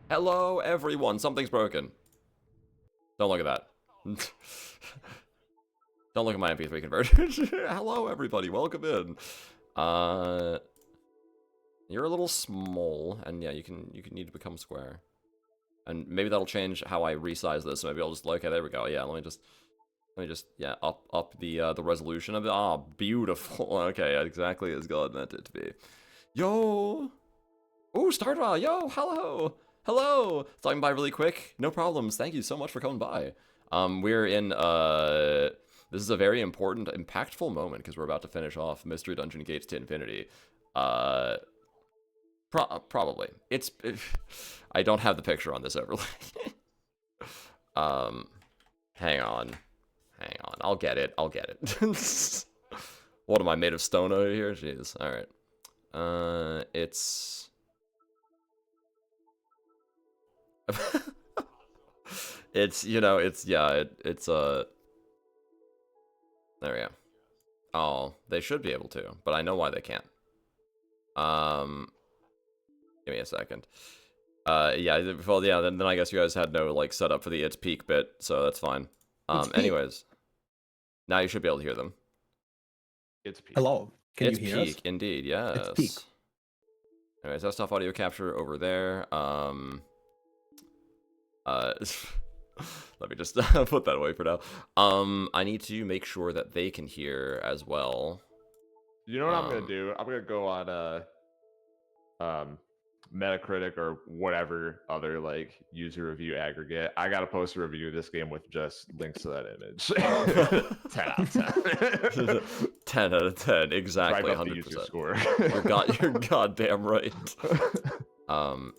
Hello, everyone. Something's broken. Don't look at that. Don't look at my MP3 converter. Hello, everybody. Welcome in. You're a little small, and yeah, you can need to become square. And maybe that'll change how I resize this. Maybe I'll just okay, there we go. Yeah, let me just yeah up the resolution of it. Ah, beautiful. Okay, exactly as God meant it to be. Yo. Ooh, Stardraw. Yo, hello. Hello! Stopping by really quick. No problems. Thank you so much for coming by. We're in, this is a very important, impactful moment, because we're about to finish off Mystery Dungeon Gates to Infinity. Probably. I don't have the picture on this overlay. Hang on. Hang on. I'll get it. I'll get it. What am I, made of stone over here? Jeez. Alright. It's... it's, you know, it's, yeah, it's, there we go. Oh, they should be able to, but I know why they can't. Give me a second. Yeah, well, yeah, then I guess you guys had no, like, setup for the it's peak bit, so that's fine. Anyways. Now you should be able to hear them. It's peak. Hello, can It's you hear peak, us? indeed, yes. It's peak. Anyways, that's stuff audio capture over there. Let me just put that away for now. I need to make sure that they can hear as well. You know what I'm gonna do? I'm gonna go on Metacritic or whatever other like user review aggregate, I gotta post a review of this game with just links to that image. 10 out of 10. 10 out of 10, Drive exactly, up the user 100%. score. You're goddamn right.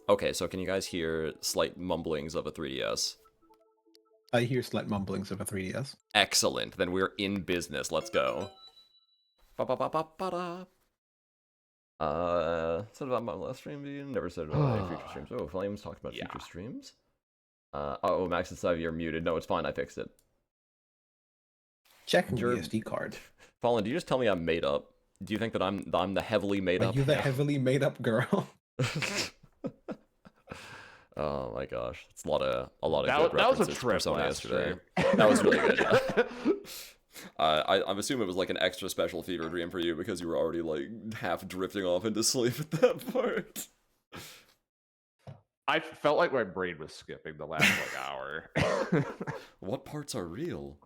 Okay, so can you guys hear slight mumblings of a 3DS? I hear slight mumblings of a 3DS. Excellent, then we're in business, let's go. Ba-ba-ba-ba-ba-da. Said about my last stream, never said about any future streams. Oh, Flames talked about future streams. Oh, Max and Savvy are muted. No, it's fine, I fixed it. Check your SD card. Fallen, do you just tell me I'm made up? Do you think that I'm the heavily made up? Are you the heavily made up girl? Oh my gosh, it's a lot of That good references was a to trip Persona last yesterday. stream. That was really good. Yeah. I'm assuming it was like an extra special fever dream for you because you were already like half drifting off into sleep at that part. I felt like my brain was skipping the last like hour. What parts are real?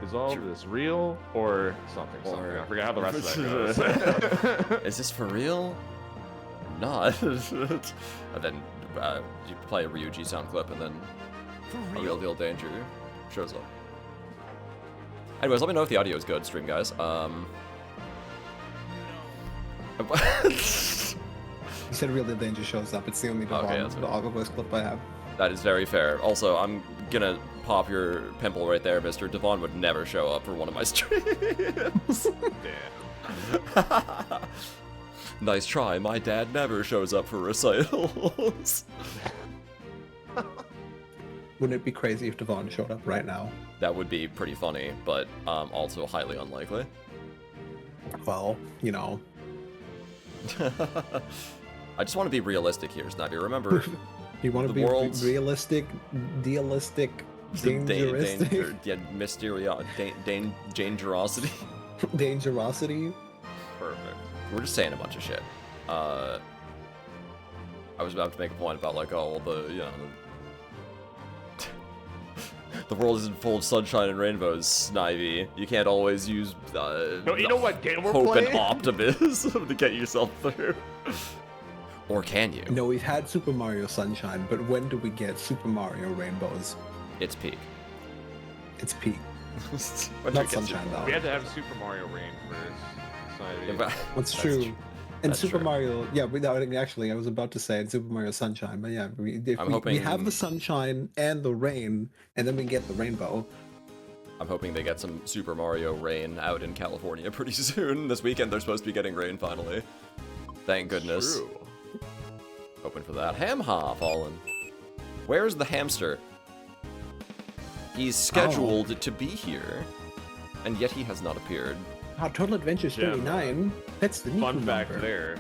Is all of this real or something? I forget how the rest of that goes. Is this for real? Not. And then you play a Ryuji sound clip, and then a real deal danger shows up. Anyways, let me know if the audio is good, stream guys. You said real deal danger shows up. It's the only audio voice clip I have. That is very fair. Also, I'm gonna pop your pimple right there, Mr. Devon would never show up for one of my streams. Damn. Nice try. My dad never shows up for recitals. Wouldn't it be crazy if Devon showed up right now? That would be pretty funny, but also highly unlikely. Well, you know. I just want to be realistic here, Snappy. Remember, you want to be realistic, dealistic, dangeristic? Dangerosity. Dangerosity? Perfect. We're just saying a bunch of shit. I was about to make a point about like, oh, well, the world isn't full of sunshine and rainbows, Snivy. You can't always use no, you know what game we're hope playing? and optimism to get yourself through. Or can you? No, we've had Super Mario Sunshine, but when do we get Super Mario Rainbows? It's peak. It's peak. Not Sunshine, though. We had to have Super Mario Rain first. That's true. And Super Mario, yeah, actually, I was about to say in Super Mario Sunshine, but yeah, we have the sunshine and the rain, and then we get the rainbow. I'm hoping they get some Super Mario Rain out in California pretty soon. This weekend they're supposed to be getting rain finally. Thank goodness. True. Hoping for that. Ham-ha, Fallen. Where's the hamster? He's scheduled to be here, and yet he has not appeared. Total Adventures 39. That's the fun fact number. there.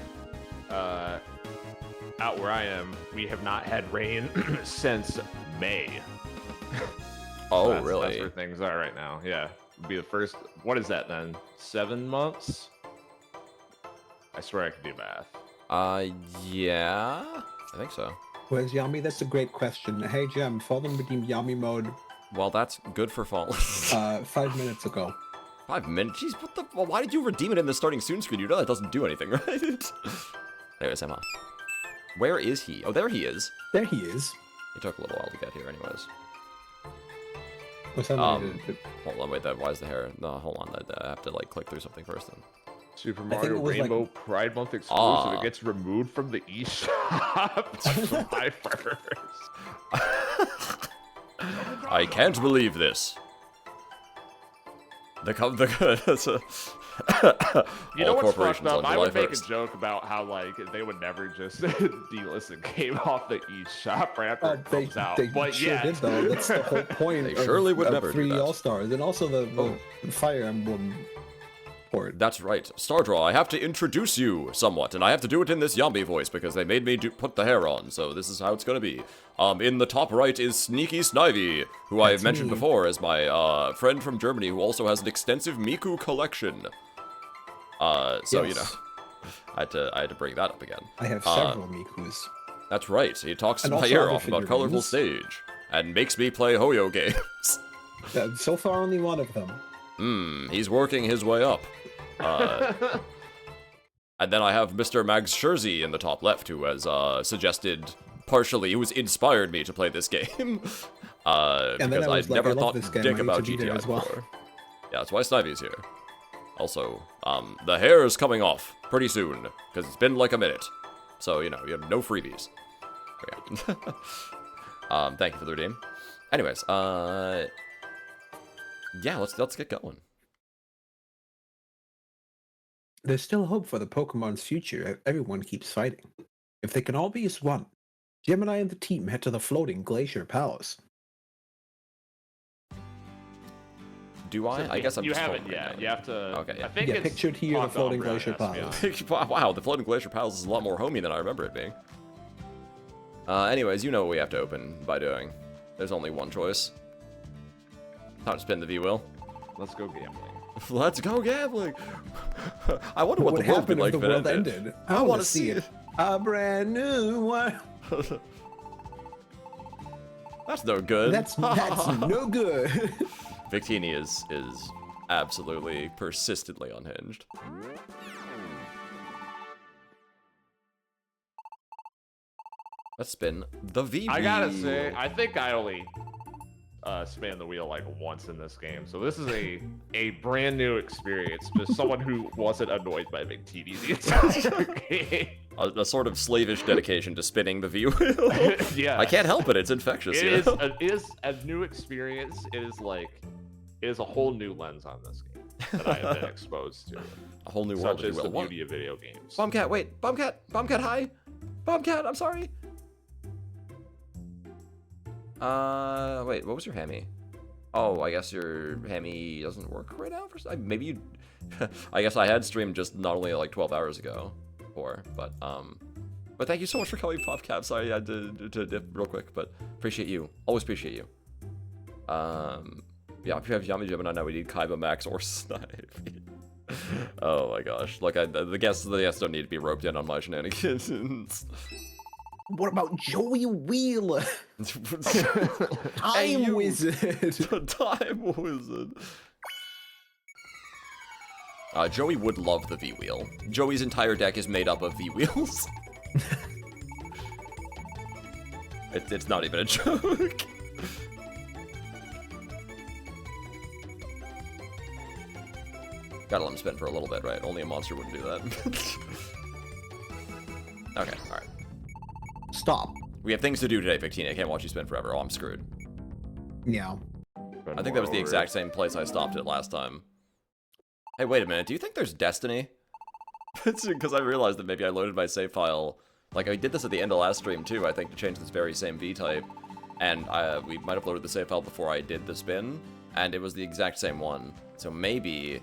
Out where I am, we have not had rain since May. Oh, that's, really? That's where things are right now. Yeah, it'd be the first. What is that then? 7 months? I swear I could do math. Yeah, I think so. Where's Yami? That's a great question. Hey, Jem, Fallen redeemed Yami mode. Well, that's good for Fallen. 5 minutes ago. 5 minutes? Jeez, what the? Well, why did you redeem it in the starting soon screen? You know that doesn't do anything, right? Anyways, Emma. Where is he? Oh, there he is. There he is. He took a little while to get here, anyways. What's that? Hold on, wait. Why is the hair? No, hold on. I have to like click through something first. Then. Super Mario Rainbow like... Pride Month exclusive. It gets removed from the eShop July 1st. I can't believe this. You know what's fucked up? I would make a joke about how like they would never just delist a game off the eShop right after it comes out. They but sure yeah, did though. That's the whole point. They surely would never do 3 that. All-Stars, and also the Fire Emblem port. That's right, Stardraw. I have to introduce you somewhat, and I have to do it in this Yambi voice because they made me put the hair on. So this is how it's gonna be. In the top right is Sneaky Snivy, who I've mentioned before as my friend from Germany who also has an extensive Miku collection. So yes. You know, I had to bring that up again. I have several Mikus. That's right. He talks my ear off about Colorful Stage and makes me play Hoyo games. So far, only one of them. He's working his way up. And then I have Mr. Mags Scherzi in the top left, who has suggested, partially, who's inspired me to play this game. Because I never thought dick about GTA as well. before. Yeah, that's why Snivy's here. Also, the hair is coming off pretty soon, because it's been like a minute. So, you have no freebies. Yeah. Thank you for the redeem. Anyways, yeah, let's get going. There's still hope for the Pokemon's future. Everyone keeps fighting. If they can all be as one, Gemini and the team head to the floating Glacier Palace. Do I? So I guess I'm you just haven't hoping yet. now. You have to. Okay, yeah. I think Yeah, it's pictured here the floating Glacier Palace. Wow, the floating Glacier Palace is a lot more homey than I remember it being. Anyways, you know what we have to open by doing. There's only one choice. Time to spin the V-wheel. Let's go gambling. Let's go gambling. I wonder what the world would be happened like if the world ended. I want to see it. A brand new one. That's no good. That's no good. Victini is absolutely persistently unhinged. Let's spin the V. I gotta say, I think I only spanned the wheel like once in this game, so this is a brand new experience. Just someone who wasn't annoyed by Victini the entire game. A sort of slavish dedication to spinning the V-wheel. Yeah, I can't help it. It's infectious. It is a new experience. It is a whole new lens on this game that I have been exposed to. A whole new world, such as the will. beauty of video games. Bombcat, wait, Bombcat, hi, Bombcat. I'm sorry. Wait, what was your hammy? Oh, I guess your hammy doesn't work right now. Maybe you. I guess I had streamed just not only like 12 hours ago, but thank you so much for coming, Popcap. Sorry, I had to dip real quick, but appreciate you. Always appreciate you. Yeah, if you have Yami Gemini now, we need Kaiba Max or Snipe. Oh my gosh, like the guests don't need to be roped in on my shenanigans. What about Joey Wheeler? Time Wizard. Time Wizard. Joey would love the V-Wheel. Joey's entire deck is made up of V-Wheels. It's not even a joke. Gotta let him spin for a little bit, right? Only a monster wouldn't do that. Okay, alright. Stop. We have things to do today, Victini. I can't watch you spin forever. Oh, I'm screwed. Yeah. I think that was the exact same place I stopped it last time. Hey, wait a minute. Do you think there's Destiny? Because I realized that maybe I loaded my save file. Like, I did this at the end of last stream, too, I think, to change this very same V-type. And we might have loaded the save file before I did the spin, and it was the exact same one. So maybe,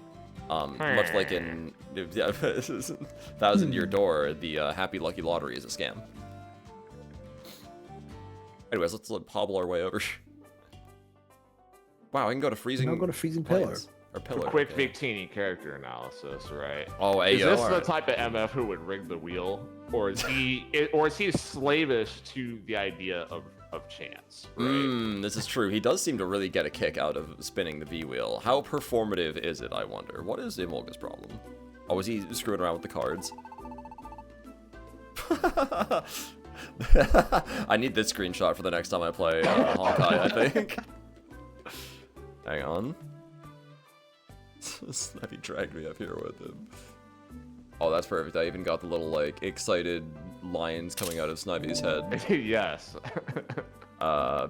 much like in Thousand Year Door, the Happy Lucky Lottery is a scam. Anyways, let's hobble our way over. Wow, I can go to freezing. Now go to freezing pillar. Or pillar. Quick Victini character analysis, right? Oh, is this all the right. type of MF who would rig the wheel, or is he slavish to the idea of chance? Right? This is true. He does seem to really get a kick out of spinning the V-wheel. How performative is it, I wonder? What is Imolga's problem? Oh, is he screwing around with the cards? I need this screenshot for the next time I play Honkai, I think. Hang on. Snivy dragged me up here with him. Oh, that's perfect. I even got the little, like, excited lines coming out of Snivy's head. Yes.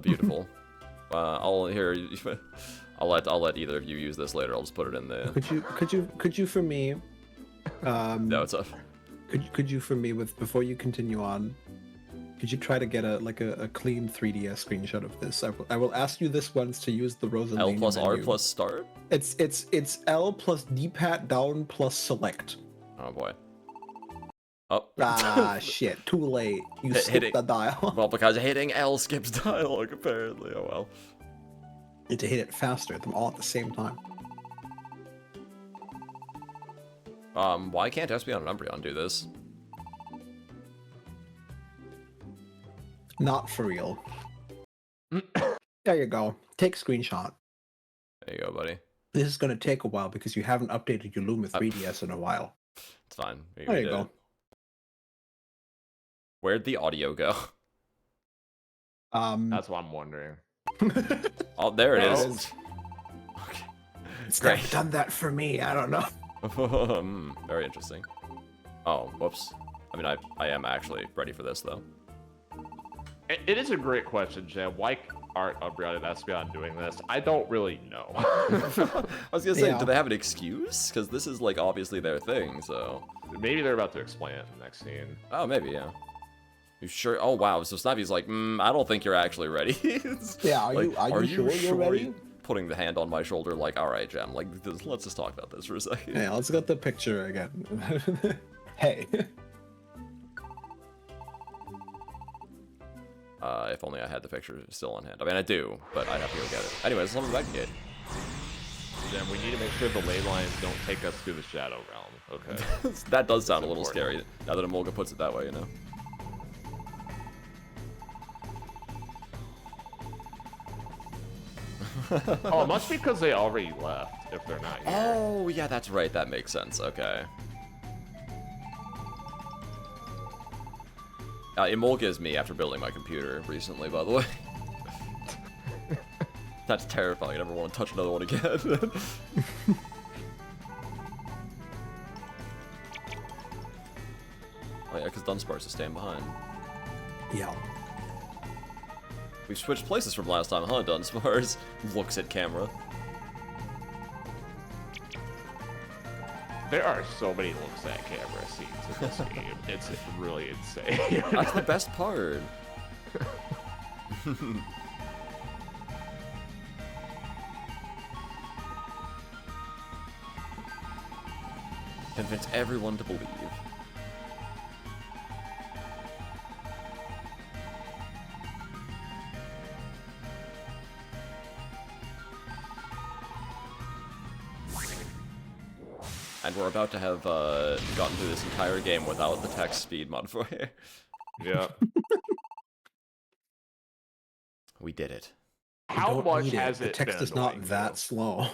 Beautiful. I'll let either of you use this later. I'll just put it in the. Could you for me? No, it's up. Could you for me before you continue on? Could you try to get a clean 3DS screenshot of this? I will ask you this once to use the Rosaline L plus menu. R plus start? It's L plus D-pad down plus select. Oh boy. Oh. Ah, shit. Too late. You skipped the dial. Well, because hitting L skips dialogue, apparently. Oh well. Need to hit it faster, them all at the same time. Why can't Espeon and Umbreon do this? Not for real. There you go. Take screenshot. There you go, buddy. This is going to take a while because you haven't updated your Luma 3DS in a while. It's fine. There you go. Where'd the audio go? That's what I'm wondering. Oh, there it is. Okay. It's never done that for me. I don't know. Very interesting. Oh, whoops. I mean, I am actually ready for this, though. It is a great question, Jam. Why aren't Umbreon and Espeon doing this? I don't really know. I was gonna say, do they have an excuse? Because this is, like, obviously their thing, so... Maybe they're about to explain it in the next scene. Oh, maybe, yeah. You sure? Oh, wow. So Snappy's like, I don't think you're actually ready. Yeah, are you sure you're ready? Putting the hand on my shoulder, like, all right, Jam, like, let's just talk about this for a second. Yeah, let's get the picture again. Hey. If only I had the picture still on hand. I mean, I do, but I'd have to go get it. Anyways, let's back again. Then we need to make sure the ley lines don't take us to the Shadow Realm. Okay. That does sound a little scary, now that Emolga puts it that way, you know? Oh, it must be because they already left, if they're not here. Oh, yeah, that's right. That makes sense. Okay. Emolga is me after building my computer recently, by the way. That's terrifying. I never want to touch another one again. Oh, yeah, because Dunsparce is staying behind. Yeah. We've switched places from last time, huh, Dunsparce? Looks at camera. There are so many looks at camera scenes in this game. It's really insane. That's the best part. Convince everyone to believe. And we're about to have gotten through this entire game without the text speed modifier. Yeah. We did it. How much has the text is not that slow.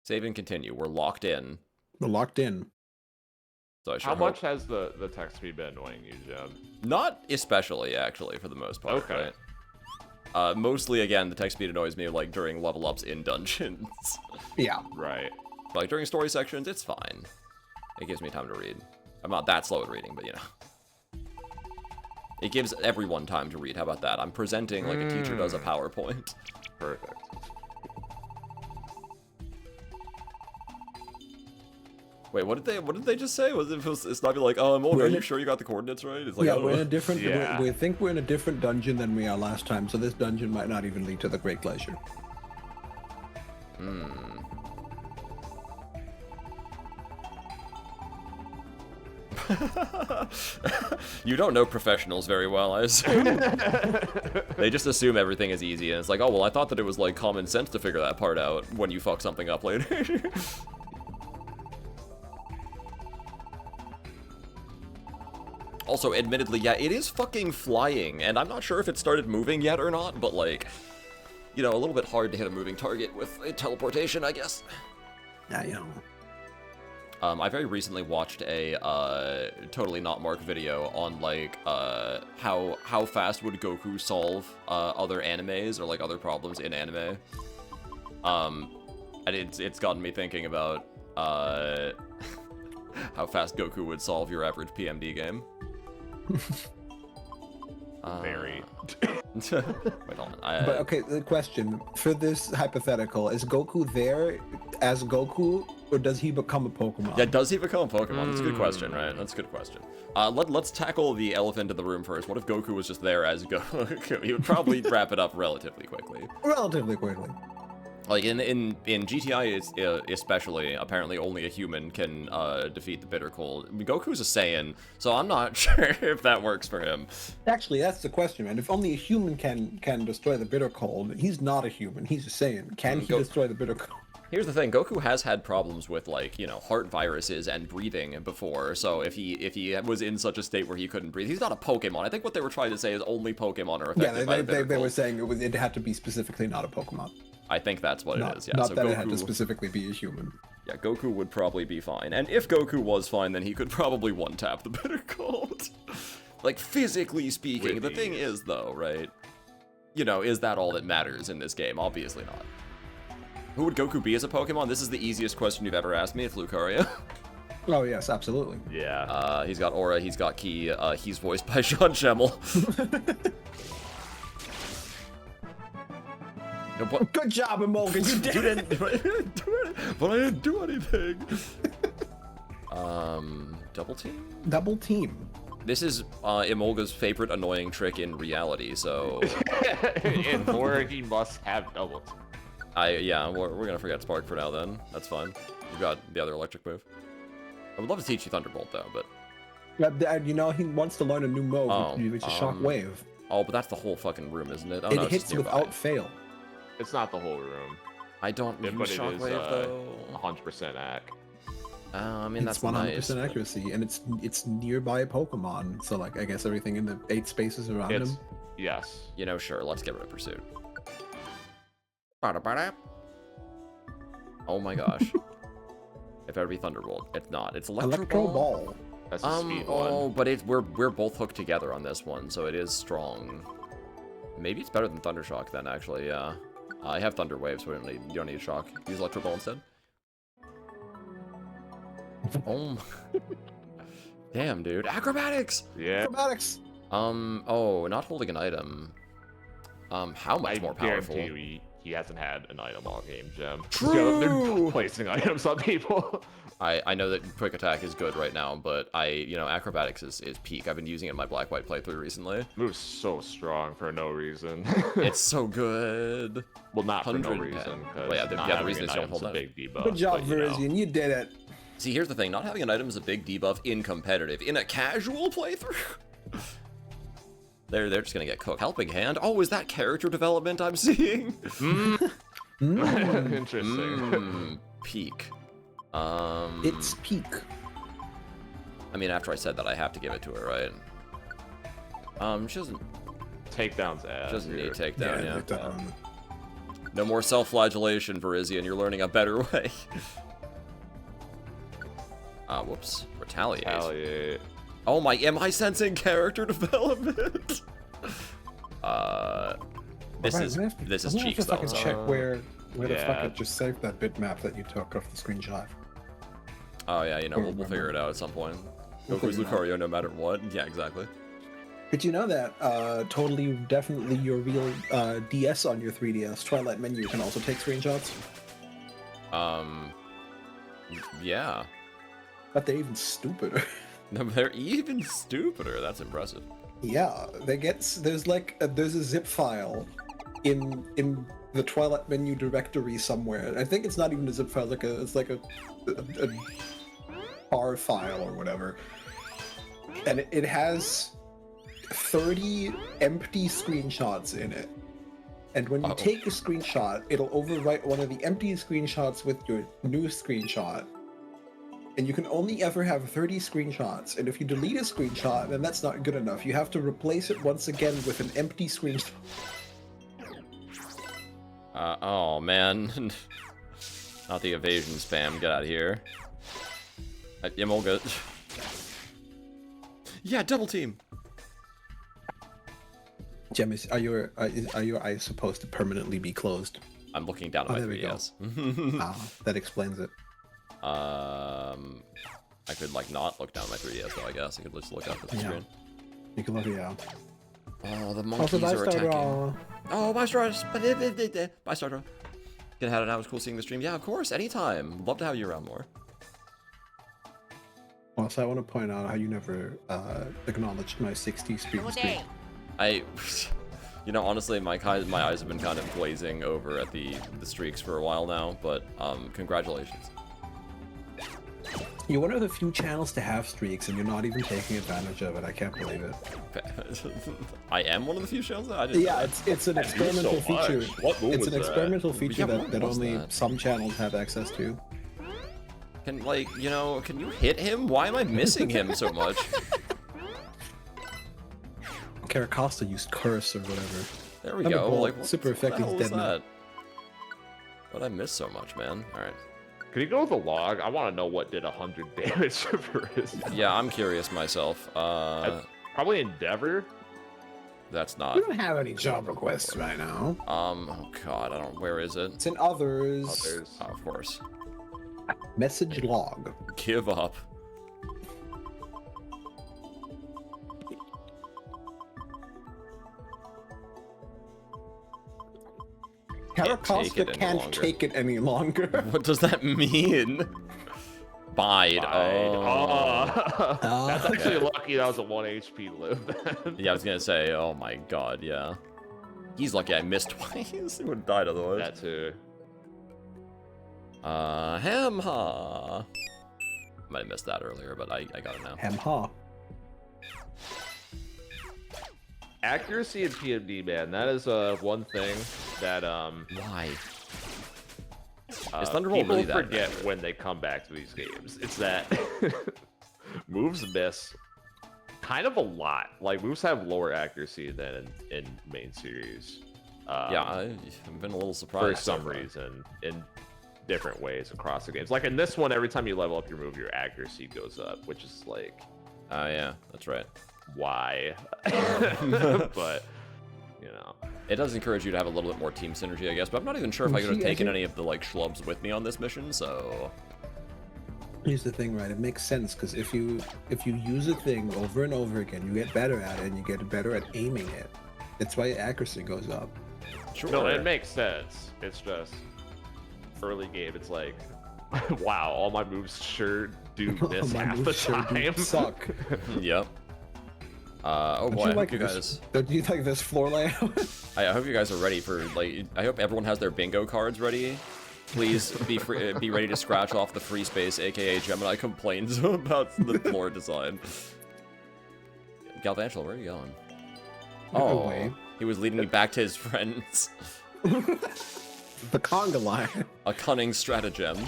Save and continue. We're locked in. We're locked in. So How much has the text speed been annoying you, Jeb? Not especially, actually, for the most part. Okay. Right? Mostly, again, the text speed annoys me like during level ups in dungeons. Yeah. Right. Like during story sections, it's fine. It gives me time to read. I'm not that slow at reading, but you know. It gives everyone time to read. How about that? I'm presenting like a teacher does a PowerPoint. Perfect. Wait, what did they just say? It's not like, oh, Emolga, are you sure you got the coordinates right? It's like, yeah, oh. we're in a different. We think we're in a different dungeon than we are last time, so this dungeon might not even lead to the Great Glacier. You don't know professionals very well, I assume. They just assume everything is easy, and it's like, oh, well, I thought that it was, like, common sense to figure that part out when you fuck something up later. Also, admittedly, yeah, it is fucking flying, and I'm not sure if it started moving yet or not, but, like, you know, a little bit hard to hit a moving target with a teleportation, I guess. Yeah, you know. I very recently watched a totally not Mark video on like how fast would Goku solve other animes or like other problems in anime. And it's gotten me thinking about how fast Goku would solve your average PMD game. Very. Wait, hold on. But okay, the question for this hypothetical is: Goku there as Goku, or does he become a Pokemon? Yeah, does he become a Pokemon? That's a good question, right? That's a good question. Let's tackle the elephant in the room first. What if Goku was just there as Goku? He would probably wrap it up relatively quickly. Relatively quickly. Like in GTI especially, apparently only a human can defeat the Bitter Cold. I mean, Goku's a Saiyan, so I'm not sure if that works for him. Actually, that's the question, man. If only a human can destroy the Bitter Cold, he's not a human. He's a Saiyan. Can he destroy the Bitter Cold? Here's the thing, Goku has had problems with, like, you know, heart viruses and breathing before, so if he was in such a state where he couldn't breathe, he's not a Pokemon. I think what they were trying to say is only Pokemon are affected by the Bitter Cold. They were saying it had to be specifically not a Pokemon. I think that's what it is, yeah. Not so that Goku, it had to specifically be a human. Yeah, Goku would probably be fine. And if Goku was fine, then he could probably one-tap the Bitter Cold. Like, physically speaking. The thing is, though, right? You know, is that all that matters in this game? Obviously not. Who would Goku be as a Pokemon? This is the easiest question you've ever asked me. It's Lucario. Oh, yes, absolutely. Yeah. He's got Aura, he's got Ki, he's voiced by Sean Schemmel. No, but, good job, Emolga, you did it! But I didn't do anything. Double team? Double team. This is Emolga's favorite annoying trick in reality, so... In horror, he must have double team. Yeah, we're gonna forget Spark for now then. That's fine. You've got the other electric move. I would love to teach you Thunderbolt though, but... You know, he wants to learn a new move, which is Shockwave. Oh, but that's the whole fucking room, isn't it? Oh, it no, hits without fail. It's not the whole room. I don't use but Shockwave, though. 100% ac. I mean, it's that's 100% nice, accuracy, and it's nearby a Pokemon, so like I guess everything in the 8 spaces around him. Yes. You know, sure. Let's get rid of Pursuit. Oh my gosh. It better be Thunderbolt. It's not. It's Electro Ball. That's a speed one. But we're both hooked together on this one, so it is strong. Maybe it's better than Thundershock then, actually. Yeah. I have Thunder Wave, so you don't need Shock. Use Electro Ball instead. Oh. Damn, dude. Acrobatics. Yeah. Acrobatics. Oh, not holding an item. How much more powerful? I guarantee he hasn't had an item all game, Gem. True. They're placing items on people. I know that Quick Attack is good right now, but Acrobatics is peak. I've been using it in my Black-White playthrough recently. Move's so strong for no reason. It's so good. Well, not for no reason. Well, yeah, the reason is you don't hold that. Big debuff, good job, Virizion. You did it. See, here's the thing. Not having an item is a big debuff in competitive. In a casual playthrough, they're just gonna get cooked. Helping Hand. Oh, is that character development I'm seeing? Interesting. Peak. It's peak. I mean, after I said that, I have to give it to her, right? She doesn't... Takedown's ass. She doesn't need takedown, yeah. No more self-flagellation, Virizion. You're learning a better way. Whoops. Retaliate. Oh my, am I sensing character development? This is cheeks, though. I can check where the fuck I just saved that bitmap that you took off the screenshot. Oh yeah, we'll figure it out at some point. Goku's Lucario no matter what. Yeah, exactly. Did you know that totally, definitely your real DS on your 3DS Twilight menu can also take screenshots? Yeah. But they're even stupider. No, they're even stupider. That's impressive. Yeah, there's a zip file in the Twilight menu directory somewhere. I think it's not even a zip file. It's like a bar file or whatever, and it has 30 empty screenshots in it. And when you take a screenshot, it'll overwrite one of the empty screenshots with your new screenshot. And you can only ever have 30 screenshots. And if you delete a screenshot, then that's not good enough. You have to replace it once again with an empty screenshot. Oh man. Not the evasion spam. Get out of here. Emolga. Yeah, double team. Gem, are your eyes supposed to permanently be closed? I'm looking down at my 3DS. That explains it. I could not look down at my 3DS though. I guess I could just look up at the screen. You can look, yeah. Oh, the monkeys are attacking. Oh, bye, Stars. Bye, Stardra. Get ahead of it. It was cool seeing the stream. Yeah, of course. Anytime. Love to have you around more. Also, I want to point out how you never acknowledged my 60 stream. Honestly, my eyes have been kind of glazing over at the streaks for a while now, but congratulations. You're one of the few channels to have streaks, and you're not even taking advantage of it. I can't believe it. I am one of the few channels that it's an experimental feature. It's an experimental feature Yeah, that only some channels have access to. Can you hit him? Why am I missing him so much? Caracosta used curse or whatever. There we go. Super effective. What did I miss so much, man? All right. Can you go with a log? I want to know what did 100 damage for his. Yeah, I'm curious myself. Probably Endeavor. That's We not. don't have any job requests right now. Oh god, I don't. Where is it? It's in others. Others. Oh, of course. Message log. Give up. Caracosta can't take it any longer. What does that mean? Bide. Oh. Oh. That's actually lucky that was a 1 HP live then. Yeah, I was gonna say, oh my god, yeah. He's lucky I missed twice. He would have died otherwise. That too. Hamha. Might have missed that earlier, but I got it now. Hem-ha. Accuracy in PMD, man, that is one thing that Why? Is Thunderbolt people really that forget bad? when they come back to these games. It's that moves miss kind of a lot. Like moves have lower accuracy than in main series. Yeah, I've been a little For surprised. some reason, in different ways across the games. Like in this one, every time you level up your move, your accuracy goes up, which is like, Oh, yeah, that's right. why? But you know, It does encourage you to have a little bit more team synergy, I guess, but I'm not even sure if I could have See, I taken think- any of the, like, schlubs with me on this mission, so... Here's the thing, right? It makes sense because if you use a thing over and over again, you get better at it and you get better at aiming it. That's why accuracy goes up. Sure. no, it makes sense. It's just early game. It's like, wow, all my moves sure do miss My half the moves sure do time. suck. Yep. Oh Don't boy, you I like hope you guys... this? Don't you like this floor layout? I hope you guys are ready for, like... I hope everyone has their bingo cards ready. Please be be ready to scratch off the free space, aka Gemini complains about the floor design. Galvantula, where are you going? No Oh, way. he was leading me back to his friends. The conga line. A cunning stratagem.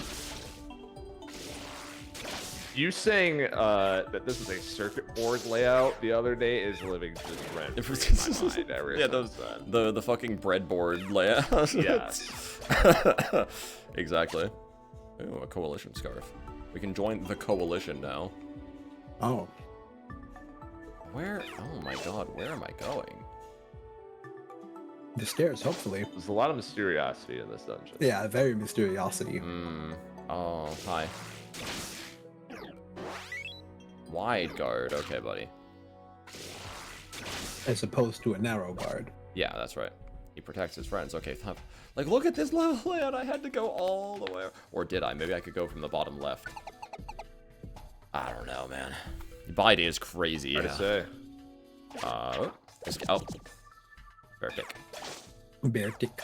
You saying that this is a circuit board layout the other day is living just rent free in my mind ever Yeah, since then. the fucking breadboard layout. Yes. Exactly. Ooh, a coalition scarf. We can join the coalition now. Oh. Where? Oh my god, where am I going? The stairs, hopefully. There's a lot of mysteriosity in this dungeon. Yeah, very mysteriosity. Hmm. Oh, hi. Wide guard. Okay, buddy. As opposed to a narrow guard. Yeah, that's right. He protects his friends. Okay, like, look at this level layout. I had to go all the way. Or did I? Maybe I could go from the bottom left. I don't know, man. Bide is crazy. Hard to say. Oh. Bear kick. Bear tick.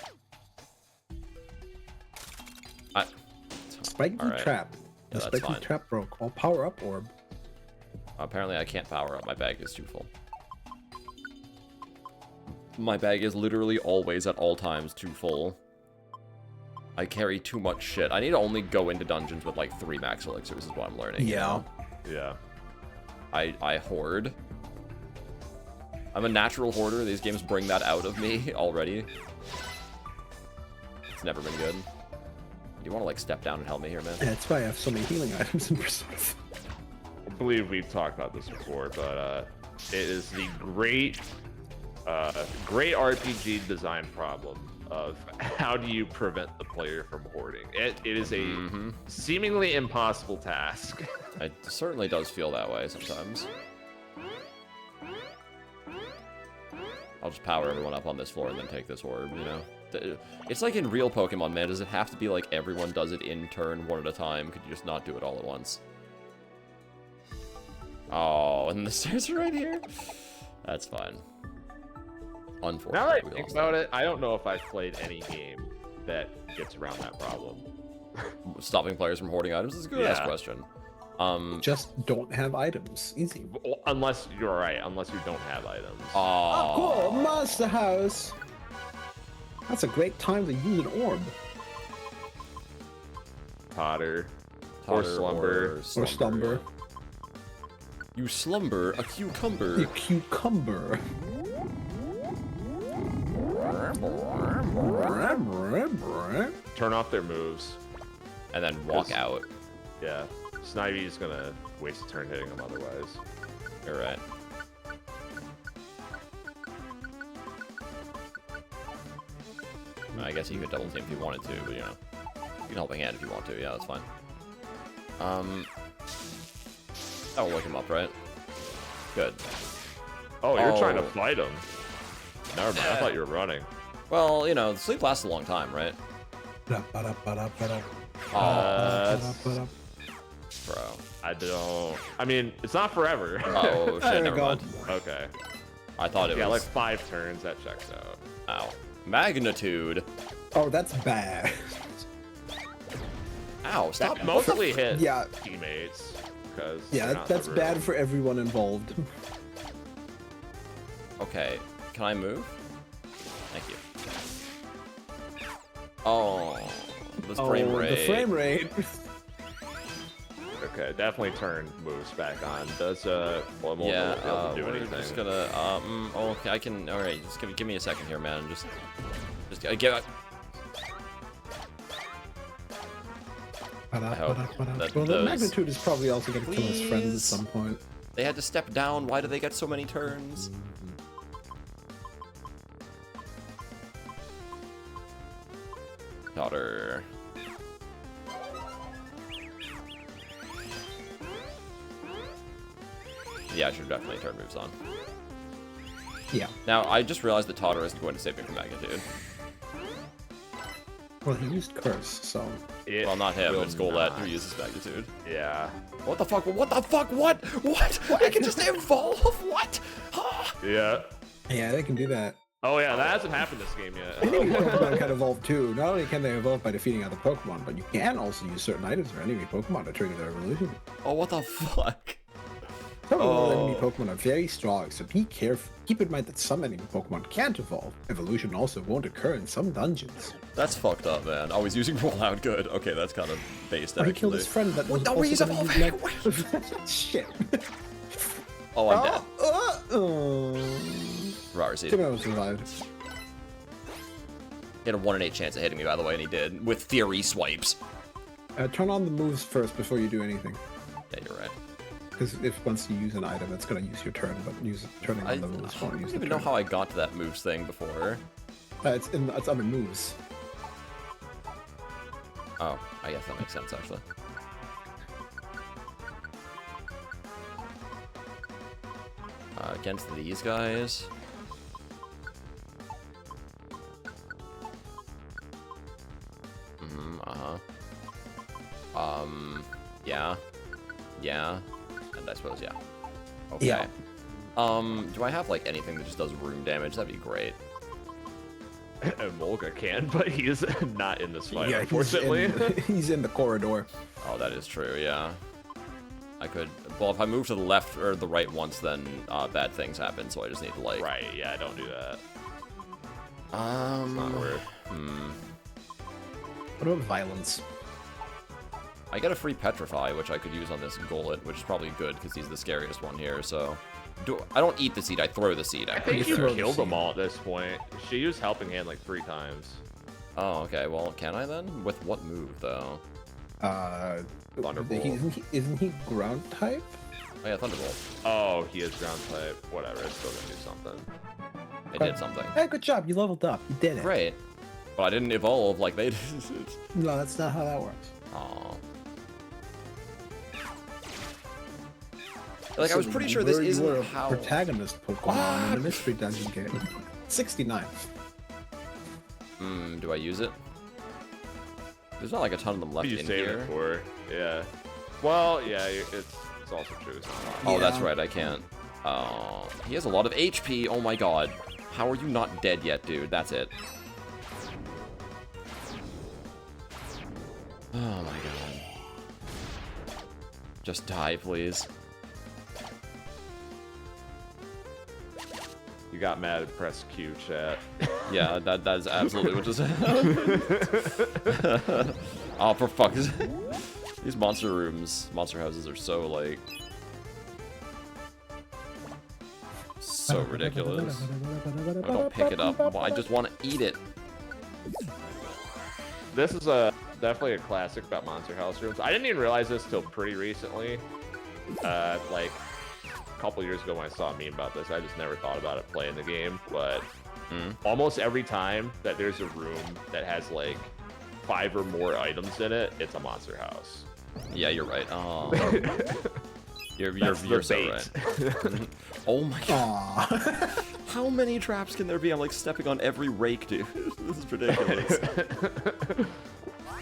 Spiky Alright. trap. Yeah, The that's spiky fine. trap broke. Oh, power up orb. Apparently I can't power up. My bag is too full. My bag is literally always at all times too full. I carry too much shit. I need to only go into dungeons with like 3 max elixirs is what I'm learning. you Yeah. know? Yeah. I hoard. I'm a natural hoarder. These games bring that out of me already. It's never been good. Do you want to like step down and help me here, man? That's why I have so many healing items in Persona 5. I believe we've talked about this before, but it is the great RPG design problem of how do you prevent the player from hoarding. It is a seemingly impossible task. It certainly does feel that way sometimes. I'll just power everyone up on this floor and then take this orb, you know? It's like in real Pokemon, man. Does it have to be like everyone does it in turn, one at a time? Could you just not do it all at once? Oh, and the stairs are right here? That's fine. Unfortunately. Now that I we think lost about it, I don't know if I've played any game that gets around that problem. that. Stopping players from hoarding items is a good-ass Yeah. question. Just don't have items. Easy. Unless you're right, unless you don't have items. Oh, cool. Monster house. That's a great time to use an orb. Potter. Potter slumber. Or slumber. You slumber a cucumber. A cucumber. Turn off their moves. and then walk 'Cause- out. Yeah. Snivy's gonna waste a turn hitting him otherwise. You're right. I guess you could double team if you wanted to, but you know, you can helping hand if you want to. Yeah, that's fine. That will wake him up, right? Good. Oh, you're trying to Oh. fight him. Never mind. I thought you were running. Well, you know, sleep lasts a long time, right? Ba-da-ba-da-ba-da-ba-da. Oh, Ba-da-ba-da. bro. I don't. I mean, it's not forever. Oh There shit, we never go. mind. Okay. I thought it Yeah, like was. 5 turns. That checks out. Ow. Magnitude. Oh, that's bad. Ow, stop. That mostly hit Yeah. teammates. Because Yeah, that's bad for everyone involved. Okay, can I move? Thank you. Oh, the frame rate. The frame rate. Okay, definitely turn moves back on. Does well, won't Yeah, be able to do we're anything. just gonna, okay, I can, alright, just give me a second here, man, just get, that Well, the those- magnitude is probably also going to kill his friends Please. at some point. they had to step down, why do they get so many turns? Daughter. Yeah, I should definitely turn moves on. Yeah. Now, I just realized that Totter isn't going to save me from magnitude. Well, he used curse, so. It Well, not him, will it's Golette who not. uses magnitude. Yeah. What the fuck? What the fuck? What? What? I can just evolve? What? Ah. Yeah. Yeah, they can do that. Oh yeah, that hasn't happened this game Enemy yet. Pokemon can evolve too. Not only can they evolve by defeating other Pokemon, but you can also use certain items or enemy Pokemon to trigger their evolution. Oh, what the fuck? Some enemy Oh. Pokemon are very strong, so be careful. Keep in mind that some enemy Pokemon can't evolve. Evolution also won't occur in some dungeons. That's fucked up, man. Oh, he's using rollout. Good. Okay, that's kind of based, Oh, he actually. killed his friend that was no, also he's gonna evolving. use Shit. Oh, I'm dead. Rarcy. Timon survived. He had a 1 in 8 chance of hitting me, by the way, and he did. With Theory swipes. Turn on the moves first before you do anything. Yeah, you're right. Because if once you use an item, it's gonna use your turn, but turning I on the moves won't don't use the even turn. know how I got to that moves thing before. It's under moves. Oh, I guess that makes sense, actually. Against these guys. Yeah. Yeah. And I suppose, yeah. Okay. Yeah. Do I have, like, anything that just does room damage? That'd be great. And Volga can, but he is not in this fight, Yeah, unfortunately. he's in the corridor. Oh, that is true, yeah. I could... Well, if I move to the left or the right once, then bad things happen, so I just need to, like... Right, yeah, don't do that. Um... Not worth. What about violence? I get a free Petrify, which I could use on this Golett, which is probably good, because he's the scariest one here, so... I don't eat the seed, I throw the seed. I think you you throw the killed them seed. all at this point. She used Helping Hand like 3 times. Oh, okay, well, can I then? With what move, though? Thunderbolt. Isn't he ground type? Oh, yeah, Thunderbolt. Oh, he is ground type. Whatever, it's still gonna do something. It did something. Hey, good job. You leveled up. You did it. Great. But I didn't evolve like they did. No, that's not how that works. Aww. Like, I was pretty sure this You were isn't a how... protagonist Pokemon in a mystery dungeon game. 69. Do I use it? There's not like a ton of them left You in save here. it for, yeah. Well, yeah, it's also true. It's not. Oh, that's Yeah. right, I can't. Oh, he has a lot of HP. Oh my god. How are you not dead yet, dude? That's it. Oh my god. Just die, please. You got mad and pressed Q, chat. Yeah, that is absolutely what just happened. Oh, for fuck's sake. These monster rooms, monster houses are so, like... so ridiculous. I don't pick it up. I just want to eat it. This is a definitely a classic about Monster House rooms. I didn't even realize this till pretty recently. Like a couple years ago when I saw a meme about this, I just never thought about it playing the game. But almost every time that there's a room that has like 5 or more items in it, it's a Monster House. Yeah, you're right. Oh. You're the so bait. right. Oh my god. Aww. How many traps can there be? I'm like stepping on every rake, dude. This is ridiculous.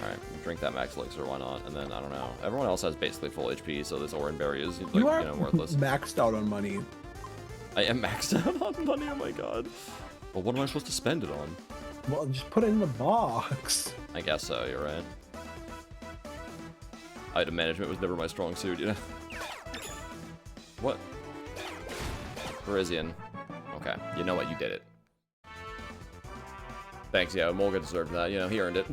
Alright, drink that max elixir, why not? And then, I don't know. Everyone else has basically full HP, so this Oranberry is, like, You are worthless. maxed out on money. I am maxed out on money, oh my god. Well, what am I supposed to spend it on? Well, just put it in the box. I guess so, you're right. Item management was never my strong suit, you know? What? Parisian. Okay, you know what, you did it. Thanks, yeah, Molga deserved that, you know, he earned it.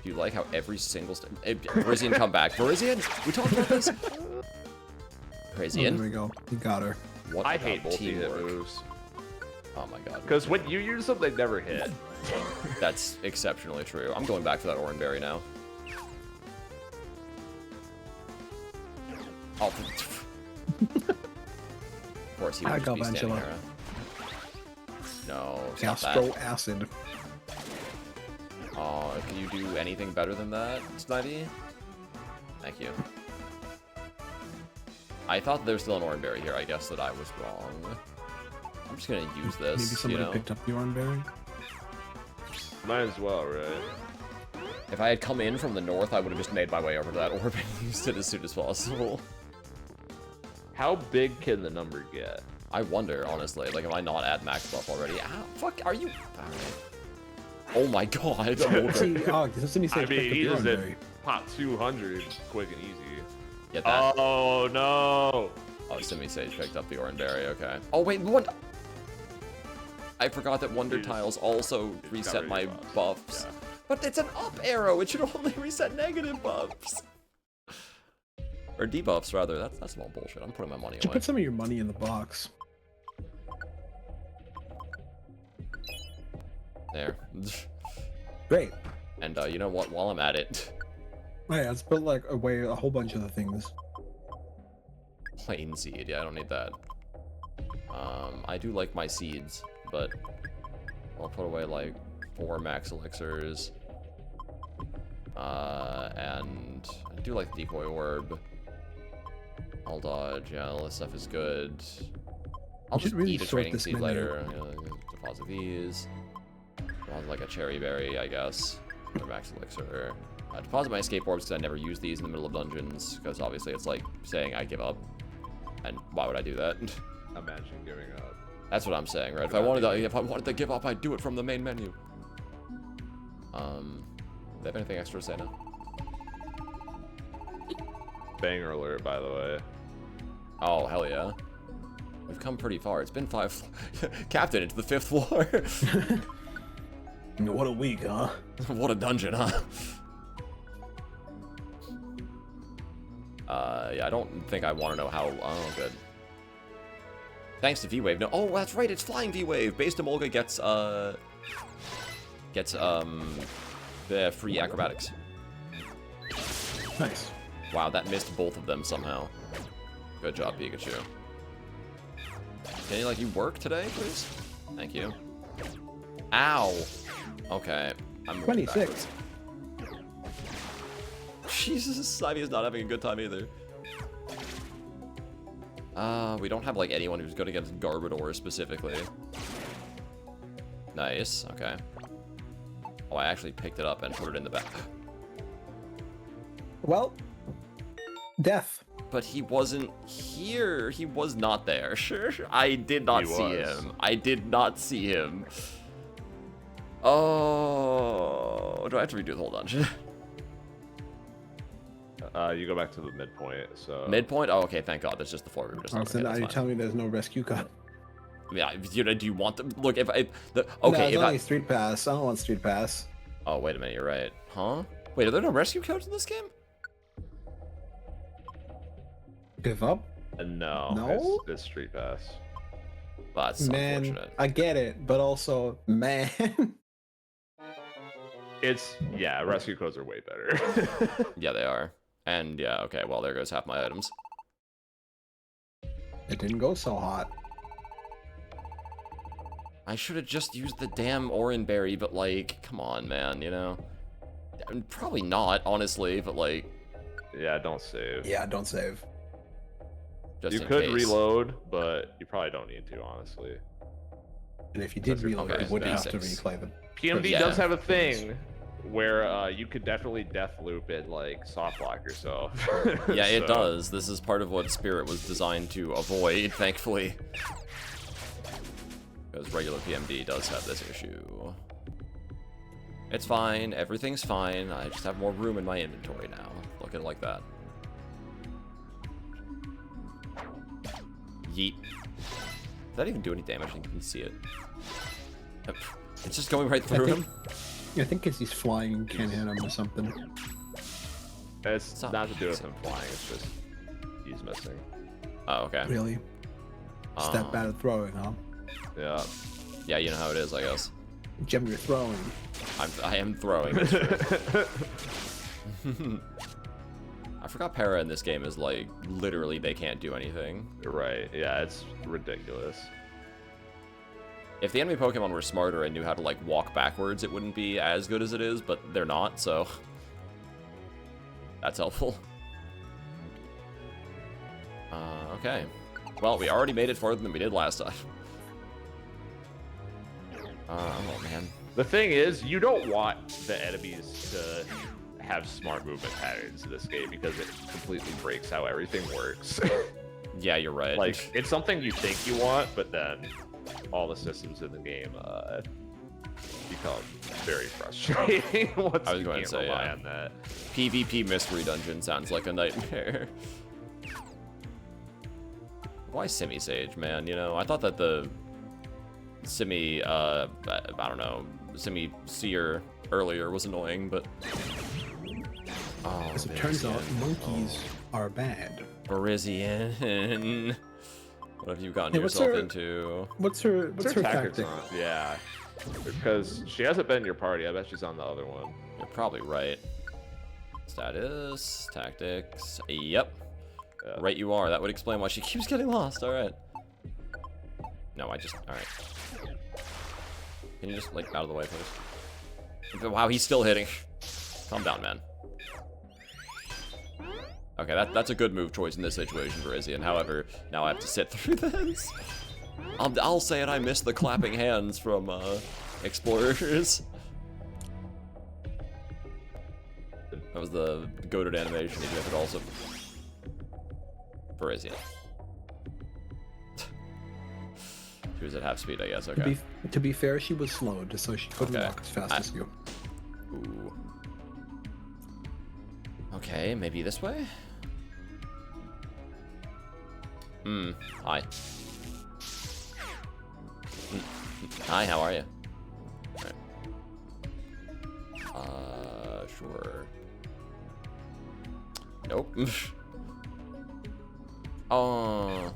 Do you like how every single Parisian, come back. Parisian, we talked about this? Oh, Parisian? there we go. You got her. What I about hate multi-hit teamwork? moves. Oh my god. Because when you use them, they never hit. That's exceptionally true. I'm going back for that Oranberry now. Oh. Of course he would I just got be standing Angela. there. No, stop that. Astro acid. Oh, can you do anything better than that, Snivy? Thank you. I thought there was still an Oranberry here. I guess that I was wrong. I'm just gonna use this, Maybe somebody you know? picked up the Oranberry. Might as well, right? If I had come in from the north, I would have just made my way over to that orb and used it as soon as possible. How big can the number get? I wonder, honestly. Like, am I not at max buff already? Ow, fuck, are you? Alright. Oh my god. See, oh, Sesame I Sage mean, picked he up just the did Oranberry. pop 200 quick and easy. Get that. Oh no! Oh, Simi Sage picked up the Oranberry, okay. Oh, wait, what? I forgot that Wonder You just- Tiles also you just reset got rid my of your buffs. Yeah. But it's an up arrow. It should only reset negative buffs. Or debuffs, rather. That's all bullshit. I'm putting my money Just away. put some of your money in the box. There. Great. And you know what? While I'm at it, Oh, yeah, let's put like away a whole bunch of the things. plain seed. Yeah, I don't need that. I do like my seeds, but I'll put away like 4 max elixirs. And I do like the decoy orb. I'll dodge. Yeah, all this stuff is good. I'll should just really eat a sort training this seed menu. later. You know, deposit these. Deposit like a cherry berry, I guess. Or max elixir. Deposit my escape orbs because I never use these in the middle of dungeons. Because obviously it's like saying I give up. And why would I do that? Imagine giving up. That's what I'm saying, right? If I wanted to give up, I'd do it from the main menu. Do they have anything extra to say now? Banger alert, by the way. Oh, hell yeah. We've come pretty far. It's been 5 Captain, it's the 5th floor. What a week, huh? What a dungeon, huh? Yeah, I don't think I want to know how... Oh, good. Thanks to V-Wave. No, oh, that's right, it's flying V-Wave. Base Demolga gets the free acrobatics. Nice. Wow, that missed both of them somehow. Good job, Pikachu. Can you, like, you work today, please? Thank you. Ow! Okay, I'm moving 26. backwards. Jesus, Snivy is not having a good time either. We don't have, like, anyone who's good against Garbodor specifically. Nice, okay. Oh, I actually picked it up and put it in the back. Well, death. But he wasn't here. He was not there. Sure. I did not He see was. him. I did not see him. Oh, do I have to redo the whole dungeon? You go back to the midpoint, so... Midpoint? Oh, okay, thank God. That's just the floor we were just on. So Okay, now that's you're fine. telling me there's no rescue cut? Yeah, do you want them? Look, if I... No, okay, it's if only I... street pass. I don't want street pass. Oh, wait a minute, you're right. Huh? Wait, are there no rescue codes in this game? Give up? No, No? it's Street Pass. Well, that's Man, unfortunate. I get it, but also, man. Yeah, rescue codes are way better. Yeah, they are. And yeah, okay, well, there goes half my items. It didn't go so hot. I should have just used the damn Oran Berry, but like, come on, man, you know? Probably not, honestly, but like... Yeah, don't save. Yeah, don't save. Just You in could case. reload, but you probably don't need to, honestly. And if you did reload, okay, you wouldn't have to D6. replay them. PMD Yeah. does have a thing where you could definitely death loop and like soft lock yourself. Yeah, it So, does. This is part of what Spirit was designed to avoid, thankfully. Because regular PMD does have this issue. It's fine, everything's fine, I just have more room in my inventory now. Look at it like that. Yeet. Did that even do any damage? I can see it. It's just going right through him? I think because he's flying and can't hit him or something. it's Stop. not to do with him flying, it's just he's missing. Oh, okay. Really? Step bad at throwing, huh? Yeah. Yeah, you know how it is, I guess. Gem, you're throwing. I am throwing. That's true. I forgot Para in this game is like, literally they can't do anything. Right, yeah, it's ridiculous. If the enemy Pokemon were smarter and knew how to like walk backwards, it wouldn't be as good as it is, but they're not, so that's helpful. Okay. Well, we already made it farther than we did last time. Oh man. The thing is, you don't want the enemies to have smart movement patterns in this game because it completely breaks how everything works. Yeah, you're right. Like, it's something you think you want, but then all the systems in the game become very frustrating once I was you going can't to say, rely yeah. on that. PvP mystery dungeon sounds like a nightmare. Why Simi Sage, man? You know, I thought that the Simi, I don't know, Simi Seer earlier was annoying, but... Oh, As it turns out, monkeys are bad. Virizion. What have you gotten Hey, what's yourself her- into? What's her tactics tactic? on? Yeah, because she hasn't been in your party. I bet she's on the other one. You're probably right. Status, tactics, yep. Yeah. Right you are. That would explain why she keeps getting lost. Alright. No, alright. Can you just, like, out of the way, please? Wow, he's still hitting. Calm down, man. Okay, that's a good move choice in this situation, Virizion. However, now I have to sit through this. I'll say it, I missed the clapping hands from, Explorers. That was the goated animation, even if it also... Virizion. She was at half speed, I guess, okay. To be fair, she was slowed, so she couldn't Okay. walk as fast as you. Ooh. Okay, maybe this way? Hi. Hi, how are you? Alright. Sure. Nope. Oh.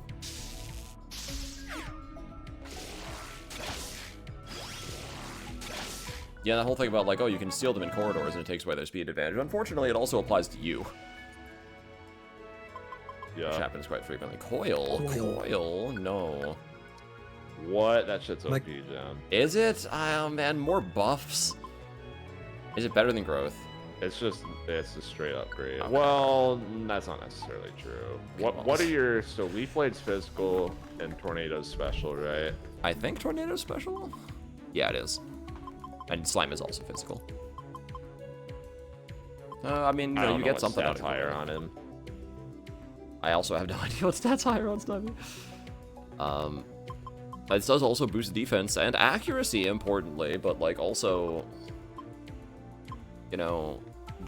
Yeah, that whole thing about, like, oh, you can steal them in corridors and it takes away their speed advantage. Unfortunately, it also applies to you. Which Yeah. happens quite frequently. Coil? Coil. Coil? No. What? That shit's OP, Like- Jen. Is it? Man, more buffs. Is it better than growth? It's a straight upgrade. Okay. Well, that's not necessarily true. well, What are your Leaf Blade's physical and Tornado's special, right? I think Tornado's special? Yeah, it is. And Slime is also physical. I mean, you, I know, don't you know get what something out stats of it. higher on him. I also have no idea what stats higher on Snubby. It does also boost defense and accuracy, importantly, but, like, also, you know,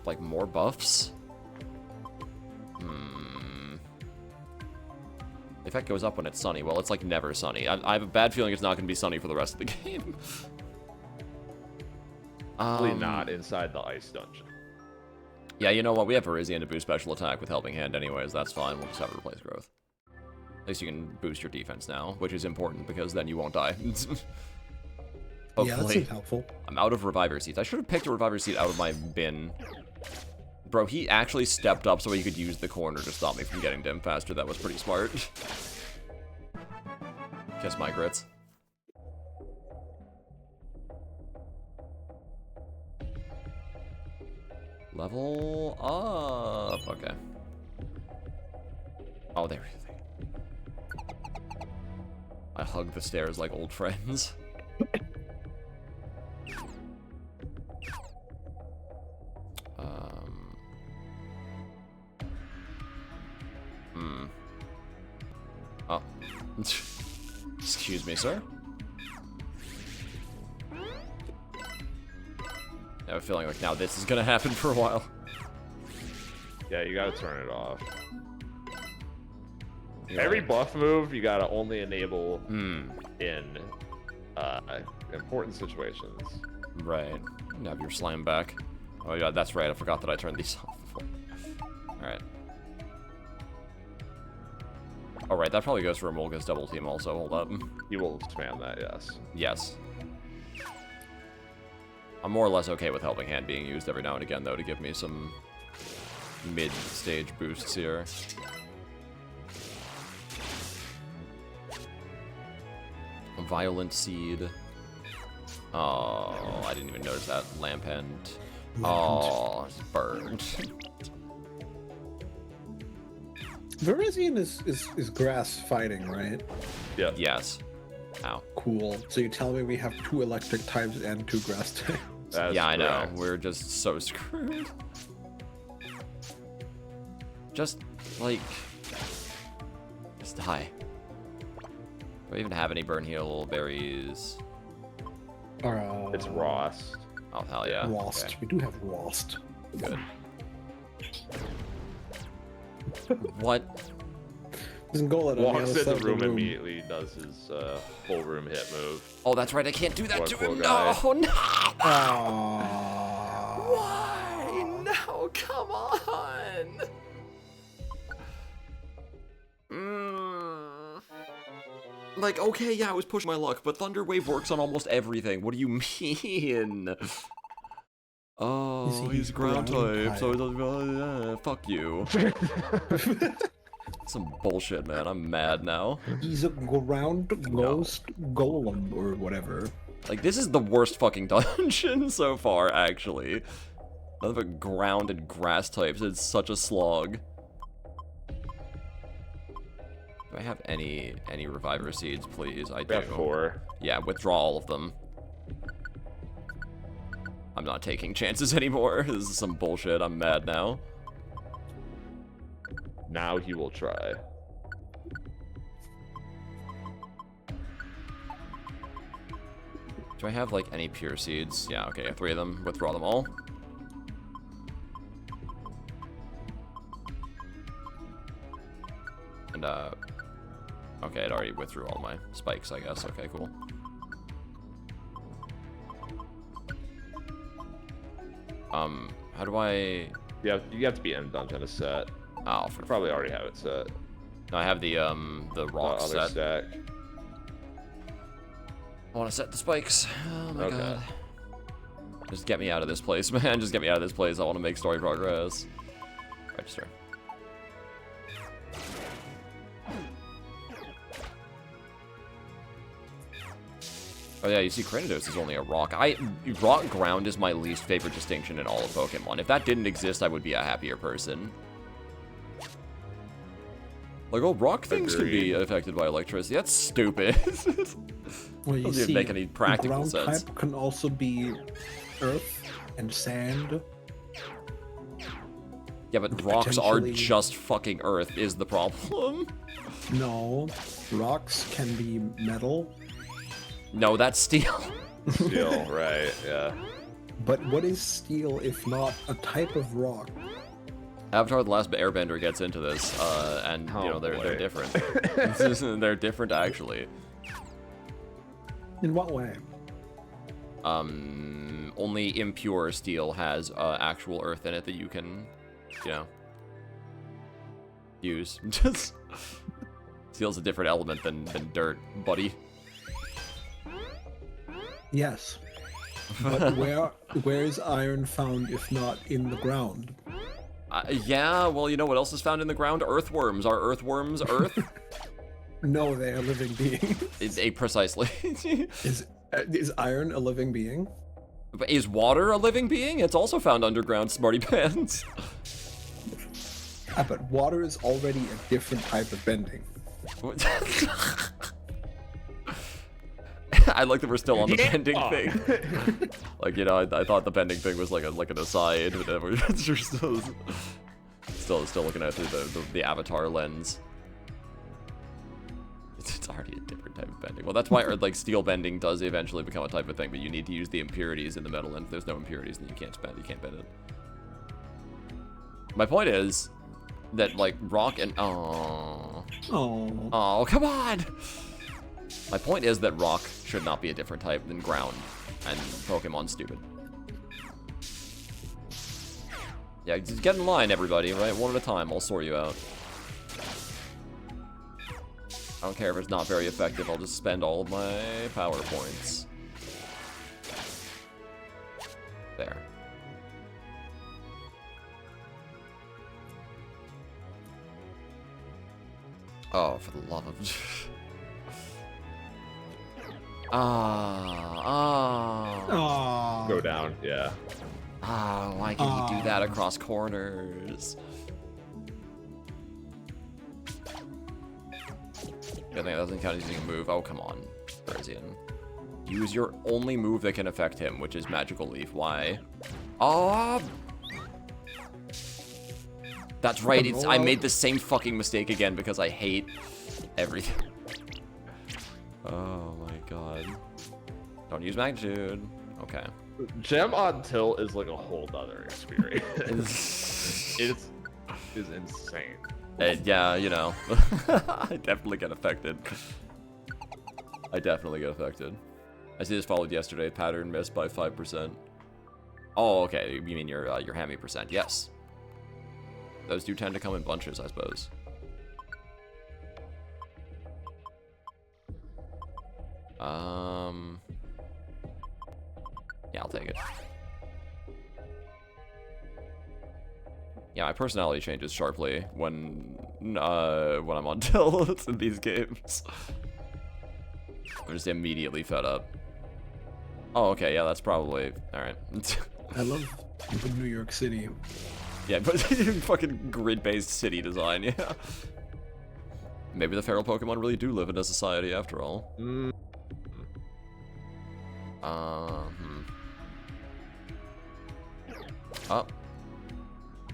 like, more buffs? The effect goes up when it's sunny. Well, it's, like, never sunny. I have a bad feeling it's not going to be sunny for the rest of the game. Probably not inside the ice dungeon. Yeah, you know what? We have Virizion to boost special attack with Helping Hand anyways. That's fine. We'll just have it replace growth. At least you can boost your defense now, which is important because then you won't die. Yeah, that Hopefully. seems helpful. I'm out of reviver seeds. I should have picked a reviver seed out of my bin. Bro, he actually stepped up so he could use the corner to stop me from getting to him faster. That was pretty smart. Kiss my grits. Level up. Okay. Oh, there we go. I hug the stairs like old friends. Oh. Excuse me, sir. I have a feeling like now this is gonna happen for a while. Yeah, you gotta turn it off. Every buff move you gotta only enable in important situations. Right. You have your slime back. Oh yeah, that's right. I forgot that I turned these off before. Alright. Alright, that probably goes for Emolga's double team also. Hold up. You will spam that, yes. Yes. I'm more or less okay with Helping Hand being used every now and again, though, to give me some mid-stage boosts here. Violent Seed. Oh, I didn't even notice that. Lamp End. Oh, it's burned. Virizion is grass fighting, right? Yeah. Yes. Ow. Cool. So you tell me we have 2 electric types and 2 grass types. That's Yeah, I know. correct. We're just so screwed. Just, like... Just die. Do I even have any burn heal berries? It's Rost. Oh, hell yeah. Rost. Okay, We do have Rost. good. What? Doesn't go on the Walks other in side the of room immediately, does his full room hit move. Oh, that's right. I can't do that What to a cool him. guy. No, no. Aww. Why? No, come on. Like, okay, yeah, I was pushing my luck, but Thunder Wave works on almost everything. What do you mean? Oh, he's ground type, so he doesn't. Fuck you. Some bullshit, man. I'm mad now. He's a ground ghost golem or whatever. Like, this is the worst fucking dungeon so far, actually. Nothing but ground and grass types. It's such a slog. Do I have any reviver seeds, please? I do. We have 4. Yeah, withdraw all of them. I'm not taking chances anymore. This is some bullshit. I'm mad now. Now he will try. Do I have, like, any pure seeds? Yeah, okay, 3 of them. Withdraw them all. And, okay, it already withdrew all my spikes, I guess. Okay, cool. How do I... You have to be in dungeon to set. Oh, You probably already have it set. No, I have the rock Other set. stack. I want to set the spikes. Oh my Okay. god. Just get me out of this place, man. Just get me out of this place. I want to make story progress. Register. Oh yeah, you see Cranidos is only a rock. Rock ground is my least favorite distinction in all of Pokemon. If that didn't exist, I would be a happier person. Like, oh, rock things can be Agreed. affected by electricity. That's stupid. Well, you Doesn't even see, make any practical ground sense. type can also be earth and sand. Yeah, but rocks are Potentially- just fucking earth is the problem. No, rocks can be metal. No, that's steel. Steel, right, yeah. But what is steel if not a type of rock? Avatar: The Last Airbender gets into this, and you know they're boy. different. They're different actually. In what way? Only impure steel has actual earth in it that you can, you know, use. Just steel's a different element than dirt, buddy. Yes. But where is iron found if not in the ground? Yeah, well, you know what else is found in the ground? Earthworms. Are earthworms Earth? No, they are living beings. Precisely. Is iron a living being? But is water a living being? It's also found underground, smarty pants. But water is already a different type of bending. I like that we're still on the Yeah. bending thing. Like, you know, I thought the bending thing was like an aside, but we're still looking at it through the avatar lens. It's already a different type of bending. Well, that's why like steel bending does eventually become a type of thing, but you need to use the impurities in the metal, and if there's no impurities, then you can't bend it. My point is that like rock and oh, come on. My point is that rock should not be a different type than ground, and Pokemon's stupid. Yeah, just get in line, everybody, right? One at a time, I'll sort you out. I don't care if it's not very effective, I'll just spend all of my power points. There. Oh, for the love of... Go down, yeah. Why can he do that across corners? Good thing that doesn't count as using a move. Oh, come on, Brazian. Use your only move that can affect him, which is Magical Leaf. Why? Oh! That's right, I made the same fucking mistake again because I hate everything. Oh my god. Don't use magnitude. Okay. Gem on tilt is like a whole nother experience. It's insane. Yeah, you know. I definitely get affected. I see this followed yesterday. Pattern missed by 5%. Oh, okay. You mean your hammy percent? Yes. Those do tend to come in bunches, I suppose. Yeah, I'll take it. Yeah, my personality changes sharply when I'm on tilt in these games. I'm just immediately fed up. Oh, okay, yeah, that's probably alright. I love New York City. Yeah, but fucking grid-based city design, yeah. Maybe the feral Pokemon really do live in a society after all. Oh.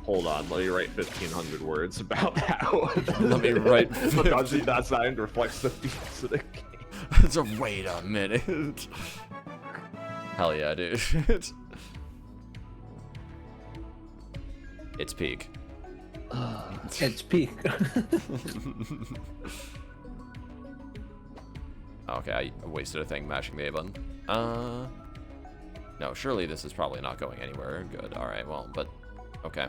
Hold on, let me write 1,500 words about how Let me write the dungeon design reflects the themes of the game. So wait a minute. Hell yeah, dude. It's peak. It's peak. Okay, I wasted a thing mashing the A button. No, surely this is probably not going anywhere. Good, alright, well, but... Okay.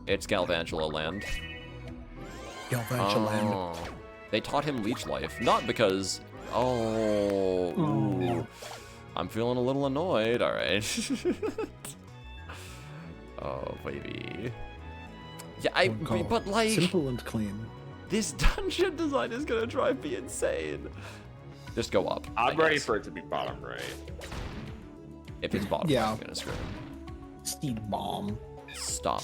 It's Galvantula land. Galvantula land. Oh. They taught him Leech Life. Not because... Oh... Ooh. I'm feeling a little annoyed, alright. Oh, baby. Yeah, but like... Simple and clean. This dungeon design is gonna drive me insane. Just go up. I'm ready for it to be bottom right. If it's bottom right, I'm gonna scream. Steed bomb. Stop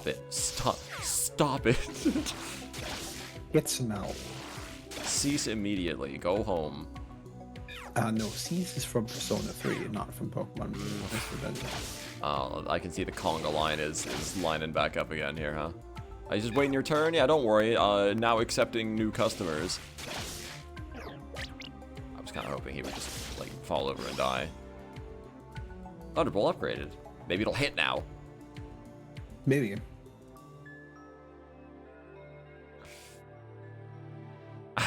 it. Stop it. Get some help. Cease immediately. Go home. No, Cease is from Persona 3, not from Pokemon. Oh, I can see the conga line is lining back up again here, huh? Are you just waiting your turn? Yeah, don't worry. Now accepting new customers. I was kind of hoping he would just, like, fall over and die. Thunderbolt upgraded. Maybe it'll hit now. Maybe.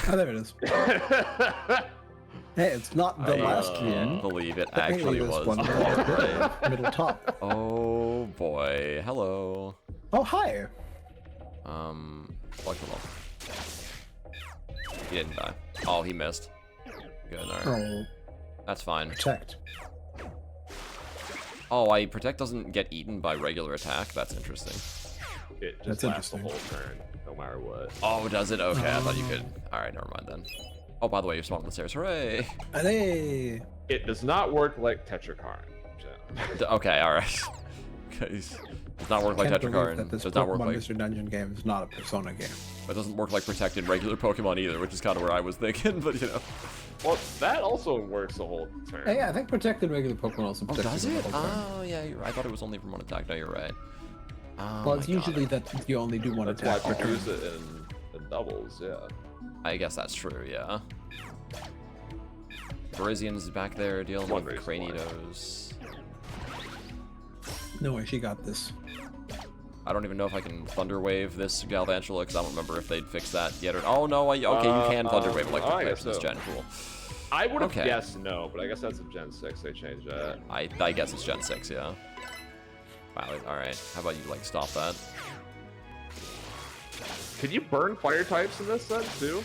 Oh, there it is. Hey, it's not the last I one. can't believe it actually was. One Alright. middle top. Oh boy. Hello. Oh, hi. Like the level. He didn't die. Oh, he missed. Good, alright. Oh. That's fine. Protect. Oh, protect doesn't get eaten by regular attack? That's interesting. It just That's lasts the interesting. whole turn, no matter what. Oh, does it? Okay, I thought you could. Alright, never mind then. Oh, by the way, you're spawned on the stairs. Hooray! Hey. It does not work like Tetrakarn. Okay, alright. Does not work like Can't believe Tetrakarn. that this Does not work Pokemon like... Mystery Dungeon game is not a Persona game. It doesn't work like protected regular Pokemon either, which is kind of where I was thinking, but you know. Well, that also works the whole turn. Hey, yeah, I think protected regular Pokemon also Oh, protects does you it? the whole turn. Oh, yeah, you're right. I thought it was only from one attack. No, you're right. Oh, Well, it's my God. usually that you only do one That's attack why per I turn. use it in doubles, yeah. I guess that's true, yeah. Virizian's back there dealing One with reason why. Cranidos. No way, she got this. I don't even know if I can Thunder Wave this Galvantula, because I don't remember if they'd fixed that yet or... Oh, no, okay, you can Thunder Wave electric I types guess this so. gen. Cool. I would have Okay. guessed no, but I guess that's a Gen 6, they changed that. I guess it's Gen 6, yeah. Wow, alright. How about you, like, stop that? Can you burn fire types in this then, too?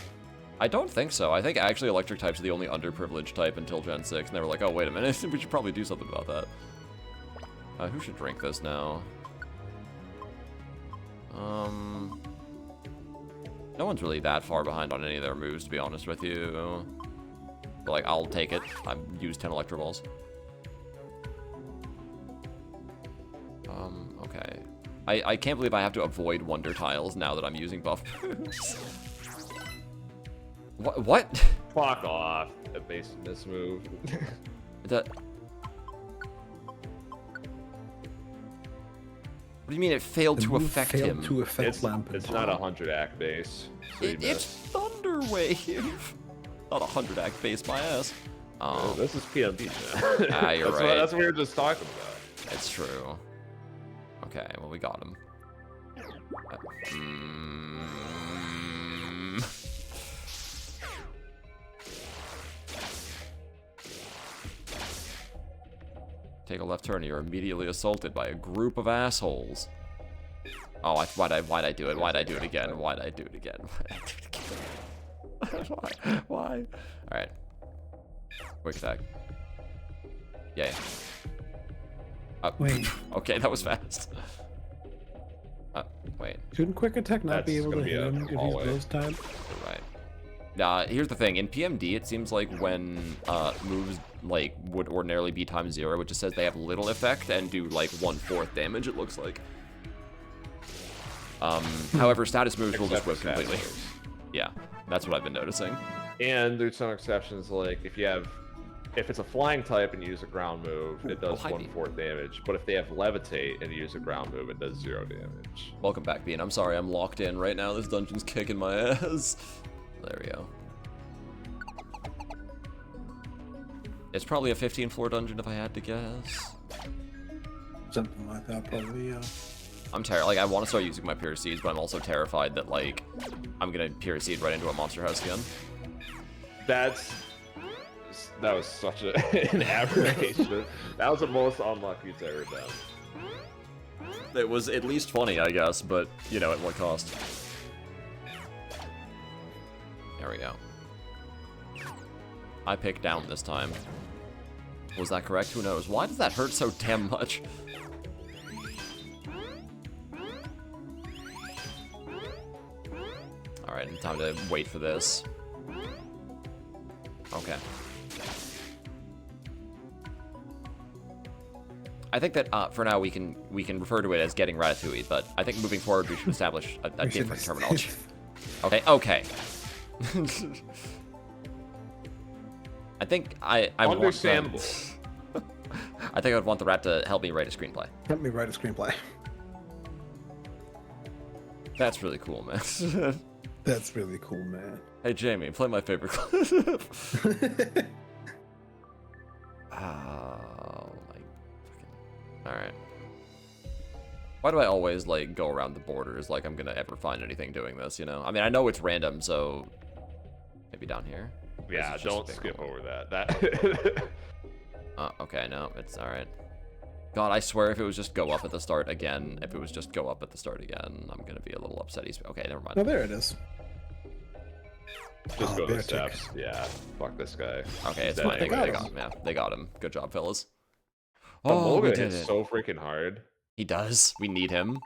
I don't think so. I think actually electric types are the only underprivileged type until Gen 6, and they were like, oh, wait a minute, we should probably do something about that. Who should drink this now? No one's really that far behind on any of their moves, to be honest with you. But, like, I'll take it. I've used 10 Electro Balls. Okay. I can't believe I have to avoid Wonder Tiles now that I'm using buff moves. What? Fuck off, evasiveness move. That... What do you mean it failed The to move affect failed him? to affect It's Lampent. not a 100 act base. So you It's missed. Thunder Wave. Not a 100 act base, my ass. Oh, This is PMB. Ah, you're that's right. That's what we were just talking about. it's true. Okay, well, we got him. Mm. Take a left turn, and you're immediately assaulted by a group of assholes. Oh, why'd I do it? Why'd I do it again? Why'd I do it again? Why'd I do it again? Why? Alright. Quick attack. Yay. Wait. Okay, that was fast. Wait. Shouldn't Quick Attack not be That's able to gonna be hit a him if he's hallway. close time? You're right. Here's the thing. In PMD, it seems like when moves like would ordinarily be ×0, it just says they have little effect and do like 1/4 damage. It looks like. However, status moves will just Except whip for completely. status moves. Yeah, that's what I've been noticing. And there's some exceptions, like if it's a flying type and you use a ground move, it does hi, Bean. 1/4 damage. But if they have levitate and you use a ground move, it does 0 damage. Welcome back, Bean. I'm sorry, I'm locked in right now. This dungeon's kicking my ass. There we go. It's probably a 15-floor dungeon if I had to guess. Something like that, probably, yeah. I'm terrified. Like, I want to start using my Pure Seeds, but I'm also terrified that, like, I'm gonna Pure Seed right into a monster house again. That was such an aberration. That was the most unlucky it's ever done. It was at least funny, I guess, but, you know, at what cost? There we go. I picked down this time. Was that correct? Who knows? Why does that hurt so damn much? Alright, time to wait for this. Okay. I think that for now we can refer to it as getting Ratatouille, but I think moving forward we should establish a We should different terminology. Okay, okay. I think I would Understandable. want I think I would want the rat to help me write a screenplay. Help me write a screenplay. That's really cool, man. That's really cool, man. Hey Jamie, play my favorite clip. Oh my fucking. Alright. Why do I always like go around the borders like I'm gonna ever find anything doing this, you know? I mean I know it's random, so maybe down here. Yeah, This is just a don't big skip hole. over that. Okay, no, it's alright. God, I swear if it was just go up at the start again, if it was just go up at the start again, I'm gonna be a little upset. Okay, never mind. Oh, there it is. Just go to the Beartic. steps. Yeah, fuck this guy. Okay, it's He's fine. dead They anyways. got him. Yeah, they got him. Good job, fellas. The Oh, we Mulga did hits it. so freaking hard. He does. We need him.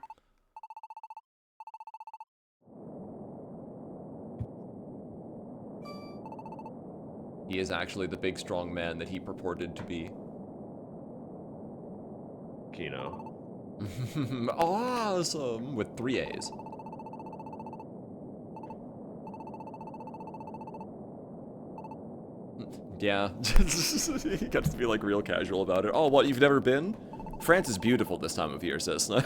He is actually the big, strong man that he purported to be. Kino. Awesome! With 3 A's. Yeah. He got to be like real casual about it. Oh, what? You've never been? France is beautiful this time of year, sis. I'll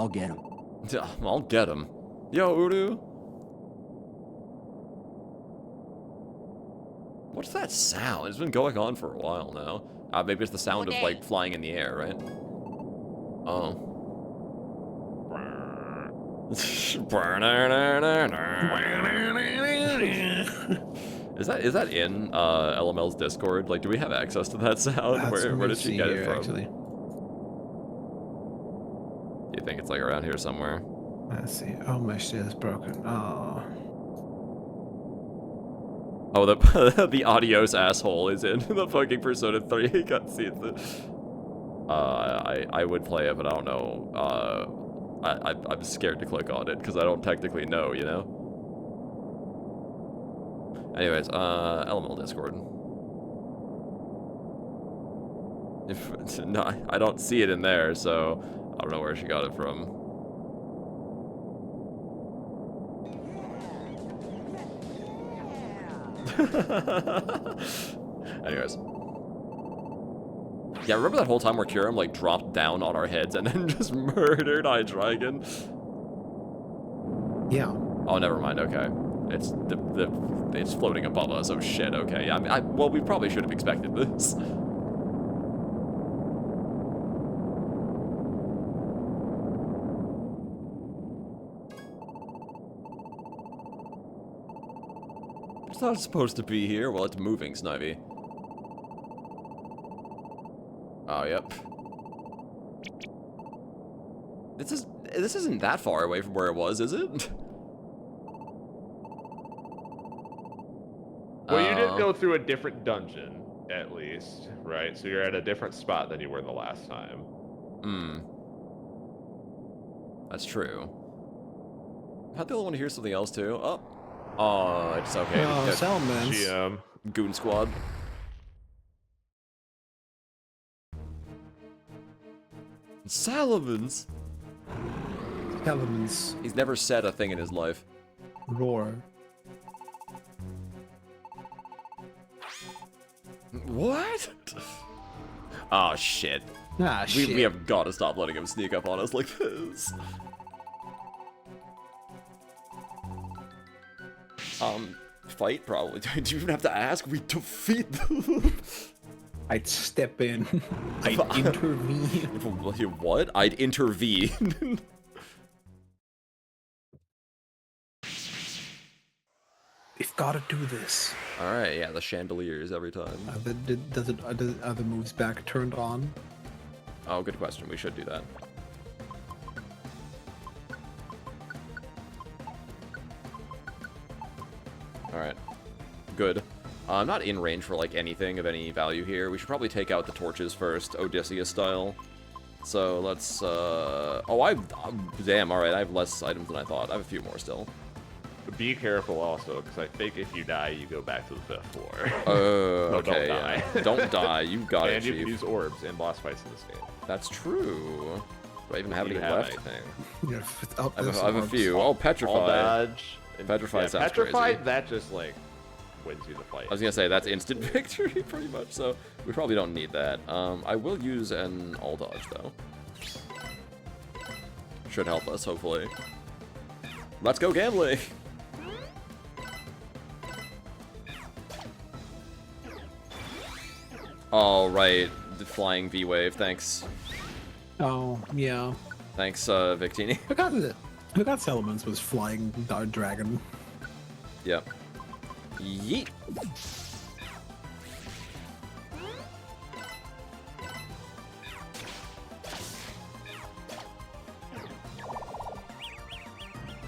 get him. Yeah, I'll get him. Yo, Udu. What's that sound? It's been going on for a while now. Maybe it's the sound of like flying in the air, right? Oh. Is that in LML's Discord? Like, do we have access to that sound? Where did she get it from? Actually. Do you think it's like around here somewhere? Let's see. Oh, my shit is broken. Oh. Oh, the the Adios asshole is in the fucking Persona 3 cutscene. I would play it, but I don't know. I'm scared to click on it because I don't technically know, you know. Anyways, LML Discord. If no, I don't see it in there, so I don't know where she got it from. Anyways. Yeah, remember that whole time where Kyurem like dropped down on our heads and then just murdered Hydreigon? Yeah. Oh, never mind. Okay, it's it's floating above us. Oh shit. Okay. Yeah. I mean, well, we probably should have expected this. It's not supposed to be here. Well, it's moving, Snivy. Oh, yep. This isn't that far away from where it was, is it? Well, you did go through a different dungeon, at least, right? So you're at a different spot than you were the last time. Hmm. That's true. How'd the other one hear something else too? Oh, it's okay. Oh, Good. Salamence. GM. Goon Squad. Salamence. Elements. He's never said a thing in his life. Roar. What? Oh shit. Ah, shit. We have got to stop letting him sneak up on us like this. Fight probably. Do you even have to ask? We defeat them. I'd step in. I'd intervene. What? I'd intervene. We've got to do this. All right, yeah, the chandeliers every time. Are the moves back turned on? Oh, good question. We should do that. All right, good. I'm not in range for like anything of any value here. We should probably take out the torches first, Odysseus style. So let's. Damn. All right, I have less items than I thought. I have a few more still. Be careful also, because I think if you die, you go back to the 5th floor. Oh, So okay. don't die. Yeah. Don't die. You got it, And you can Chief. use orbs and boss fights in this game. That's true. Do I even have Do you any have left? anything? Yeah, I have a few. Oh, Petrify. All dodge. And, Petrify sounds Petrify, crazy. that just like wins you the fight. I was gonna say that's instant victory, pretty much. So we probably don't need that. I will use an all dodge though. Should help us, hopefully. Let's go gambling. All right, the flying V wave. Thanks, Oh, yeah. thanks, Victini. Who got Salamence was flying dart dragon. Yep. Yeet.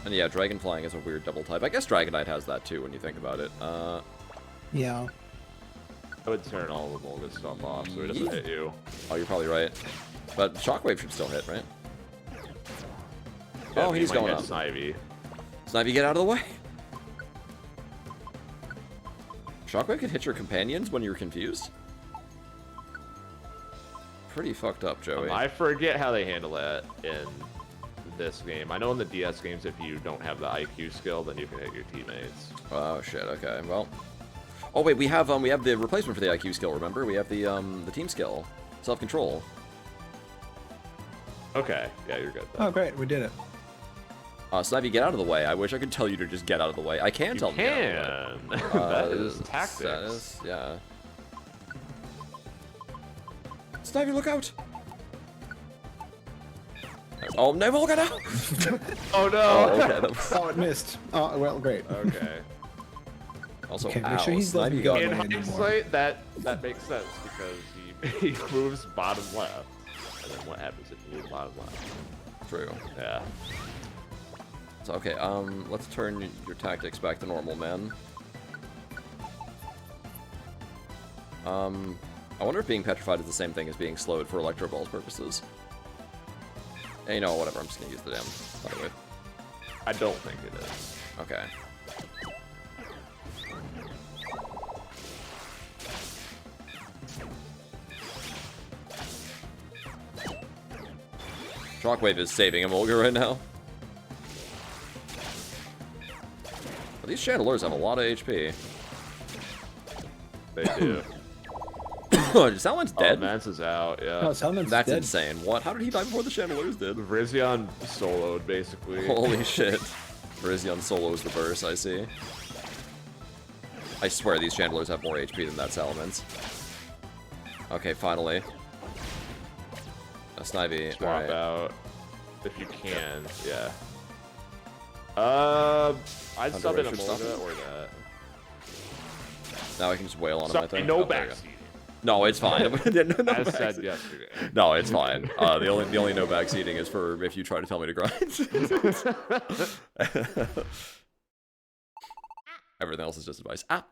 And yeah, Dragon Flying is a weird double type. I guess Dragonite has that too when you think about it. Yeah. I would turn all the Volga stuff off so it doesn't hit you. Oh, you're probably right. But Shockwave should still hit, right? Yeah, Oh, he's going up. Snivy. Snivy, get out of the way! Shockwave can hit your companions when you're confused? Pretty fucked up, Joey. I forget how they handle that in this game. I know in the DS games, if you don't have the IQ skill, then you can hit your teammates. Oh shit. Okay. Well. Oh wait, we have the replacement for the IQ skill. Remember, we have the team skill, self-control. Okay. Yeah, you're good. Then. Oh, great. We did it. Snivy, get out of the way. I wish I could tell you to just get out of the way. I can tell You them to get out of the way. can. That is tactics. That is, yeah. Snivy, look out! Oh, no, Volga now! Oh no! Oh, okay. That was... Oh, it missed. Oh, well, great. Okay. Also, Okay, make ow, sure he doesn't Snivy go got In away anymore. hindsight, that makes sense because he moves bottom left, and then what happens if you move bottom left? True. Yeah. So, okay, let's turn your tactics back to normal, man. I wonder if being petrified is the same thing as being slowed for Electro Ball's purposes. Hey, you know, whatever, I'm just gonna use the damn Thunderwave. I don't think it is. Okay. Shockwave is saving Emolga right now. But these Chandelures have a lot of HP. They do. Salmon's Oh, dead? Mance is out, yeah. No, Salmon's That's dead. insane. What? How did he die before the Chandelures did? Virizion soloed, basically. Holy shit. Virizion solos the verse, I see. I swear these Chandelures have more HP than that Salamence. Okay, finally. Snivy, Swap alright. out. If you can, yeah. I'd sub in a Underrated stuff. Molga or that. Now I can just wail on him, I Sorry, think. no Oh, there you go. backseating. No, it's fine. No As backseat. said yesterday. No, it's fine. The only no backseating is for if you try to tell me to grind. Everything else is just advice. Ah!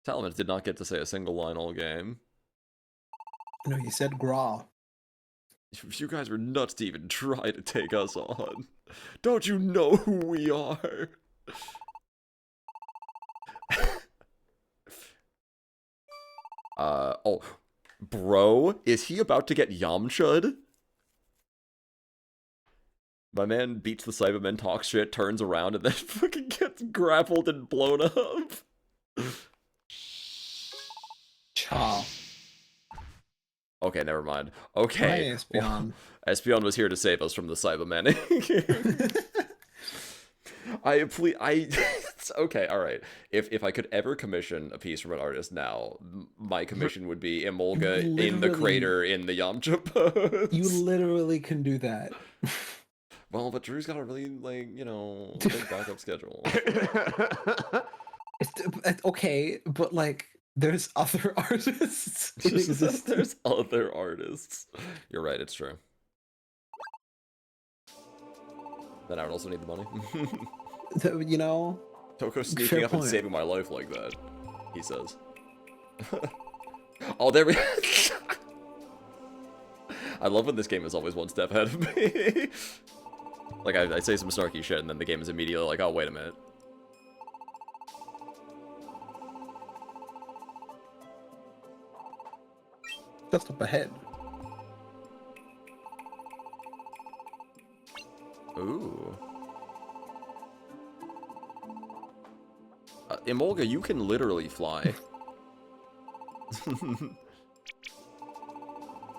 Salamence did not get to say a single line all game. No, you said Gra. You guys were nuts to even try to take us on. Don't you know who we are? Oh, bro, is he about to get Yamcha'd? My man beats the Cybermen, talks shit, turns around, and then fucking gets grappled and blown up. Cha. Okay, never mind. Okay. Hi, Espeon. Espeon was here to save us from the Cybermen. It's okay, alright. If I could ever commission a piece from an artist now, my commission would be Emolga in the Literally. crater in the Yamcha pose. You literally can do that. Well, but Drew's got a really, like, you know, big backup schedule. Okay, but like, there's other artists in existence. There's other artists. You're right, it's true. Then I would also need the money. You know? Toko sneaking Fair up and point. saving my life like that, he says. Oh, there we I love when this game is always one step ahead of me. Like, I say some snarky shit, and then the game is immediately like, oh, wait a minute. Just up ahead. Ooh. Emolga, you can literally fly.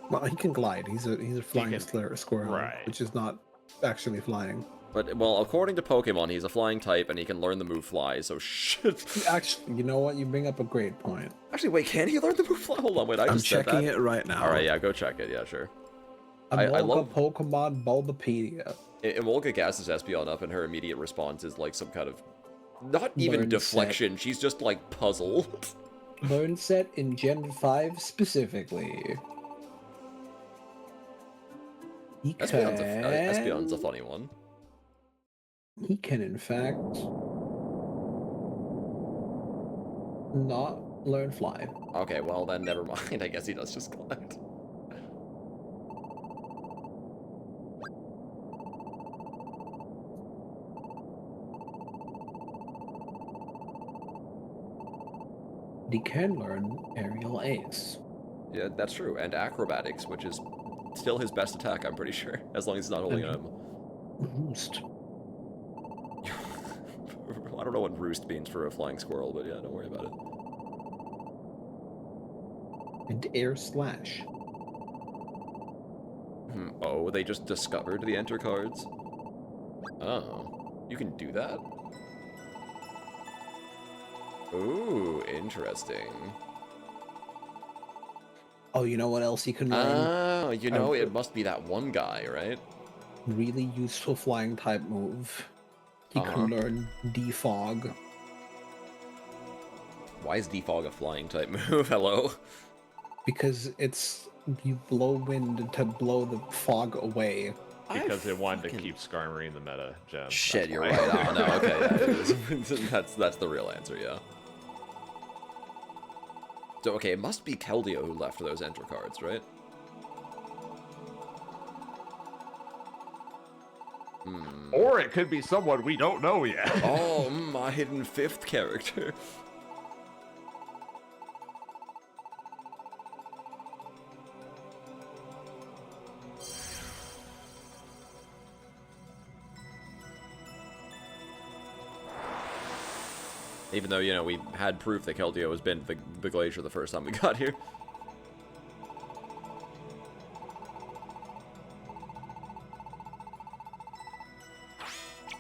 Well, he can glide. He's a flying can- squirrel, right. which is not actually flying. But, well, according to Pokemon, he's a flying type, and he can learn the move Fly, so shit. Actually, you know what? You bring up a great point. Actually, wait, can he learn the move Fly? Hold on, wait, I I'm just said checking that. it right now. Alright, yeah, go check it, yeah, sure. I I love- Pokemon Bulbapedia. Emolga gasses Espeon up, and her immediate response is like some kind of... Not even Learn deflection, she's just, like, puzzled. Learn set in Gen 5 specifically. He Espeon's a can. funny one. He can, in fact, not learn fly. Okay, well then never mind. I guess he does just glide. He can learn aerial ace. Yeah, that's true. And acrobatics, which is still his best attack, I'm pretty sure, as long as he's not holding And him. roost. I don't know what roost means for a flying squirrel, but yeah, don't worry about it. And air slash. Oh, they just discovered the enter cards? Oh, you can do that? Ooh, interesting. Oh, you know what else he can learn? Oh, you know, it must be that one guy, right? Really useful flying type move. He can learn defog. Why is defog a flying type move? Hello? Because it's you blow wind to blow the fog away. Because they wanted to keep Skarmory in the meta, Gem. Shit, That's you're why. right. Oh, no, okay, yeah, it is. That's the real answer, yeah. So, okay, it must be Keldeo who left those enter cards, right? Or it could be someone we don't know yet. Oh, my hidden fifth character. Even though, you know, we had proof that Keldeo has been the Glacier the first time we got here.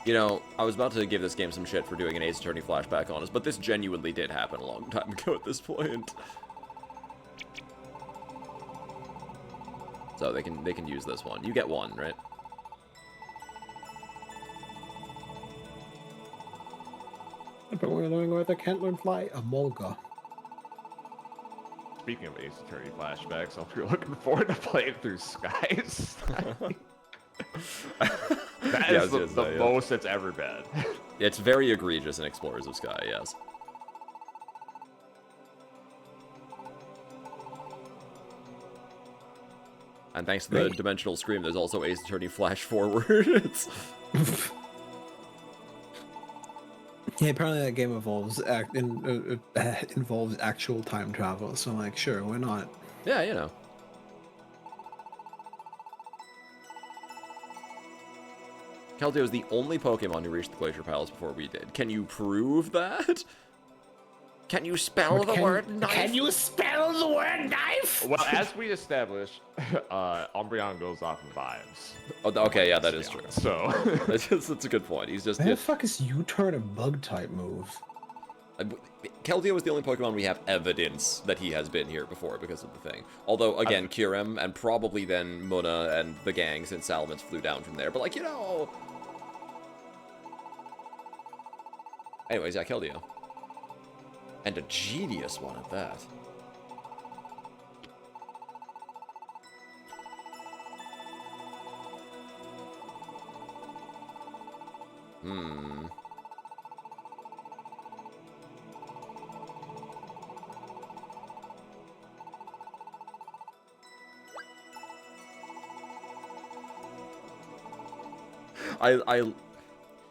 You know, I was about to give this game some shit for doing an Ace Attorney flashback on us, but this genuinely did happen a long time ago at this point. So they can use this one. You get one, right? But we're learning where they can't learn fly. A Molga. Speaking of Ace Attorney flashbacks, I hope you're looking forward to playing through Skies. That is the most it's ever been. It's very egregious in Explorers of Sky, yes. And thanks to the Dimensional Scream, there's also Ace Attorney Flash Forward. It's... Yeah, apparently that game involves actual time travel, so I'm like, sure, why not? Yeah, you know. Keldeo is the only Pokemon who reached the Glacier Palace before we did. Can you prove that? Can you spell the word knife? Can you spell the word knife? Well, as we established, Umbreon goes off of vibes. Oh, okay, yeah, that is true. So that's a good point. He's just... Why the fuck is U-turn a bug type move? Keldeo is the only Pokemon we have evidence that he has been here before because of the thing. Although, again, Kyurem, and probably then Muna and the gang, since Salamence flew down from there. But, like, you know... Anyways, yeah, Keldeo. And a genius one at that.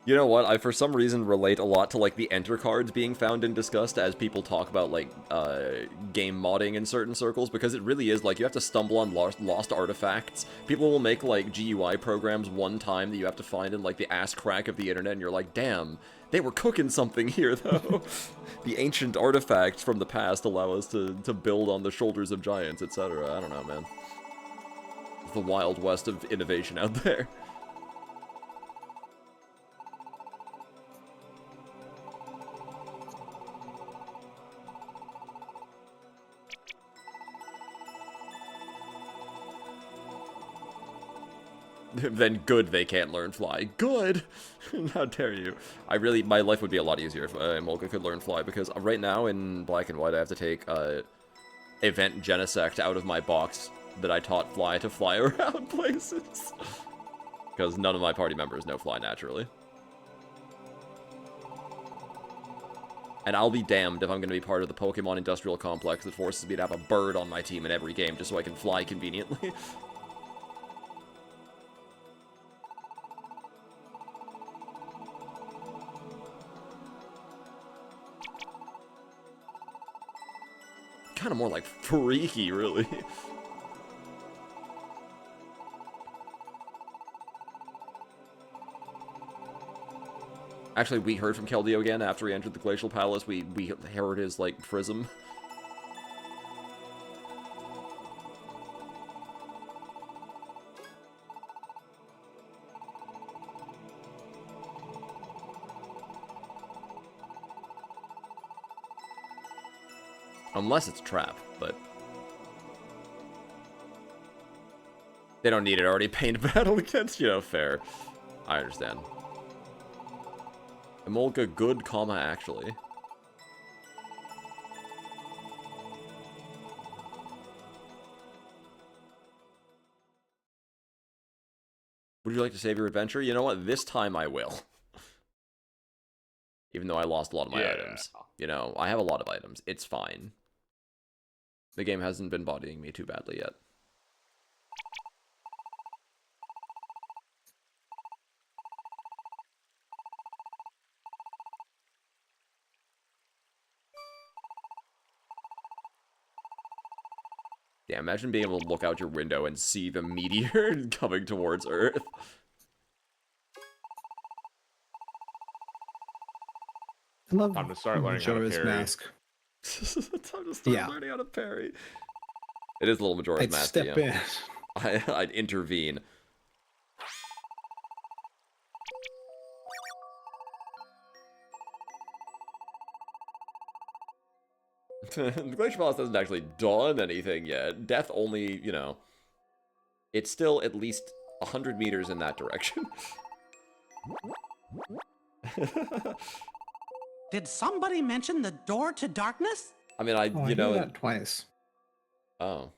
You know what? I, for some reason, relate a lot to, like, the enter cards being found and discussed as people talk about, like, game modding in certain circles, because it really is, like, you have to stumble on lost artifacts. People will make, like, GUI programs one time that you have to find in, like, the ass crack of the internet, and you're like, damn, they were cooking something here, though. The ancient artifacts from the past allow us to build on the shoulders of giants, etc. I don't know, man. It's the Wild West of innovation out there. Then good they can't learn fly. Good! How dare you. My life would be a lot easier if Molga could learn fly, because right now in Black and White I have to take Event Genesect out of my box that I taught Fly to fly around places. Because none of my party members know Fly naturally. And I'll be damned if I'm going to be part of the Pokemon Industrial Complex that forces me to have a bird on my team in every game just so I can fly conveniently. Kind of more like freaky, really. Actually, we heard from Keldeo again after he entered the Glacial Palace. We heard his, like, prism. Unless it's a trap, but... They don't need it already painted battle against, you know, fair. I understand. Emolga good, comma, actually. Would you like to save your adventure? You know what? This time I will. Even though I lost a lot of my items. You know, I have a lot of items. It's fine. The game hasn't been bodying me too badly yet. Yeah, imagine being able to look out your window and see the meteor coming towards Earth. I love Time to start learning how to Majora's parry. Mask. Time to start learning how to parry. It is a little Majora's I'd Mask. step in. I'd intervene. The Glacier Palace hasn't actually done anything yet. Death only, you know... It's still at least 100 meters in that direction. Did somebody mention the door to darkness? I mean, Oh, I you hear know... that twice. Oh.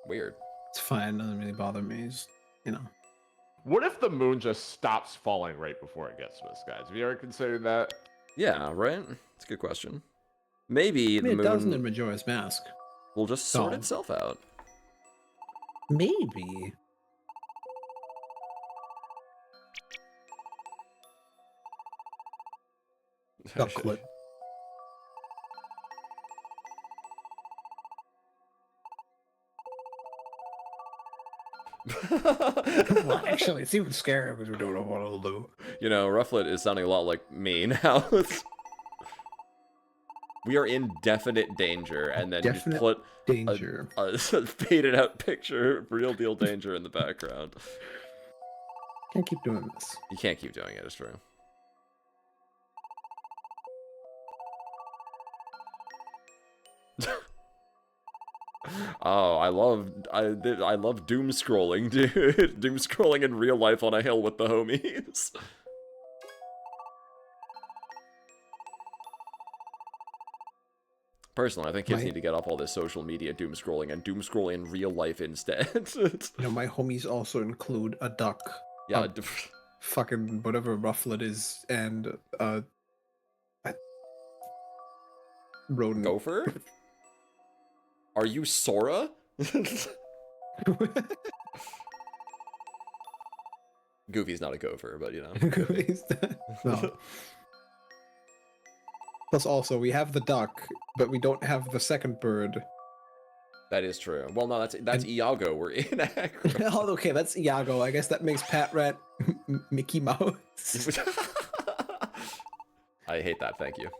Weird. It's fine. Doesn't really bother me. It's, you know. What if the moon just stops falling right before it gets to us, guys? Have you ever considered that? Yeah, right? That's a good question. Maybe I mean, the it doesn't moon in Majora's Mask. will just sort So- itself out. Maybe. Ducklet. Well, actually, it seems scary because we're doing what it'll do. You know, Rufflet is sounding a lot like me now. We are in definite danger, and then Definite just put danger. a faded out picture of real deal danger in the background. Can't keep doing this. You can't keep doing it, it's true. Oh, I love doom scrolling, dude. Doom scrolling in real life on a hill with the homies. Personally, I think kids need to get off all this social media doom scrolling and doom scroll in real life instead. You know, my homies also include a duck. Yeah, Fucking whatever rufflet is, and a rodent. Gopher? Are you Sora? Goofy's not a gopher, but you know. No. Plus, also, we have the duck, but we don't have the second bird. That is true. Well, no, that's Iago. We're in Acro. Oh, okay, that's Iago. I guess that makes Pat Rat Mickey Mouse. I hate that. Thank you.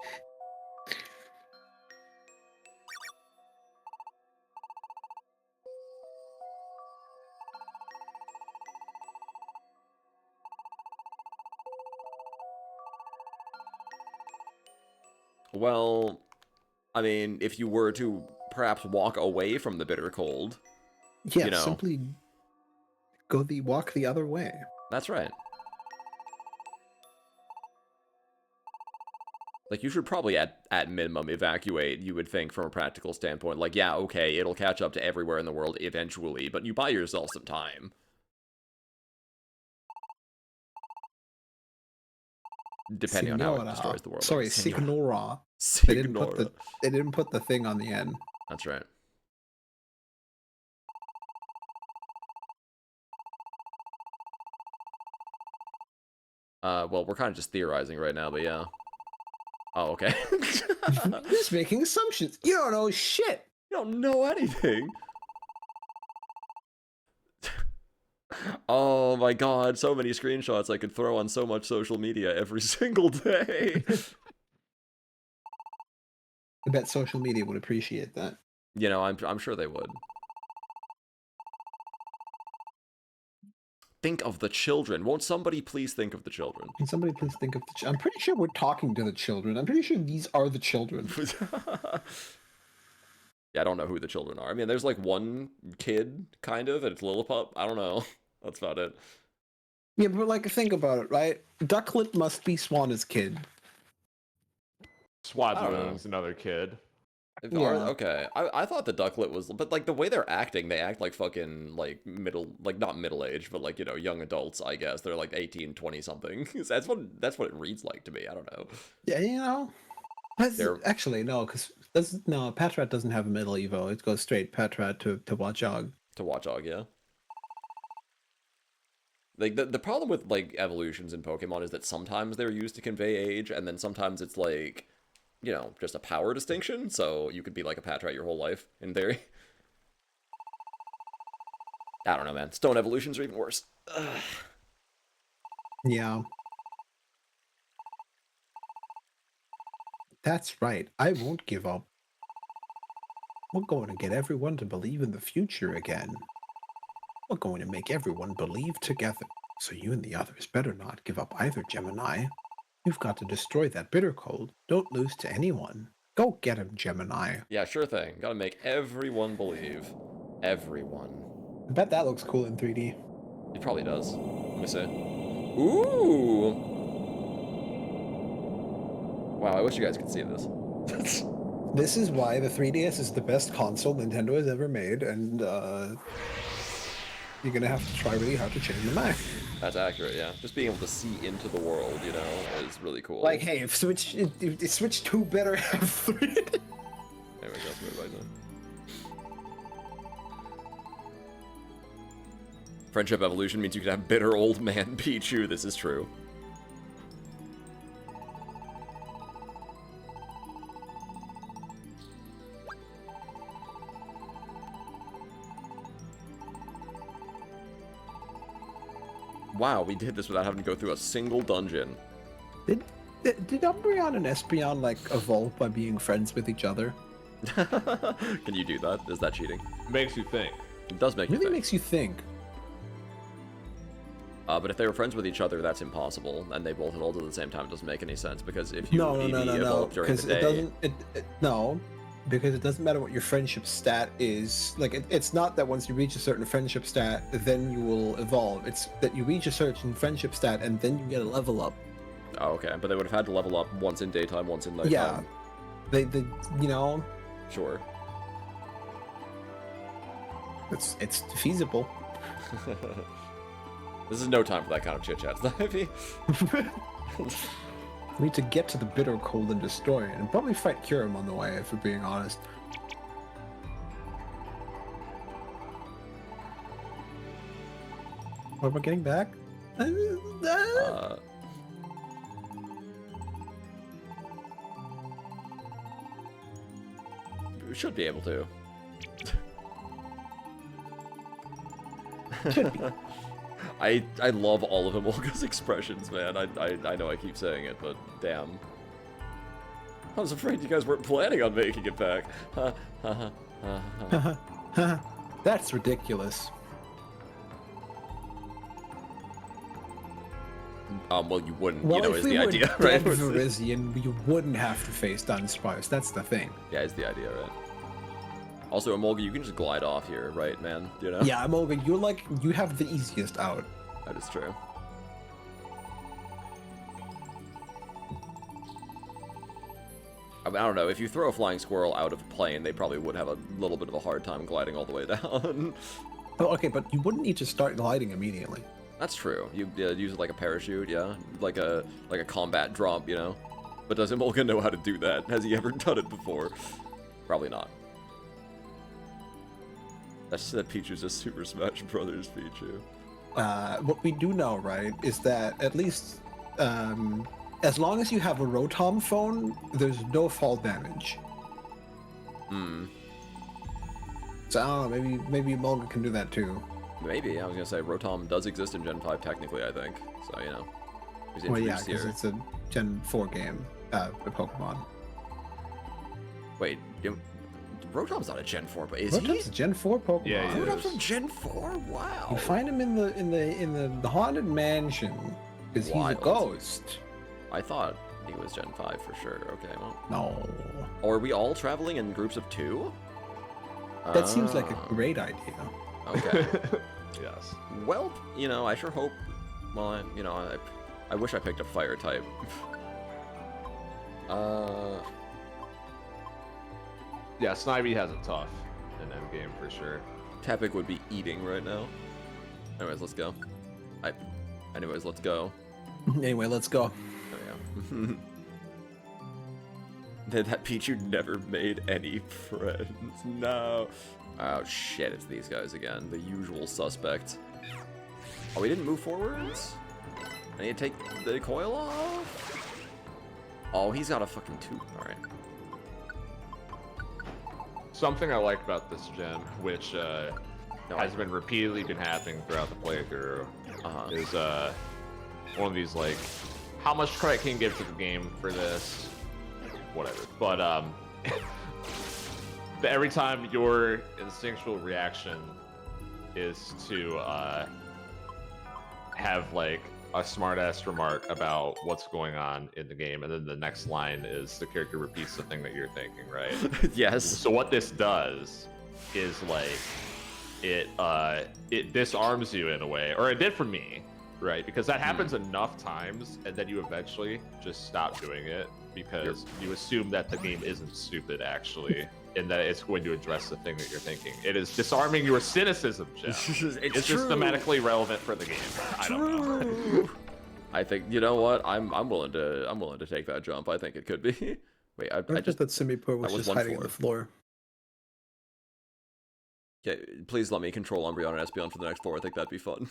Well, I mean, if you were to perhaps walk away from the bitter cold, Yeah, you know. simply walk the other way. That's right. Like, you should probably, at minimum, evacuate, you would think, from a practical standpoint. Like, yeah, okay, it'll catch up to everywhere in the world eventually, but you buy yourself some time. Depending on how it destroys the world. Sorry, Signora. Signora. They Signora. didn't put the thing on the end. That's right. Well, we're kind of just theorizing right now, but yeah. Oh, okay. Just making assumptions. You don't know shit. You don't know anything. Oh my god, so many screenshots I could throw on so much social media every single day. I bet social media would appreciate that. You know, I'm sure they would. Think of the children. Won't somebody please think of the children? Can somebody please think of the I'm pretty sure we're talking to the children. I'm pretty sure these are the children. Yeah, I don't know who the children are. I mean, there's like one kid, kind of, and it's Lillipup. I don't know. That's about it. Yeah, but like, think about it, right? Ducklet must be Swana's kid. Swadloon's another kid. Yeah. Okay, I thought the Ducklet was, but like the way they're acting, they act like fucking like not middle age, but like, you know, young adults. I guess they're like 18, 20 something. That's what it reads like to me. I don't know. Yeah, you know. Actually, no, because Patrat doesn't have a middle evo. It goes straight Patrat to Watchog. To Watchog, yeah. Like the problem with like evolutions in Pokemon is that sometimes they're used to convey age, and then sometimes it's like, you know, just a power distinction. So you could be like a Patrat your whole life, in theory. I don't know, man. Stone evolutions are even worse. Ugh. Yeah. That's right. I won't give up. We're going to get everyone to believe in the future again. We're going to make everyone believe together. So you and the others better not give up either, Gemini. You've got to destroy that bitter cold. Don't lose to anyone. Go get him, Gemini. Yeah, sure thing. Gotta make everyone believe. Everyone. I bet that looks cool in 3D. It probably does. Let me see. Ooh! Wow, I wish you guys could see this. This is why the 3DS is the best console Nintendo has ever made, and you're gonna have to try really hard to change the Mac. That's accurate, yeah. Just being able to see into the world, you know, is really cool. Like, hey, if Switch 2 better have 3. Anyway, that's what I know. Friendship evolution means you can have bitter old man Pichu. This is true. Wow, we did this without having to go through a single dungeon. Did Umbreon and Espeon, like, evolve by being friends with each other? Can you do that? Is that cheating? Makes you think. It does make It you really think. makes you think. But if they were friends with each other, that's impossible, and they both evolved at the same time. It doesn't make any sense, because if you No, evolve during the because day... it doesn't. No, because it doesn't matter what your friendship stat is. Like, it's not that once you reach a certain friendship stat, then you will evolve. It's that you reach a certain friendship stat, and then you get a level up. Oh, okay, but they would have had to level up once in daytime, once in nighttime. Yeah, they you know, Sure. it's feasible. This is no time for that kind of chit-chat, Snivy. We need to get to the bitter cold and destroy it, and probably fight Kyurem on the way, if we're being honest. What am I getting back? We should be able to. Should be. I love all of Emolga's expressions, man. I know I keep saying it, but damn. I was afraid you guys weren't planning on making it back. That's ridiculous. Well, you wouldn't, Well, you know, if is we the were idea, dead right? Virizion, you wouldn't have to face Dunsparce. That's the thing. Yeah, is the idea, right? Also, Emolga, you can just glide off here, right, man? You know? Yeah, Amolga, you have the easiest out. That is true. I mean, I don't know, if you throw a flying squirrel out of a plane, they probably would have a little bit of a hard time gliding all the way down. Oh, okay, but you wouldn't need to start gliding immediately. That's true. You use it like a parachute, yeah? Like a combat drop, you know? But does Imolga know how to do that? Has he ever done it before? Probably not. That's that Pichu's a Super Smash Brothers Pichu. What we do know, right, is that at least as long as you have a Rotom phone, there's no fall damage. Hmm. So I don't know, maybe Mulga can do that too. Maybe. I was gonna say Rotom does exist in Gen 5 technically, I think. So, you know. He's Well, yeah, introduced because here. it's a Gen 4 game, a Pokemon. Wait, Rotom's not a Gen 4, but is Rotom's he? a Gen 4 Pokemon. Yeah, he Rotom's is. from Gen 4? Wow. You find him in the haunted mansion because he's a Wild. ghost. I thought he was Gen 5 for sure. Okay, well. No, Oh, are we all traveling in groups of 2? that seems like a Oh, great idea. Okay. Yes. Well, you know, I sure hope. Well, I wish I picked a fire type. Yeah, Snivy has it tough in endgame for sure. Tepic would be eating right now. Anyways, let's go. Anyways, let's go. Anyway, let's go. There we go. That Pichu never made any friends. No. Oh shit, it's these guys again. The usual suspect. Oh, we didn't move forwards? I need to take the coil off? Oh, he's got a fucking tooth. Alright. Something I like about this gen, which No, has been repeatedly been happening throughout the playthrough, is one of these like, how much credit can you give to the game for this? Whatever. But every time your instinctual reaction is to have like a smartass remark about what's going on in the game, and then the next line is the character repeats the thing that you're thinking, right? yes. So what this does is like it disarms you in a way, or it did for me, right? Because that happens enough times, and then you eventually just stop doing it because you assume that the game isn't stupid actually, and that it's going to address the thing that you're thinking. It is disarming your cynicism, Jeff. It's just thematically relevant for the game. I don't know. I think, you know what? I'm willing to take that jump. I think it could be. Wait, I Just just that Simipour was that was just one hiding on the floor. Okay, please let me control Umbreon and Espeon for the next 4. I think that'd be fun.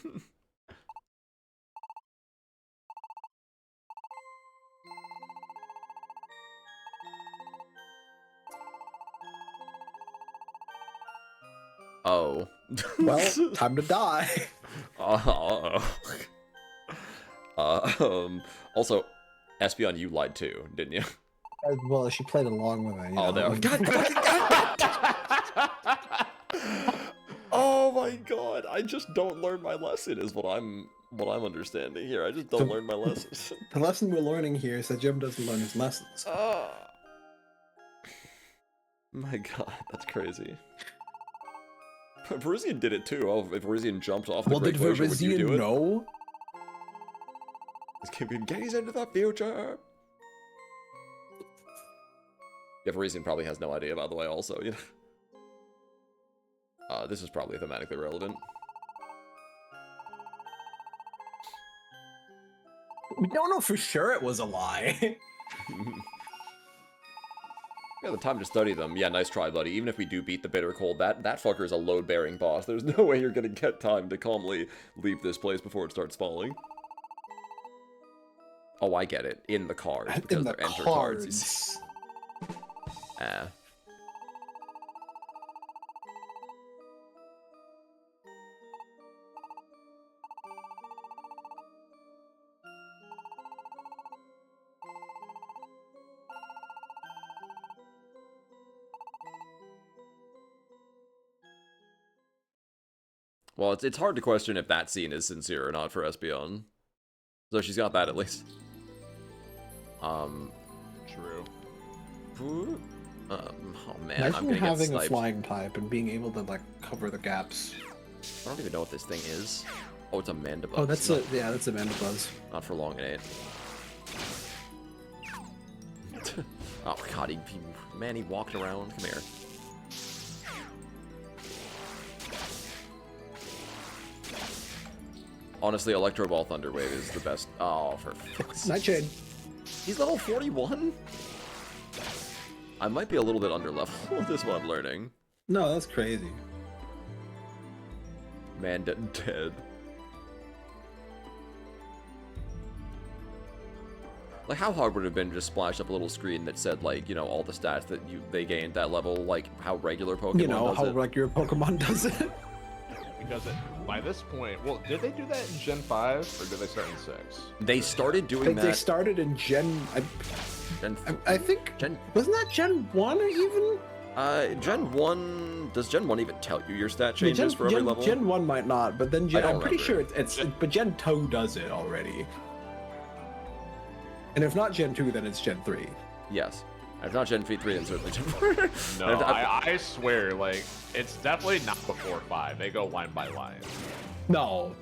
Oh. Well, time to die. Also, Espeon, you lied too, didn't you? Well, she played along with it. You Oh, know? no. God, oh my god, I just don't learn my lesson is what I'm understanding here. I just don't learn my lessons. The lesson we're learning here is that Jim doesn't learn his lessons. My god, that's crazy. Virizion did it too. Oh, if Virizion jumped off the Well, Great did Glacier, would you do Virizion it? know? This kid can gaze into the future. Yeah, Virizion probably has no idea, by the way, also, you know. This is probably thematically relevant. We don't know for sure it was a lie. We have the time to study them. Yeah, nice try, buddy. Even if we do beat the Bitter Cold, that fucker is a load-bearing boss. There's no way you're gonna get time to calmly leave this place before it starts falling. Oh, I get it. In the cards, because In the they're enter cards. You see. cards. Ah. Well, it's hard to question if that scene is sincere or not for Espeon. So she's got that at least. True. Oh man, I'm Imagine gonna get having a sniped. flying type and being able to like cover the gaps. I don't even know what this thing is. Oh, it's a Mandibuzz. Oh, that's not, yeah, that's a Mandibuzz. not for long, it ain't. Oh god, man, he walked around. Come here. Honestly, Electro Ball Thunder Wave is the best. Oh, for fuck's Night Shade. He's level 41? I might be a little bit under level with this one I'm learning. No, that's crazy. Man dead. Like, how hard would it have been to just splash up a little screen that said, like, you know, all the stats that they gained that level, like how regular Pokemon You know does how it? regular Pokemon does it. Because by this point, well, did they do that in Gen 5 or did they start in 6? They started doing They that. started in Gen, I think Gen, wasn't that Gen 1 or even? Gen 1. Does Gen 1 even tell you your stat Yeah, changes for every level? Gen 1 might not, but then don't I'm pretty remember. sure it's but Gen 2 does it already. And if not Gen 2, then it's Gen 3. Yes. If not Gen 3, then certainly Gen 4. No, I swear, like, it's definitely not before 5. They go line by line. No.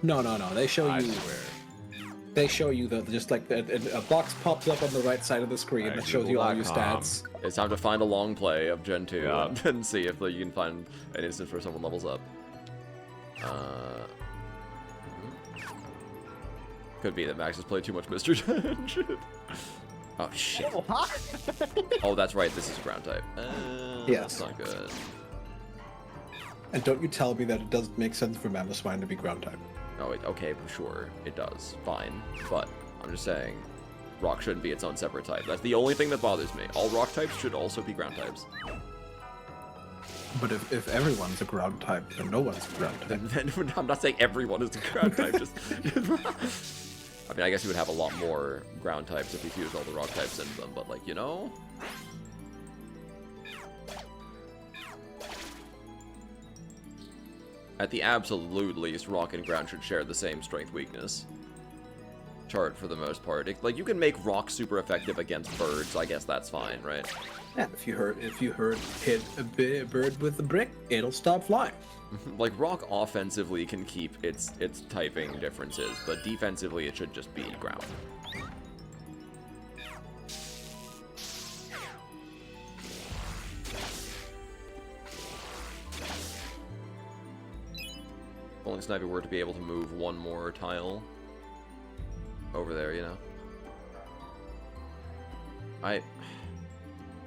They show I you. swear. They show you just like a box pops up on the right side of the screen Alright, that shows you all your Google.com. stats. It's time to find a long play of Gen 2 Yeah. and see if you can find an instance where someone levels up. Could be that Max has played too much Mr. Shit. Oh shit. Oh, that's right. This is a ground type. Yes. That's not good. And don't you tell me that it doesn't make sense for Mammothswine to be ground type. Oh, okay, sure, it does. Fine. But I'm just saying, rock shouldn't be its own separate type. That's the only thing that bothers me. All rock types should also be ground types. But if everyone's a ground type, then no one's a ground type. Then I'm not saying everyone is a ground type. Just. I mean, I guess you would have a lot more ground types if you fused all the rock types into them. But like, you know. At the absolute least, rock and ground should share the same strength weakness chart for the most part. Like, you can make rock super effective against birds. I guess that's fine, right? Yeah, if you hit a bird with a brick, it'll stop flying. Like, rock offensively can keep its typing differences, but defensively it should just be ground. If only Snipey were to be able to move one more tile over there, you know?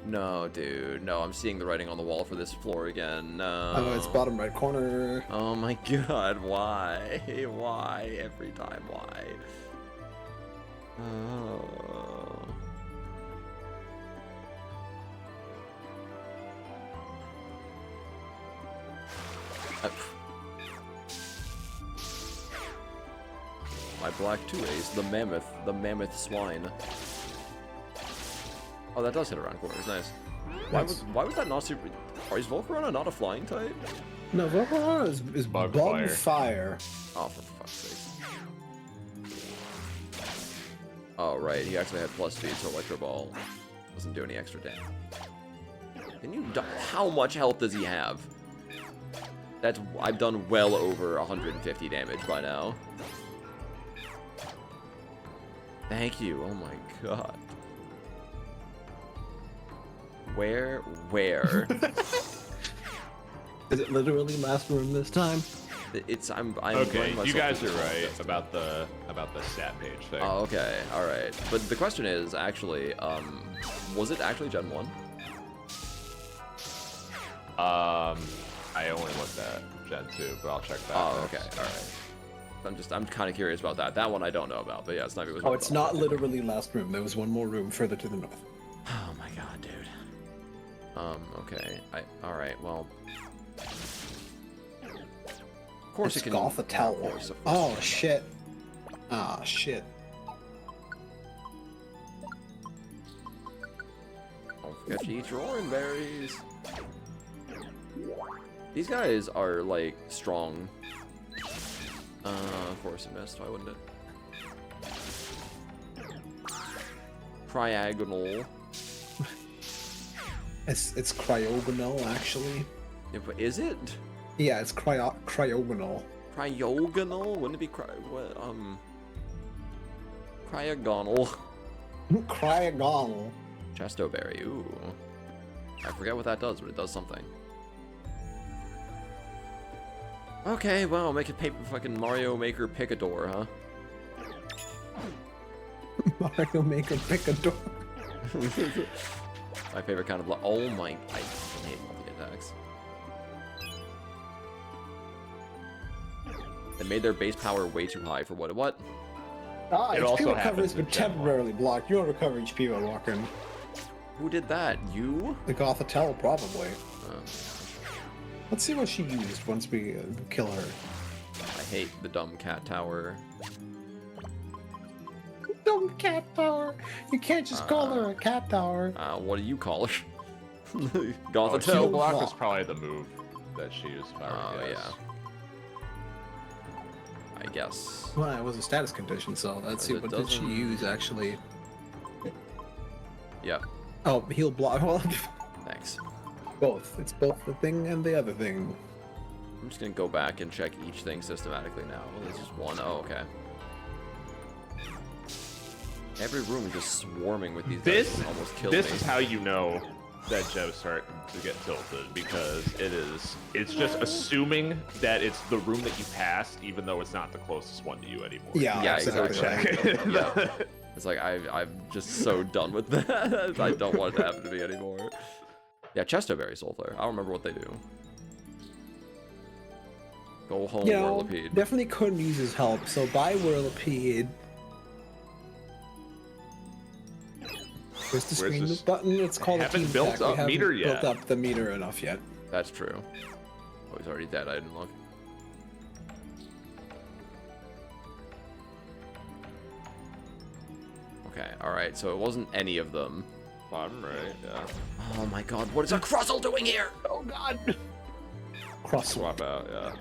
No, dude. No, I'm seeing the writing on the wall for this floor again. No. I know it's bottom right corner. Oh my god, why? Why? Every time, why? Oh. My black 2-ace, the mammoth swine. Oh, that does hit around corners, nice. Why was that not super... Is Volcarona not a flying type? No, Volcarona is Bug bug fire. fire. Oh, for fuck's sake. Oh, right, he actually had plus speed, so Electro Ball doesn't do any extra damage. Can you... How much health does he have? I've done well over 150 damage by now. Thank you, oh my god. Where? Is it literally last room this time? I'm Okay, running you myself guys through are small right testing. about the stat page thing. Oh, okay, alright. But the question is, actually, was it actually Gen 1? I only looked at Gen 2, but I'll check that. Oh, next. okay, alright. I'm kind of curious about that. That one I don't know about, but yeah, Snipey was. Oh, it's not literally last room. There was one more room further to the north. Oh my god, dude. Okay. Alright, well. Of course It's it can. Gothitelle. Of course. Oh shit. Ah shit. Don't forget to eat your orange berries. These guys are like strong. Of course it missed. Why wouldn't it? Triagonal. It's cryogonal actually. Is it? Yeah, it's cryogonal. Cryogonal? Wouldn't it be cryogonal? Cryogonal. Chesto berry, ooh. I forget what that does, but it does something. Okay, well, make a fucking Mario Maker pick a door, huh? Mario Maker pick a door. My favorite kind of oh my, I fucking hate multi-attacks. They made their base power way too high for what? Ah, It HP also recovery happens has been in Gen 1. temporarily blocked. You don't recover HP by walking. Who did that? You? The Gothitelle, probably. Oh, Let's see what she used once we kill her. I hate the dumb cat tower. Dumb cat tower. You can't just call her a cat tower. What do you call her? Oh, Gothitelle. Shield block block. was probably the move that she used. If I were to guess. I guess. Well, it was a status condition, so let's see It what did she doesn't- use actually. Yep. Oh, heal block. Well, Thanks. both. It's both the thing and the other thing. I'm just gonna go back and check each thing systematically now. Well, this is one. Oh, okay. Every room is just swarming with these guys. This who almost killed this me. is how you know that Joe's starting to get tilted, because it's just assuming that it's the room that you passed, even though it's not the closest one to you anymore. Yeah, exactly. exactly. Yeah. It's like I'm just so done with that. I don't want it to happen to me anymore. Yeah, Chesto berry soul flare. I don't remember what they do. Go home, You know, Whirlipede. definitely couldn't use his help, so buy Whirlipede. Where's the Where's screen this- button? It's called a haven't team built pack. We up haven't meter built yet. up the meter enough yet. That's true. Oh, he's already dead. I didn't look. Okay, alright, so it wasn't any of them. Bottom right, yeah. Oh my god, what is a Cruzzle doing here? Oh god! Cross Swap out, yeah.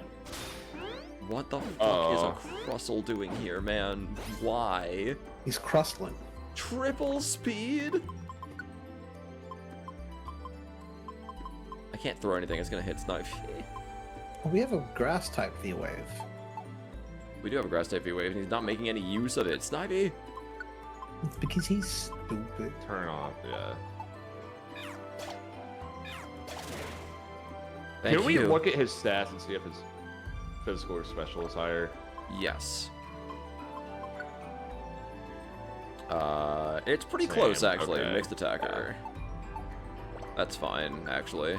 What the fuck Oh. is a Cruzzle doing here, man? Why? He's crustling. Triple speed? I can't throw anything, it's gonna hit Snipe. We have a grass type V-Wave. We do have a grass type V-Wave, and he's not making any use of it. Snivy! It's because he's stupid. Turn off, yeah. Thank Can we you. look at his stats and see if his physical or special is higher? Yes. It's pretty Same, close, actually. okay. Mixed attacker. That's fine, actually.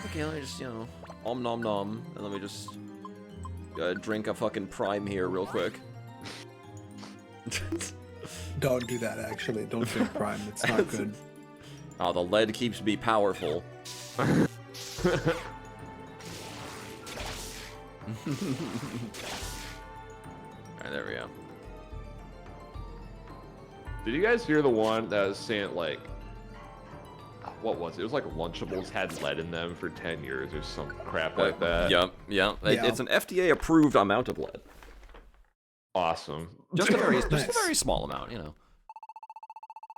Okay, let me just, om nom nom, and let me just drink a fucking prime here real quick. Don't do that, actually. Don't drink Prime. It's not good. Oh, the lead keeps me powerful. Alright, there we go. Did you guys hear the one that was saying, like, what was it? It was like Lunchables had lead in them for 10 years or some crap like that. Yep. Yeah. It's an FDA-approved amount of lead. Awesome. Just a very, just a Nice. very small amount, I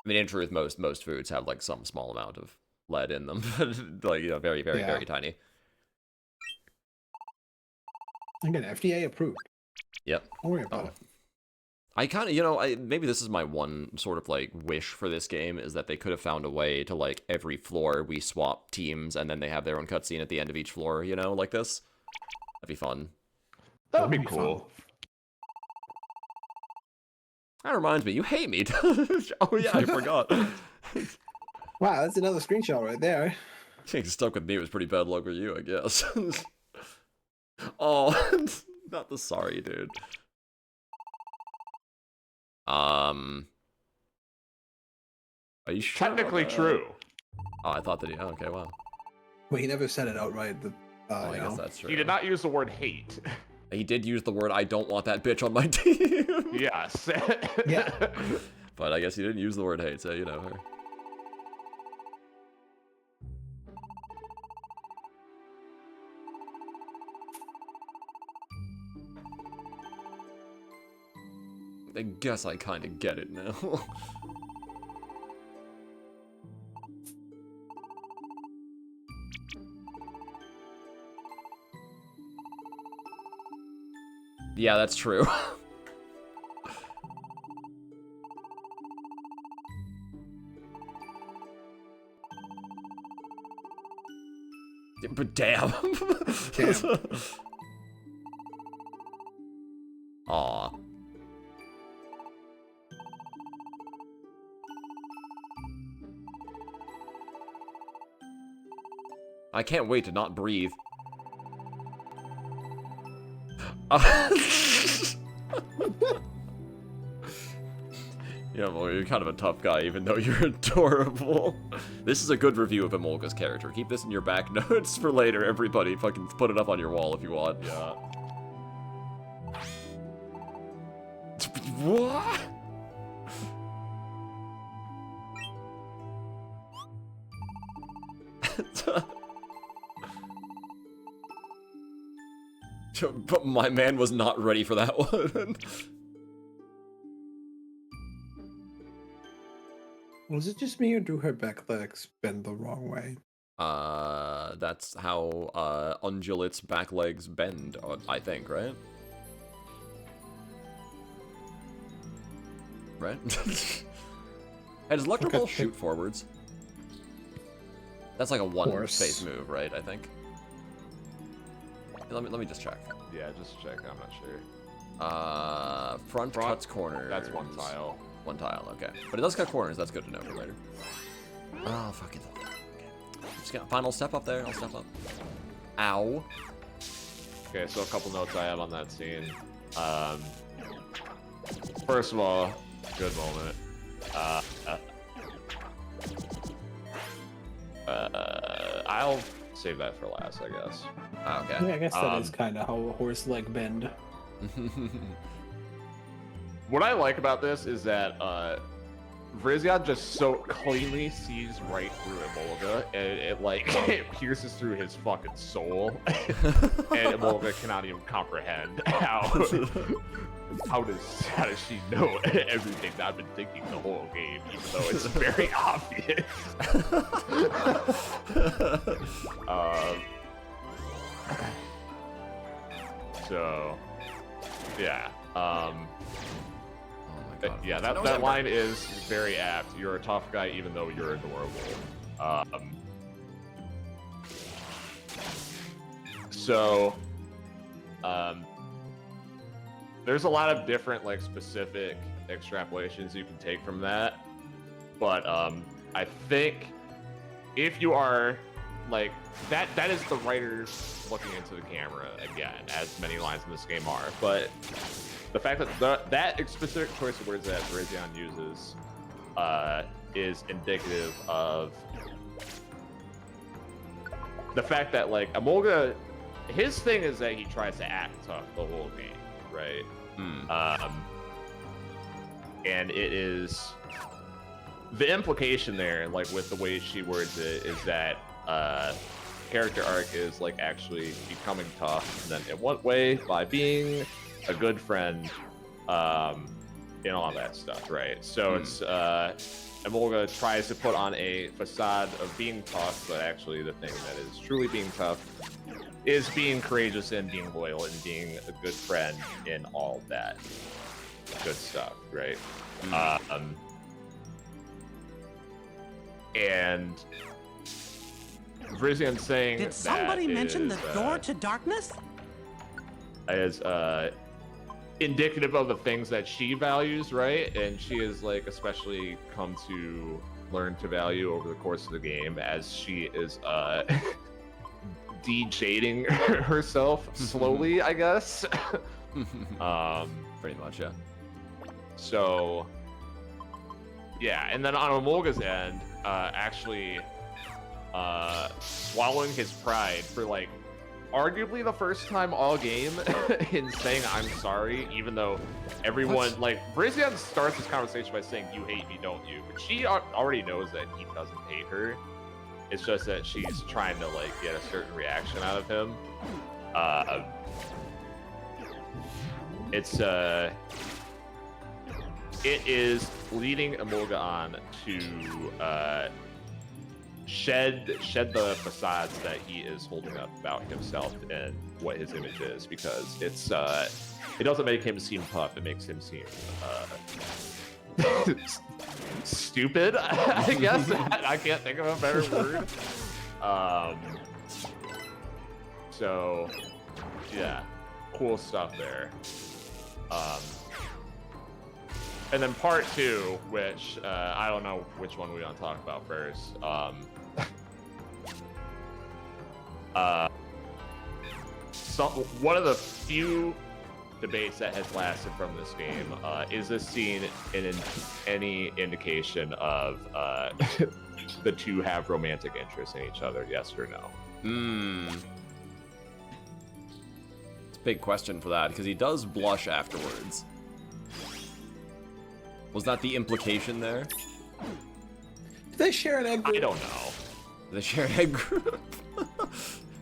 mean, in truth, most foods have like some small amount of lead in them, but like very, very, Yeah. very tiny. Again, FDA approved. Yep. Don't worry about Oh. it. I kind of, maybe this is my one sort of like wish for this game is that they could have found a way to like every floor we swap teams and then they have their own cutscene at the end of each floor, like this. That'd be fun. That would be That'd be cool. That reminds me, you hate me. Oh yeah, I forgot. Wow, that's another screenshot right there. Getting stuck with me was pretty bad luck for you, I guess. Oh, not the sorry, dude. Are you sure? about Technically that? true. Oh, I thought that he. Oh, okay, wow. Well, he never said it outright. Oh, I guess that's true. He did not use the word hate. He did use the word "I don't want that bitch on my team." Yes. Yeah. But I guess he didn't use the word hate, so her. I guess I kind of get it now. Yeah, that's true. But damn. Damn. Aw. I can't wait to not breathe. Yeah, well, you're kind of a tough guy, even though you're adorable. This is a good review of Emolga's character. Keep this in your back notes for later, everybody. Fucking put it up on your wall if you want. Yeah. What? But my man was not ready for that one. Was it just me, or do her back legs bend the wrong way? That's how, undulate's back legs bend, I think, right? Right? Hey, does Electro Ball shoot forwards? That's like a one-phase move, right, I think? Let me just check. Yeah, just check. I'm not sure. Front cuts corners. That's one tile. One tile, okay. But it does cut corners, that's good to know for later. Oh, fucking. Okay. Just got final step up there, I'll step up. Ow. Okay, so a couple notes I have on that scene. First of all, good moment. I'll save that for last, I guess. Okay. Yeah, I guess that is kind of how a horse leg bend. What I like about this is that Virizion just so cleanly sees right through Emolga, and it like it pierces through his fucking soul, and Emolga cannot even comprehend how does she know everything that I've been thinking the whole game, even though it's very obvious. So, yeah. Yeah, that line is very apt. You're a tough guy, even though you're adorable. There's a lot of different, like, specific extrapolations you can take from that. But I think if you are, like, that is the writer looking into the camera again, as many lines in this game are. But the fact that that specific choice of words that Virizion uses is indicative of the fact that, like, Emolga, his thing is that he tries to act tough the whole game, right? And it is the implication there, like, with the way she words it, is that character arc is, like, actually becoming tough. And then in what way? By being a good friend, and all that stuff, right? So it's Emolga tries to put on a facade of being tough, but actually the thing that is truly being tough is being courageous and being loyal and being a good friend in all that good stuff, right? And Virizion saying Did somebody mention the door to to darkness? is indicative of the things that she values, right? And she is, like, especially come to learn to value over the course of the game as she is de-jading herself slowly, I guess. Pretty much, yeah. So, yeah, and then on Emolga's end, actually swallowing his pride for, like, arguably the first time all game in saying I'm sorry, even though everyone, like, Virizion starts this conversation by saying, "You hate me, don't you?" But she already knows that he doesn't hate her. It's just that she's trying to, like, get a certain reaction out of him. It is leading Emolga on to shed the facades that he is holding up about himself and what his image is, because it's it doesn't make him seem tough, it makes him seem stupid, I guess. I can't think of a better word. So, yeah, cool stuff there. And then part 2, which I don't know which one we want to talk about first. One of the few debates that has lasted from this game is this scene any indication of the two have romantic interest in each other? Yes or no? It's a big question for that because he does blush afterwards. Was that the implication there? Do they share an egg group? I don't know. The shared egg group?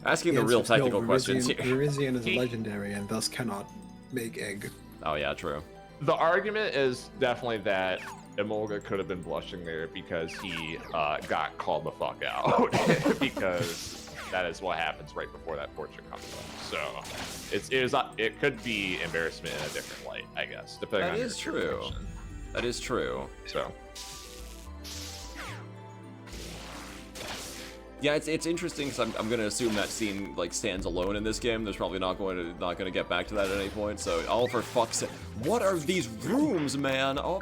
Asking the real technical questions here. Virizion is legendary and thus cannot make egg. Oh yeah, true. The argument is definitely that Emolga could have been blushing there because he got called the fuck out. Because that is what happens right before that portrait comes up. So it could be embarrassment in a different light, I guess, depending on your interpretation. That is true. So. Yeah, it's interesting because I'm gonna assume that scene like stands alone in this game. There's probably not gonna get back to that at any point. So, oh for fuck's sake, what are these rooms, man? Oh,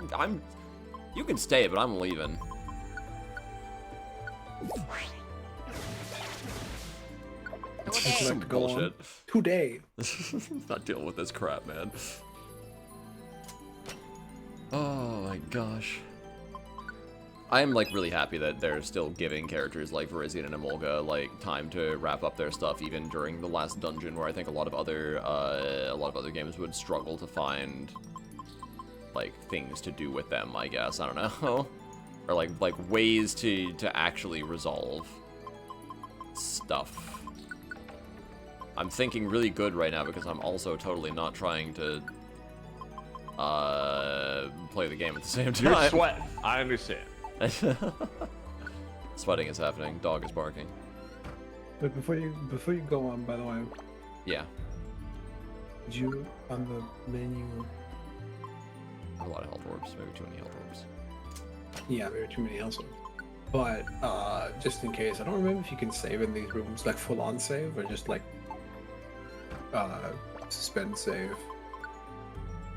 you can stay, but I'm leaving. Some bullshit. Today. Not dealing with this crap, man. Oh my gosh. I am like really happy that they're still giving characters like Virizion and Emolga like time to wrap up their stuff even during the last dungeon, where I think a lot of other games would struggle to find like things to do with them, I guess. I don't know. Or like ways to actually resolve stuff. I'm thinking really good right now because I'm also totally not trying to play the game at the same time. You're sweating. I understand. Sweating is happening. Dog is barking. But before you go on, by the way, Yeah. did you on the menu? A lot of health orbs. Maybe too many health orbs. Yeah, there are too many also. But just in case, I don't remember if you can save in these rooms, like full on save or just like suspend save.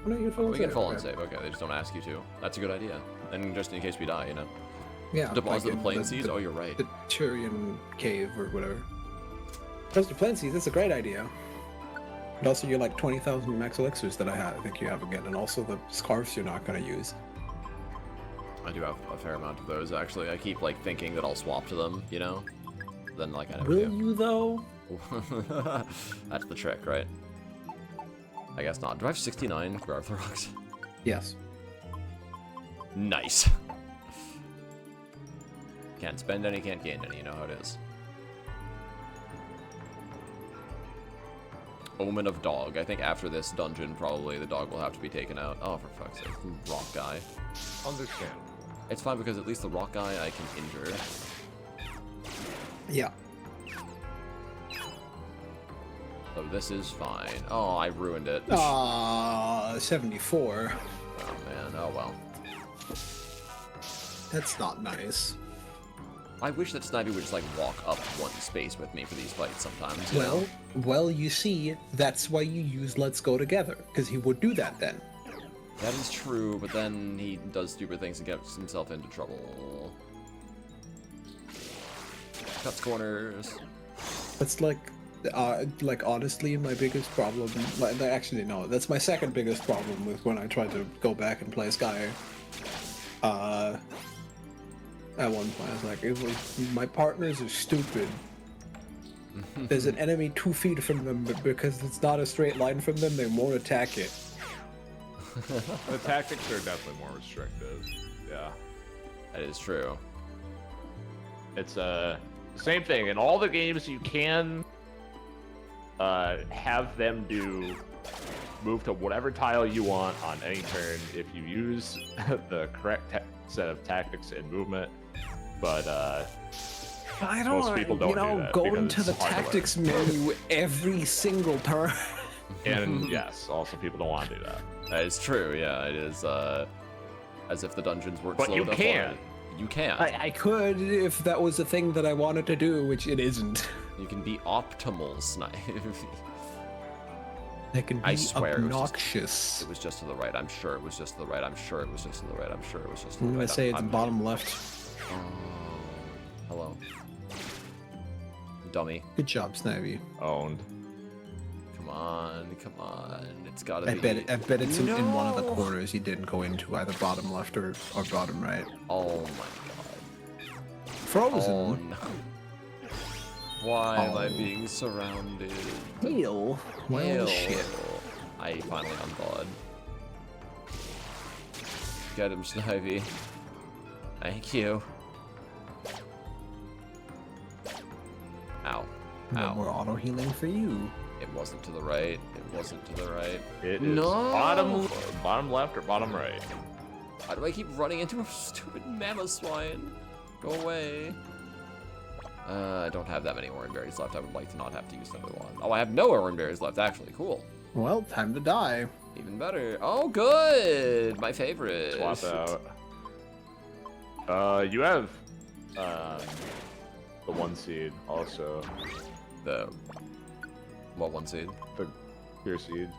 Oh, no, you can full on We save. can full on Okay. save. Okay, they just don't ask you to. That's a good idea. And just in case we die, you know. Yeah. Deposit like the plane in seas? Oh, you're right. The Turian cave or whatever. Deposit the plane seas. That's a great idea. And also, you're like 20,000 max elixirs that I think you have again, and also the scarves you're not gonna use. I do have a fair amount of those, actually. I keep, like, thinking that I'll swap to them, you know? Then, like, I never Will do. you though? That's the trick, right? I guess not. Do I have 69 Garthrocks? Yes. Nice. Can't spend any, can't gain any, you know how it is. Omen of Dog. I think after this dungeon, probably the dog will have to be taken out. Oh, for fuck's sake. Rock guy. Understandable. It's fine because at least the rock guy I can injure. Yeah. So this is fine. Oh, I ruined it. 74. Oh man, oh well. That's not nice. I wish that Snivy would just like walk up one space with me for these fights sometimes. You know? Well, you see, that's why you use Let's Go Together, because he would do that then. That is true, but then he does stupid things and gets himself into trouble. Cuts corners. That's like honestly, my biggest problem. Actually, no, that's my second biggest problem with when I tried to go back and play Sky. At one point, I was like, my partners are stupid. There's an enemy 2 feet from them, but because it's not a straight line from them, they won't attack it. The tactics are definitely more restrictive. Yeah. That is true. It's same thing. In all the games, you can have them move to whatever tile you want on any turn if you use the correct set of tactics and movement. But I don't most people don't do that going because to the it's hard to tactics learn. menu every single turn. And yes, also people don't want to do that. That is true, yeah, it is, as if the dungeons work But slow you enough can. already. You can. I could if that was a thing that I wanted to do, which it isn't. You can be optimal Snivy. They can be I swear obnoxious. It was just to the right. I'm sure it was just to the right. I'm sure it was just to the right. I'm sure it was just to the I'm right. gonna say it's I'm- bottom left. Oh, hello. Dummy. Good job, Snivy. Owned. Come on, come on. It's gotta I be. bet it's in one of the No! corners you didn't go into, either bottom left or bottom right. Oh my god. Frozen. Oh no. Why am I Oh. being surrounded? Heal. Well, Ew. shit. I finally unthawed. Get him, Snivy. Thank you. Ow. No Ow. more auto healing for you. It wasn't to the right. It wasn't to the right. It is No! bottom left or bottom right. Why do I keep running into a stupid mammoth swine? Go away. I don't have that many orange berries left. I would like to not have to use another one. Oh, I have no orange berries left, actually. Cool. Well, time to die. Even better. Oh, good. My favorite. Swap out. You have the 1 seed also. The what 1 seed? The pure seed.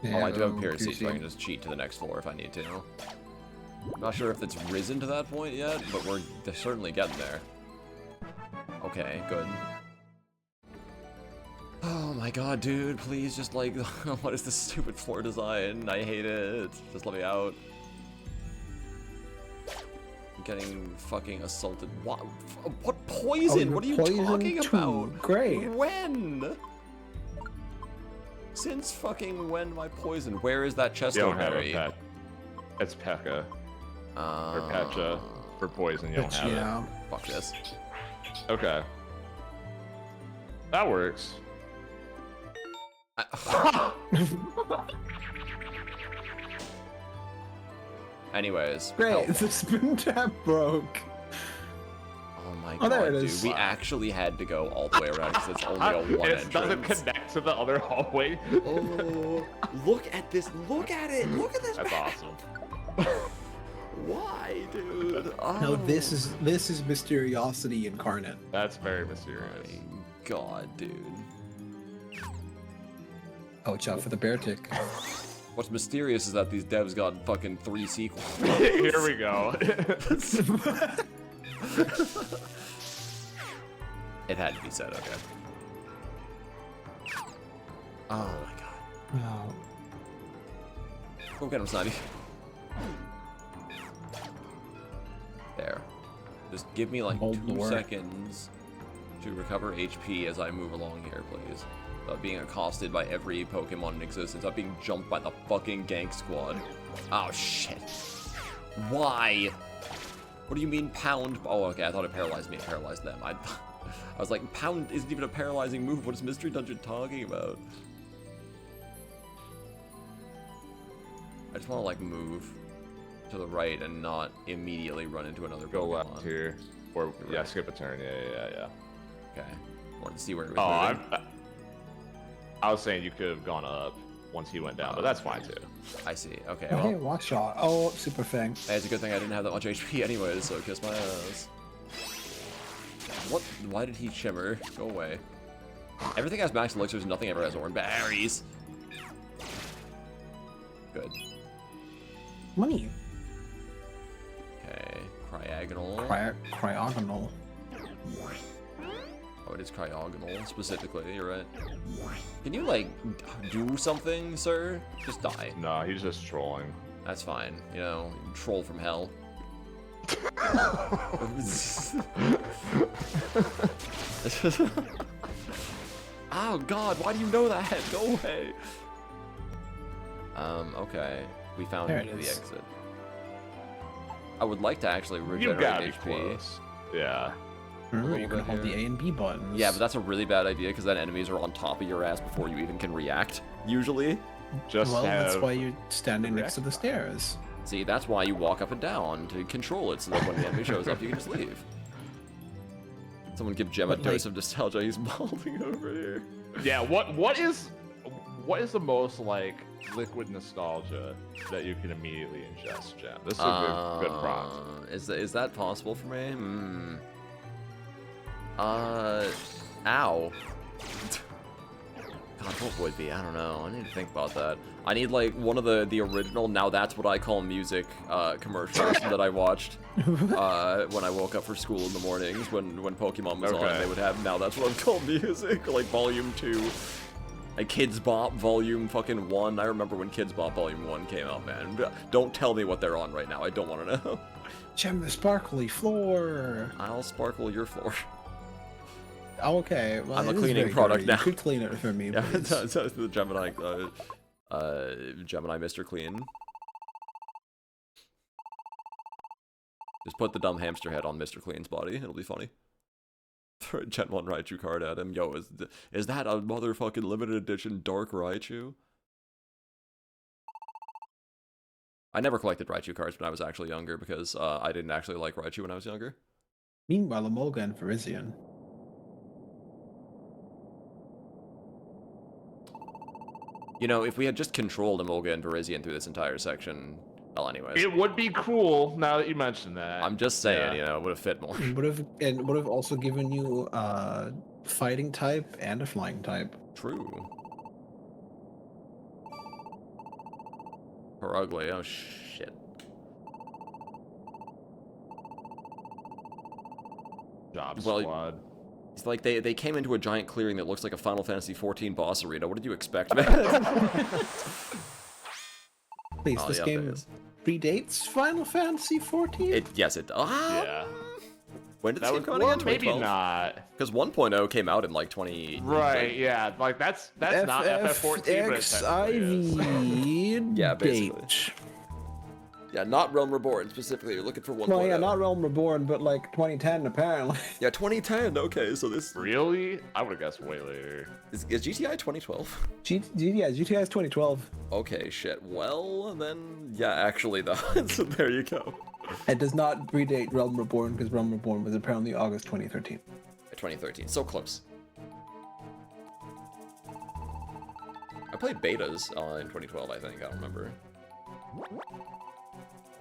Oh, I do have a pure pair of seeds, so I can just cheat to the next floor if I need to. I'm not sure if it's risen to that point yet, but we're certainly getting there. Okay, good. Oh my god, dude, please just like, what is this stupid floor design? I hate it. Just let me out. I'm getting fucking assaulted. What poison? you're What are you poisoned talking too. about? Great. When? Since fucking when am I poisoned? Where is that chest You don't have berry? a pet. It's Pekka. Or Uh, Pecha. For poison, you don't But have yeah. Fuck this. it. Okay. That works. Anyways. Great, help. the spin trap broke. Oh my Oh, there god, it dude. is. We actually had to go all the way around because it's only a one It doesn't entrance. connect to the other hallway. Oh, look at this. Look at it. Look at this. That's map. awesome. Why, dude? Oh. No, this is mysteriosity incarnate. That's very mysterious. My god, dude. Oh, watch out for the bear tick. What's mysterious is that these devs got fucking 3 sequels. Here we go. It had to be said, okay. Oh my god. Oh. Go get him, Snivy. There. Just give me like Hold 2 the work. seconds to recover HP as I move along here, please. Without being accosted by every Pokemon in existence. Without being jumped by the fucking gank squad. Oh shit. Why? What do you mean pound? Oh, okay, I thought it paralyzed me. It paralyzed them. I was like, pound isn't even a paralyzing move. What is Mystery Dungeon talking about? I just want to like move to the right and not immediately run into another Go Pokemon. left here. Or, You're yeah, right. skip a turn. Yeah. Okay. Wanted to see where it was Oh, moving. I was saying you could have gone up once he went down, but that's fine too. I see. Okay. Oh, hey, Well, watch shot. Oh, super fang. hey, it's a good thing I didn't have that much HP anyways, so kiss my ass. What? Why did he shimmer? Go away. Everything has max elixirs, nothing ever has orange berries. Good. Money. Okay. Cryogonal. Cryogonal. Oh, it is cryogonal, specifically, you're right. Can you, like, do something, sir? Just die. No, he's just trolling. That's fine. You know, troll from hell. Oh god, why do you know that? Go away. Okay. We found There it the is. exit. I would like to actually You gotta regenerate be HP. close. Yeah. Remember, you little can bit hold the here. A and B buttons. Yeah, but that's a really bad idea because then enemies are on top of your ass before you even can react, usually. Just well, have... that's why you're standing next to the stairs. See, that's why you walk up and down to control it so that when the enemy shows up, you can just leave. Someone give Gem a But, dose like- of nostalgia. He's balding over here. Yeah, what is the most like liquid nostalgia that you can immediately ingest, Gem? This is a good prompt. Is that possible for me? Ow. God, what would be? I don't know. I need to think about that. I need, like, one of the original, now that's what I call music, commercials that I watched when I woke up for school in the mornings when Pokemon was on. They would have, now that's what I call music, like, Volume 2. Like, Kids Bop Volume fucking 1. I remember when Kids Bop Volume 1 came out, man. Don't tell me what they're on right now. I don't want to know. Gem the sparkly floor. I'll sparkle your floor. Okay, well, I'm a it is cleaning very product dirty. now. You could clean it for me, Yeah, please. that's the Gemini, Gemini Mr. Clean. Just put the dumb hamster head on Mr. Clean's body. It'll be funny. Throw a Gen 1 Raichu card at him. Yo, is that a motherfucking limited edition Dark Raichu? I never collected Raichu cards when I was actually younger because I didn't actually like Raichu when I was younger. Meanwhile, Emolga and Virizion. You know, if we had just controlled Emolga and Virizion through this entire section, well, anyways. It would be cool now that you mentioned that. I'm just saying, Yeah. you know, it would have fit more. It would have also given you fighting type and a flying type. True. Or ugly. Oh shit. Job Well, squad. It's like they came into a giant clearing that looks like a Final Fantasy XIV boss arena. What did you expect, man? Please, Oh, this yeah, game there is. predates Final Fantasy XIV? Yes, it does. Yeah. When did this That game was, come out well, again? maybe 2012? not. Because 1.0 came out in like 20... Right, yeah. Like, that's not FF14, but it technically is. Yeah, basically. date. Yeah, not Realm Reborn specifically. You're looking for 1.0. Well, yeah, not Realm Reborn, but like 2010 apparently. Yeah, 2010. Okay, so this... Really? I would have guessed way later. Is GTI 2012? Yeah, GTI is 2012. Okay, shit. Well, then... Yeah, actually, though. So there you go. It does not predate Realm Reborn because Realm Reborn was apparently August 2013. 2013. So close. I played betas in 2012, I think. I don't remember.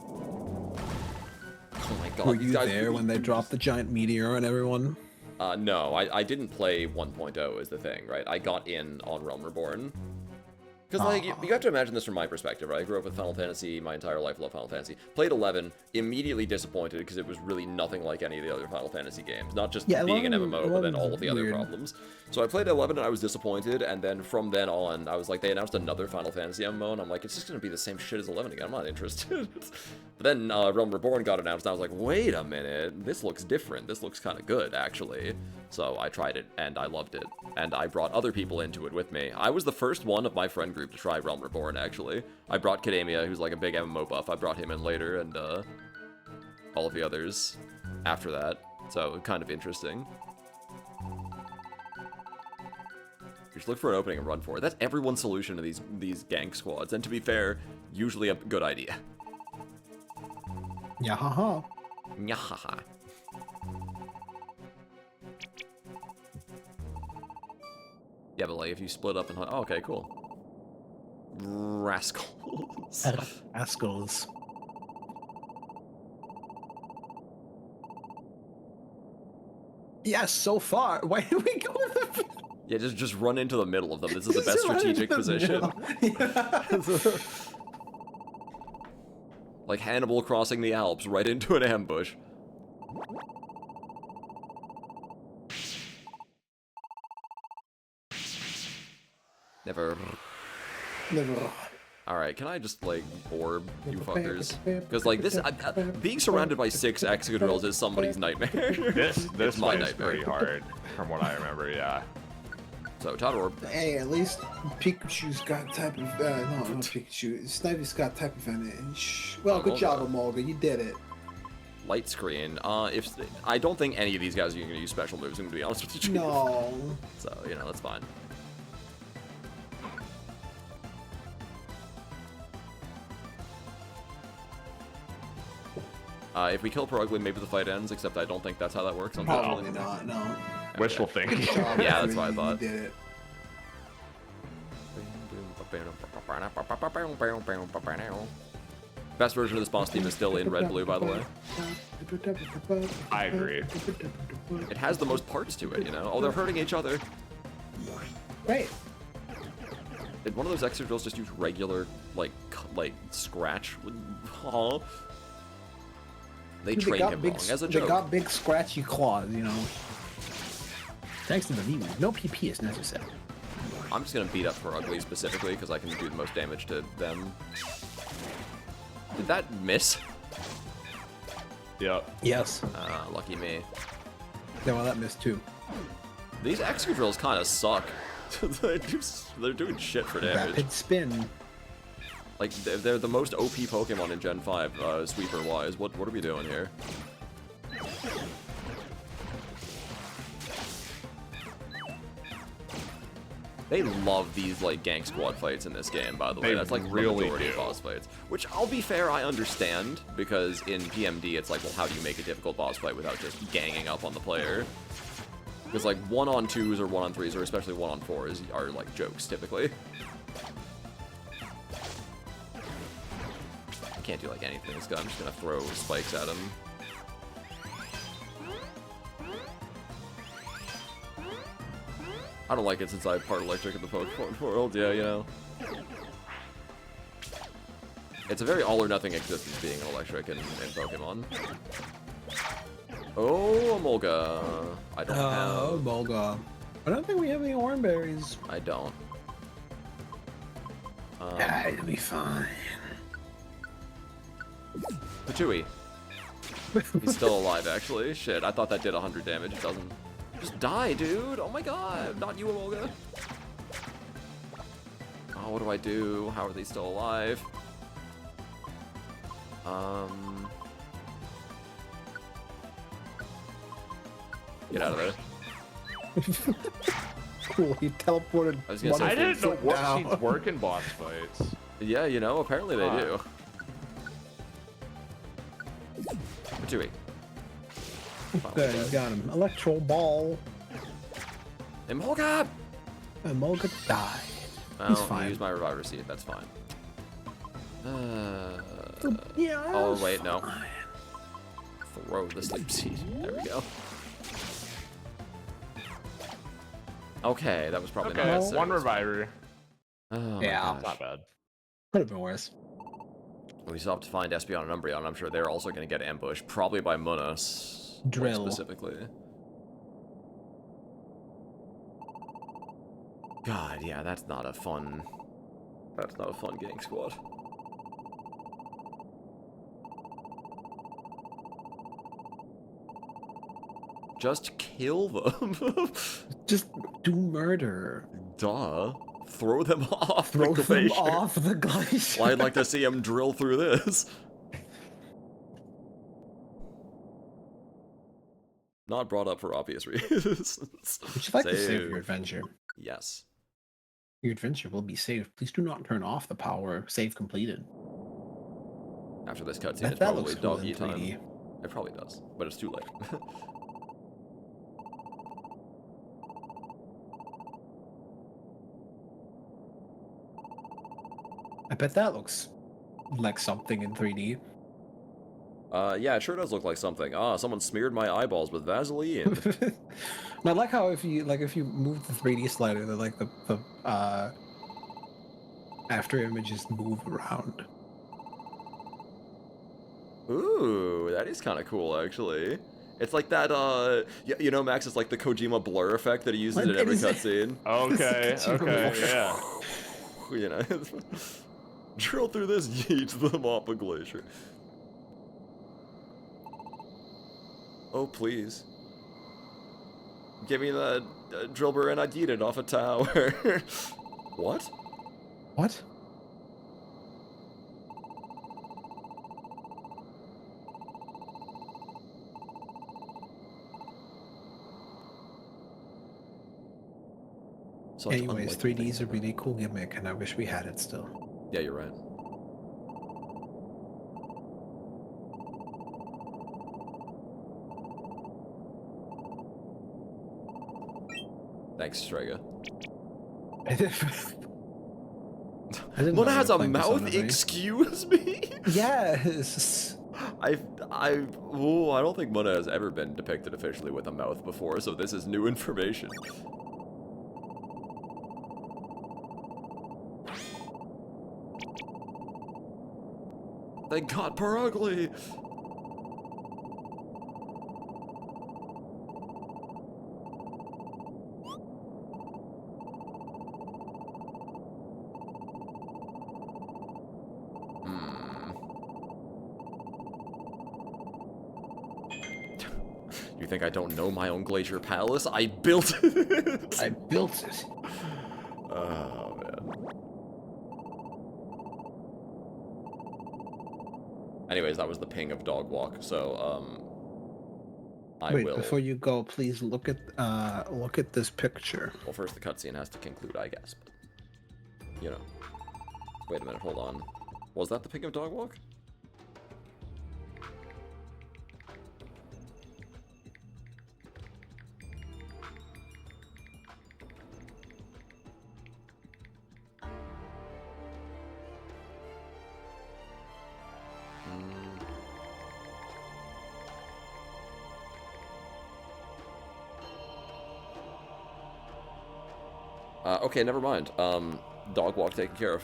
Oh my god. Were these you guys there really when they do dropped the giant meteor on everyone? No, I didn't play 1.0 is the thing, right? I got in on Realm Reborn. Because, like, you have to imagine this from my perspective, right? I grew up with Final Fantasy my entire life, love Final Fantasy. Played 11, immediately disappointed because it was really nothing like any of the other Final Fantasy games. Not just Yeah, being an 11 MMO, but then 11's all of the other weird. problems. So I played 11 and I was disappointed, and then from then on, I was like, they announced another Final Fantasy MMO, and I'm like, it's just going to be the same shit as 11 again. I'm not interested. But then Realm Reborn got announced, and I was like, wait a minute, this looks different. This looks kind of good, actually. So I tried it, and I loved it. And I brought other people into it with me. I was the first one of my friend group to try Realm Reborn, actually. I brought Kademia, who's like a big MMO buff. I brought him in later, and all of the others after that. So kind of interesting. Just look for an opening and run for it. That's everyone's solution to these gank squads. And to be fair, usually a good idea. Yeah, haha. Nyahaha. Yeah, but like if you split up and oh, okay, cool. Rascals. Rascals. Yes, so far. Why did we go with the... Yeah, just run into the middle of them. This is the best Just run strategic into the position. middle. Yeah. Like Hannibal crossing the Alps, right into an ambush. Never. Never. Alright, can I just, like, orb you fuckers? Because, like, this... being surrounded by 6 Excadrills is somebody's nightmare. This It's my one is nightmare. pretty hard, from what I remember, yeah. So, Todd Orb. Hey, at least Pikachu's got type of... no, not Pikachu. Snively's got type of... Well, good job, Emolga. You did it. Light screen. If I don't think any of these guys are going to use special moves, I'm going to be honest with you. No. So, you know, that's fine. If we kill Perugly, maybe the fight ends, except I don't think that's how that works, unfortunately. Probably not, no. Wishful thinking. Good job, Yeah, that's what I you thought. did it. Best version of this boss theme is still in red blue, by the way. I agree. It has the most parts to it, you know? Oh, they're hurting each other. Right. Did one of those extra drills just use regular, like scratch? Huh? They Dude, trained him big, wrong as a They joke. got big scratchy claws, you know. Thanks to the V, no PP is necessary. I'm just gonna beat up for Ugly specifically because I can do the most damage to them. Did that miss? Yep. Yes. Lucky me. Yeah, well, that missed too. These extra drills kind of suck. They're doing shit for damage. Rapid spin. Like, they're the most OP Pokemon in Gen 5, sweeper-wise. What are we doing here? They love these, like, gang squad fights in this game, by the way. They That's, like, really the majority do. of boss fights. Which, I'll be fair, I understand, because in PMD, it's like, well, how do you make a difficult boss fight without just ganging up on the player? Because, like, 1-on-2s or 1-on-3s, or especially 1-on-4s, are, like, jokes, typically. I can't do, like, anything. This guy, I'm just gonna throw spikes at him. I don't like it since I'm part electric in the Pokemon world, yeah, you know. It's a very all-or-nothing existence being an electric in Pokemon. Oh, Emolga. I don't have... Bolga. I don't think we have any oranberries. I don't. It'll be fine. Patooey. He's still alive, actually. Shit, I thought that did 100 damage. It doesn't. Just die, dude! Oh my god! Not you, Emolga! Oh, what do I do? How are they still alive? Get out of there. Cool, he teleported. I was gonna say, I didn't know foot down. warp seeds work in boss fights. Yeah, you know, apparently they Huh. do. Patooey. There, you got him. Electro ball. Emolga! Emolga died. Well, He's I fine. used my reviver seed, that's fine. Yeah. Oh, wait, no. Throw the sleep seed. There we go. Okay, that was probably not Okay, necessary. one reviver. Oh, my Yeah. gosh. Not bad. Could have been worse. We still have to find Espeon and Umbreon. I'm sure they're also going to get ambushed, probably by Munas. more Drill. Specifically. God, yeah, that's not a fun... That's not a fun gang squad. Just kill them. Just do murder. Duh. Throw them off Throw the them glacier. off the glacier. Well, I'd like to see him drill through this. Not brought up for obvious reasons. Would you like to save your adventure? Yes. Your adventure will be saved. Please do not turn off the power. Save completed. After this cutscene, That it's probably looks cool dog in eat time. 3D. It probably does, but it's too late. I bet that looks like something in 3D. Yeah, it sure does look like something. Ah, someone smeared my eyeballs with Vaseline. And I like how if you move the 3D slider, the after images move around. Ooh, that is kind of cool, actually. It's like that, you know, Max, it's like the Kojima blur effect that he uses in every cutscene. Okay, okay, yeah. You know, drill through this, yeet them off a glacier. Oh, please. Give me the drill burr and I'd eat it off a tower. What? What? Such Anyways, unlikely 3D is a things. really cool gimmick, and I wish we had it still. Yeah, you're right. Thanks, Strega. I didn't know Mona you has were a playing Persona mouth? 3. Excuse me? Yes. I don't think Mona has ever been depicted officially with a mouth before, so this is new information. They got per ugly. You think I don't know my own glacier palace? I built it. I built it. Oh man. Anyways, that was the ping of dog walk. So I Wait, will. before you go, please look at this picture. Well, first the cutscene has to conclude, I guess. But, you know. Wait a minute, hold on. Was that the ping of dog walk? Okay, never mind. Dog walk taken care of.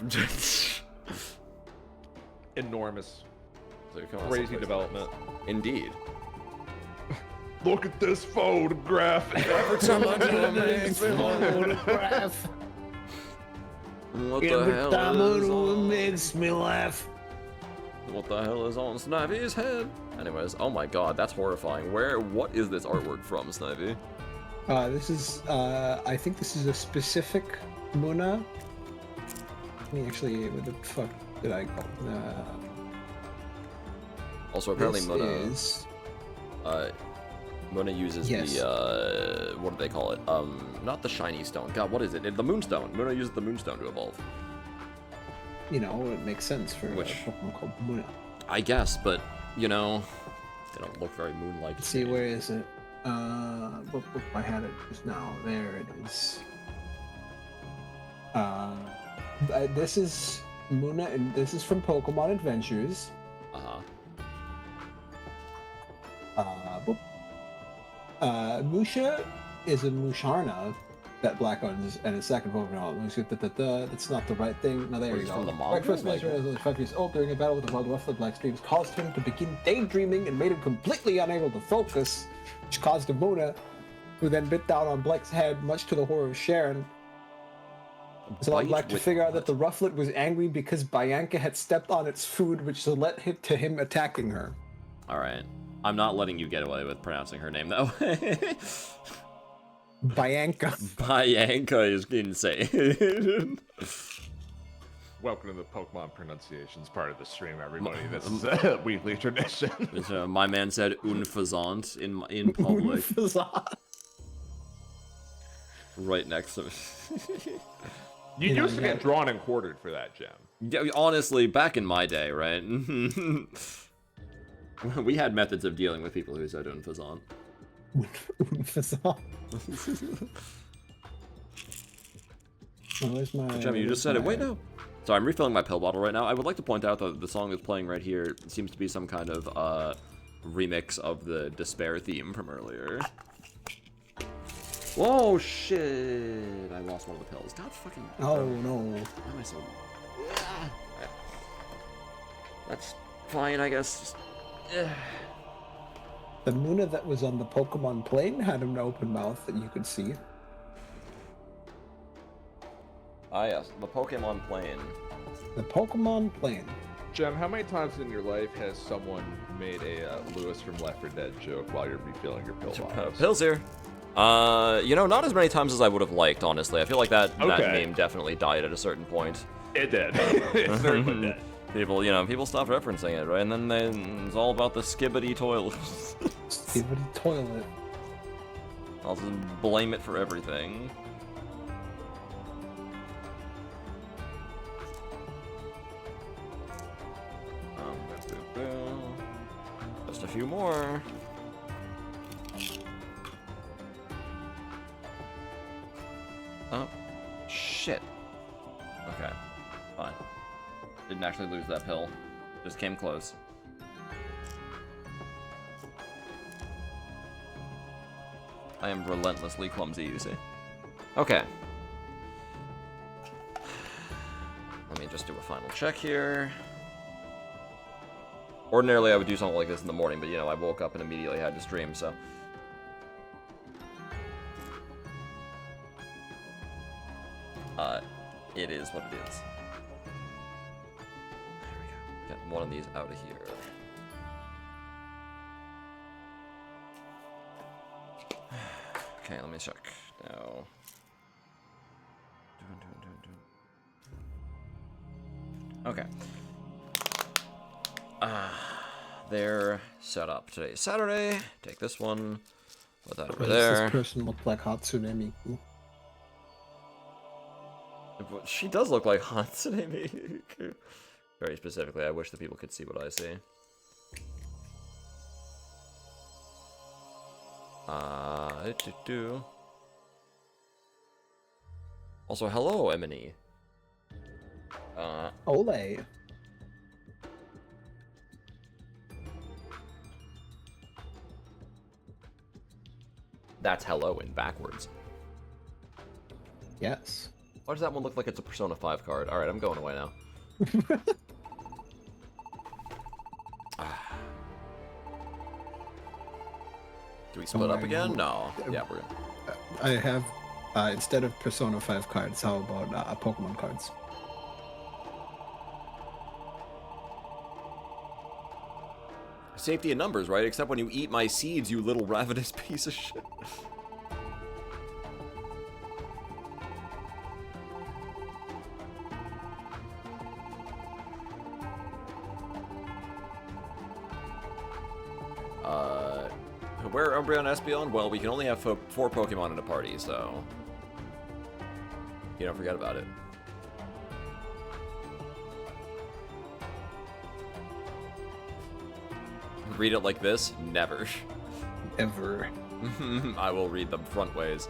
Enormous. So you come on Crazy someplace development. nice. Indeed. Look at this photograph. Every time I do it, makes me Photograph. What the Every hell time I is do it on? makes me laugh. What the hell is on Snivvy's head? Anyways, oh my god, that's horrifying. What is this artwork from, Snivy? This is, I think this is a specific Muna. Let me actually, where the fuck did I go? Also, apparently This Mona, is... Mona uses Yes. the, what do they call it? Not the shiny stone. God, what is it? The moonstone. Mona uses the moonstone to evolve. You know, it makes sense for Which- a Pokemon called Muna. I guess, but, you know, they don't look very moon-like. Let's see, where is it? I had it just now. There it is. This is Muna, and this is from Pokemon Adventures. Uh-huh. Musha is a Musharna that Black owns, and his second Pokemon. That's not the right thing. No, there Was you it go. from the Black manga? first Like- was only 5 years old. During a battle with the wild Rufflet, Black's dreams caused him to begin daydreaming and made him completely unable to focus, which caused a Muna, who then bit down on Black's head, much to the horror of Sharon. So Bite Black to with figure out what? that the Rufflet was angry because Bianca had stepped on its food, which led to him attacking her. Alright. I'm not letting you get away with pronouncing her name that way. Bianca. Bianca is insane. Welcome to the Pokemon pronunciations part of the stream, everybody. This is a weekly tradition. My man said un faisant in public, right next to me. You You know, used to yeah. get drawn and quartered for that, Gem. Yeah, honestly, back in my day, right? We had methods of dealing with people who said un faisant. Where's my? Jimmy, you just said it. Wait, no. So I'm refilling my pill bottle right now. I would like to point out that the song that's playing right here seems to be some kind of remix of the Despair theme from earlier. Whoa, shit! I lost one of the pills. God fucking. Oh no. Why am I so? That's fine, I guess. Just... The Muna that was on the Pokemon plane had an open mouth that you could see. Ah, yes, the Pokemon plane. The Pokemon plane. Gem, how many times in your life has someone made a Lewis from Left 4 Dead joke while you're refilling your pill bottles? Pills here. You know, not as many times as I would have liked, honestly. I feel like that meme definitely died at a certain point. It did. It certainly did. People stopped referencing it, right? And then it's all about the skibbity toilet. Skibbity toilet. I'll just blame it for everything. Just a few more. Oh, shit. Okay. Fine. Didn't actually lose that pill. Just came close. I am relentlessly clumsy, you see. Okay. Let me just do a final check here. Ordinarily, I would do something like this in the morning, but, you know, I woke up and immediately had to stream, so... it is what it is. There we go. Get one of these out of here. Okay, let me check. Now... Okay. They're set up. Today's Saturday. Take this one. Put that over there. This person looked like Hatsune Miku. She does look like Hatsune Miku. Very specifically, I wish that people could see what I see. Also, hello, Emily. Ole. That's hello in backwards. Yes. Why does that one look like it's a Persona 5 card? Alright, I'm going away now. Do we split up again? No. Yeah, we're good. I have, instead of Persona 5 cards, how about Pokemon cards? Safety in numbers, right? Except when you eat my seeds, you little ravenous piece of shit. Where are Umbreon and Espeon? Well, we can only have 4 Pokemon in a party, so... You don't forget about it. Read it like this? Never. Ever. I will read them front ways.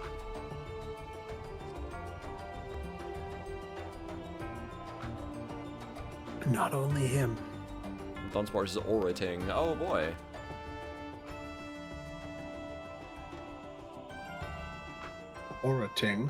Not only him. Dunsparce is orating. Oh boy. Orating.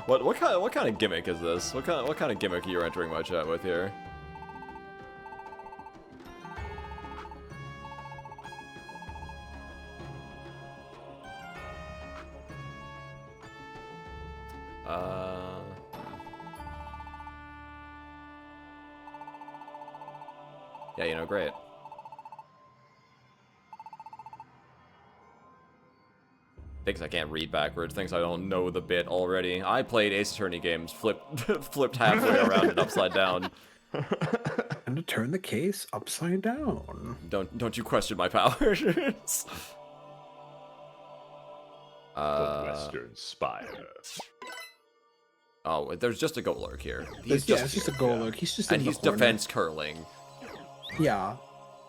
What kind of gimmick is this? What kind of gimmick are you entering my chat with here? Yeah, you know, great. Things I can't read backwards, things I don't know the bit already. I played Ace Attorney games, flipped halfway around and upside down. And to turn the case upside down. Don't you question my powers. The Western Spire. Oh, there's just a Golurk here. It's just a Golurk. He's just and in he's the corner. defense curling. Yeah.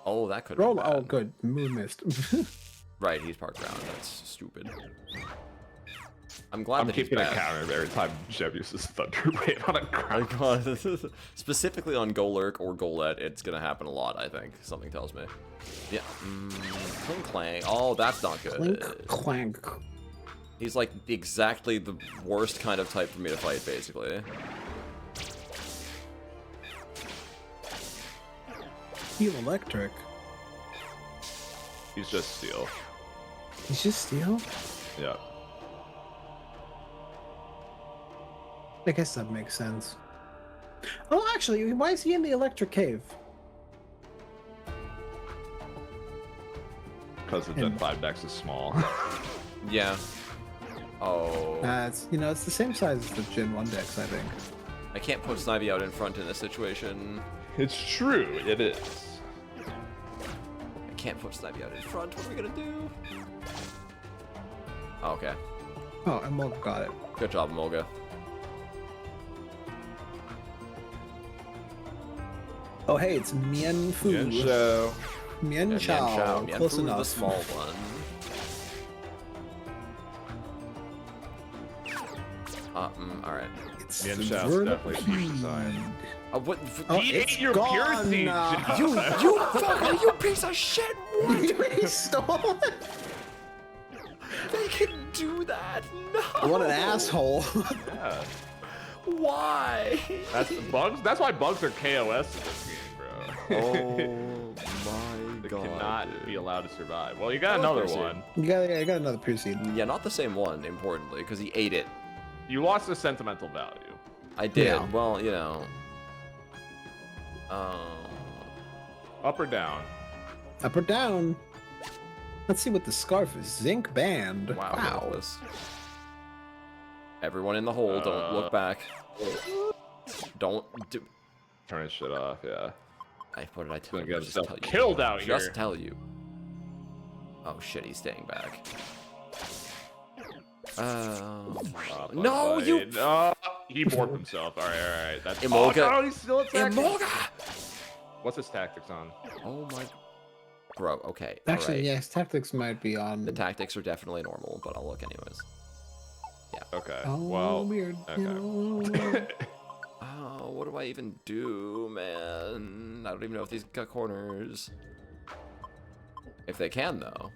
Oh, that could Roll. be bad. Oh, good. Moon missed. Right, he's parked ground. That's stupid. I'm glad I'm that he's keeping a back. counter every time Jeb uses Thunder Wave on a ground. Specifically on Golurk or Golett, it's gonna happen a lot, I think. Something tells me. Yeah. Clink clang. Oh, that's not good. Clink, clank. He's like exactly the worst kind of type for me to fight, basically. Steel electric. He's just steel. He's just steel? Yeah. I guess that makes sense. Oh, actually, why is he in the electric cave? Because the Gen 5 dex is small. Yeah. Oh. It's it's the same size as the Gen 1 Dex, I think. I can't put Snivy out in front in this situation. It's true, it is. I can't put Snivy out in front. What are we gonna do? Oh, okay. Oh, and Mulga got it. Good job, Mulga. Oh, hey, it's Mian Fu. Mian Mian Chao. Mian Close Fu, enough. the small one. Alright. It's Mian the Chao's definitely a peach design. What? Oh, He it's ate your gone pure seed. now. You fucker, you piece of shit! What? He stole it. They can do that? No! What an asshole. Yeah. Why? That's bugs. That's why bugs are KOS in this game, bro. Oh my They god. cannot be allowed to survive. Well, you got another one. I got another pure seed. Yeah, not the same one, importantly, because he ate it. You lost the sentimental value. I did. Yeah. Well, you know. Up or down? Up or down? Let's see what the scarf is. Zinc band. Wow. Wow. Look at this. Everyone in the hole, don't look back. Don't do. Turn this shit off. Yeah. What did I tell Gonna you? get Just himself tell you. killed out here. Just tell you. Oh shit, he's staying back. No, you. No, he borked himself. All right. That's. Emolga. Oh, no, he's still attacking. Emolga! What's his tactics on? Oh my. Bro, okay. Actually, alright. yes, tactics might be on. The tactics are definitely normal, but I'll look anyways. Okay. Oh, well. weird. Okay. Oh, what do I even do, man? I don't even know if these got corners. If they can, though.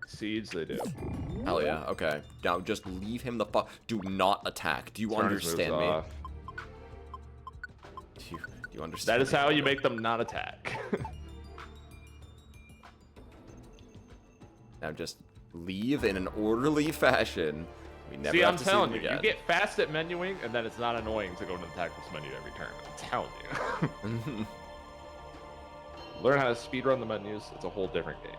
Seeds, they do. Hell yeah, okay. Now just leave him the fuck. Do not attack. Do you Turn his moves understand me? off. Do you understand That is me? how you make them not attack. Now just leave in an orderly fashion. We never See, have I'm to telling see you, them you again. get fast at menuing, and then it's not annoying to go to the tactics menu every turn. I'm telling you. Learn how to speedrun the menus. It's a whole different game.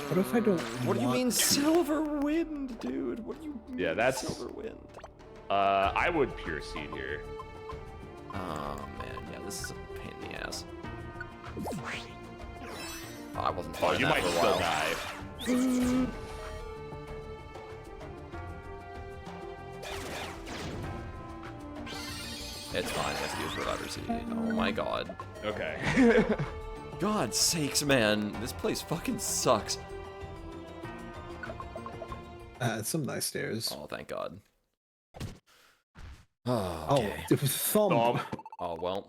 What if I don't? What do you want mean to? Silver Wind, dude? What do you mean Yeah, that's- Silver Wind? I would pure seed here. Oh man, yeah, this is a pain in the ass. Oh, I wasn't Oh, finding you that might for a still while. die. It's fine, I have to use Reviver Seed. Oh my god. Okay. God sakes, man. This place fucking sucks. Some nice stairs. Oh, thank god. Oh, Oh, okay. it was thumb. Oh, well.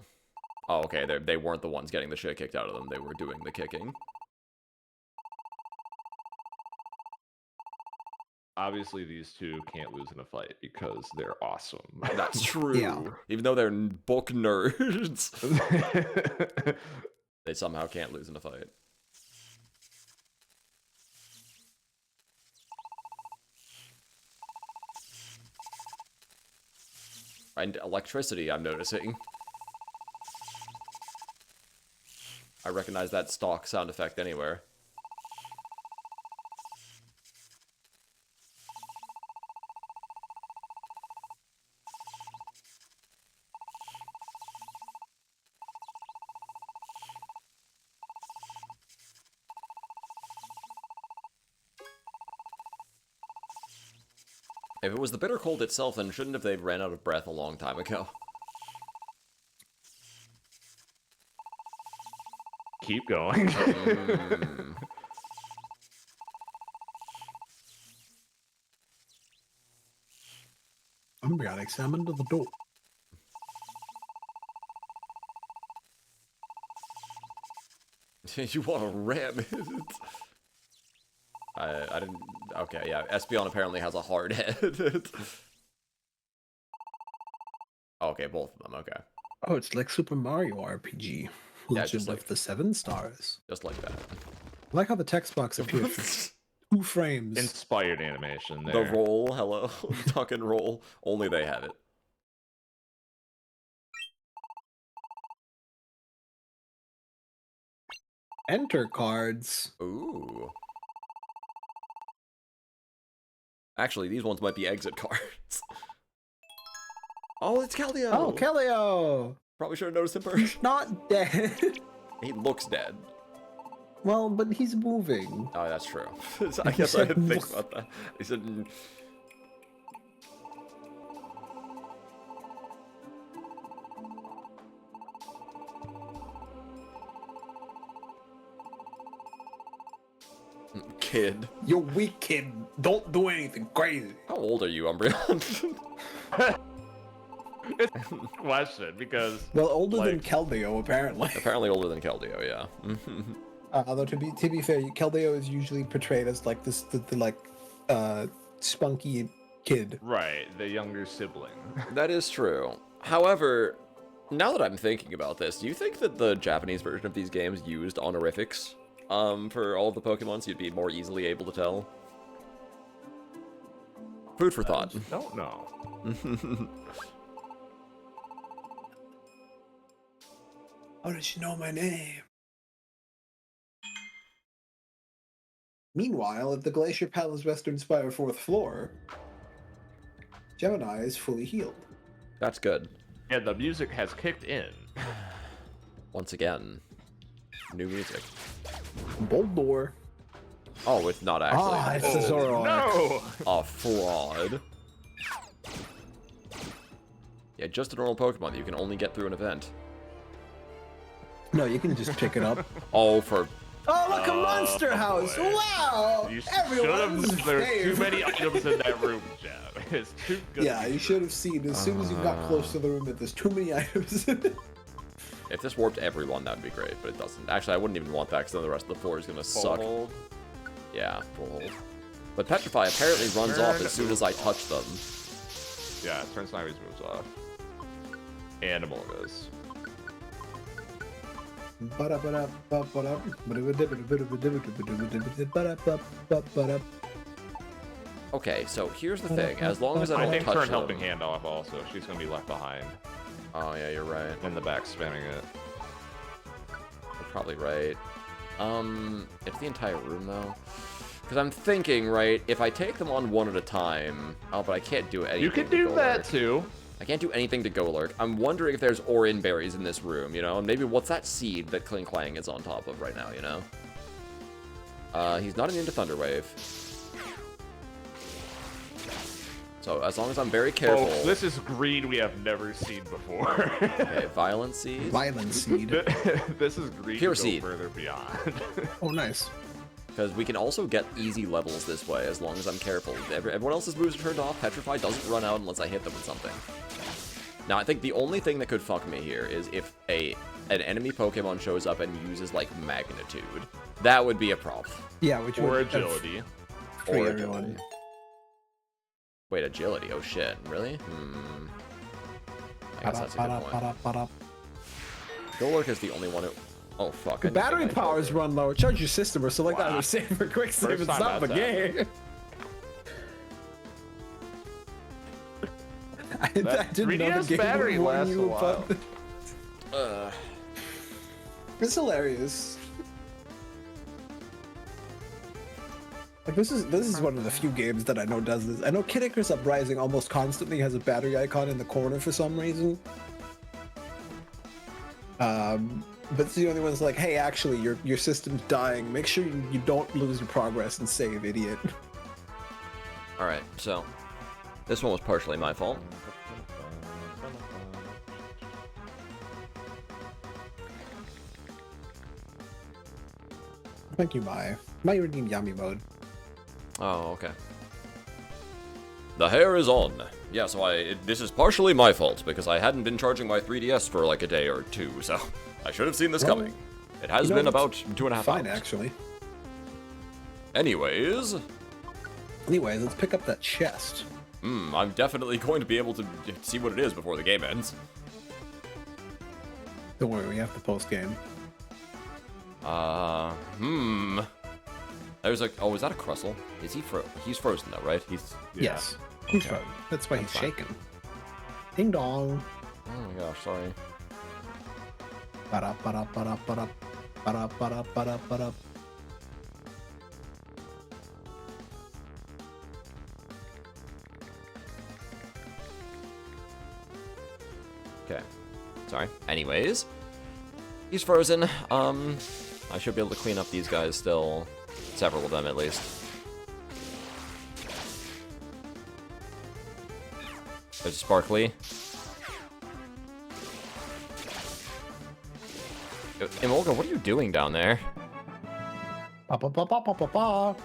Oh, okay, they weren't the ones getting the shit kicked out of them. They were doing the kicking. Obviously, these two can't lose in a fight because they're awesome. That's true. Yeah. Even though they're book nerds, they somehow can't lose in a fight. And electricity, I'm noticing. I recognize that stock sound effect anywhere. If it was the bitter cold itself, then shouldn't have they ran out of breath a long time ago? Keep going. Embryonic salmon to the door. You want to ram it? I didn't... Okay, yeah. Espeon apparently has a hard head. Okay, both of them, okay. Oh, it's like Super Mario RPG. Yeah, Legend just like- of the Seven Stars. Just like that. I like how the text box appeared for 2 frames. Inspired animation The there. roll, hello. Tuck and roll. Only they have it. Enter cards. Ooh. Actually, these ones might be exit cards. Oh, it's Keldeo! Oh, Kelio! Probably should have noticed him first. Not dead. He looks dead. Well, but he's moving. Oh, that's true. I guess I said didn't think woof. about that. He said... kid. You're weak, kid. Don't do anything crazy. How old are you, Umbreon? It's a question because Well, older than like, Keldeo, apparently. Apparently older than Keldeo, yeah. Although to be fair, Keldeo is usually portrayed as like the spunky kid. right, the younger sibling. That is true. However, now that I'm thinking about this, do you think that the Japanese version of these games used honorifics for all of the Pokemon so you'd be more easily able to tell? Food for thought. Don't know. How did she know my name? Meanwhile, at the Glacier Palace Western Spire 4th floor, Gemini is fully healed. That's good. Yeah, the music has kicked in. Once again, new music. Boldore. Oh, it's not actually It's the Zoroark. No! a fraud. Yeah, just a normal Pokemon that you can only get through an event. No, you can just pick it up. Oh, for... Oh, look, a monster boy. house! Wow! You should have Everyone's known there were too favorite. many items in that room, Jab. It's too good. Yeah, you should have seen as soon as you got close to the room that there's too many items in it. If this warped everyone, that would be great, but it doesn't. Actually, I wouldn't even want that, because then the rest of the floor is going to suck. Hold. Yeah, full hold. But Petrify apparently runs off as soon as I touch them. Yeah, turn sideways moves off. Animal goes. Okay, so here's the thing. As long as I I don't think touch turn them... helping hand off also. She's gonna be left behind Oh, yeah, you're right. in the back spamming it. You're probably right. It's the entire room, though. Because I'm thinking, right, if I take them on one at a time... Oh, but I can't do anything You could to do Golurk. that too. I can't do anything to Golurk. I'm wondering if there's Orin berries in this room, you know? And maybe what's that seed that Kling Klang is on top of right now, you know? He's not immune to Thunder Wave. So as long as I'm very careful... Oh, this is greed we have never seen before. Okay, Violent Seed. Violent seed. This is greed Pure to go seed. further beyond. Oh, nice. Because we can also get easy levels this way, as long as I'm careful. Everyone else's moves are turned off. Petrify doesn't run out unless I hit them with something. Now, I think the only thing that could fuck me here is if an enemy Pokemon shows up and uses, like, Magnitude. That would be a problem. Yeah, which Or would agility. free Or everyone. agility. Wait, agility? Oh shit, really? I guess that's a good point. Golurk is the only one who... Oh fuck. The battery powers run low. Charge your system or select Wow. either save or quick save First and time stop the that's game. I didn't know 3DS the game battery would warn lasts you a while. about It's hilarious. Like this is one of the few games that I know does this. I know Kid Icarus Uprising almost constantly has a battery icon in the corner for some reason. But it's the only one that's like, hey, actually, your system's dying. Make sure you don't lose your progress and save, idiot. Alright, so... This one was partially my fault. Thank you, Mai. Mai redeemed Yami mode. Oh, okay. The hair is on. Yeah, so this is partially my fault, because I hadn't been charging my 3DS for like a day or two, so I should have seen this Well, coming. It has you know, been about 2.5 Fine, hours. actually. Anyways, Anyways, let's pick up that chest. I'm definitely going to be able to see what it is before the game ends. Don't worry, we have the post game. There's a... Oh, is that a Crustle? Is he he's frozen though, right? He's... Yes, he's frozen. That's why he's fine. shaking. Ding dong. Oh my gosh, sorry. Ba-da, ba-da, ba-da, ba-da, ba-da, ba-da, ba-da, ba-da. Okay. Sorry. Anyways, he's frozen. I should be able to clean up these guys still. Several of them, at least. There's Sparkly. Emolga, what are you doing down there? Ba, ba, ba, ba, ba, ba, ba.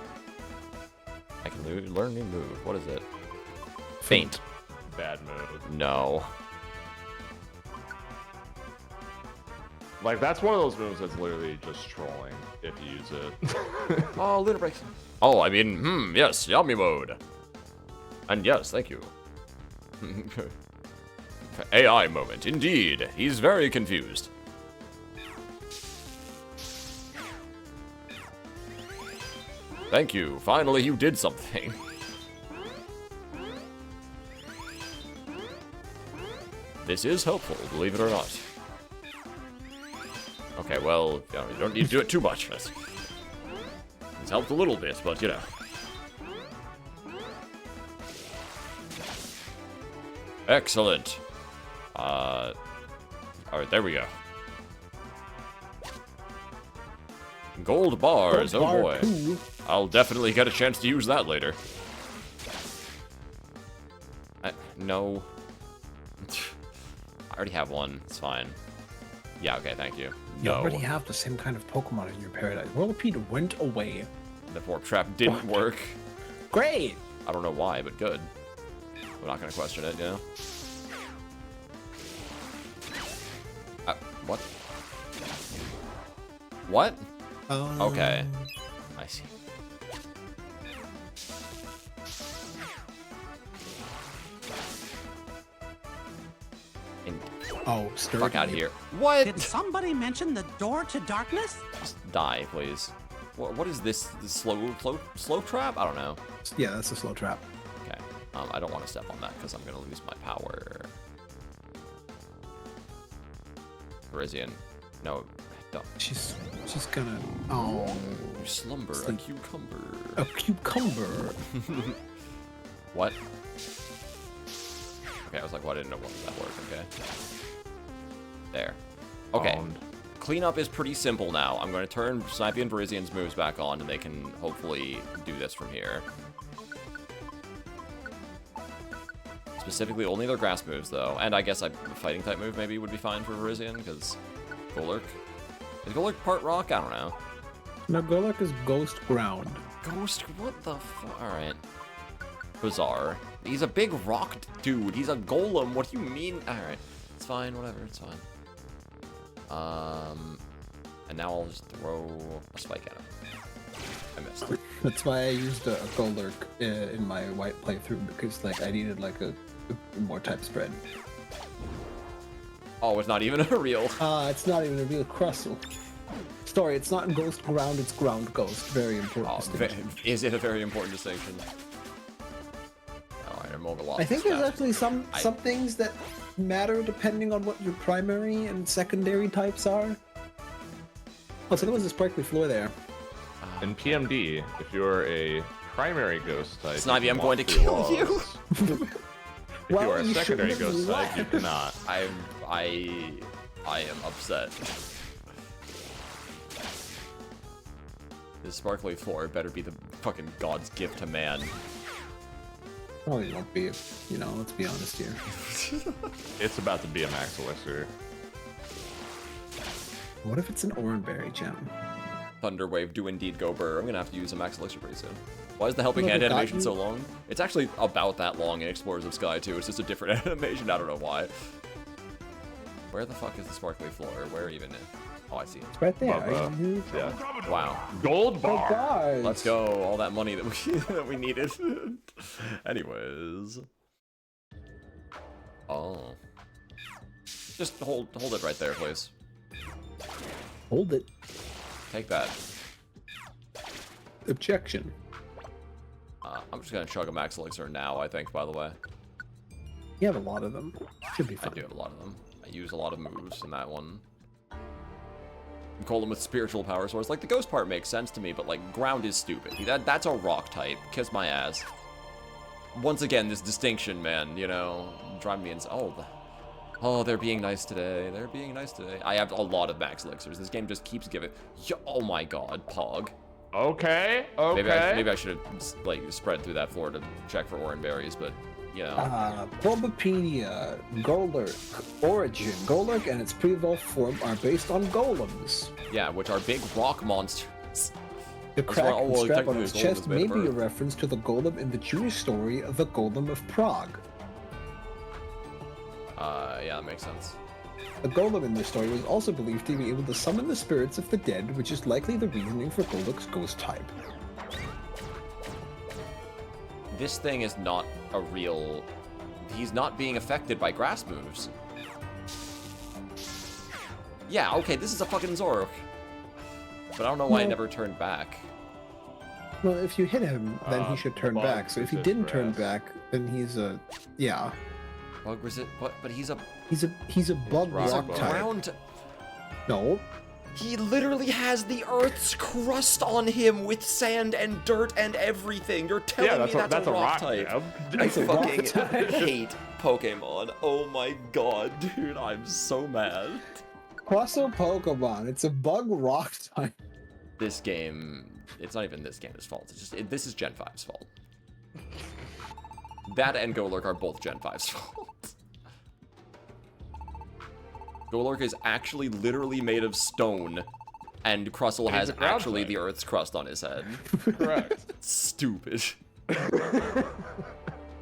Learn new move. What is it? Faint. Bad move. No. Like, that's one of those moves that's literally just trolling if you use it. Oh, Lunar Breaks. Oh, I mean, yes, Yami mode. And yes, thank you. AI moment, indeed. He's very confused. Thank you. Finally, you did something. This is helpful, believe it or not. Okay, well, you don't need to do it too much. It's helped a little bit, but you know. Excellent. Alright, there we go. Gold bars, Gold oh bar boy. 2. I'll definitely get a chance to use that later. No. I already have one, it's fine. Yeah, okay, thank you. You No. already have the same kind of Pokemon in your paradise. Whirlipede went away. The warp trap didn't work. Great! I don't know why, but good. We're not gonna question it, you know? What? What? Okay. I see. Oh, sturdy. Fuck out of here. What? Did somebody mention the door to darkness? Just die, please. What is this? The slow trap? I don't know. Yeah, that's a slow trap. Okay. I don't want to step on that because I'm gonna lose my power. Parisian. No, don't. She's gonna. Oh. You slumber, a cucumber. A cucumber. What? Okay, I was like, well, I didn't know what that worked, okay. There. Okay. Cleanup is pretty simple now. I'm going to turn Snipey and Parisian's moves back on, and they can hopefully do this from here. Specifically, only their grass moves, though. And I guess a fighting type move maybe would be fine for Parisian, because Golurk. Is Golurk part rock? I don't know. No, Golurk is ghost ground. Ghost? What the fuck? Alright. Bizarre. He's a big rock dude. He's a golem. What do you mean? Alright. It's fine. Whatever. It's fine. And now I'll just throw a spike at him. I missed. That's why I used a Golurk in my white playthrough, because like I needed like a more type spread. Oh, it's not even a real. It's not even a real Crustle. Sorry, it's not ghost ground, it's ground ghost. Very important distinction. Is it a very important distinction? Oh, I think there's actually some things that matter depending on what your primary and secondary types are. Oh, so there was a sparkly floor there. In PMD, if you're a primary ghost type, Snivy, I'm going to kill you. If you are a secondary ghost type, you cannot. I am upset. This sparkly floor better be the fucking god's gift to man. Probably won't be, you know, let's be honest here. It's about to be a max elixir. What if it's an Oranberry gem? Thunderwave do indeed go burr. I'm gonna have to use a max elixir pretty soon. Why is the helping hand Look, animation so long? It's actually about that long in Explorers of Sky too. It's just a different animation. I don't know why. Where the fuck is the sparkly floor? Where even? Oh, I see it. It's right there. Yeah. Wow. Gold bar. Bars. Let's go. All that money that we that we needed. Anyways. Oh. Just hold it right there, please. Hold it. Take that. Objection. I'm just gonna chug a max elixir now, I think, by the way. You have a lot of them. Should be I fine. do have a lot of them. I use a lot of moves in that one. You call them with spiritual power source. Like, the ghost part makes sense to me, but, like, ground is stupid. That's a rock type. Kiss my ass. Once again, this distinction, man, you know, driving me insane. Oh, they're being nice today. They're being nice today. I have a lot of max elixirs. This game just keeps giving. Oh my god, Pog. Okay. Maybe I should have, like, spread through that floor to check for Oranberries, but, you know. Bulbapedia, Golurk, Origin. Golurk and its pre-evolved form are based on golems. Yeah, which are big rock monsters. The That's crack why- and well, strap on technically its the golem chest is made may of be a earth. reference to the golem in the Jewish story of the Golem of Prague. Yeah, that makes sense. The golem in this story was also believed to be able to summon the spirits of the dead, which is likely the reasoning for Goluk's ghost type. This thing is not a real... He's not being affected by grass moves. Yeah, okay, this is a fucking Zork. But I don't know why I No. never turned back. Well, if you hit him, then he should turn bug back. So if he resist didn't turn grass. back, then he's a... Yeah. Bug resist... What? But he's a... He's a bug rock He's a rock bug. type. ground... No. He literally has the Earth's crust on him with sand and dirt and everything. You're telling Yeah, me that's a rock type? type. I That's a rock fucking type. hate Pokemon. Oh my god, dude, I'm so mad. Quasso Pokemon. It's a bug rock type. This game, it's not even this game's fault. It's just this is Gen 5's fault. That and Golurk are both Gen 5's fault. Golurk is actually literally made of stone, and Crustle But he's has a ground actually type. the Earth's crust on his head. Correct. Stupid.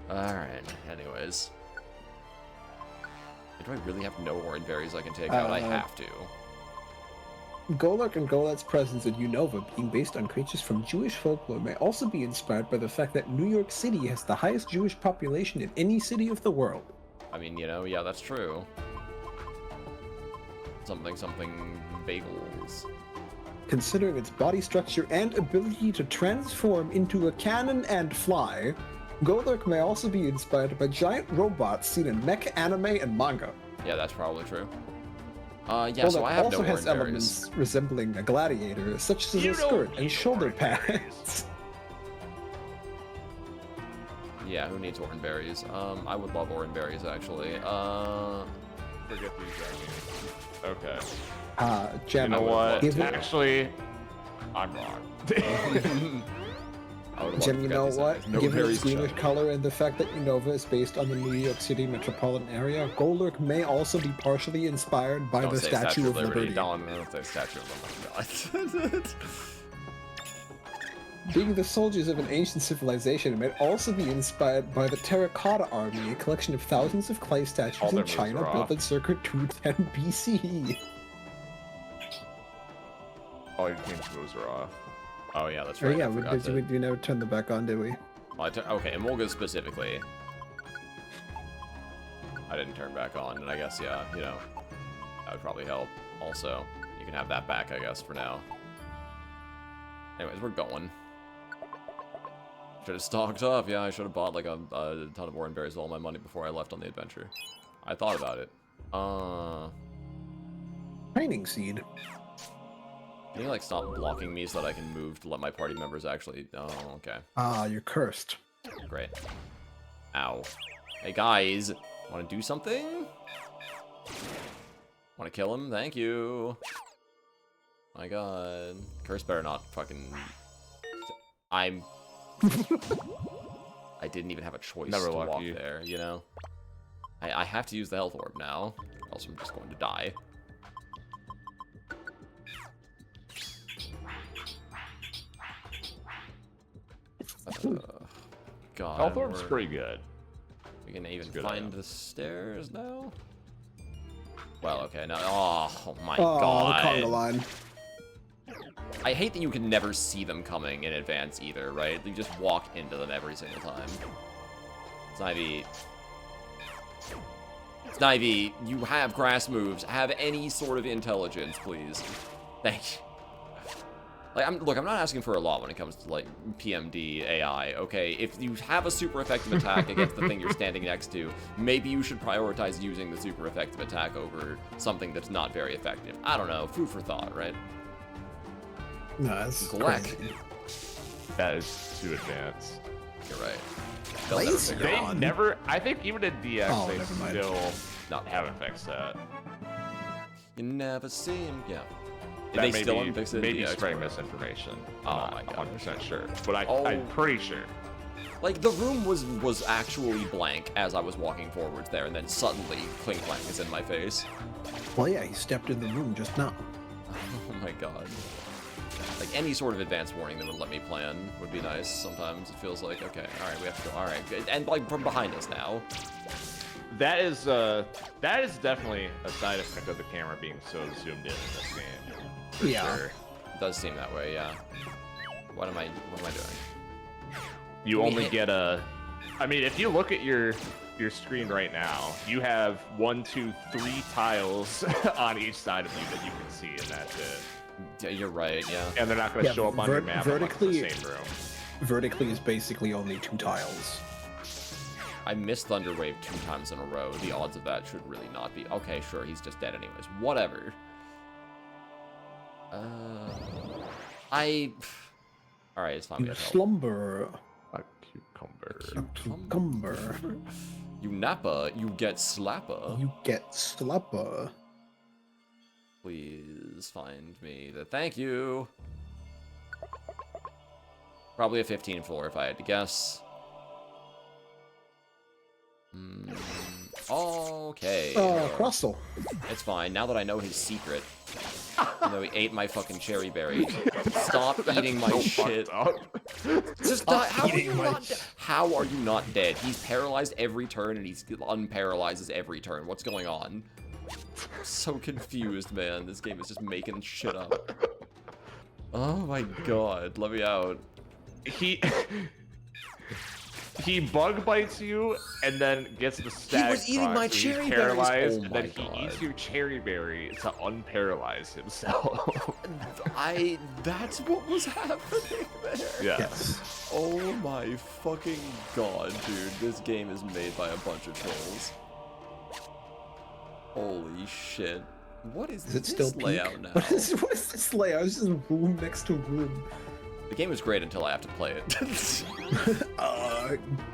Alright, anyways. Do I really have no orange berries I can take out? I have to. Golurk and Golet's presence in Unova, being based on creatures from Jewish folklore, may also be inspired by the fact that New York City has the highest Jewish population in any city of the world. I mean, you know, yeah, that's true. Something bagels. Considering its body structure and ability to transform into a cannon and fly, Golurk may also be inspired by giant robots seen in mech anime and manga. Yeah, that's probably true. Yeah, so Golurk I have also no has orange berries. elements resembling a gladiator, such as You a don't skirt need and shoulder orange berries. pads. Yeah, who needs orange berries? I would love orange berries, actually. Forget these guys. Okay. Ah, Gem, You know what? Give it, Actually, I'm wrong. I would love Jim, to you forget know these what? things. No Given its berries, greenish Chuck. color and the fact that Unova is based on the New York City metropolitan area, Golurk may also be partially inspired by Don't the say Statue of Liberty. Don't say Statue of Liberty. Being the soldiers of an ancient civilization, it may also be inspired by the Terracotta Army, a collection of thousands of clay All statues their in moves China are built off. in circa 210 BCE. All your team's moves are off. Oh yeah, that's Oh right. yeah, I we, forgot to- we never turned them back on, did we? Okay, and Molga specifically. I didn't turn back on, and I guess, yeah, you know, that would probably help. Also, you can have that back, I guess, for now. Anyways, we're going. Should have stocked up. Yeah, I should have bought like a ton of orange berries with all my money before I left on the adventure. I thought about it. Training seed. Can you like stop blocking me so that I can move to let my party members actually... Oh, okay. Ah, you're cursed. Great. Ow. Hey guys, want to do something? Want to kill him? Thank you. My god. Curse better not fucking... I didn't even have a choice Never to walk lucky. there, you know? I have to use the health orb now, or else I'm just going to die. God. Health orb's we're- pretty good. We can even good find item. the stairs now? Well, okay, now. Oh my Oh, god. the conga line. I hate that you can never see them coming in advance either, right? You just walk into them every single time. Snivy. Snivy, you have grass moves. Have any sort of intelligence, please. Thank you. Like, look, I'm not asking for a lot when it comes to, like, PMD AI, okay? If you have a super effective attack against the thing you're standing next to, maybe you should prioritize using the super effective attack over something that's not very effective. I don't know, food for thought, right? No, that's Gleck. crazy. That is too advanced. You're right. They'll never Blaze figure it They out. on. never. I think even in DX, Oh, they never mind. still No. haven't fixed that. You never see him. Yeah. That They may still be, haven't fixed it in maybe DX, spreading but- misinformation. Oh I'm my not God. 100% sure, but Oh. I'm pretty sure. Like, the room was actually blank as I was walking forwards there, and then suddenly Clink Clank is in my face. Well, yeah, he stepped in the room just now. Oh my god. Like, any sort of advanced warning that would let me plan would be nice. Sometimes it feels like, okay, all right, we have to go. All right, good. And like from behind us now. That is definitely a side effect of the camera being so zoomed in this game. For Yeah. sure. It does seem that way, yeah. What am I doing? You only get a. I mean, if you look at your screen right now, you have 1, 2, 3 tiles on each side of you that you can see, and that's it. Yeah, you're right, yeah. And they're not going to Yeah, show up on your map unless it's vertically- the same room. Vertically is basically only 2 tiles. I missed Thunderwave 2 times in a row. The odds of that should really not be. Okay, sure, he's just dead anyways. Whatever. Alright, it's time to You get help. slumber. A cucumber. Cucumber. You nappa, you get slappa. You get slapper. Please find me the thank you. Probably a 15 floor if I had to guess. Okay. Crustle. It's fine. Now that I know his secret. Even though he ate my fucking cherry berry. Stop eating my shit. Just die. How are you not dead? How are you not dead? He's paralyzed every turn and he unparalyzes every turn. What's going on? I'm so confused, man. This game is just making shit up. Oh my god. Let me out. He bug bites you and then gets the stag. He was eating my so he's cherry berries. paralyzed, Oh and my then God. he eats your cherry berry to unparalyze himself. That's what was happening there. Yeah. Yes. Oh my fucking god, dude. This game is made by a bunch of trolls. Holy shit. What is Is it this still peak? layout now? What is this layout? It's just room next to room. The game is great until I have to play it.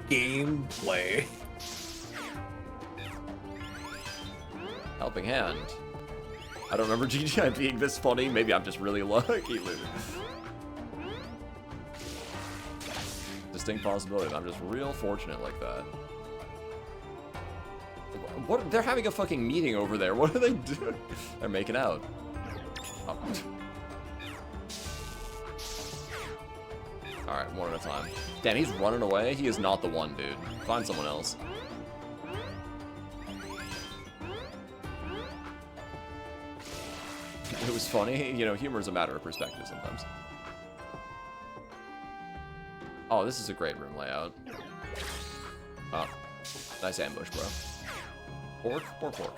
Gameplay. Helping hand. I don't remember GGI being this funny. Maybe I'm just really lucky. Distinct possibility. I'm just real fortunate like that. What? They're having a fucking meeting over there. What are they doing? They're making out. Oh. Alright, one at a time. Damn, he's running away. He is not the one, dude. Find someone else. It was funny. You know, humor is a matter of perspective sometimes. Oh, this is a great room layout. Oh, nice ambush, bro. Pork? Pork.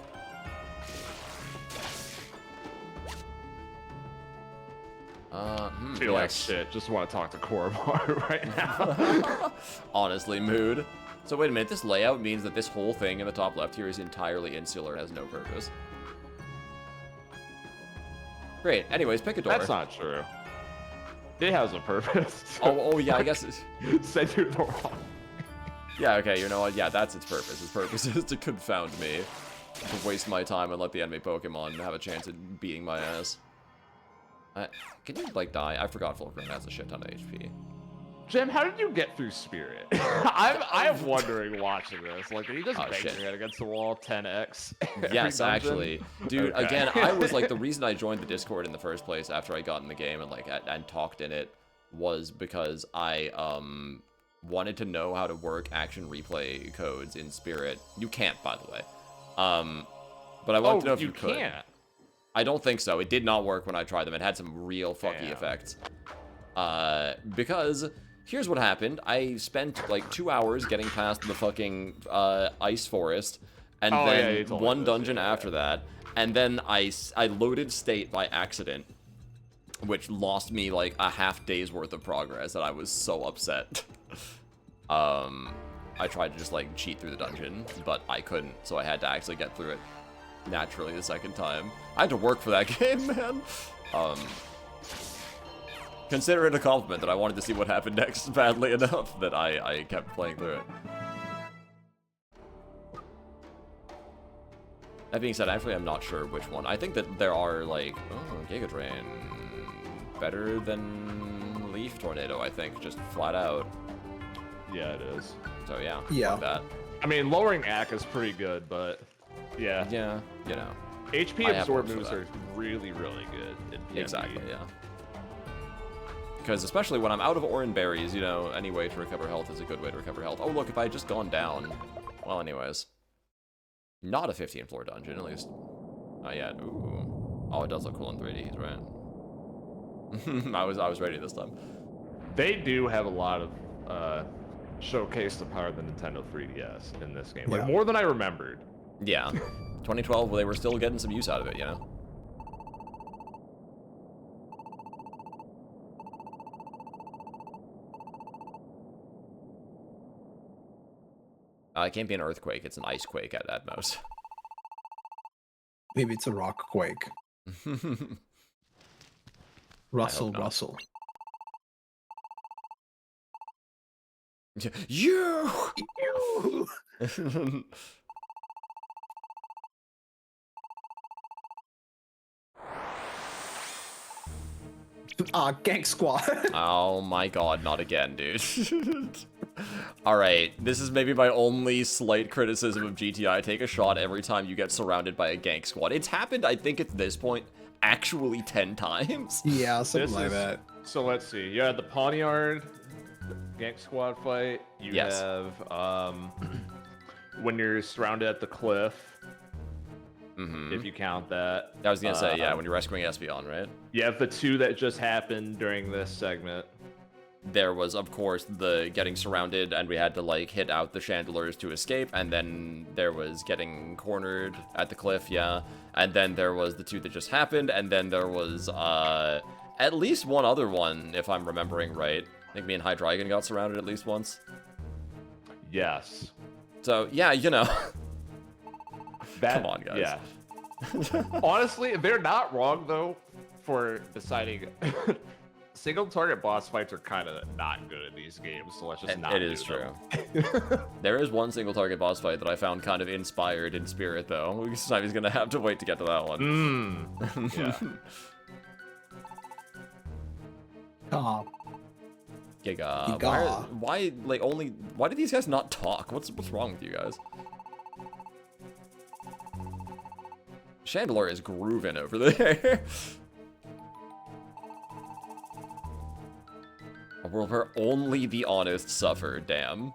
Feel like yes. shit. Just want to talk to Koromar right now. Honestly, mood. So wait a minute, this layout means that this whole thing in the top left here is entirely insular and has no purpose. Great. Anyways, pick a door. That's not true. It has a purpose. Oh yeah, I guess it's... Send you the wrong. Yeah, okay, you know what? Yeah, that's its purpose. Its purpose is to confound me. To waste my time and let the enemy Pokemon have a chance at beating my ass. Can you, like, die? I forgot Fulcrum has a shit ton of HP. Jim, how did you get through Spirit? I'm wondering watching this. Like, did you just bang shit. your head against the wall 10x? every Yes, dungeon? actually. Dude, Okay. again, I was, like, the reason I joined the Discord in the first place after I got in the game and, like, and talked in it was because I, wanted to know how to work action replay codes in Spirit. You can't, by the way. But I wanted to know if you could. can't. I don't think so. It did not work when I tried them. It had some real fucky Damn. effects. Because here's what happened. I spent like 2 hours getting past the fucking ice forest, and Oh, yeah, then you told me one this, dungeon yeah. after that, and then I loaded state by accident, which lost me like a half day's worth of progress, and I was so upset. I tried to just like cheat through the dungeon, but I couldn't, so I had to actually get through it naturally the second time. I had to work for that game, man. Consider it a compliment that I wanted to see what happened next badly enough that I kept playing through it. That being said, actually, I'm not sure which one. I think that there are, like, oh, Giga Drain. Better than Leaf Tornado, I think, just flat out. Yeah, it is. So, yeah. Yeah. Like that. I mean, lowering AC is pretty good, but yeah. Yeah, you know. HP I have absorb worked for moves that. are really, really good in PvP. Exactly, yeah. because especially when I'm out of orange berries, you know, any way to recover health is a good way to recover health. Oh, look, if I had just gone down. Well, anyways. Not a 15th floor dungeon, at least. Not yet. Ooh. Oh, it does look cool in 3D, he's right. I was ready this time. They do have a lot of showcase the power of the Nintendo 3DS in this game. Like, more than I remembered. Yeah. 2012, well, they were still getting some use out of it, you know? It can't be an earthquake, it's an ice quake at most. Maybe it's a rock quake. Russell, not. Russell. You! Gank Squad. Oh my god, not again, dude. Alright, this is maybe my only slight criticism of GTI. Take a shot every time you get surrounded by a gank squad. It's happened, I think, at this point, actually 10 times. Yeah, something like that. So let's see. You had the Pawnyard gank squad fight. You have when you're surrounded at the cliff. If you count that. I was gonna say, yeah, when you're rescuing Espeon, right? You have the 2 that just happened during this segment. There was, of course, the getting surrounded, and we had to, like, hit out the chandeliers to escape, and then there was getting cornered at the cliff, yeah. And then there was the 2 that just happened, and then there was, at least one other one, if I'm remembering right. I think me and Hydreigon got surrounded at least once. Yes. So, yeah, you know. Come on, guys. Yeah. Honestly, they're not wrong, though, for deciding... Single target boss fights are kind of not good in these games, so let's just not It is true. There is one single target boss fight that I found kind of inspired in spirit, though. This time he's gonna have to wait to get to that one. Yeah. Giga. Why, like, only... Why do these guys not talk? What's wrong with you guys? Chandelier is grooving over there. A world where only the honest suffer, damn.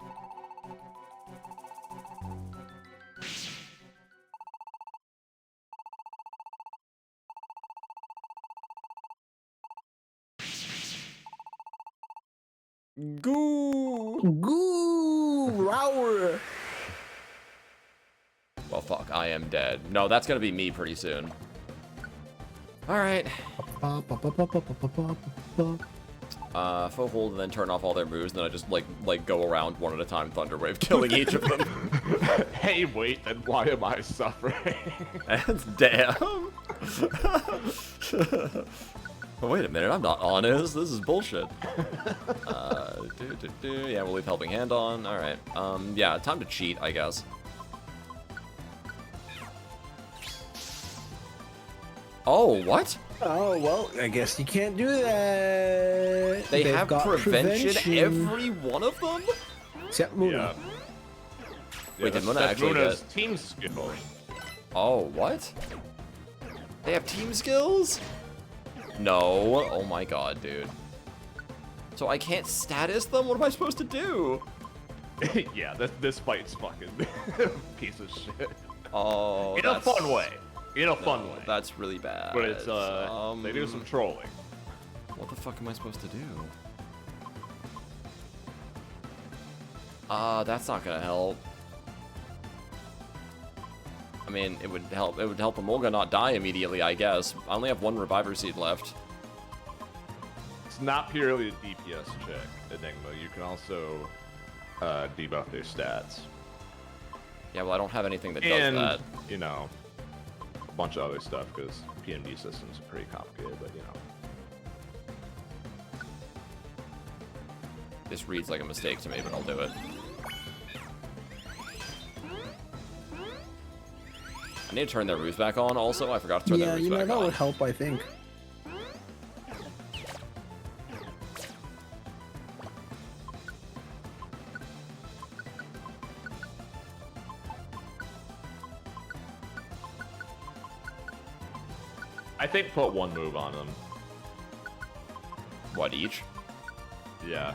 Goo! Goo! Rower! Well, fuck, I am dead. No, that's gonna be me pretty soon. Alright. Full hold and then turn off all their moves, and then I just, like go around one at a time, Thunderwave, killing each of them. Hey, wait, then why am I suffering? And damn. Wait a minute, I'm not honest. This is bullshit. Yeah, we'll leave Helping Hand on. Alright. Yeah, time to cheat, I guess. Oh, what? Oh, well, I guess you can't do that. They They've have got prevention every one of them? Except Muna. Wait, did Muna that's actually Muna's get... team skill. Oh, what? They have team skills? No. Oh my god, dude. So I can't status them? What am I supposed to do? Yeah, this fight's fucking piece of shit. Oh, In a fun way. In a fun way. That's really bad. But it's, they do some trolling. What the fuck am I supposed to do? That's not gonna help. I mean, it would help Emolga not die immediately, I guess. I only have one Reviver Seed left. It's not purely a DPS check, Enigma. You can also debuff their stats. Yeah, well, I don't have anything that does that. You know, a bunch of other stuff, because PMD systems are pretty complicated, but you know. This reads like a mistake to me, but I'll do it. I need to turn their roofs back on also. I forgot to turn their roofs back on. Yeah, that would help, I think. I think put one move on them. What, each? Yeah.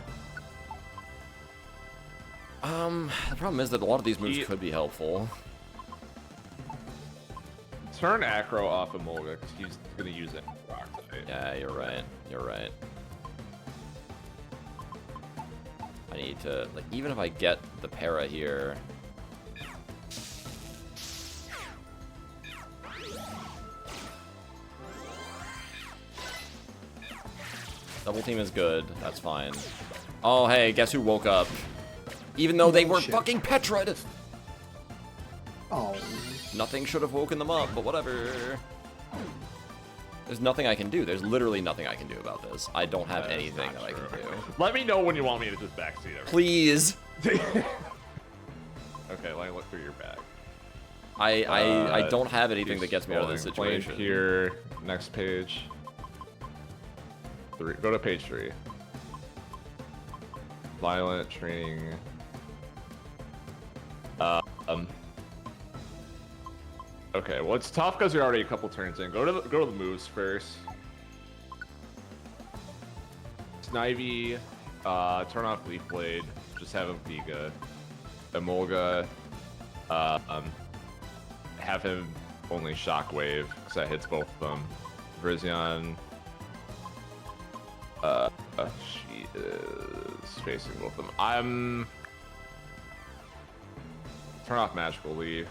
The problem is that a lot of these moves could be helpful. Turn Acro off of Mulga because he's gonna use it. Rock type. Yeah, you're right. You're right. I need to, like, even if I get the para here. Double team is good. That's fine. Oh, hey, guess who woke up? Even though they were Shit. fucking Petra'd! Oh. Nothing should have woken them up, but whatever. There's nothing I can do. There's literally nothing I can do about this. I don't have That is anything not that I can true. do. Let me know when you want me to just backseat everything. Please! Okay, let me look through your bag. I don't have anything that gets me out of this Plane situation. here, next page. Go to page 3. Violent training. Okay, well it's tough because you're already a couple turns in. Go to the moves first. Snivy, turn off Leaf Blade. Just have him Giga. Emolga, have him only Shockwave because that hits both of them. Virizion, she is facing both of them. Turn off Magical Leaf.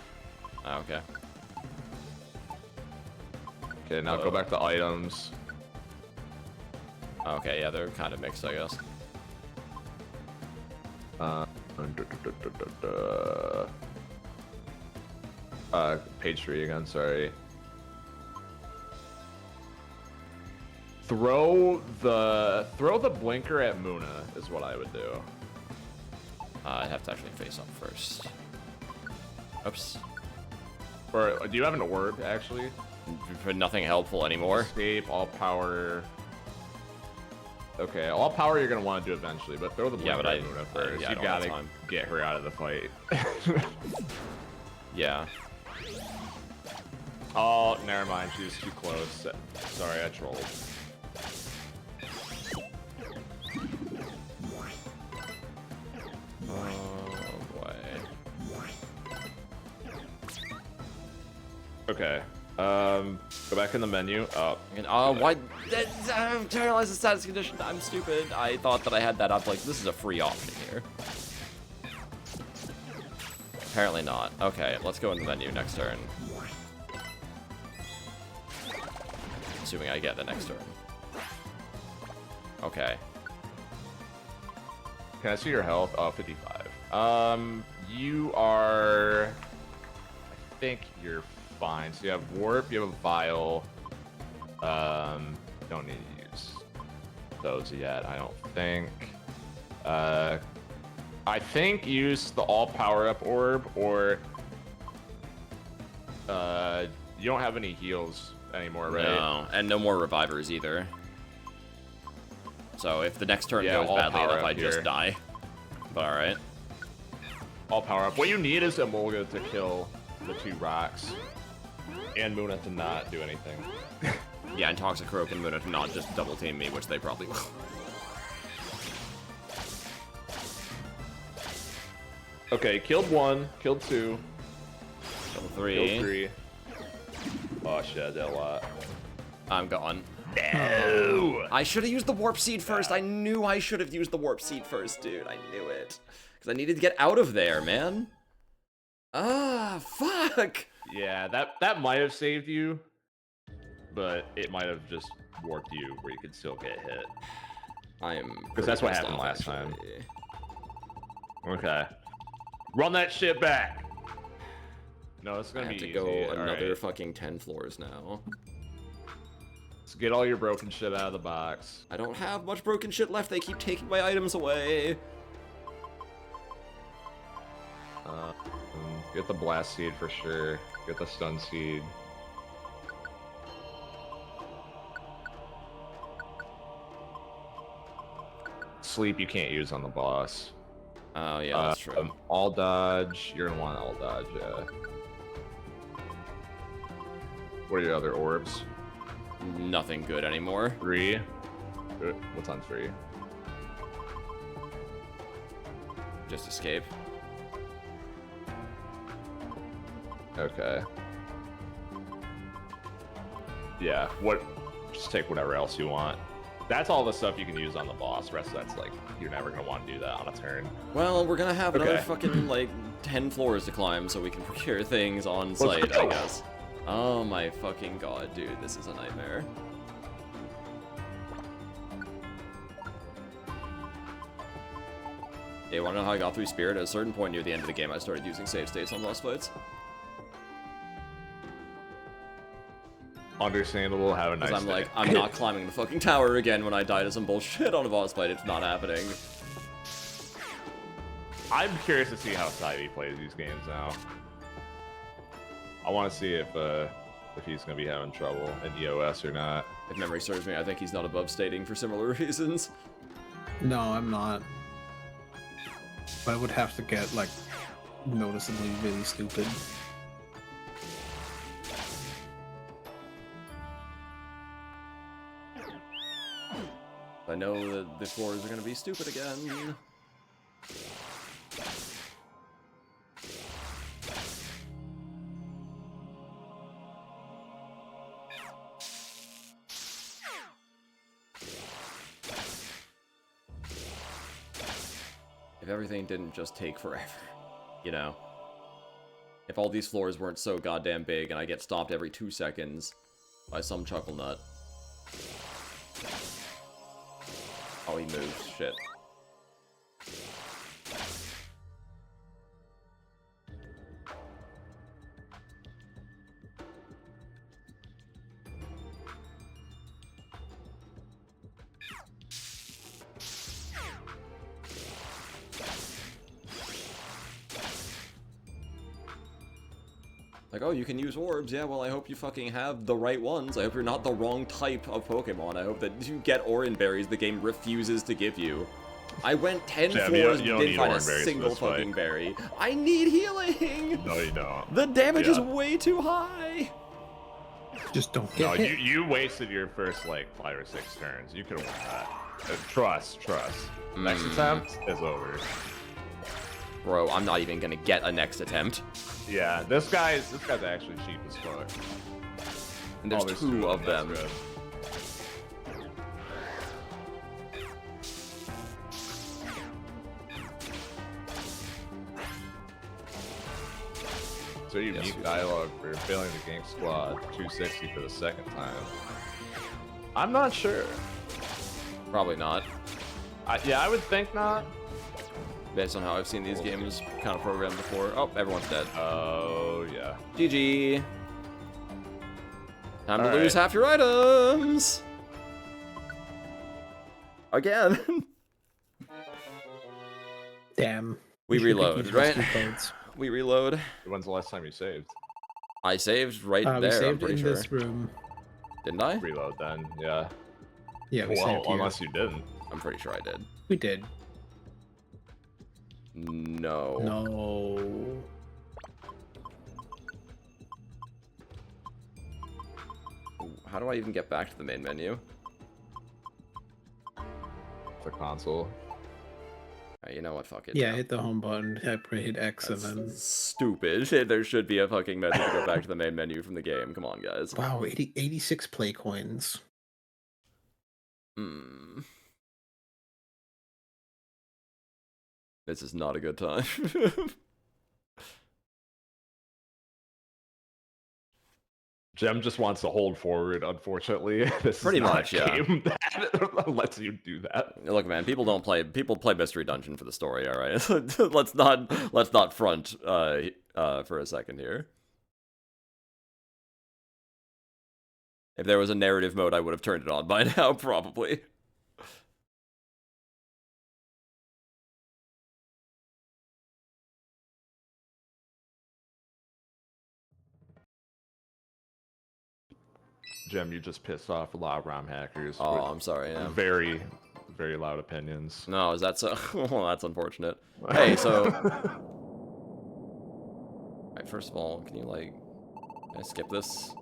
Okay. Okay, now go back to items. Okay, yeah, they're kind of mixed, I guess. Page 3 again, sorry. Throw the blinker at Muna is what I would do. I'd have to actually face up first. Oops. Or do you have an orb actually? For nothing helpful anymore. Escape, all power. Okay, all power you're gonna want to do eventually, but throw the blinker but at Muna first. yeah, I You don't have gotta time. get her out of the fight. Yeah. Oh, never mind. She was too close. Sorry, I trolled. Oh boy. Okay. Go back in the menu. Oh, And, why? Internalize the status condition. I'm stupid. I thought that I had that up. Like, this is a free option here. Apparently not. Okay, let's go in the menu next turn. Assuming I get the next turn. Okay. can I see your health? Oh, 55. You are. I think you're fine. So you have warp. You have a vial. Don't need to use those yet. I don't think. I think use the all power up orb, or you don't have any heals anymore, right? No, and no more revivers either. So if the next turn Yeah, goes all badly power enough, I up just here. die. But alright. All power up. What you need is Emolga to kill the 2 rocks, and Muna to not do anything. Yeah, and Toxicroak and Muna to not just double team me, which they probably will. Okay, killed 1, killed 2, Double killed 3. 3. Oh shit, I did a lot. I'm gone. No! I should have used the warp seed first. I knew I should have used the warp seed first, dude. I knew it. Because I needed to get out of there, man. Ah, fuck. Yeah, that might have saved you, but it might have just warped you where you could still get hit. I am. Because that's what pissed happened off, last time. actually. Okay. Run that shit back! No, it's I gonna have be to easy. go All another right. fucking 10 floors now. Let's get all your broken shit out of the box. I don't have much broken shit left. They keep taking my items away. Get the blast seed for sure. Get the stun seed. Sleep you can't use on the boss. Oh, yeah, that's true. All dodge. You're gonna want all dodge, yeah. What are your other orbs? Nothing good anymore. 3. What's on 3? Just escape. Okay. Yeah, just take whatever else you want. That's all the stuff you can use on the boss. The rest of that's like, you're never gonna want to do that on a turn. Well, we're gonna have another Okay. fucking, like, 10 floors to climb so we can procure things on Let's site, go. I guess. Oh my fucking god, dude, this is a nightmare. Yeah, you wanna know how I got through Spirit? At a certain point near the end of the game, I started using save states on boss fights. Understandable, have a nice Because I'm day. like, I'm not climbing the fucking tower again when I die to some bullshit on a boss fight. It's not happening. I'm curious to see how Saidi plays these games now. I want to see if he's gonna be having trouble in EOS or not. If memory serves me, I think he's not above stating for similar reasons. No, I'm not. But I would have to get, like, noticeably really stupid. I know that the floors are gonna be stupid again. If everything didn't just take forever, you know? If all these floors weren't so goddamn big and I get stopped every 2 seconds by some chuckle nut. Oh, he moved. Shit. Like, oh, you can use orbs. Yeah, well, I hope you fucking have the right ones. I hope you're not the wrong type of Pokemon. I hope that you get Orin berries the game refuses to give you. I went 10 Jam, floors you and don't didn't need find a Orin berries for single this fight. fucking berry. I need healing! No, you don't. The damage is Yeah. way too high! Just don't get No, hit. you wasted your first like 5 or 6 turns. You could have won that. Trust. Next attempt is over. Bro, I'm not even gonna get a next attempt. Yeah, this guy's actually cheap as fuck. And there's Oh, there's two of That's them. good. So unique Yes, we- dialogue for failing the gang squad 260 for the second time. I'm not sure. Probably not. Yeah, I would think not. Based on how I've seen these games kind of programmed before. Oh, everyone's dead. Oh yeah. GG. Time to All lose right. half your items. Again. Damn. We should pick reload, these right? rescue codes. We reload. When's the last time you saved? I saved right We there, I'm saved pretty in sure. this room. Didn't I? Reload then, yeah. Yeah, we Well, saved here. unless you didn't. I'm pretty sure I did. We did. No. No. Ooh, how do I even get back to the main menu? The console. Alright, you know what? Fuck it. Yeah, hit the home button, hit X, That's and then... stupid. There should be a fucking method to go back to the main menu from the game. Come on, guys. Wow, 86 play coins. Hmm. This is not a good time. Gem just wants to hold forward, unfortunately. This Pretty is not much, a yeah. game that lets you do that. Look, man, people play Mystery Dungeon for the story, all right? let's not front for a second here. If there was a narrative mode, I would have turned it on by now, probably. Gem, you just pissed off a lot of ROM hackers. Oh, with I'm sorry. Yeah. very, very loud opinions. No, is that so? Well, that's unfortunate. Hey, so. Alright, first of all, can you, like. Can I skip this?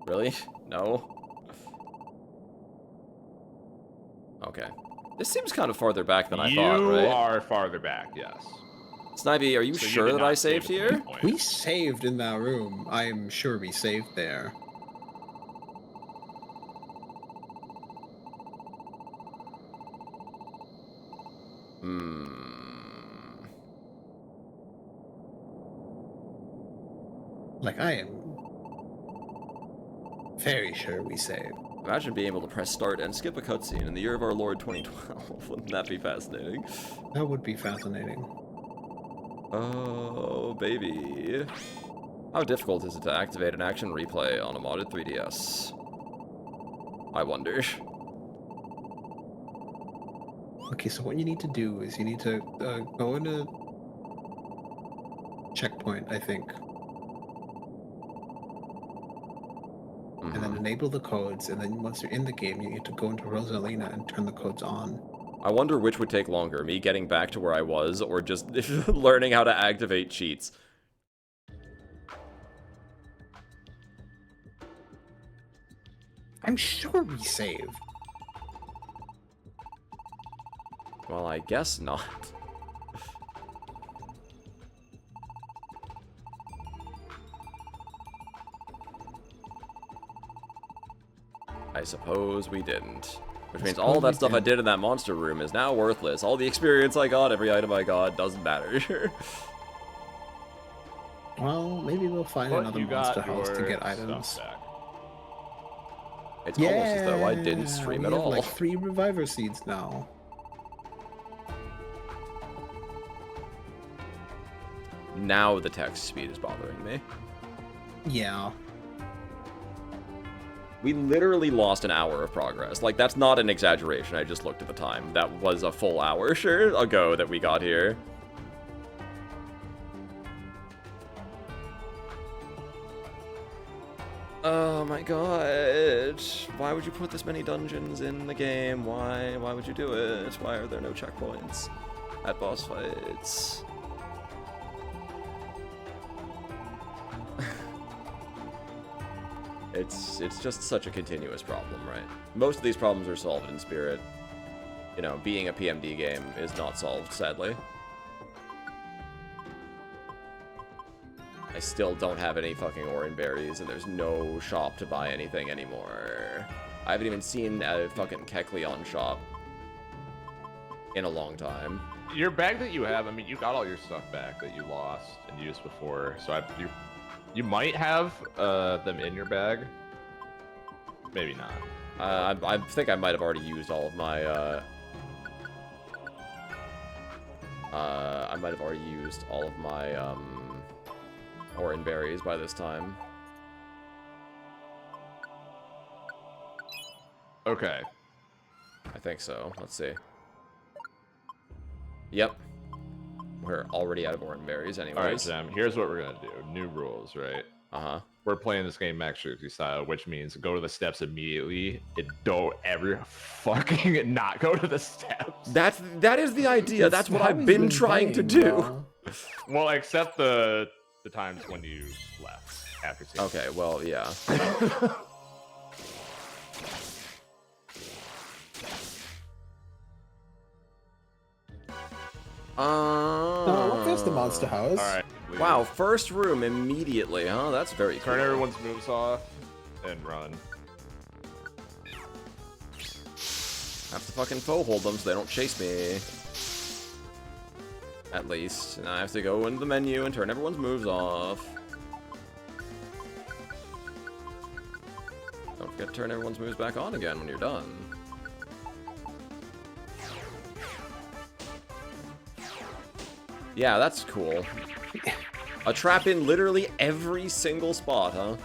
Really? No? Okay. This seems kind of farther back than I You thought, right? are farther back, yes. Snipey, are you So sure did that not I save saved at any here? point. We saved in that room. I am sure we saved there. Like, I am very sure we saved. Imagine being able to press start and skip a cutscene in the year of our Lord 2012. Wouldn't that be fascinating? That would be fascinating. Oh, baby. How difficult is it to activate an action replay on a modded 3DS? I wonder. Okay, so what you need to do is you need to go into checkpoint, I think. And then enable the codes, and then once you're in the game, you need to go into Rosalina and turn the codes on. I wonder which would take longer, me getting back to where I was, or just learning how to activate cheats. I'm sure we saved. Well, I guess not. I suppose we didn't. Which means all that stuff I did in that monster room is now worthless. All the experience I got, every item I got, doesn't matter. Well, maybe we'll find But another you got monster house to your get items. stuff back. It's almost as though I didn't stream we at have all. like 3 reviver seeds now. Now the text speed is bothering me. Yeah. We literally lost an hour of progress. Like, that's not an exaggeration. I just looked at the time. That was a full hour, sure, ago that we got here. Oh my god. Why would you put this many dungeons in the game? Why would you do it? Why are there no checkpoints at boss fights? It's just such a continuous problem, right? Most of these problems are solved in Spirit. You know, being a PMD game is not solved, sadly. I still don't have any fucking orange berries, and there's no shop to buy anything anymore. I haven't even seen a fucking Kecleon shop in a long time. Your bag that you have, I mean, you got all your stuff back that you lost and used before, so you might have them in your bag. Maybe not. I think I might have already used all of my, I might have already used all of my, orange berries by this time. Okay. I think so. Let's see. Yep. We're already out of orange berries anyways. Alright, Zem, here's what we're gonna do. New rules, right? Uh-huh. We're playing this game Max Jersey style, which means go to the steps immediately and don't ever fucking not go to the steps. That is the idea. That's what I've been trying to do. Well, except the times when you left after seeing Okay, well, yeah. Oh, there's the monster house. Alright. Wow, first room immediately, huh? That's very cool. Turn everyone's moves off and run. Have to fucking foe hold them so they don't chase me. At least. And I have to go into the menu and turn everyone's moves off. Don't forget to turn everyone's moves back on again when you're done. Yeah, that's cool. A trap in literally every single spot, huh?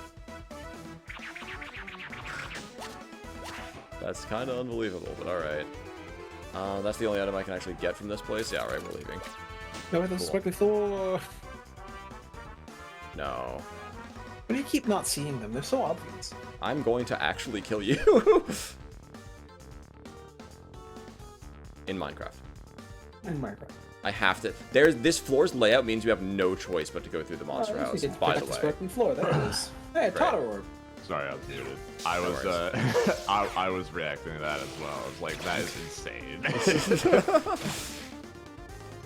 That's kind of unbelievable, but alright. That's the only item I can actually get from this place? Yeah, alright, we're leaving. No, there's a sparkly floor. No. Why do you keep not seeing them? They're so obvious. I'm going to actually kill you. In Minecraft. In Minecraft. I have to. This floor's layout means you have no choice but to go through the monster house, by the way. Sparkly floor, there it is. Hey, Great. Totoro. Sorry, I was muted. I No was worries. I was reacting to that as well. I was like, that is insane.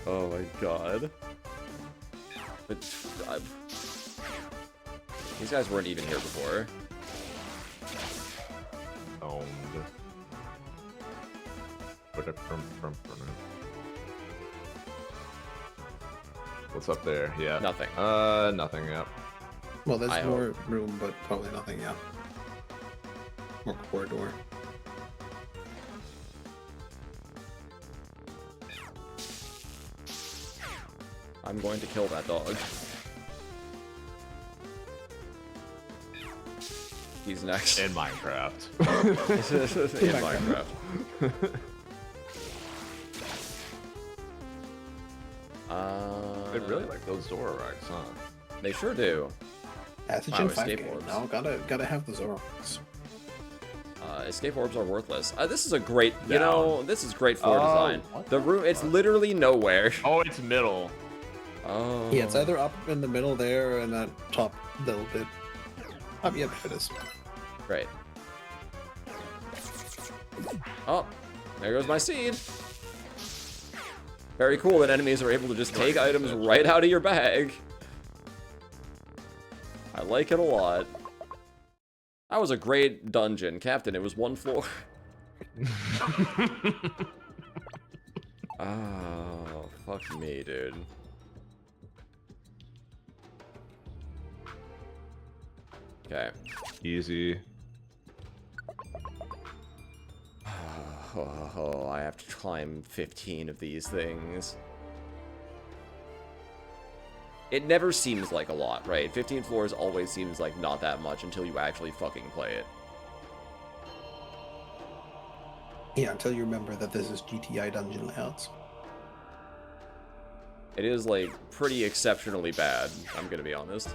Oh my god. But, these guys weren't even here before. Owned. What's up there? Yeah. Nothing. Nothing. Yep. Well, there's I more room, but probably nothing. Yeah. More corridor. I'm going to kill that dog. He's next. In Minecraft. In Minecraft. They really like those Zoroarks, huh? They sure do. That's a Wow, Gen 5 escape game. orbs. No, gotta have the Zoroarks. Escape orbs are worthless. This is a great, you Down. know, this is great floor design. what The the room, it's fuck? literally nowhere. Oh, it's middle. Oh. Yeah, it's either up in the middle there and that top little bit. Oh, yep, it is. Great. Oh, there goes my seed. Very cool that enemies are able to just take items right out of your bag. I like it a lot. That was a great dungeon. Captain, it was one floor. Oh, fuck me, dude. Okay. Easy. Oh, I have to climb 15 of these things. It never seems like a lot, right? 15 floors always seems like not that much until you actually fucking play it. Yeah, until you remember that this is GTI dungeon layouts. It is, like, pretty exceptionally bad, I'm gonna be honest.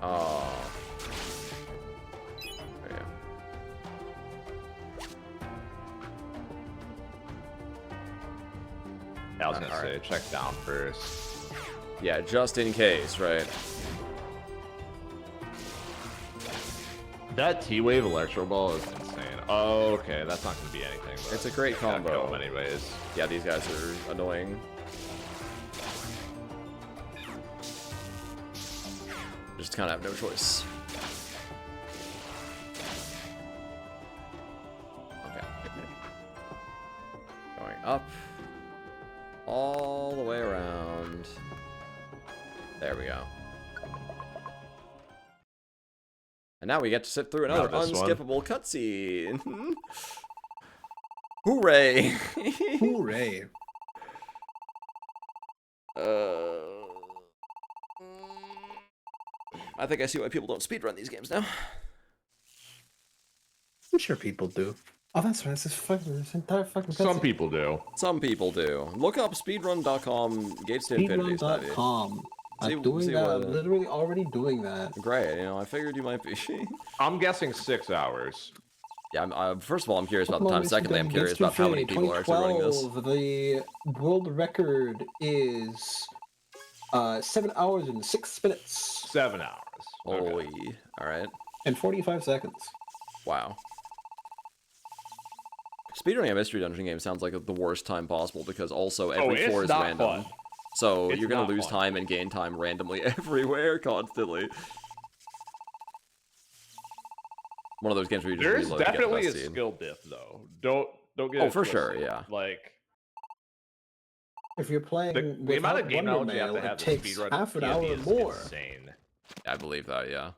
Oh. Yeah. I was gonna say, Alright. check down first. Yeah, just in case, right? That T-Wave Electro Ball is insane. Oh, okay, that's not gonna be anything. But It's a great gotta kill combo. him anyways. Yeah, these guys are annoying. Just kind of have no choice. Okay. Going up. All the way around. There we go. And now we get to sit through another Not this one. unskippable cutscene. Hooray! Hooray! I think I see why people don't speedrun these games now. I'm sure people do. Oh, that's right. This entire fucking Some cutscene. people do. Some people do. Look up speedrun.com gates to infinity study. Speedrun.com. See- I'm doing see that. what, I'm literally already doing that. Great, you know, I figured you might be. I'm guessing 6 hours. Yeah, first of all, I'm curious about the Pokemon time. Racing Secondly, I'm Games curious to about how many Infinity, people are actually running this. 2012, the world record is 7 hours and 6 minutes 7 hours. Okay. Holy. Alright. and 45 seconds. Wow. Speedrunning a mystery dungeon game sounds like the worst time possible because also every it's floor is not random. fun. So It's you're gonna not lose fun. time and gain time randomly everywhere constantly. One of those games where you just There's reload to get the definitely a best seed. skill diff though. Don't get Oh, it for sure, twisted. yeah. Like If you're playing the amount of without game knowledge you have Wonder to Mail, have it to takes speedrun half an PvE hour is more. insane. I believe that, yeah.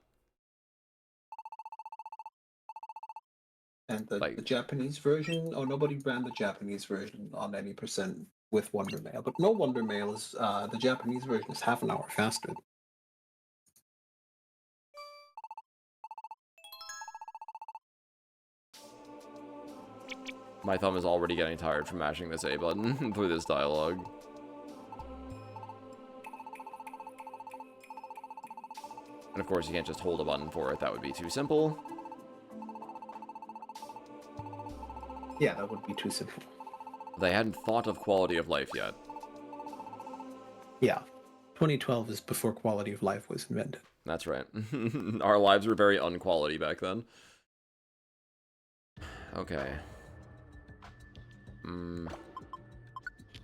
And the Like- Japanese version, nobody ran the Japanese version on any percent with Wonder Mail, but no Wonder Mail is the Japanese version is half an hour faster. My thumb is already getting tired from mashing this A button through this dialogue. And of course, you can't just hold a button for it. That would be too simple. Yeah, that would be too simple. They hadn't thought of quality of life yet. Yeah. 2012 is before quality of life was invented. That's right. Our lives were very unquality back then. Okay. That's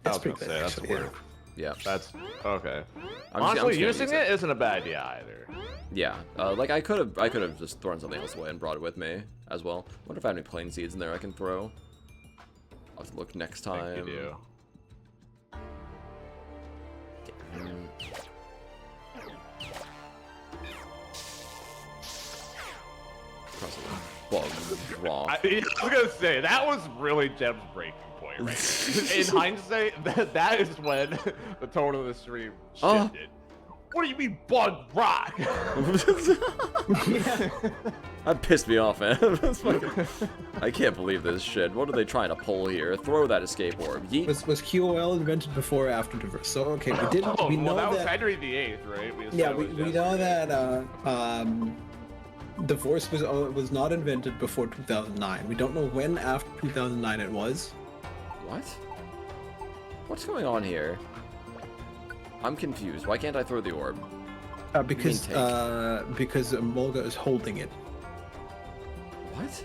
I was pretty gonna good, say, that's actually, weird. Yeah. That's okay. I'm Honestly, just gonna using use it isn't a bad idea either. Yeah. Like I could have just thrown something else away and brought it with me as well. Wonder if I have any plain seeds in there I can throw. I'll have to look next I time. think you do. Bug raw. I was gonna say that was really Jem's breaking point, right? In hindsight, that is when the tone of the stream Oh. shifted. What do you mean bug rock? That pissed me off, man. That's fucking... I can't believe this shit. What are they trying to pull here? Throw that escape orb. Yeet. Was QOL invented before or after diverse? So okay, we did. Oh, we know well, that was that. Henry VIII, right? Yeah, we established know yesterday. that divorce was not invented before 2009. We don't know when after 2009 it was. What? What's going on here? I'm confused. Why can't I throw the orb? Because Mulga is holding it. What?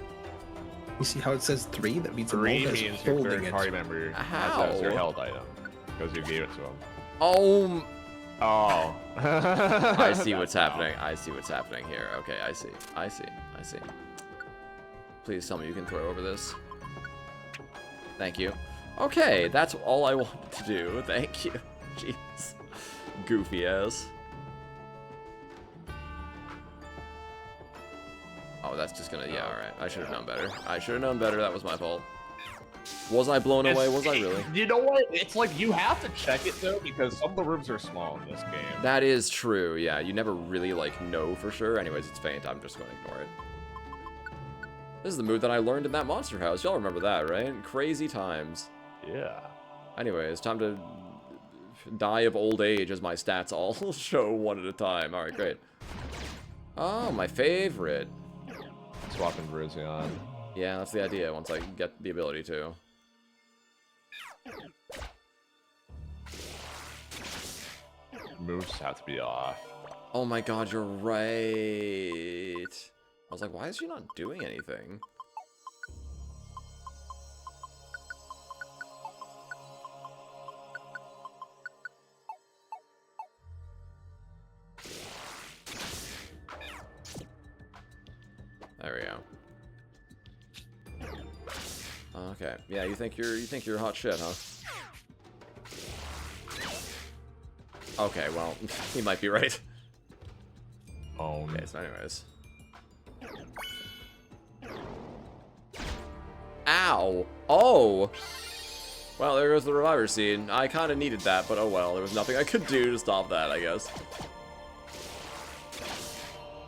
You see how it says 3? That means Three Mulga is means your holding third it. party member How? has your held item because you gave it to him. Oh. Oh. I see what's happening. I see what's happening here. Okay, I see. I see. I see. Please tell me you can throw over this. Thank you. Okay, that's all I wanted to do. Thank you. Jeez. Goofy ass. Oh, that's just gonna... Yeah, alright. I should have known better. I should have known better. That was my fault. Was I blown away? Was I really? You know what? It's like you have to check it though because some of the rooms are small in this game. That is true, yeah. You never really, like, know for sure. Anyways, it's faint. I'm just going to ignore it. This is the move that I learned in that monster house. Y'all remember that, right? Crazy times. Yeah. Anyways, time to die of old age as my stats all show one at a time. Alright, great. Oh, my favorite. Swapping Virizion. Yeah, that's the idea once I get the ability to. Moves have to be off. Oh my god, you're right. I was like, why is she not doing anything? There we go. Okay. Yeah, you think you're hot shit, huh? Okay, well, he might be right. Okay, so anyways. Ow! Oh! Well, there goes the reviver seed. I kind of needed that, but oh well. There was nothing I could do to stop that, I guess.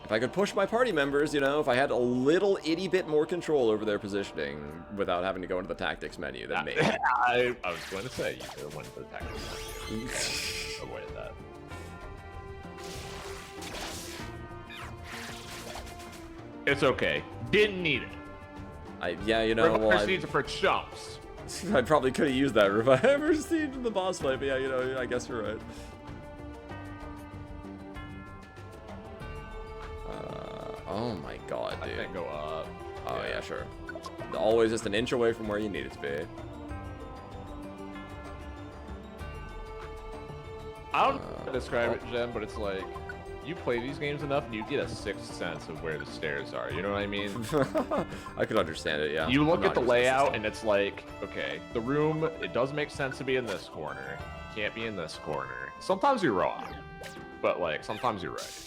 If I could push my party members, you know, if I had a little itty bit more control over their positioning without having to go into the tactics menu, then maybe. I was going to say, you could have went to the tactics menu. Avoided that. It's okay. Didn't need it. Yeah, you know, well, Reviver seeds are for chumps. I probably could have used that reviver seed in the boss fight, but yeah, you know, I guess you're right. Oh my god, dude. I can't go up. Oh yeah, sure. Always just an inch away from where you need it to be. I don't know how to describe it, Jem, but it's like you play these games enough and you get a sixth sense of where the stairs are. You know what I mean? I could understand it, yeah. You look I'm at the not used to this layout system. and it's like, okay, the room, it does make sense to be in this corner. Can't be in this corner. Sometimes you're wrong, but like sometimes you're right.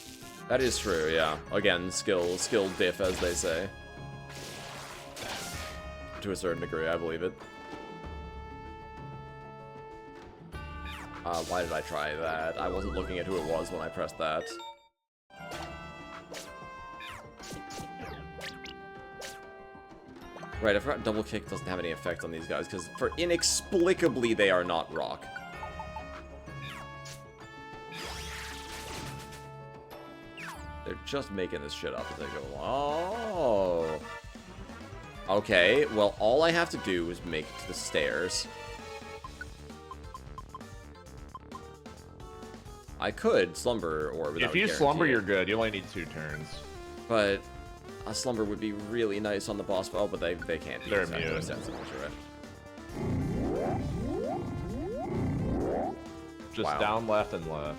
That is true, yeah. Again, skill diff, as they say. To a certain degree, I believe it. Why did I try that? I wasn't looking at who it was when I pressed that. Right, I forgot double kick doesn't have any effect on these guys, because inexplicably they are not rock. They're just making this shit up as they go along. Oh. Okay, well, all I have to do is make it to the stairs. I could slumber or If you slumber, you're good. You only need 2 turns. But a slumber would be really nice on the boss. Oh, but they can't be. They're exactly immune. sensible, right? Just Wow. down, left, and left.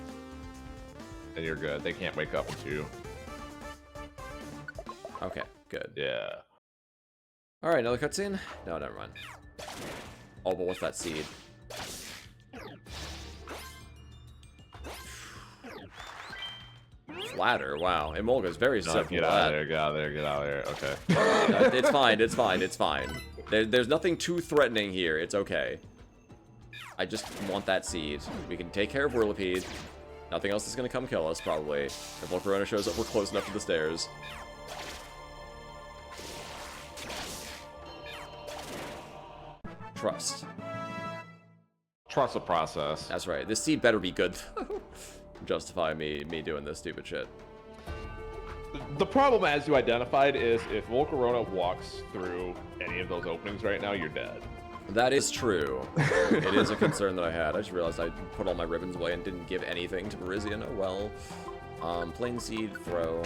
And you're good. They can't wake up with you. Okay, good. Yeah. All right, another cutscene? No, never mind. Oh, but what's that seed? Ladder, wow. Emolga's very No, simple. get out of there, get out of there, get out of there. Okay. It's fine, it's fine, it's fine. There's nothing too threatening here. It's okay. I just want that seed. We can take care of Whirlipede. Nothing else is going to come kill us, probably. If Volcarona shows up, we're close enough to the stairs. Trust. Trust the process. That's right. This seed better be good. Justify me doing this stupid shit. The problem, as you identified, is if Volcarona walks through any of those openings right now, you're dead. That is true. It is a concern that I had. I just realized I put all my ribbons away and didn't give anything to Parisian. Oh well. Plain seed, throw.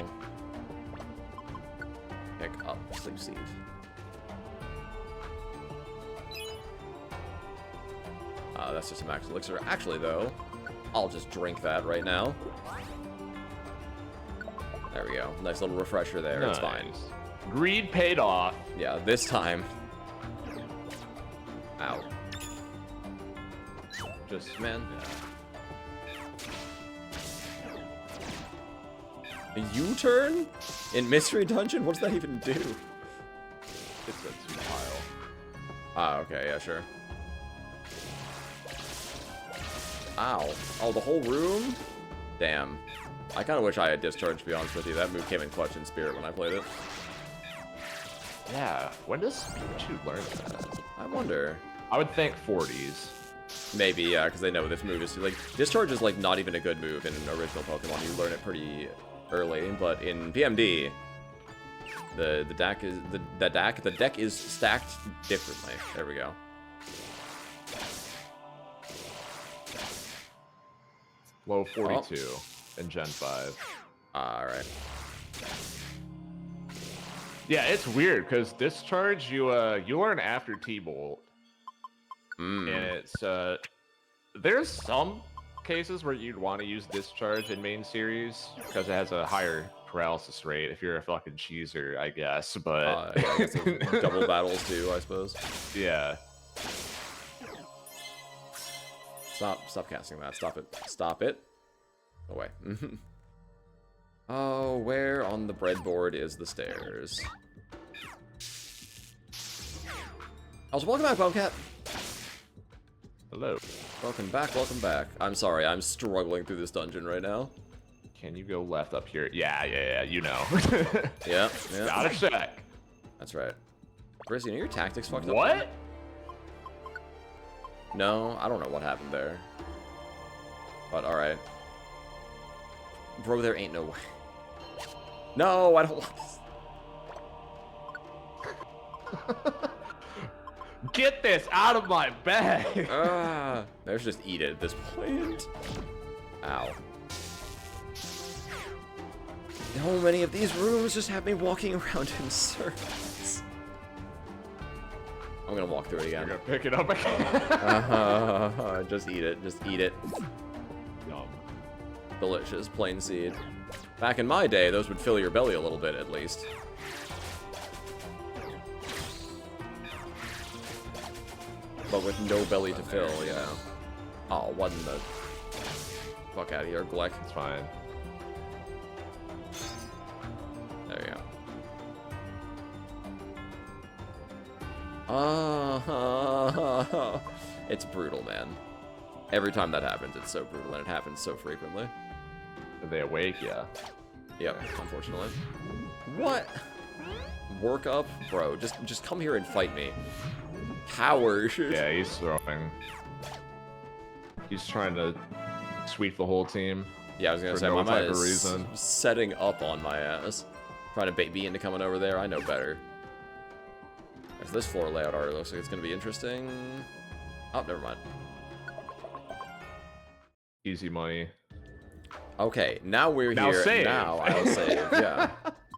Pick up sleep seed. That's just a max elixir. Actually, though, I'll just drink that right now. There we go. Nice little refresher there. It's fine. Greed paid off. Yeah, this time. Ow. Just, Man. Yeah. A U-turn? In Mystery Dungeon? What does that even do? It's a 2-pile. Ah, okay, yeah, sure. Ow. Oh, the whole room? Damn. I kind of wish I had discharged, to be honest with you. That move came in clutch in spirit when I played it. Yeah. When does Pikachu learn that? I wonder. I would think 40s. Maybe, yeah, because they know this move is, like, discharge is, like, not even a good move in an original Pokemon. You learn it pretty early, but in PMD, the deck is stacked differently. There we go. Low 42 in Gen 5. Alright. Yeah, it's weird because discharge you learn after T-Bolt, and it's there's some cases where you'd want to use discharge in main series because it has a higher paralysis rate if you're a fucking cheeser, I guess. But Yeah, I guess it's double battles too, I suppose. yeah, Stop casting that. Stop it. Stop it. Away. Oh, where on the breadboard is the stairs? Also, welcome back, Bobcat. hello. Welcome back, welcome back. I'm sorry, I'm struggling through this dungeon right now. Can you go left up here? Yeah, you know. Yeah. Gotta check. That's right. Brizzy, are your tactics fucked up? What? No, I don't know what happened there. But alright. Bro, there ain't no way. No, I don't want this. Get this out of my bag. There's just eat it at this point. Ow. So many of these rooms just have me walking around in circles. I'm gonna walk through it You're again. gonna pick it up again. Just eat it. Just eat it. Yum. Delicious. Plain seed. Back in my day, those would fill your belly a little bit, at least. But with no belly to fill, yeah. Oh, what in the... Fuck out of here, Gleck. It's fine. There you go. It's brutal, man. Every time that happens, it's so brutal, and it happens so frequently. Are they awake? Yeah. Yep, unfortunately. What? Work up? Bro, just come here and fight me. Coward. Yeah, he's throwing. He's trying to sweep the whole team. Yeah, I was gonna for say, no my type man of is reason. setting up on my ass. Trying to bait me into coming over there. I know better. Is this floor layout art? It looks like it's going to be interesting. Oh, never mind. Easy money. Okay, now we're Now here. save. Now I'll save, yeah.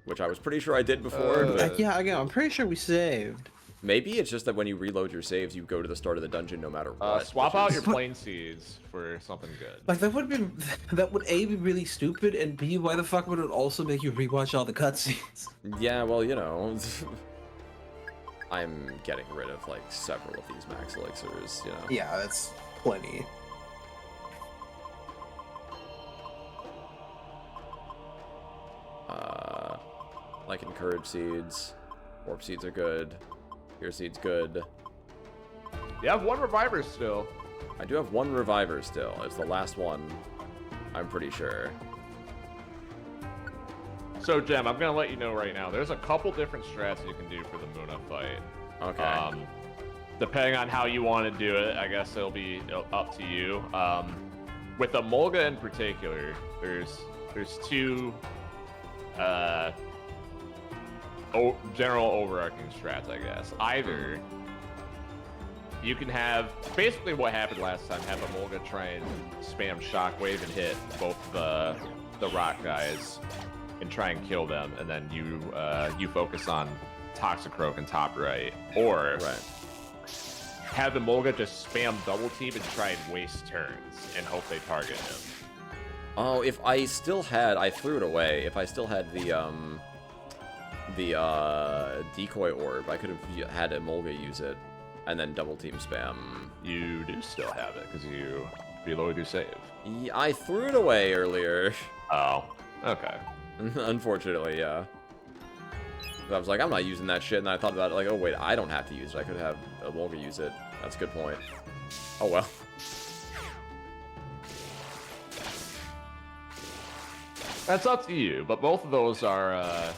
Which I was pretty sure I did before, but Yeah, again, I'm pretty sure we saved. maybe it's just that when you reload your saves, you go to the start of the dungeon no matter what. Swap which out is- your plain seeds for something good. Like that would have been that would A, be really stupid, and B, why the fuck would it also make you rewatch all the cutscenes? Yeah, well, you know. I'm getting rid of, like, several of these max elixirs, you know. Yeah, that's plenty. Like encourage seeds. Warp seeds are good. Fear seeds good. You have 1 reviver still. I do have 1 reviver still. It's the last one. I'm pretty sure. So, Jem, I'm gonna let you know right now. There's a couple different strats you can do for the Muna fight. Okay. Depending on how you want to do it, I guess it'll be up to you. With the Mulga in particular, there's 2 general overarching strats, I guess. Either you can have basically what happened last time, have a Mulga try and spam Shockwave and hit both the rock guys and try and kill them, and then you focus on Toxicroak and top right, or Right. have the Mulga just spam double team and try and waste turns and hope they target him. Oh, if I still had... I threw it away. If I still had the decoy orb, I could have had Emolga use it, and then double team spam. You do still have it because you reload your save. Yeah, I threw it away earlier. Oh, okay. Unfortunately, yeah. I was like, I'm not using that shit, and I thought about it, like, oh wait, I don't have to use it. I could have Emolga use it. That's a good point. Oh well. That's up to you, but both of those are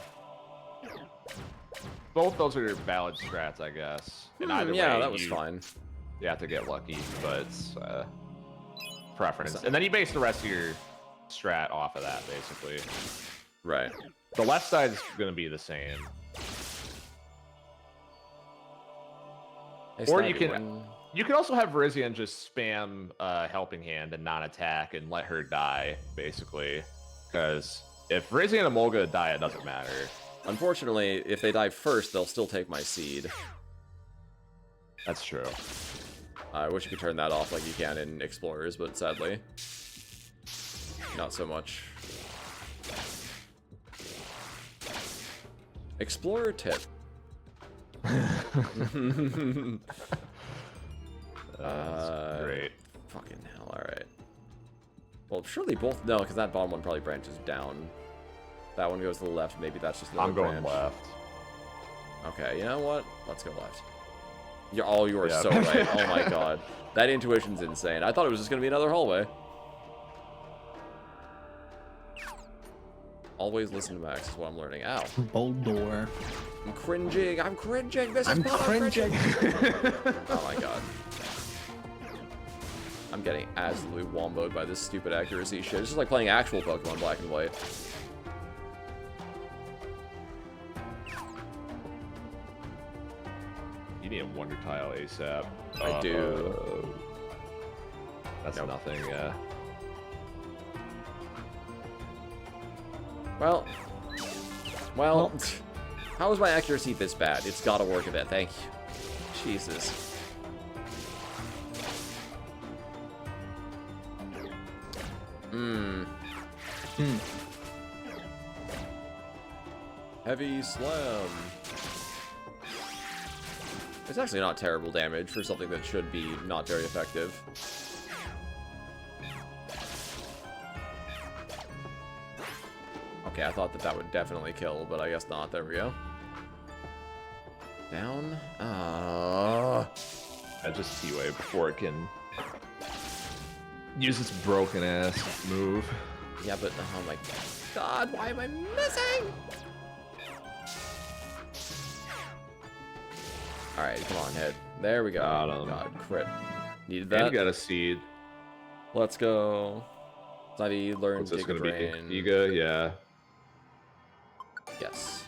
valid strats, I guess. And either yeah, way, that was fine. You have to get lucky, but it's preference. And then you base the rest of your strat off of that, basically. Right. The left side is going to be the same. Hey, Or Snivy, you can when- you can also have Verizian just spam Helping Hand and non-attack and let her die, basically. Because if Verizian and Emolga die, it doesn't matter. Unfortunately, if they die first, they'll still take my seed. That's true. I wish you could turn that off like you can in Explorers, but sadly, not so much. Explorer tip. That's great. Fucking hell, alright. Well, surely both... No, because that bottom one probably branches down. That one goes to the left, maybe that's just another I'm going branch. left. Okay, you know what? Let's go left. You are Yeah. so right. Oh my god. That intuition's insane. I thought it was just going to be another hallway. Always listen to Max is what I'm learning. Ow. Bold door. I'm cringing. I'm cringing. This is I'm what cringing. Oh my god. I'm getting absolutely womboed by this stupid accuracy shit. It's just like playing actual Pokemon Black and White. You need a Wonder Tile ASAP. I do. That's Nope. nothing, yeah. Well, how is my accuracy this bad? It's gotta work a bit. Thank you. Jesus. Heavy slam. It's actually not terrible damage for something that should be not very effective. Okay, I thought that would definitely kill, but I guess not. There we go. Down. I just T-Wave before it can use its broken ass move. Yeah, but oh my god, why am I missing? Alright, come on, hit. There we go. Got Oh him. god, crit. Needed And that. you got a seed. Let's go. Snivy learned What's this Giga gonna be? Drain. Giga, yeah. Yes.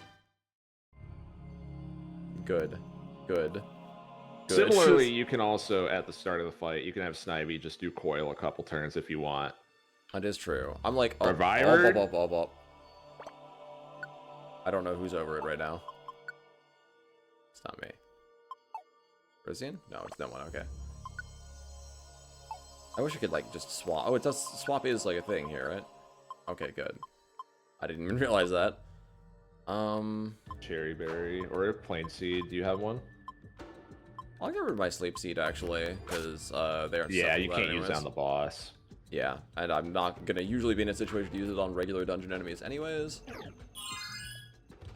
Good. Good. Similarly, you can also, at the start of the fight, you can have Snivy just do coil a couple turns if you want. That is true. I'm like, Reviver? up. I don't know who's over it right now. It's not me. Rizian? No, it's no one. Okay. I wish I could, like, just swap. Oh, it does. Swap is, like, a thing here, right? Okay, good. I didn't even realize that. Cherry berry or plain seed. Do you have one? I'll get rid of my sleep seed, actually, because they aren't. Yeah, you that can't use anyways. that on the boss. Yeah, and I'm not gonna usually be in a situation to use it on regular dungeon enemies, anyways.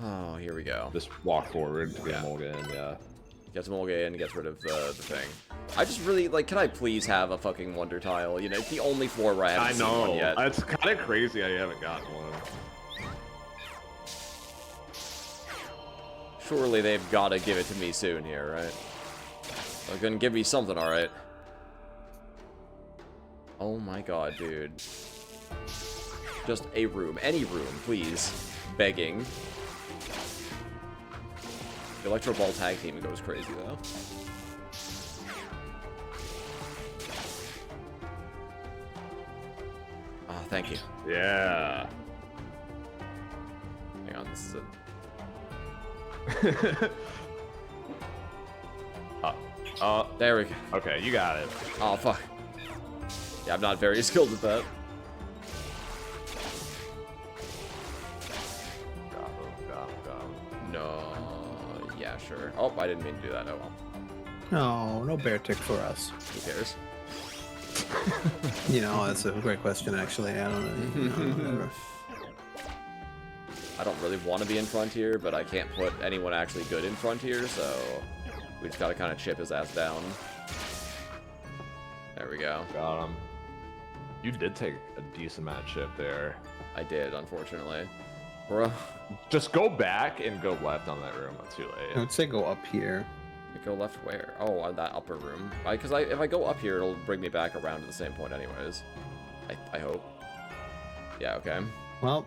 Oh, here we go. Just walk forward to get Yeah. Mulligan, yeah. Gets Mulligan, gets rid of the thing. I just really, like, can I please have a fucking wonder tile? You know, it's the only floor where I haven't seen one yet. It's kind of crazy I haven't gotten one. Surely they've got to give it to me soon here, right? They're gonna give me something, alright. Oh my god, dude. Just a room. Any room, please. Begging. The Electro Ball tag team goes crazy, though. Ah, thank you. Yeah. Hang on, this is it. There we go. Okay, you got it. Oh, fuck. Yeah, I'm not very skilled at that. Got him. No. Yeah, sure. Oh, I didn't mean to do that. Oh, well. No, no bear tick for us. Who cares? You know, that's a great question, actually. I don't know. Whatever. I don't really want to be in Frontier, but I can't put anyone actually good in Frontier, so we just gotta kind of chip his ass down. There we go. Got him. You did take a decent amount of chip there. I did, unfortunately. Bro, Just go back and go left on that room. It's too I late. would say go up here. go left where? Oh, on that upper room. Because if I go up here, it'll bring me back around to the same point anyways. I hope. Yeah, okay. Well,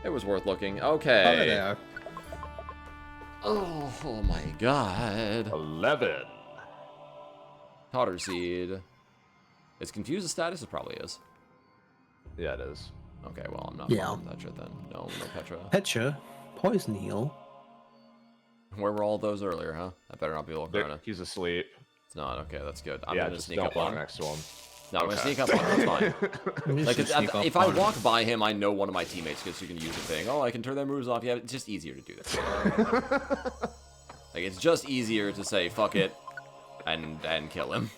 It was worth looking. oh, there Okay. they are. Oh my god. 11. Totter seed. Is confused the status? It probably is. Yeah, it is. Okay, well, I'm not Yeah. farming Petra then. No Petra. Petra, poison heal. Where were all those earlier, huh? I better not be looking. He's asleep. It's not. Okay, that's good. I'm Yeah, gonna just sneak don't up walk on him. next to him. No, I'm gonna Okay. sneak up on him. That's fine. You Like, should sneak up if I on walk by him, I know one of my teammates because you can use the thing. Oh, I can turn their moves off. Yeah, it's just easier to do that. Like, it's just easier to say fuck it and kill him.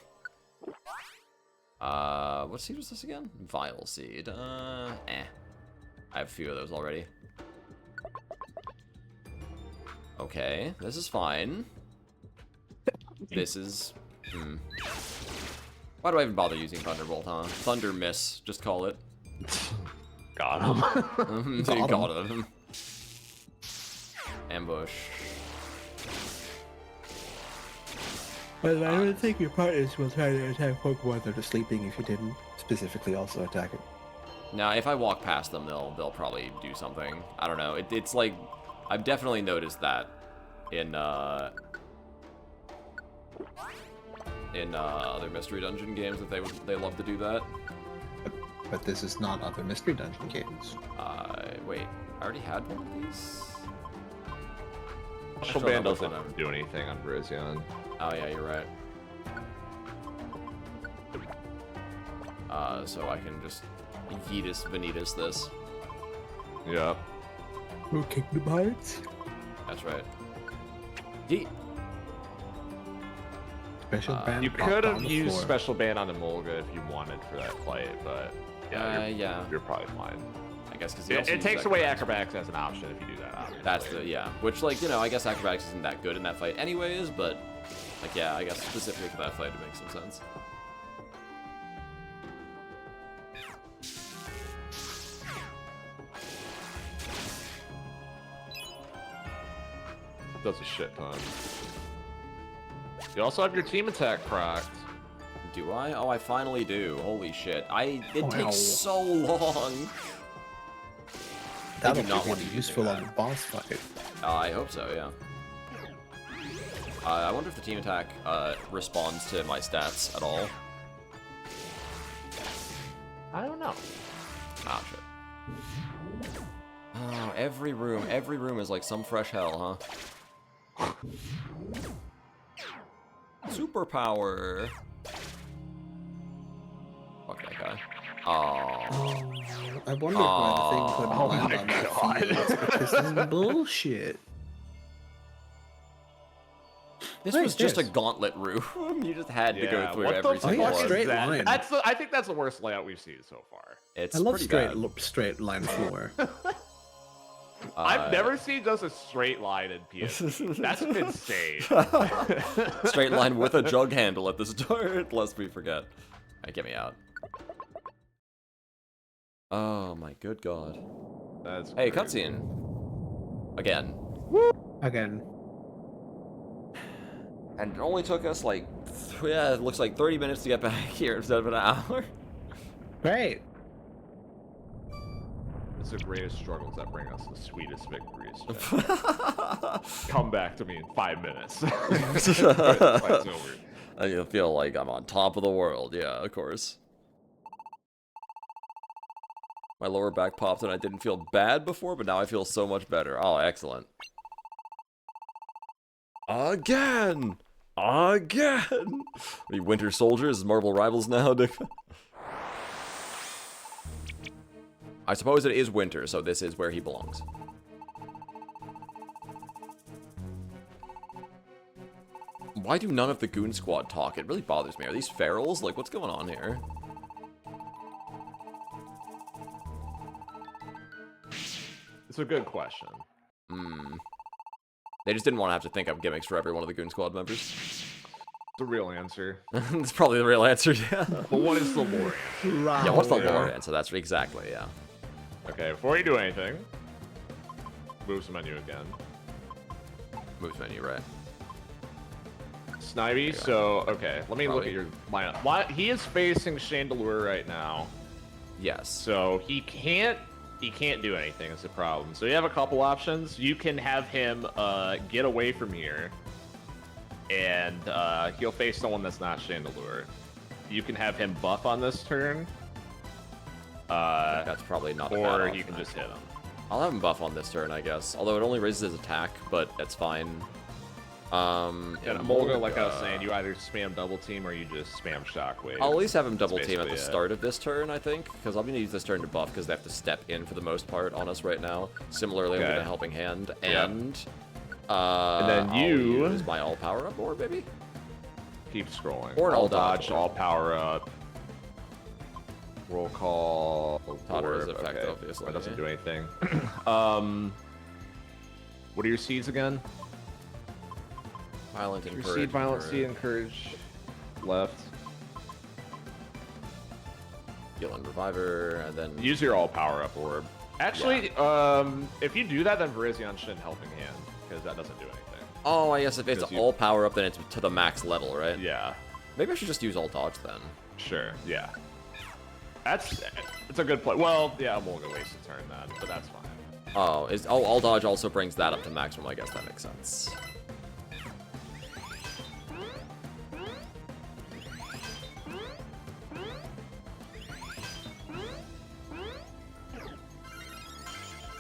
What seed was this again? Vile seed. I have a few of those already. Okay, this is fine. This is... Why do I even bother using Thunderbolt, huh? Thunder Miss, just call it. Got him. Got him. Ambush. Well, I don't think your partners will try to attack Pokemon that are sleeping if you didn't specifically also attack it. Now, if I walk past them, they'll probably do something. I don't know. It's like I've definitely noticed that in other Mystery Dungeon games that they love to do that. But this is not other Mystery Dungeon games. Wait, I already had one of these. Special Actually, Band no, which doesn't one do anything on Brizion. Oh yeah, you're right. So I can just Yeetus Vanitas this. Yeah. Or Kingdom Hearts? That's right. Yeet. Special band. You dropped could on have the used floor. Special Ban on Emolga if you wanted for that fight, but yeah, Yeah. you're probably fine. I guess because It takes away acrobatics as an option if you do that. Obviously. That's the, yeah. Which, like, you know, I guess acrobatics isn't that good in that fight anyways, but, like, yeah, I guess specifically for that fight it makes some sense. Does a shit ton. You also have your team attack procced. Do I? Oh, I finally do. Holy shit. It Wow. takes so long. That'll do not be want really to use useful that. on the boss fight. I hope so, yeah. I wonder if the team attack responds to my stats at all. I don't know. Ah, shit. Oh, every room is like some fresh hell, huh? Superpower. Fuck that guy. Oh. I wondered why the thing couldn't Oh land my on that God. field. It's because this is bullshit. This Right, was just a there's- gauntlet room. You just had to go through what every the single fuck yeah, one. straight is that? line. I think that's the worst layout we've seen so far. It's I love pretty straight bad. straight line floor. I've never seen just a straight line in PS. That's insane. Straight line with a jug handle at the start, lest we forget. Alright, get me out. Oh my good god. That's Hey, crazy. cutscene. Again. Again. And it only took us like, yeah, it looks like 30 minutes to get back here instead of an hour. Great. It's the greatest struggles that bring us the sweetest victories. Come back to me in 5 minutes. Fight's over. I feel like I'm on top of the world, yeah, of course. My lower back popped and I didn't feel bad before, but now I feel so much better. Oh, excellent. Again! Again! We Winter Soldiers, Marvel Rivals now, Dick. I suppose it is winter, so this is where he belongs. Why do none of the Goon Squad talk? It really bothers me. Are these ferals? Like, what's going on here? It's a good question. Hmm. They just didn't want to have to think up gimmicks for every one of the Goon Squad members. The real answer. That's probably the real answer, yeah. But what is the lore answer? Yeah, what's the Yeah. lore answer? That's exactly, yeah. Okay, before you do anything, moves menu again. Moves menu, right? Snivy, so, okay, let me look Probably. at your lineup. He is facing Chandelure right now, Yes. so he can't do anything is the problem. So you have a couple options. You can have him get away from here, and he'll face someone that's not Chandelure. You can have him buff on this turn, That's probably not the bad or option, you can just hit him. I'll have him buff on this turn, I guess. Although it only raises his attack, but that's fine. And Molga, like I was saying, you either spam double team or you just spam shockwave. I'll at least have him double That's team at the basically it. start of this turn, I think, because I'm going to use this turn to buff because they have to step in for the most part on us right now. Similarly with Okay. a helping hand, Yeah. and then I'll you- use my all power up, or maybe Keep scrolling. Or an all all dodge. dodge, all power up. Roll call. Totter is orb, effect, okay. obviously, That doesn't yeah. do anything. What are your seeds again? violent Your encourage. seed, violent or seed, encourage. Left. heal and reviver, and then Use your all power up orb. Actually, if you do that, then Virizion shouldn't helping hand because that doesn't do anything. oh, I guess if it's Because you- all power up, then it's to the max level, right? Yeah. Maybe I should just use all dodge then. Sure. Yeah. It's a good play. Well, yeah, I'm gonna waste a turn then, but that's fine. Oh, all dodge also brings that up to maximum. I guess that makes sense.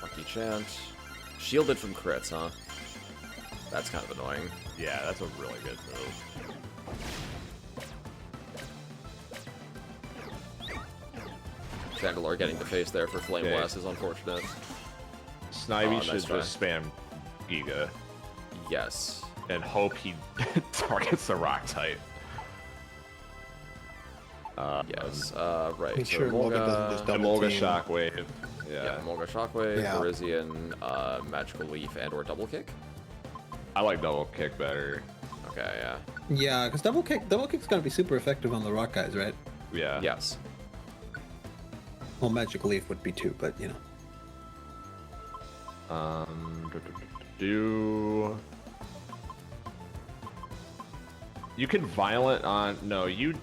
Lucky chant. Shielded from crits, huh? That's kind of annoying. Yeah, that's a really good move. Chandelure getting the face there for Flame Okay. Blast is unfortunate. Snivy Oh, nice should try. just spam Giga Yes. and hope he targets the rock type. Yes. Right. Make so sure Molga doesn't just double Emolga team. Shockwave. Yeah, Yeah. Molga Shockwave, Yeah. Virizion, Magical Leaf, and/or Double Kick. I like double kick better. Okay, yeah. Yeah, because double kick's gonna be super effective on the rock guys, right? Yeah. Yes. Well, magic leaf would be too, but you know. You can violent on. No, you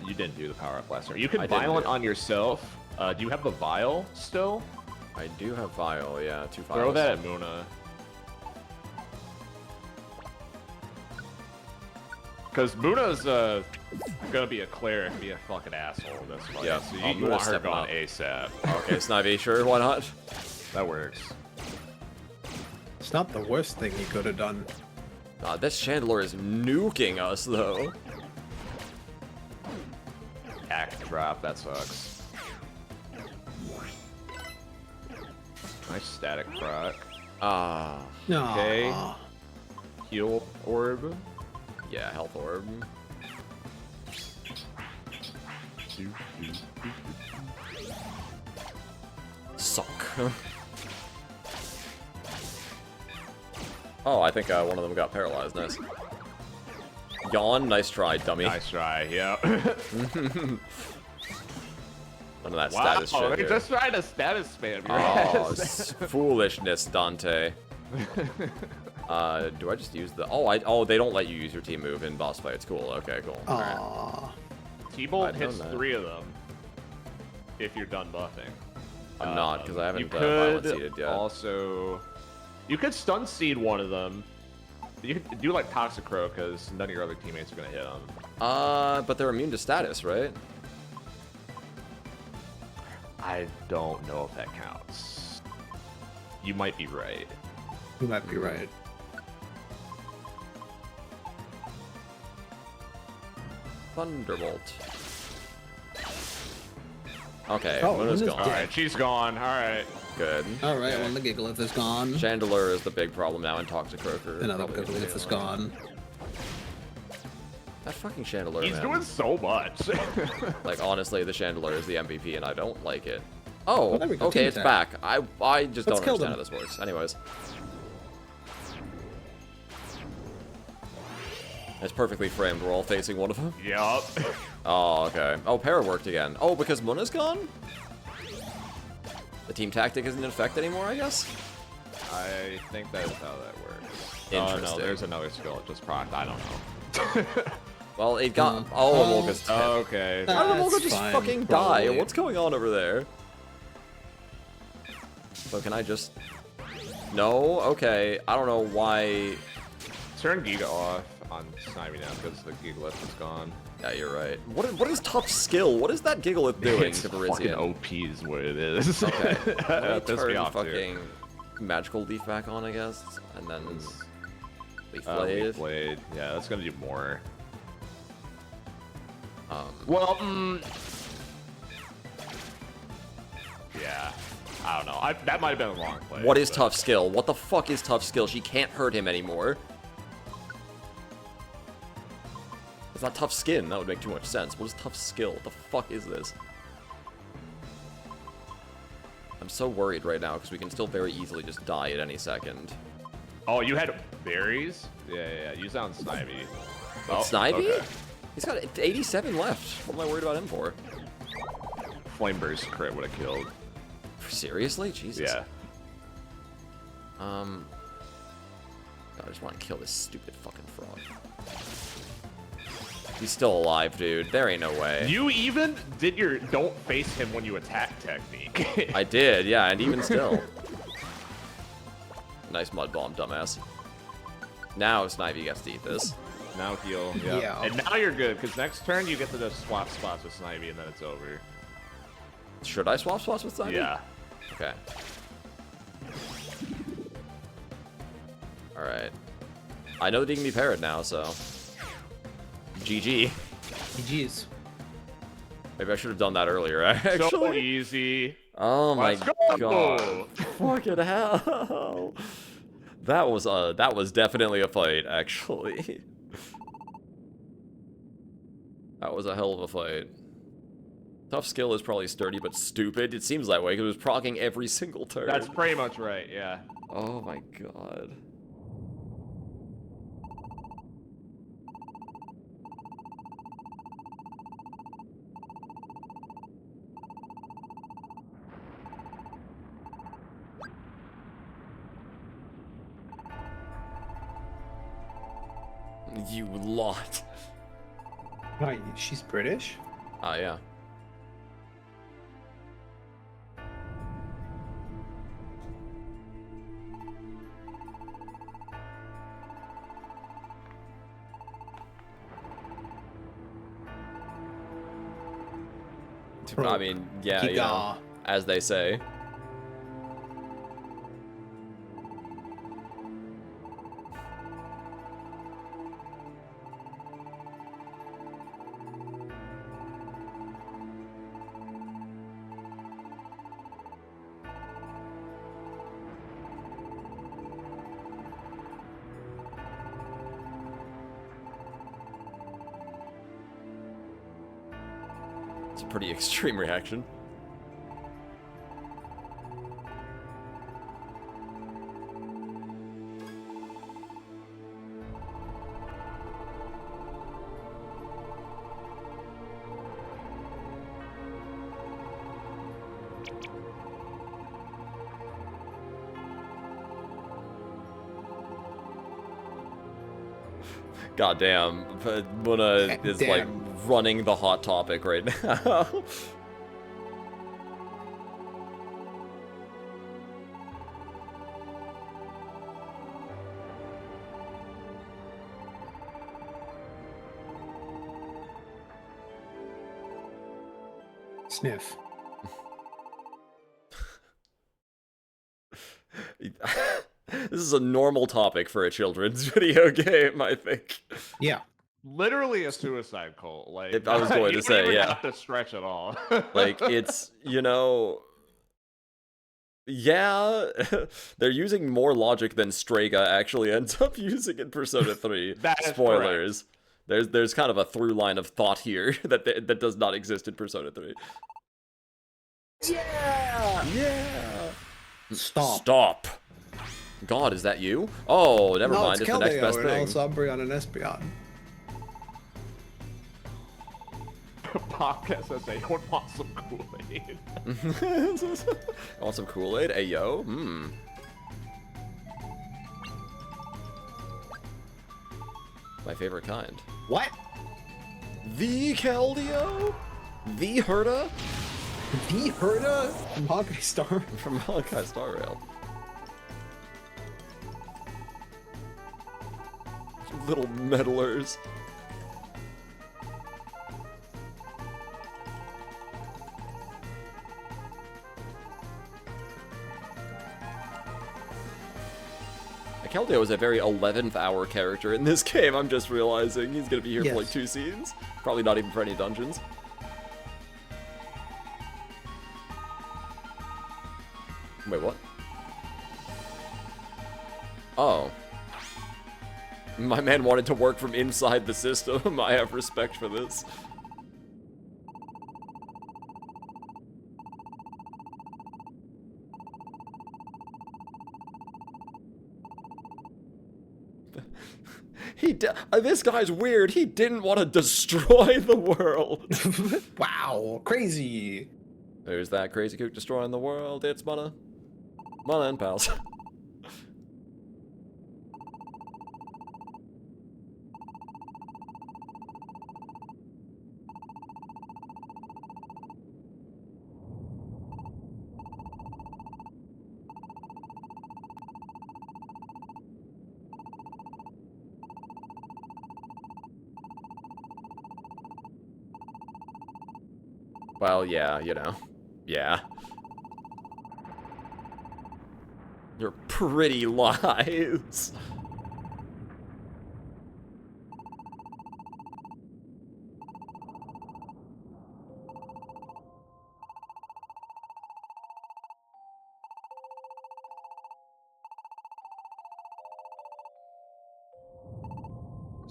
didn't do the power up last turn. You can I didn't violent do it. on yourself. Do you have the vial still? I do have Vial, yeah, 2 vials. Throw that at Muna. Because Muna's gonna be a cleric, be a fucking asshole in this fight. Yeah, So oh, you Muna's want her stepping gone up. ASAP. Okay, Snivy, sure, why not? That works. It's not the worst thing he could have done. This Chandler is nuking us, though. Act drop, that sucks. Nice static proc. Ah, Okay. Aw. Heal orb. yeah, health orb. Suck. Oh, I think one of them got paralyzed. Nice. Yawn, nice try, dummy. Nice try, yeah. None of that Wow, status shit they're here. just trying to status spam your Oh, ass. foolishness, Dante. Do I just use the... Oh, they don't let you use your team move in boss fights. Cool, okay, cool. Aw. T-Bolt I'd hits known that. 3 of them if you're done buffing. I'm not, because I haven't You violent could seeded yet. also... You could stun seed one of them. You could do like Toxicrow, because none of your other teammates are going to hit them. But they're immune to status, right? I don't know if that counts. You might be right. You might be right. Thunderbolt. Okay, Oh, Luna's Luna's gone. dead. Alright, she's gone. Alright. Good. Alright, well, the Gigalith is gone. Chandelier is the big problem now, and Toxicroaker. Another probably Gigalith is gone. That fucking Chandelier, He's man. doing so much. Like, honestly, the Chandelier is the MVP, and I don't like it. Oh, there we go, okay, team it's attack. back. I just Let's don't kill understand how them. this works. Anyways. It's perfectly framed. We're all facing one of them. Yup. Oh, okay. Oh, para worked again. Oh, because Muna's gone? The team tactic isn't in effect anymore, I guess? I think that is how that works. Interesting. Oh, no, there's another skill it just procced. I don't know. Well, it got... Oh, Amolga's dead. Okay. How did Amolga That's just fine, fucking die? probably. What's going on over there? So can I just... No? Okay. I don't know why... Turn Giga off on Snivy now because the Gigalith is gone. Yeah, you're right. What is tough skill? What is that Gigalith doing It's to fucking Verizian? OP is what it is. Okay. That pissed me Turn off, fucking magical leaf back on, I guess, and then leaf Leaf blade. Blade. Yeah, that's gonna do more. Well, Yeah. I don't know. That might have been a wrong play. what is but- tough skill? What the fuck is tough skill? She can't hurt him anymore. It's not tough skin. That would make too much sense. What is tough skill? What the fuck is this? I'm so worried right now because we can still very easily just die at any second. Oh, you had berries? Yeah. Use that on Snivy. Oh, Snivy? okay. He's got 87 left. What am I worried about him for? Flame Burst crit would have killed. Seriously? Jesus. Yeah. God, I just want to kill this stupid fucking frog. He's still alive, dude. There ain't no way. You even did your don't face him when you attack technique. I did, yeah, and even still. Nice mud bomb, dumbass. Now Snivy gets to eat this. Now heal. Yeah. Yeah. And now you're good, because next turn you get to just swap spots with Snivy and then it's over. Should I swap spots with Snivy? Yeah. Okay. Alright. I know that he can be parried now, so... GG. GG's. Maybe I should have done that earlier, actually. So easy. Oh my Let's go! god. Fucking hell. That was definitely a fight, actually. That was a hell of a fight. Tough skill is probably sturdy but stupid. It seems that way because it was proccing every single turn. That's pretty much right, yeah. Oh my god. You lot. Why, she's British? Ah, yeah. I mean, yeah, you know, as they say. It's a pretty extreme reaction. Goddamn, Muna is like running the hot topic right now. Sniff. This is a normal topic for a children's video game, I think. Yeah. Literally a suicide cult. Like I was going to say, you don't even yeah. have to stretch at all. Like, it's, you know... Yeah, they're using more logic than Strega actually ends up using in Persona 3. That is Spoilers. There's kind of a through line of thought here that does not exist in Persona 3. Yeah! Yeah! Stop! God, is that you? Oh, never mind, it's the next best thing. Also Umbreon and Espeon. Podcast says anyone wants some Kool-Aid. Want some Kool-Aid? Ayo? My favorite kind. What? The Keldeo? The Herda? The Herda from Honkai Star? From Honkai Star Rail. Little meddlers. Keldeo is a very 11th hour character in this game, I'm just realizing. He's gonna be here for like 2 scenes. Probably not even for any dungeons. Wait, what? Oh. My man wanted to work from inside the system. I have respect for this. This guy's weird. He didn't want to destroy the world. Wow, crazy. There's that crazy kook destroying the world. It's Mana. Mana and pals. Well, yeah, you know. Yeah. Your pretty lies.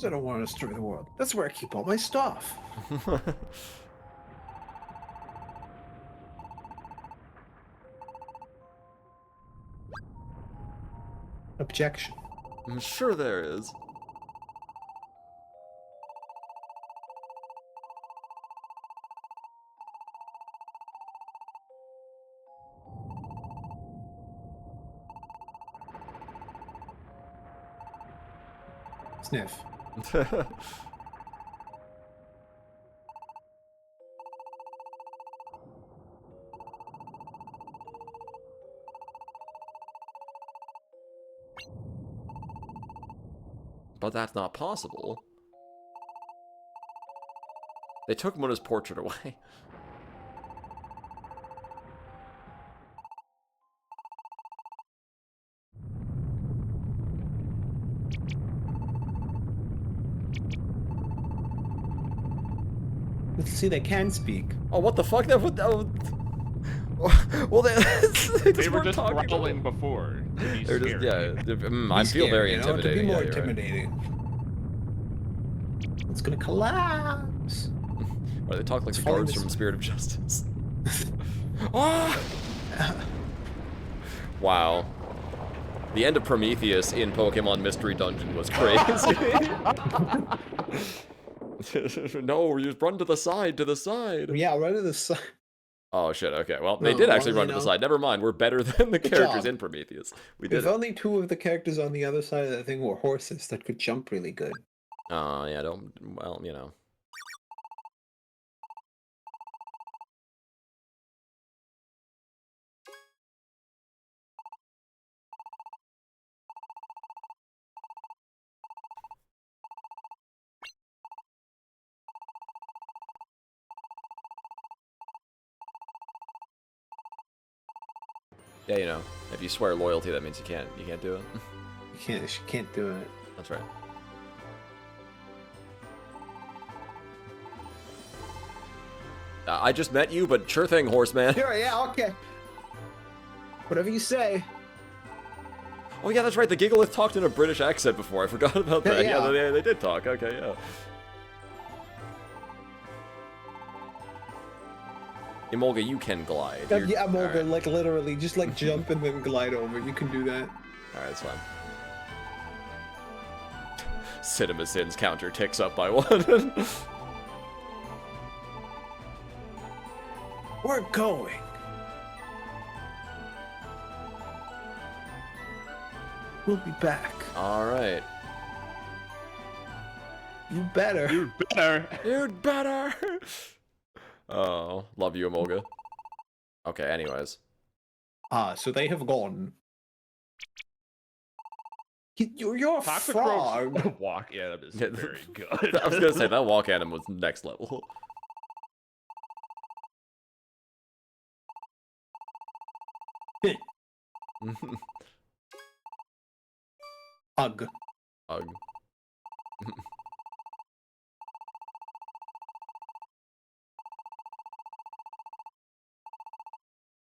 I don't want to destroy the world. That's where I keep all my stuff. Objection. I'm sure there is. Sniff. But that's not possible. They took Muna's portrait away. Let's see, they can speak. Oh, what the fuck? That would. Well, they They were weren't just talking. growling before. To be They're just, scared. I Be feel scary, very you know, intimidating. To be more yeah, you're right. intimidating. It's gonna collapse. Or they talk like It's the falling guards this from way. Spirit of Justice. Ah! Wow. The end of Prometheus in Pokemon Mystery Dungeon was crazy. No, you just run to the side, to the side. Yeah, right to the side. Oh shit, okay. Well, they No, did well, actually run you to the know. side. Never mind, we're better than the Good characters job. in Prometheus. We did If it. only two of the characters on the other side of that thing were horses that could jump really good. Yeah, don't, well, you know. Yeah, you know, if you swear loyalty, that means you can't do it. She can't do it. That's right. I just met you, but sure thing, horseman. Sure, yeah, okay. Whatever you say. Oh yeah, that's right. The Gigalith talked in a British accent before. I forgot about that. Yeah. Yeah, they did talk. Okay, yeah. Emolga, you can glide. Yeah, I'm over, Alright, like literally, just like jump and then glide over. You can do that. Alright, it's fine. Cinema Sins counter ticks up by 1. We're going. We'll be back. Alright. You better. You better. You'd better! Oh, love you, Emolga. Okay, anyways. So they have gone. You're a Toxic frog. Rogue's walk anim is Yeah, very good. I was gonna say, that walk anim was next level. Ugh. Ugh.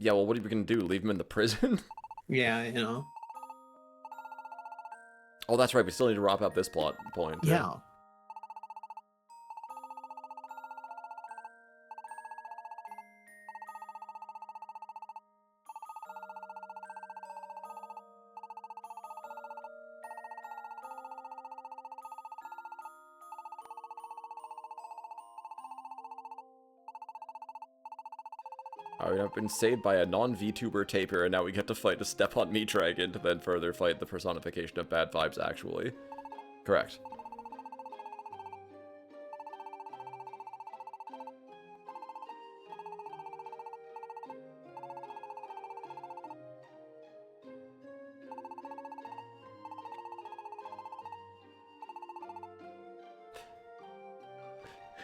Yeah, well, what are you gonna do? Leave him in the prison? Yeah, you know. Oh, that's right. We still need to wrap up this plot point. too. Yeah. Alright, I've been saved by a non-VTuber taper, and now we get to fight a step-on-me dragon to then further fight the personification of bad vibes, actually. Correct.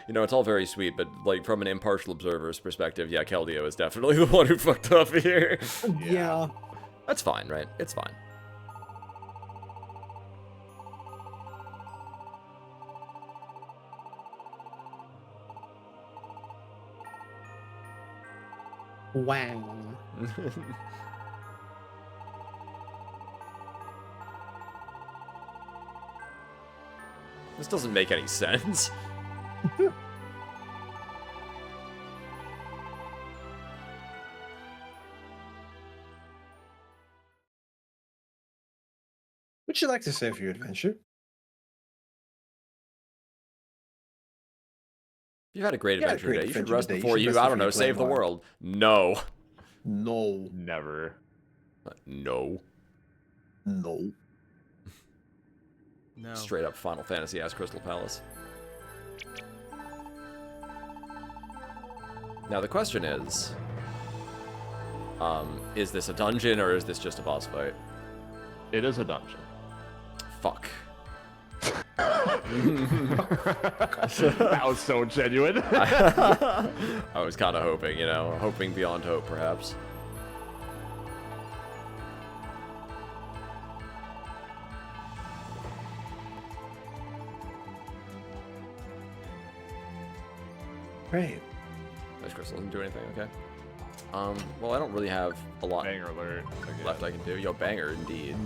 You know, it's all very sweet, but, like, from an impartial observer's perspective, yeah, Keldeo is definitely the one who fucked up here. Yeah. That's fine, right? It's fine. Wow. This doesn't make any sense. What'd you like to say for your adventure? You've had a great You had a adventure great today. You should adventure rest today. You before should you, rest I don't before know, you play save the more. world. No. No. Never. No. No. No. Straight up Final Fantasy ass Crystal Palace. Now the question is this a dungeon or is this just a boss fight? It is a dungeon. Fuck. That was so genuine. I was kind of hoping, you know, hoping beyond hope, perhaps. Right. Ice crystal doesn't do anything. Okay. Well, I don't really have a lot Banger alert. Again. left I can do. Yo, banger indeed.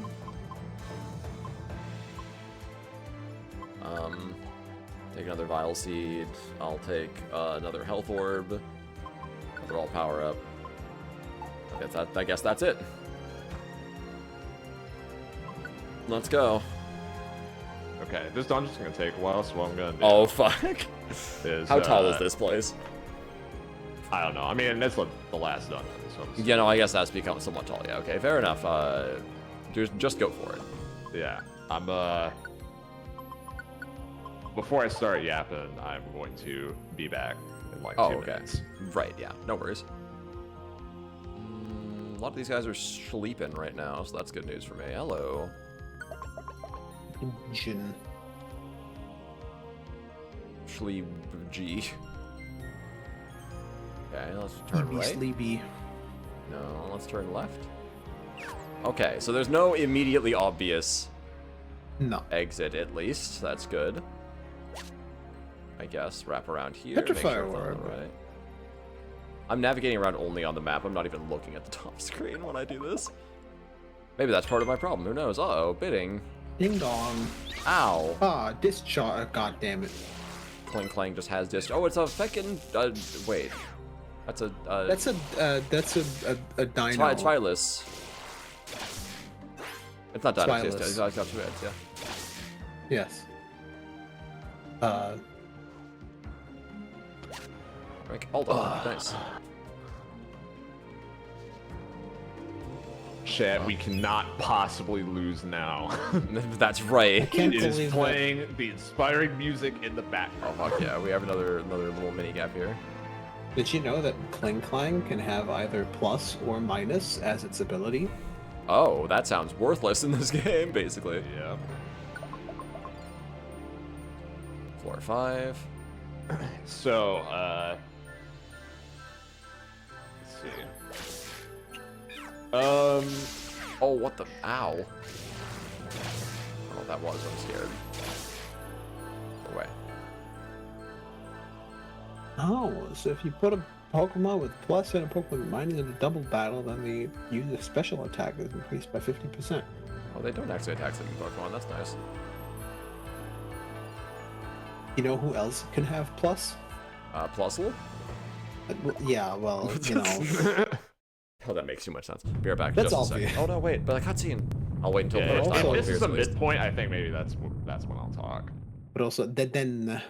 Take another Vile Seed. I'll take another Health Orb. They're all power up. I guess that's it. Let's go. Okay, this dungeon's gonna take a while, so what I'm gonna do Oh, fuck. is... How tall is this place? I don't know. I mean, it's the last dungeon, so... Yeah, no, I guess that's become somewhat tall. Yeah, okay, fair enough. Just go for it. Yeah, I'm, Before I start yapping, I'm going to be back in like 2 minutes. Right, yeah, no worries. A lot of these guys are sleeping right now, so that's good news for me. Hello. Jin. Sleep G. Okay, let's turn Sleepy, right. sleepy. No, let's turn left. Okay, so there's no immediately obvious No. exit, at least. That's good. I guess wrap around here. Petrify make sure it's on orb. the right. I'm navigating around only on the map. I'm not even looking at the top screen when I do this. Maybe that's part of my problem. Who knows? Uh-oh, bidding. Ding dong. Ow. Ah, discharge. God damn it. Clang Clang just has this. Oh, it's a feckin'. Wait. That's a. That's a dino. Twilus. It's not Dino. Twilus. It's got 2 heads, yeah. Yes. Like, hold on. Nice. Chat, we cannot possibly lose now. That's right. Can't It is believe playing the inspiring music in the Oh background. fuck yeah, we have another little mini gap here. Did you know that Clang Clang can have either plus or minus as its ability? Oh, that sounds worthless in this game, basically. Yeah. Floor 5. So, let's see. Oh, what the? Ow. I don't know what that was. I'm scared. Away. Oh, so if you put a Pokemon with plus and a Pokemon with minus in a double battle, then the user's special attack is increased by 50%. Oh, they don't actually attack sleeping Pokemon. That's nice. You know who else can have plus? Plusle? Yeah, well, you know. Oh, that makes too much sense. Be right back. That's just a obvious. second. Oh no, wait, but a cutscene. I'll wait until Yeah, the first also- time. if this is a at least. midpoint, I think maybe that's when I'll talk. But also, then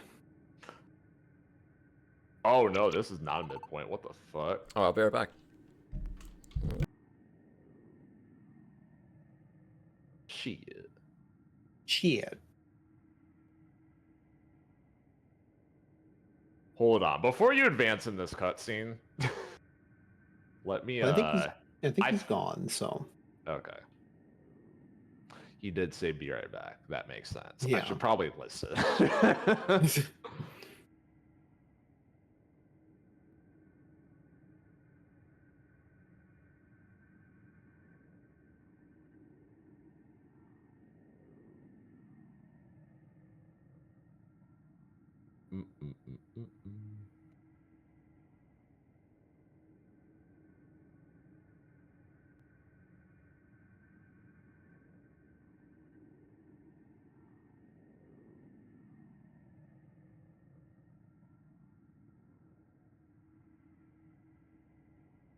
Oh no, this is not a midpoint. What the fuck? Oh, I'll be right back. Shit. shit. Hold on. Before you advance in this cutscene, let me. I think I- he's gone. So Okay. He did say be right back. That makes sense. I Yeah. should probably listen.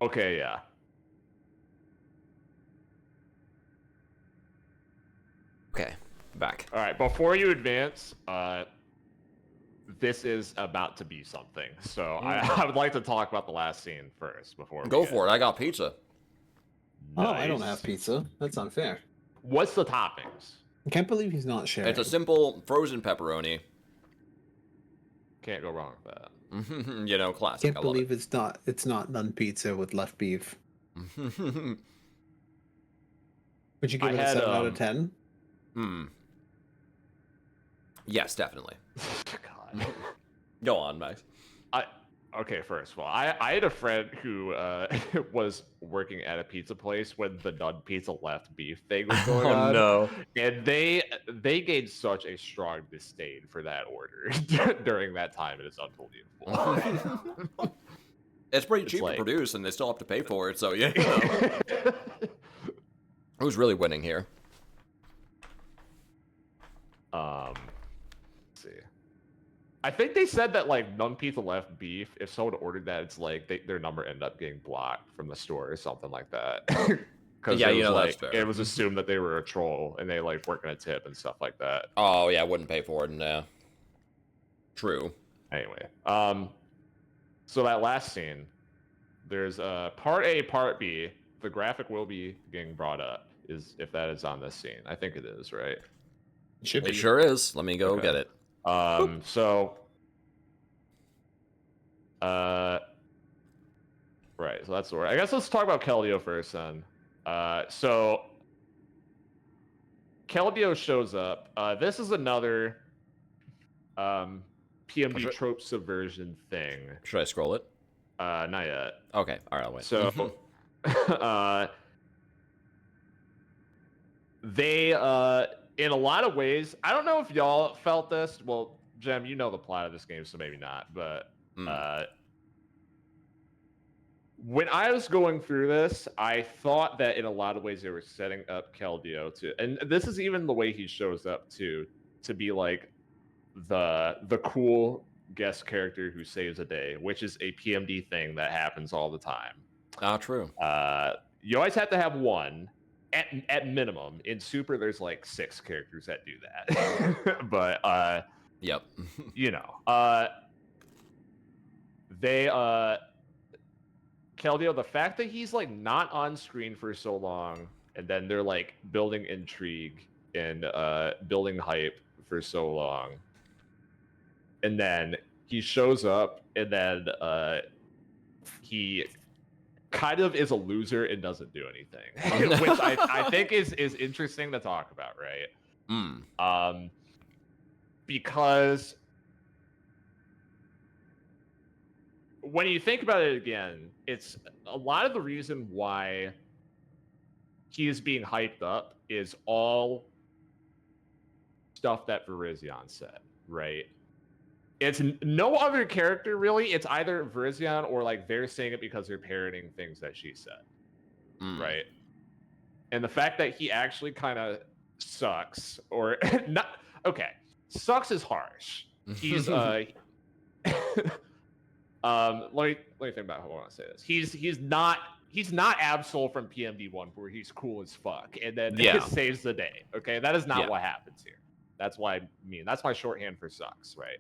Okay, yeah. Okay, back. All right, before you advance, this is about to be something. So I would like to talk about the last scene first before. Go for it. I got pizza. Oh, I don't have pizza. That's unfair. What's the toppings? I can't believe he's not sharing. It's a simple frozen pepperoni. Can't go wrong with that. You know, classic. Can't believe it's not none pizza with left beef. I love it. Would you give I it a had, 7 out of 10? Yes, definitely. God. Go on, Max. Okay, first of all, I had a friend who was working at a pizza place when the none pizza left beef thing was going Oh on, no. and they gained such a strong disdain for that order during that time. It is unbelievable. It's pretty It's cheap to like produce, and they still have to pay for it. So yeah, you know. Who's really winning here? let's see. I think they said that like none pizza left beef. If someone ordered that, it's like their number ended up getting blocked from the store or something like that. Because Yeah, it you was know that's like fair. it was assumed that they were a troll and they like weren't gonna tip and stuff like that. Oh yeah, wouldn't pay for it. No. True. Anyway, so that last scene, there's part A, part B. The graphic will be getting brought up. Is if that is on this scene? I think it is, right? It should It be. sure is. Let me go Okay. get it. So, right. So that's the word. I guess let's talk about Keldeo first then. So Keldeo shows up. This is another PMD trope subversion thing. Should I scroll it? Not yet. Okay. All right. I'll wait. So, they in a lot of ways, I don't know if y'all felt this. Well, Jem, you know the plot of this game, so maybe not. But when I was going through this, I thought that in a lot of ways they were setting up Keldeo to, and this is even the way he shows up to be like the cool guest character who saves a day, which is a PMD thing that happens all the time. True. You always have to have one at minimum. In Super, there's like 6 characters that do that. But Yep. you know, they Keldeo, the fact that he's like not on screen for so long, and then they're like building intrigue and building hype for so long, and then he shows up, and then he kind of is a loser and doesn't do anything, which I think is interesting to talk about, right? Because when you think about it again, it's a lot of the reason why he is being hyped up is all stuff that Virizion said, right? It's no other character really. It's either Virizion or like they're saying it because they're parroting things that she said, right? And the fact that he actually kind of sucks, or not, okay, sucks is harsh. He's let me think about how I want to say this. He's not Absol from PMD1 where he's cool as fuck and then it saves the day. Okay, that is not what happens here. That's why that's my shorthand for sucks, right?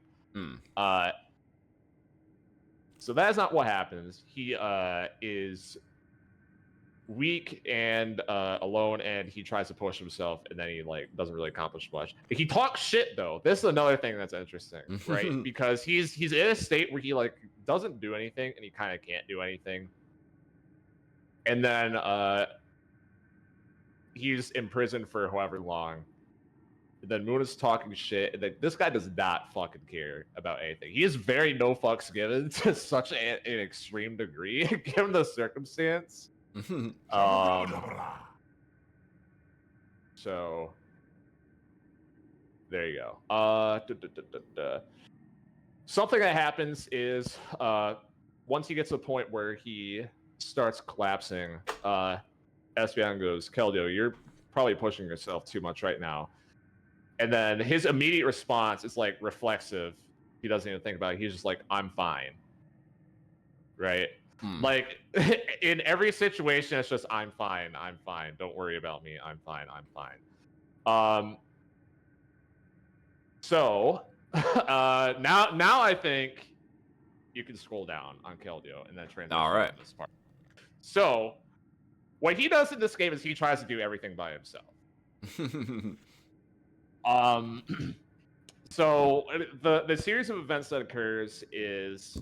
So that is not what happens. He is weak and alone, and he tries to push himself, and then he like doesn't really accomplish much. He talks shit though. This is another thing that's interesting, right? Because he's in a state where he like doesn't do anything, and he kind of can't do anything. And then he's in prison for however long. And then Moon is talking shit, and then this guy does not fucking care about anything. He is very no fucks given to such an extreme degree, given the circumstance. So there you go. Something that happens is once he gets to the point where he starts collapsing, Espeon goes, Keldeo, you're probably pushing yourself too much right now. And then his immediate response is like reflexive. He doesn't even think about it. He's just like, I'm fine. Right? Like in every situation, it's just I'm fine. Don't worry about me. I'm fine. So now I think you can scroll down on Keldeo and then transition to this part. So what he does in this game is he tries to do everything by himself. So the series of events that occurs is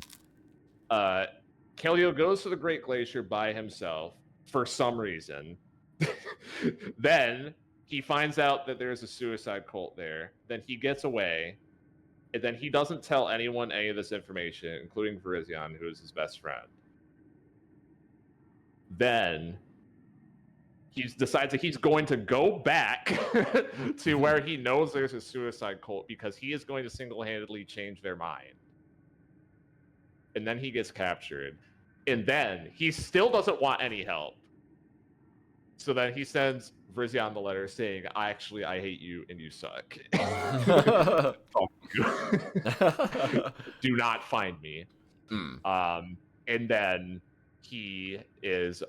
Keldeo goes to the Great Glacier by himself for some reason. Then he finds out that there's a suicide cult there. Then he gets away. and then he doesn't tell anyone any of this information, including Virizion, who is his best friend. Then he decides that he's going to go back to where he knows there's a suicide cult because he is going to single-handedly change their mind. And then he gets captured. And then he still doesn't want any help. So then he sends Virizion the letter saying, I hate you and you suck. Fuck you. Do not find me. And then he is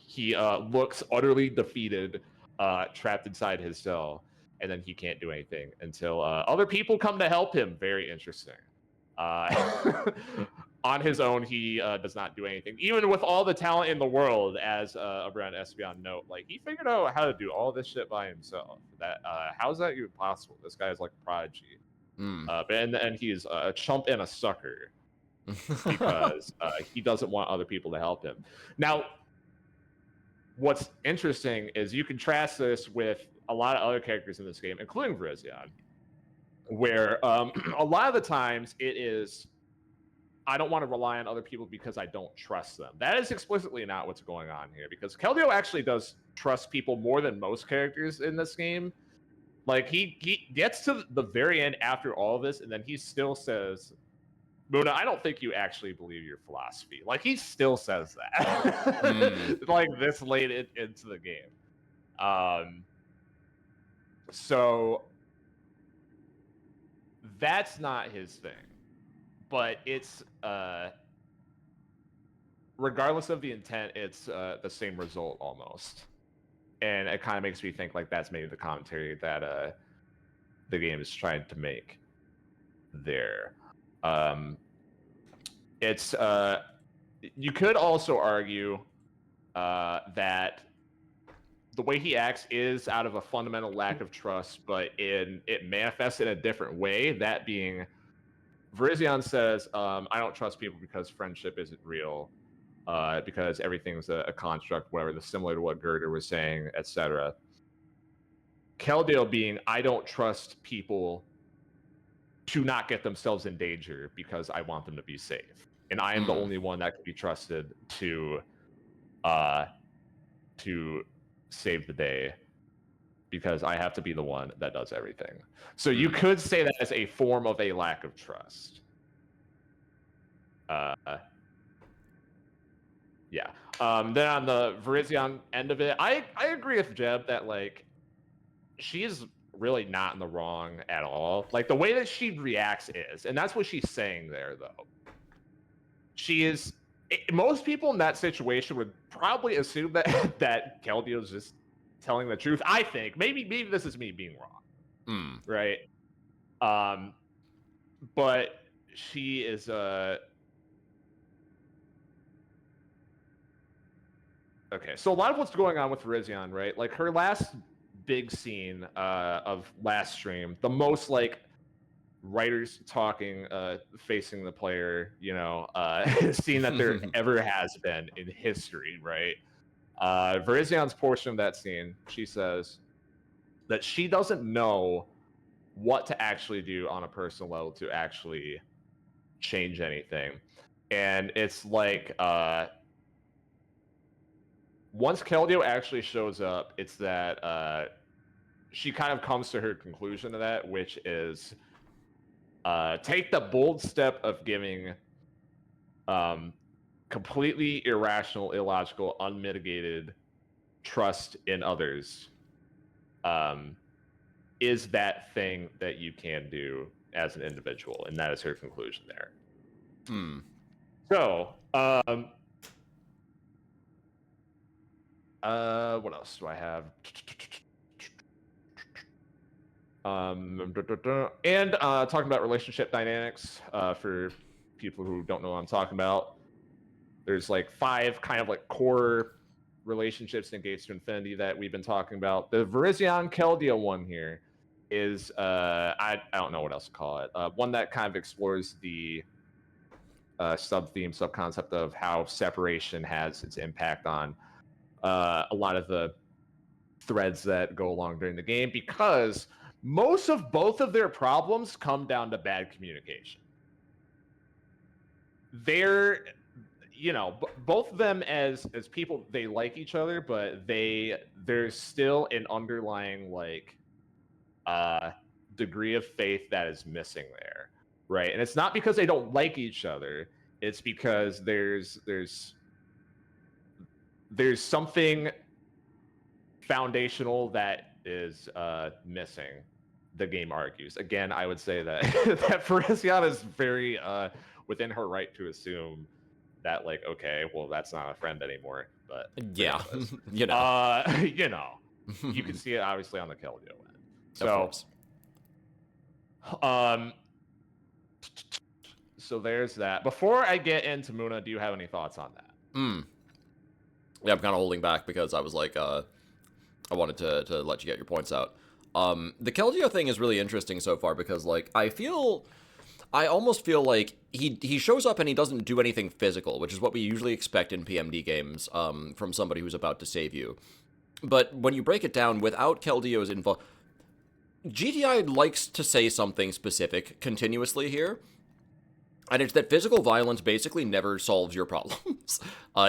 he looks utterly defeated, trapped inside his cell, and then he can't do anything until other people come to help him. Very interesting. On his own, he does not do anything, even with all the talent in the world. As Abraham Espion note, like he figured out how to do all this shit by himself. That how is that even possible? This guy is like a prodigy. And he's a chump and a sucker because he doesn't want other people to help him. Now, what's interesting is you contrast this with a lot of other characters in this game, including Virizion, where a lot of the times it is, I don't want to rely on other people because I don't trust them. That is explicitly not what's going on here, because Keldeo actually does trust people more than most characters in this game. Like, he gets to the very end after all of this, and then he still says, Muna, I don't think you actually believe your philosophy. Like, he still says that. Like, this late into the game. So, that's not his thing. But it's, regardless of the intent, it's the same result almost. And it kind of makes me think like that's maybe the commentary that the game is trying to make there. It's you could also argue that the way he acts is out of a fundamental lack of trust, but it manifests in a different way. That being, Virizion says, I don't trust people because friendship isn't real. Because everything's a construct, whatever, similar to what Girder was saying, etc. Keldeo being, I don't trust people to not get themselves in danger because I want them to be safe. And I am the only one that can be trusted to save the day because I have to be the one that does everything. So you could say that as a form of a lack of trust. Yeah. Then on the Virizion end of it, I agree with Jeb that like she is really not in the wrong at all. Like the way that she reacts is, and that's what she's saying there though. She is. Most people in that situation would probably assume that that Keldeo's just telling the truth. I think maybe this is me being wrong, right? But she is Okay, so a lot of what's going on with Virizion, right? Like her last big scene of last stream, the most like writers talking, facing the player, you know, scene that there ever has been in history, right? Virizion's portion of that scene, she says that she doesn't know what to actually do on a personal level to actually change anything. And it's like once Keldeo actually shows up, it's that she kind of comes to her conclusion of that, which is take the bold step of giving completely irrational, illogical, unmitigated trust in others is that thing that you can do as an individual, and that is her conclusion there. So, what else do I have? And talking about relationship dynamics for people who don't know what I'm talking about. There's like 5 kind of like core relationships in Gates to Infinity that we've been talking about. The Virizion Keldeo one here is I don't know what else to call it. One that kind of explores the sub-concept of how separation has its impact on a lot of the threads that go along during the game, because most of both of their problems come down to bad communication. They're, both of them as people, they like each other, but there's still an underlying like degree of faith that is missing there, right? And it's not because they don't like each other, it's because there's something foundational that is missing, the game argues. Again, I would say that that Parisian is very within her right to assume that, like, okay, well, that's not a friend anymore. But Yeah, you can see it obviously on the Keldeo end. Of course. So there's that. Before I get into Muna, do you have any thoughts on that? Yeah, I'm kind of holding back because I was like, I wanted to let you get your points out. The Keldeo thing is really interesting so far because, like, I almost feel like he shows up and he doesn't do anything physical, which is what we usually expect in PMD games, from somebody who's about to save you. But when you break it down, without Keldeo's involvement, GTI likes to say something specific continuously here, and it's that physical violence basically never solves your problems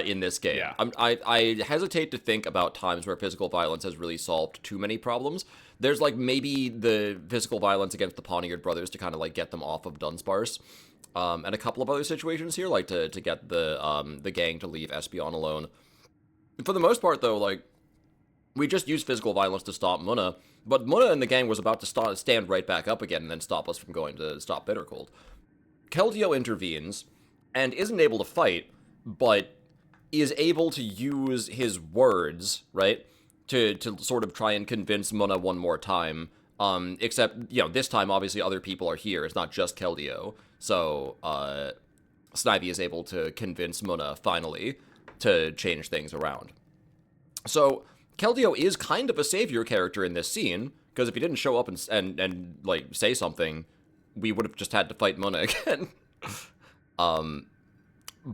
in this game. Yeah. I hesitate to think about times where physical violence has really solved too many problems. There's, like, maybe the physical violence against the Poniard brothers to kind of, like, get them off of Dunsparce, and a couple of other situations here, like to get the gang to leave Espeon alone. For the most part, though, like, we just used physical violence to stop Muna, but Muna and the gang was about to stand right back up again and then stop us from going to stop Bittercold. Keldeo intervenes and isn't able to fight, but is able to use his words, right, to sort of try and convince Muna one more time. Except, this time, obviously, other people are here. It's not just Keldeo. So, Snivy is able to convince Muna, finally, to change things around. So, Keldeo is kind of a savior character in this scene, because if he didn't show up and like, say something, we would have just had to fight Muna again.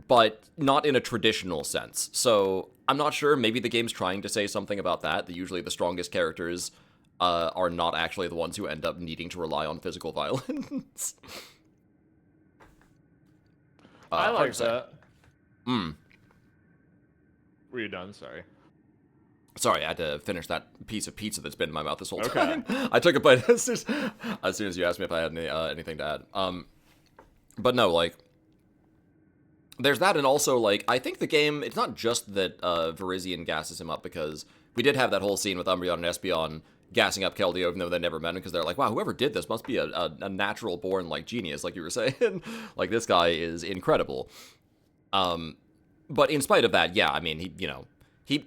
But not in a traditional sense. So I'm not sure. Maybe the game's trying to say something about that usually the strongest characters are not actually the ones who end up needing to rely on physical violence. I like that. Were you done? Sorry. Sorry, I had to finish that piece of pizza that's been in my mouth this whole time. I took a bite as soon as you asked me if I had anything to add. But no, like, there's that, and also, like, I think the game, it's not just that Virizion gasses him up, because we did have that whole scene with Umbreon and Espeon gassing up Keldeo, even though they never met him, because they're like, wow, whoever did this must be a natural-born, like, genius, like you were saying. Like, this guy is incredible. But in spite of that, yeah, I mean,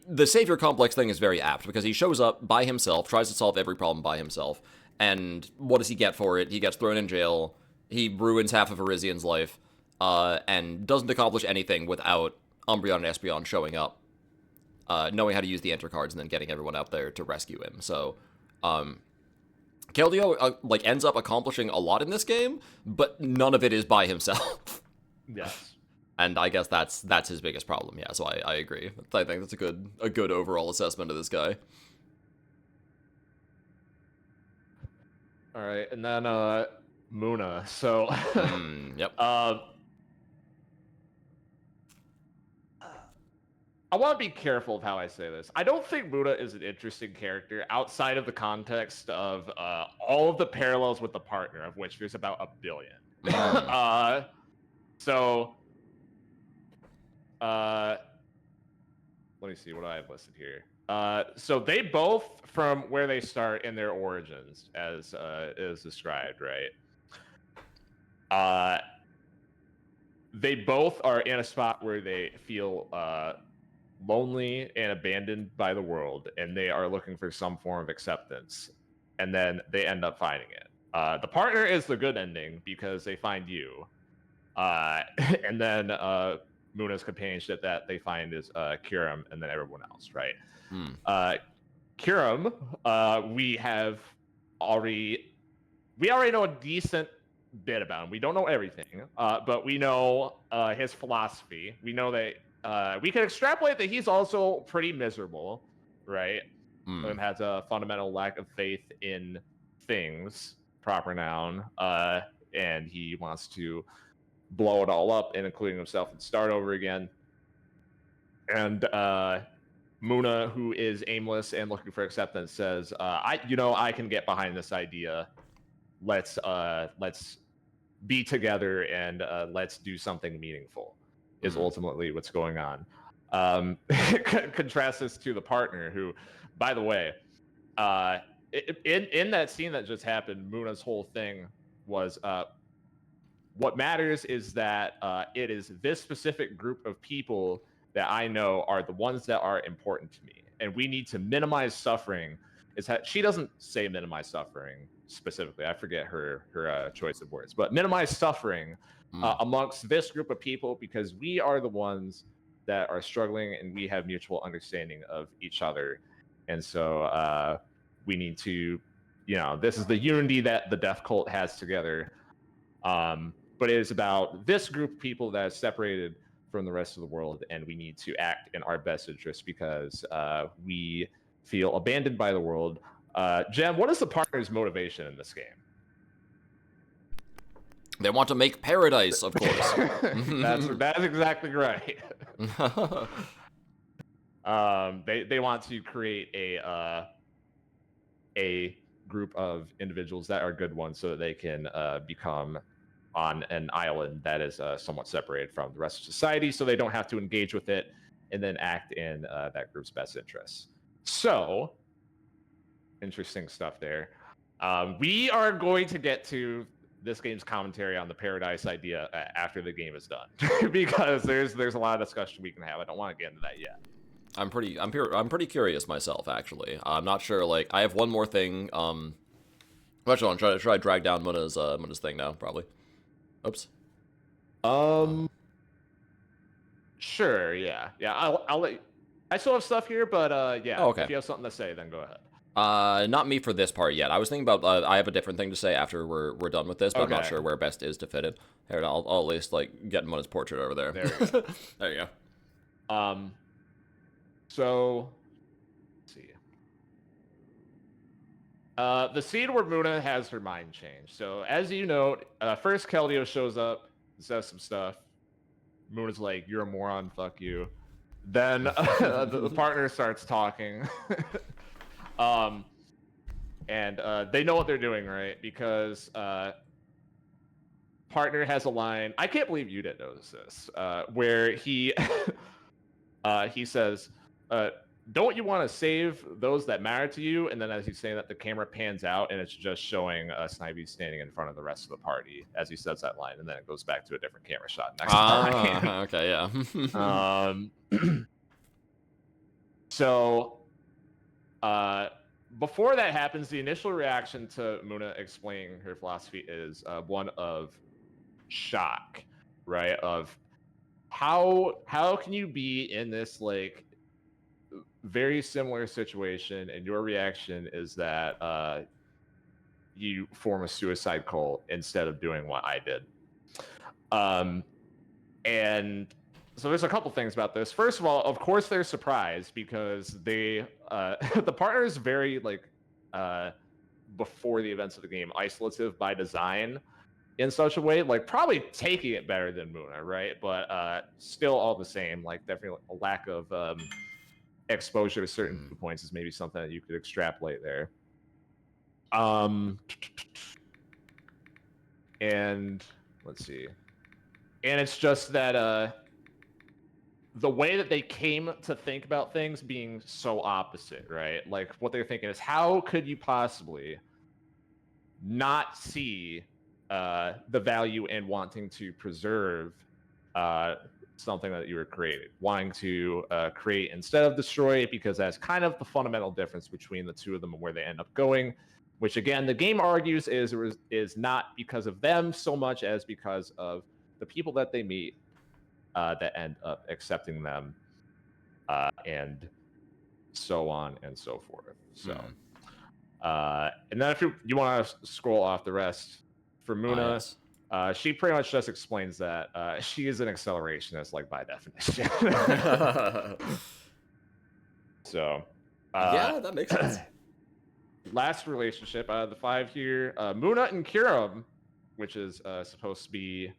the savior complex thing is very apt, because he shows up by himself, tries to solve every problem by himself, and what does he get for it? He gets thrown in jail, he ruins half of Verizion's life, and doesn't accomplish anything without Umbreon and Espeon showing up, knowing how to use the enter cards, and then getting everyone out there to rescue him. So, Keldeo, like, ends up accomplishing a lot in this game, but none of it is by himself. Yes. And I guess that's his biggest problem, yeah, so I agree. I think that's a good overall assessment of this guy. Alright, and then, Muna. So, yep. I want to be careful of how I say this. I don't think Muna is an interesting character outside of the context of all of the parallels with the partner, of which there's about 1 billion. So, let me see what I have listed here. So they both, from where they start in their origins, as is described, right? They both are in a spot where they feel lonely and abandoned by the world, and they are looking for some form of acceptance, and then they end up finding it. The partner is the good ending because they find you, and then Muna's companionship that they find is Kirim, and then everyone else, right? Kirim, we already know a decent bit about him. We don't know everything, but we know his philosophy. We know that we can extrapolate that he's also pretty miserable, right? And has a fundamental lack of faith in things, proper noun, and he wants to blow it all up, and including himself, and start over again. And Muna, who is aimless and looking for acceptance, says, I can get behind this idea. Let's be together and let's do something meaningful. Is ultimately what's going on. Contrast this to the partner, who, by the way, in that scene that just happened, Muna's whole thing was what matters is that it is this specific group of people that I know are the ones that are important to me, and we need to minimize suffering. She doesn't say minimize suffering specifically. I forget her choice of words, but minimize suffering amongst this group of people, because we are the ones that are struggling and we have mutual understanding of each other. And so we need to, this is the unity that the death cult has together. But it is about this group of people that is separated from the rest of the world, and we need to act in our best interest because we feel abandoned by the world. Jem, what is the partner's motivation in this game? They want to make paradise, of course. That's exactly right. They want to create a group of individuals that are good ones, so that they can become on an island that is somewhat separated from the rest of society, so they don't have to engage with it and then act in that group's best interests. So, interesting stuff there. We are going to get to this game's commentary on the paradise idea after the game is done, because there's a lot of discussion we can have. I don't want to get into that yet. I'm pretty curious myself, actually. I'm not sure. Like, I have one more thing. Actually, I'm trying to drag down Muna's thing now, probably. Oops. Sure. Yeah. I'll let. I still have stuff here, but yeah. Oh, okay. If you have something to say, then go ahead. Not me for this part yet. I was thinking about. I have a different thing to say after we're done with this, but I'm not sure where best is to fit it. Here, I'll at least like get Muna's portrait over there. There we go. There you go. So, let's see. The scene where Muna has her mind changed. So, as you note, first Keldeo shows up, says some stuff. Muna's like, "You're a moron, fuck you." Then the partner starts talking. And they know what they're doing, right? Because partner has a line. I can't believe you didn't notice this. Where he he says, "Don't you want to save those that matter to you?" And then as he's saying that, the camera pans out and it's just showing Snivy standing in front of the rest of the party as he says that line, and then it goes back to a different camera shot next time. Okay, yeah. So, before that happens, the initial reaction to Muna explaining her philosophy is one of shock, right? Of how can you be in this like very similar situation, and your reaction is that you form a suicide cult instead of doing what I did. And so there's a couple things about this. First of all, of course, they're surprised because they the partner is very like before the events of the game isolative by design in such a way, like probably taking it better than Muna, right? But still all the same, like definitely a lack of exposure to certain points is maybe something that you could extrapolate there. And let's see. And it's just that the way that they came to think about things being so opposite, right? Like what they're thinking is, how could you possibly not see the value in wanting to preserve something that you were created, wanting to create instead of destroy it, because that's kind of the fundamental difference between the two of them and where they end up going, which again, the game argues is not because of them so much as because of the people that they meet that end up accepting them and so on and so forth. So, and then if you want to scroll off the rest, for Muna, she pretty much just explains that she is an accelerationist, like by definition. So, yeah, that makes sense. last relationship out of the 5 here, Muna and Kiram, which is supposed to be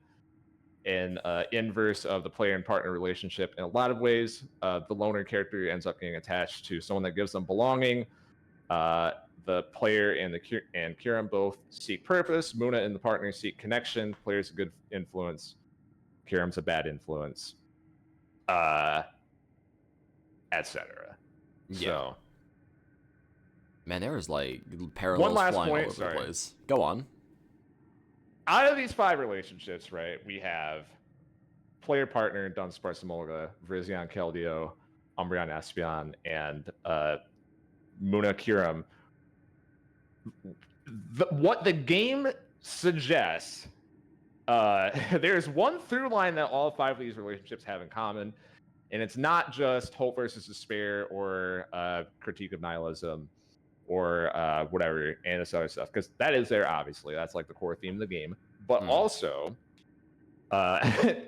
an inverse of the player and partner relationship in a lot of ways. The loner character ends up getting attached to someone that gives them belonging. The player and Kiram both seek purpose. Muna and the partner seek connection. Player's a good influence. Kiram's a bad influence. Etc. Yeah. So, Man, there is like parallels last flying point, all over sorry. the place. Go on. out of these 5 relationships, right, we have player partner Dunsparce Simolga, Vrizion Keldeo, Umbreon Espeon, and Muna Kiram. What the game suggests, there's one through line that all 5 of these relationships have in common, and it's not just hope versus despair or critique of nihilism or whatever and this other stuff, because that is there, obviously. That's like the core theme of the game. But also,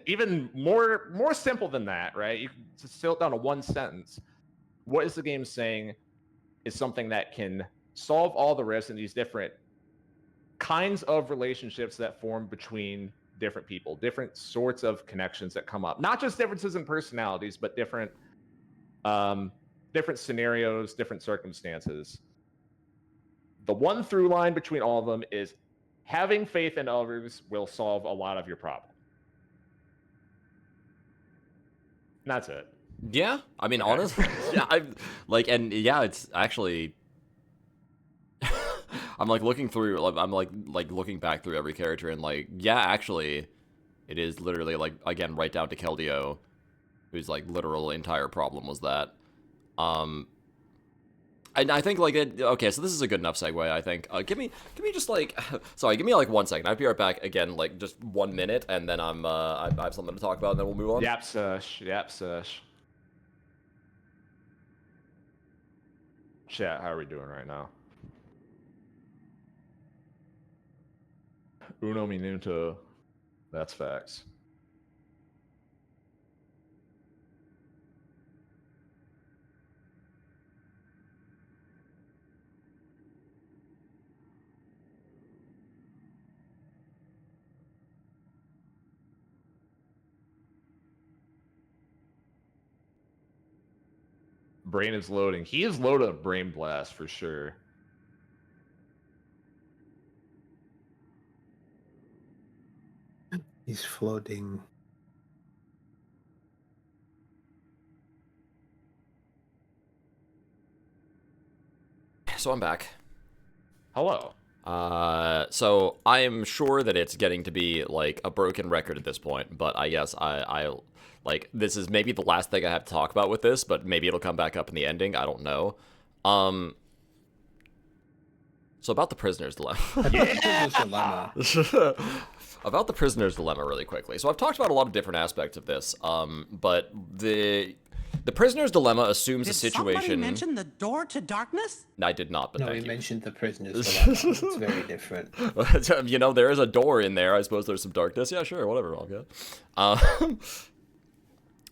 even more simple than that, right? You can distill it down to one sentence. What is the game saying is something that can solve all the risks in these different kinds of relationships that form between different people, different sorts of connections that come up, not just differences in personalities, but different scenarios, different circumstances. The one through line between all of them is having faith in others will solve a lot of your problem. And that's it. Yeah, I mean, honestly, yeah, it's actually. I'm like looking through. I'm like looking back through every character, and like, yeah, actually, it is literally like again right down to Keldeo, whose like literal entire problem was that. And I think like okay, so this is a good enough segue. I think. Give me just like, sorry, give me like 1 second. I'll be right back again, like just 1 minute, and then I have something to talk about, and then we'll move on. Yap sush. Chat, how are we doing right now? Uno minuto. That's facts. Brain is loading. He is loaded a brain blast for sure. He's floating. So I'm back. Hello. So I am sure that it's getting to be like a broken record at this point, but I guess I like this is maybe the last thing I have to talk about with this, but maybe it'll come back up in the ending. I don't know. So about the prisoner's dilemma. About the prisoner's dilemma really quickly. So I've talked about a lot of different aspects of this, but the prisoner's dilemma assumes a situation. Did somebody mention the door to darkness? I did not, but No, thank we you. mentioned the prisoner's dilemma. It's very different. You know, there is a door in there. I suppose there's some darkness. Yeah, sure, whatever. I'll get.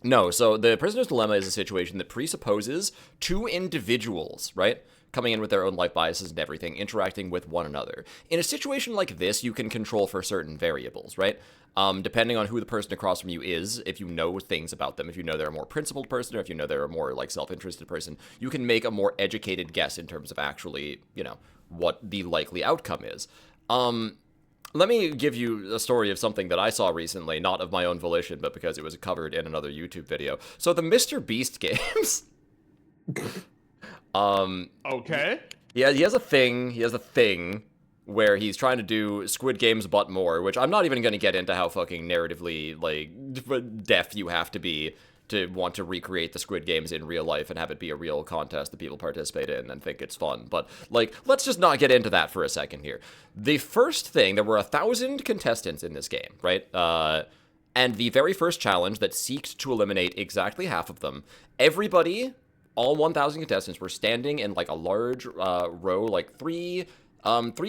No, so the prisoner's dilemma is a situation that presupposes 2 individuals, right? Coming in with their own life biases and everything, interacting with one another. In a situation like this, you can control for certain variables, right? Depending on who the person across from you is, if you know things about them, if you know they're a more principled person, or if you know they're a more, like, self-interested person, you can make a more educated guess in terms of actually, you know, what the likely outcome is. Let me give you a story of something that I saw recently, not of my own volition, but because it was covered in another YouTube video. So the Mr. Beast games... Okay. Yeah, he has a thing where he's trying to do Squid Games but more, which I'm not even going to get into how fucking narratively, like, deaf you have to be to want to recreate the Squid Games in real life and have it be a real contest that people participate in and think it's fun. But, like, let's just not get into that for a second here. The first thing, there were 1,000 contestants in this game, right? And the very first challenge that seeked to eliminate exactly half of them, everybody... All 1,000 contestants were standing in, like, a large row, like, three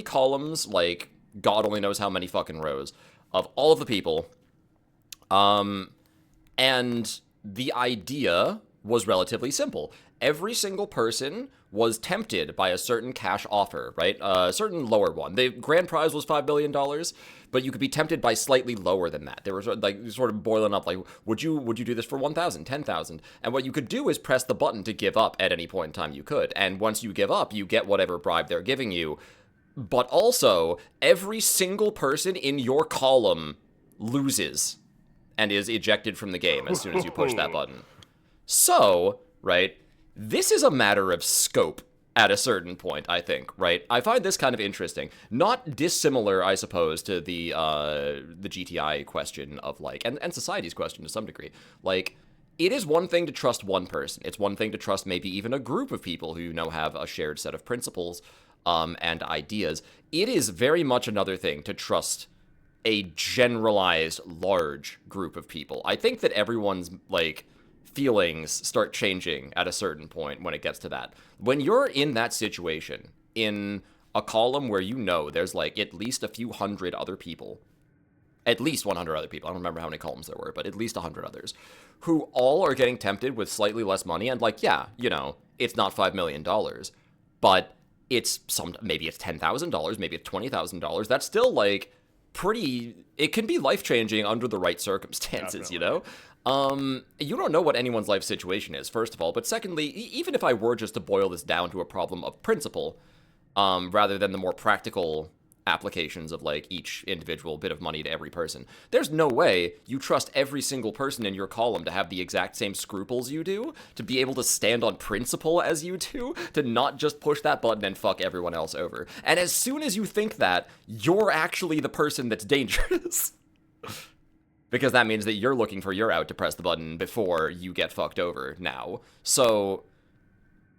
columns, like, God only knows how many fucking rows, of all of the people. And the idea was relatively simple. every single person was tempted by a certain cash offer, right? A certain lower one. The grand prize was $5 million, but you could be tempted by slightly lower than that. They were sort of boiling up, like, would you do this for 1,000, 10,000? And what you could do is press the button to give up at any point in time you could. And once you give up, you get whatever bribe they're giving you. But also, every single person in your column loses and is ejected from the game as soon as you push that button. So, right, this is a matter of scope at a certain point, I think, right? I find this kind of interesting. Not dissimilar, I suppose, to the GTI question of, like, and society's question to some degree. Like, it is one thing to trust one person. It's one thing to trust maybe even a group of people who, have a shared set of principles and ideas. It is very much another thing to trust a generalized large group of people. I think that everyone's, like, feelings start changing at a certain point when it gets to that. When you're in that situation, in a column where there's, like, at least a few hundred other people, at least 100 other people, I don't remember how many columns there were, but at least 100 others, who all are getting tempted with slightly less money, and, like, yeah, it's not $5 million, but maybe it's $10,000, maybe it's $20,000, that's still, like, it can be life-changing under the right circumstances, Definitely. You don't know what anyone's life situation is, first of all, but secondly, even if I were just to boil this down to a problem of principle, rather than the more practical applications of, like, each individual bit of money to every person, there's no way you trust every single person in your column to have the exact same scruples you do, to be able to stand on principle as you do, to not just push that button and fuck everyone else over. And as soon as you think that, you're actually the person that's dangerous. Because that means that you're looking for your out to press the button before you get fucked over now. So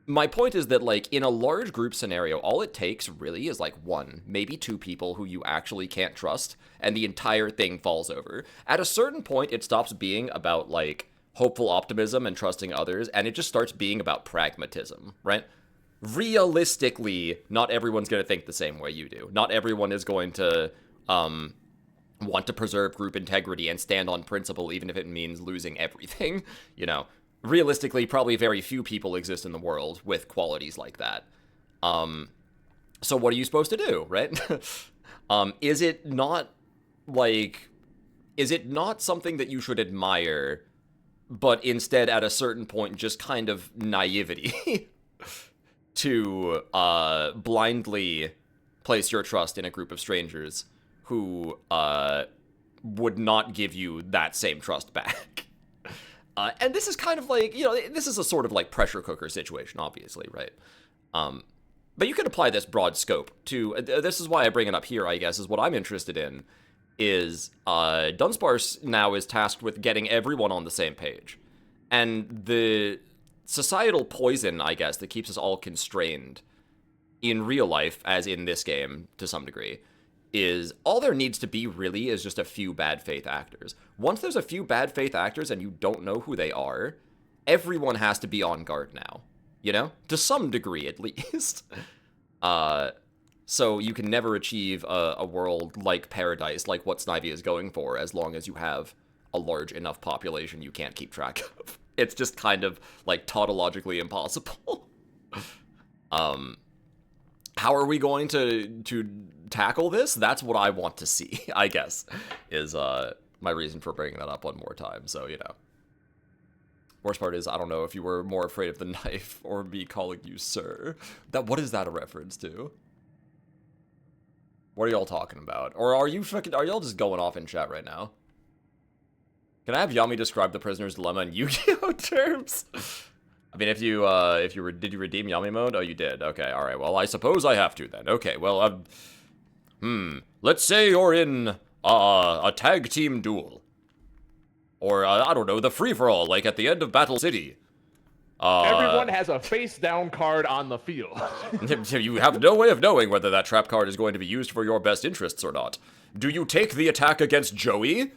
my point is that, like, in a large group scenario, all it takes really is, like, one, maybe two people who you actually can't trust, and the entire thing falls over. At a certain point, it stops being about, like, hopeful optimism and trusting others, and it just starts being about pragmatism, right? Realistically, not everyone's going to think the same way you do. Not everyone is going to want to preserve group integrity and stand on principle, even if it means losing everything, Realistically, probably very few people exist in the world with qualities like that. So what are you supposed to do, right? Is it not something that you should admire, but instead at a certain point just kind of naivety to blindly place your trust in a group of strangers who would not give you that same trust back? And this is kind of like, this is a sort of like pressure cooker situation, obviously, right? But you can apply this broad scope to, this is why I bring it up here, I guess, is what I'm interested in, is Dunsparce now is tasked with getting everyone on the same page. And the societal poison, I guess, that keeps us all constrained in real life, as in this game, to some degree, is all there needs to be really is just a few bad faith actors. Once there's a few bad faith actors and you don't know who they are, everyone has to be on guard now, to some degree at least. So you can never achieve a world like paradise, like what Snivy is going for, as long as you have a large enough population you can't keep track of. It's just kind of like tautologically impossible. How are we going to tackle this? That's what I want to see, I guess, is my reason for bringing that up one more time. So, worst part is, I don't know if you were more afraid of the knife or me calling you sir. What is that a reference to? What are y'all talking about? Or are y'all just going off in chat right now? Can I have Yami describe the prisoner's dilemma in Yu-Gi-Oh terms? I mean, did you redeem Yami mode? Oh, you did. Okay, all right. Well, I suppose I have to then. Okay, well, let's say you're in a tag team duel, or I don't know, the free-for-all, like at the end of Battle City. Everyone has a face-down card on the field. You have no way of knowing whether that trap card is going to be used for your best interests or not. Do you take the attack against Joey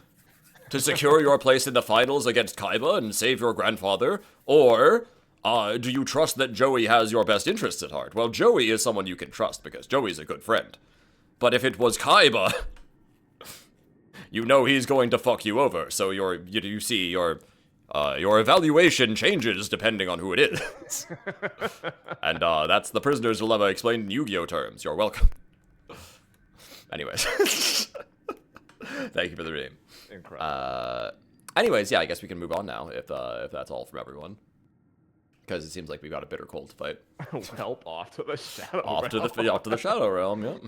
to secure your place in the finals against Kaiba and save your grandfather, or do you trust that Joey has your best interests at heart? Well, Joey is someone you can trust, because Joey's a good friend. But if it was Kaiba, you know he's going to fuck you over, so you see, you're Your evaluation changes depending on who it is. And that's the prisoner's dilemma explained in Yu-Gi-Oh terms. You're welcome. Anyways. Thank you for the name. Incredible. Anyways, yeah, I guess we can move on now if that's all from everyone. Because it seems like we've got a bitter cold to fight. Well, off to the shadow. Off to the shadow realm, yep.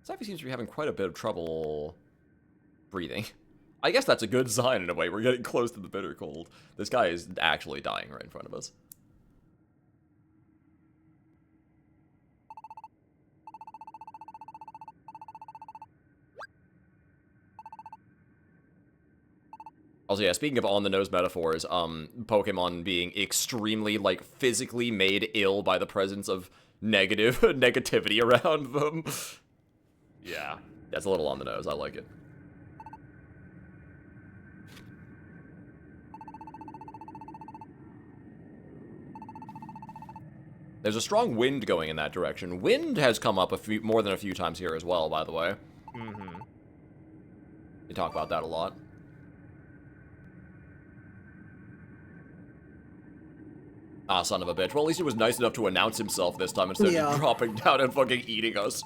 Sappy seems to be having quite a bit of trouble breathing. I guess that's a good sign in a way. We're getting close to the bitter cold. This guy is actually dying right in front of us. Also, yeah, speaking of on-the-nose metaphors, Pokemon being extremely, like, physically made ill by the presence of negativity around them. Yeah. That's a little on the nose. I like it. There's a strong wind going in that direction. Wind has come up more than a few times here as well, by the way. Mm-hmm. You talk about that a lot. Ah, son of a bitch. Well, at least he was nice enough to announce himself this time instead of dropping down and fucking eating us.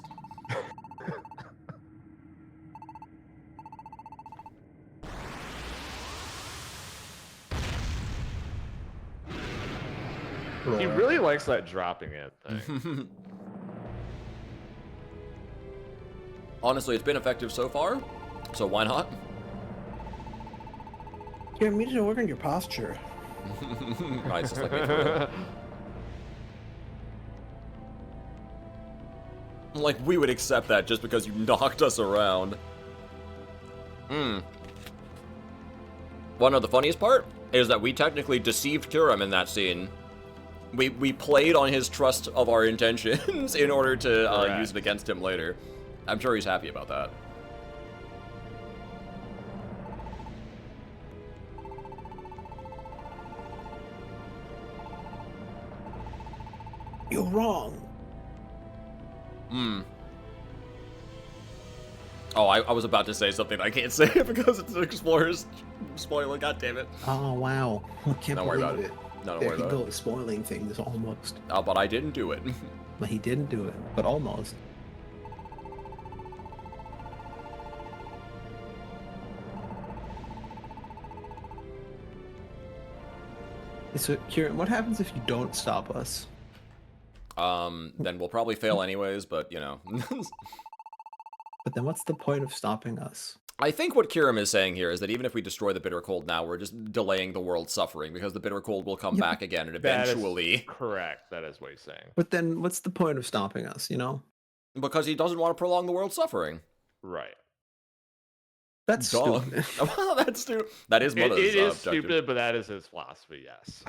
He really likes that dropping it thing. Honestly, it's been effective so far, so why not? Yeah, you need to work on your posture. Right, just like me for real. Like, we would accept that just because you knocked us around. One of the funniest part is that we technically deceived Kuram in that scene. We played on his trust of our intentions in order to use it against him later. I'm sure he's happy about that. You're wrong. Oh, I was about to say something I can't say because it's an Explorer's spoiler. God damn it. Oh, wow. I can't Don't worry believe about it. No, don't There worry he about it. goes, spoiling things almost. Oh, but I didn't do it. But he didn't do it, but almost. So, Kieran, what happens if you don't stop us? Then we'll probably fail anyways, but, you know. But then what's the point of stopping us? I think what Kiram is saying here is that even if we destroy the bitter cold now, we're just delaying the world's suffering, because the bitter cold will come back again, and eventually... That is correct. That is what he's saying. But then what's the point of stopping us, you know? Because he doesn't want to prolong the world's suffering. Right. That's stupid. Well, that's stupid. That is Mother's It is objective. stupid, but that is his philosophy, yes.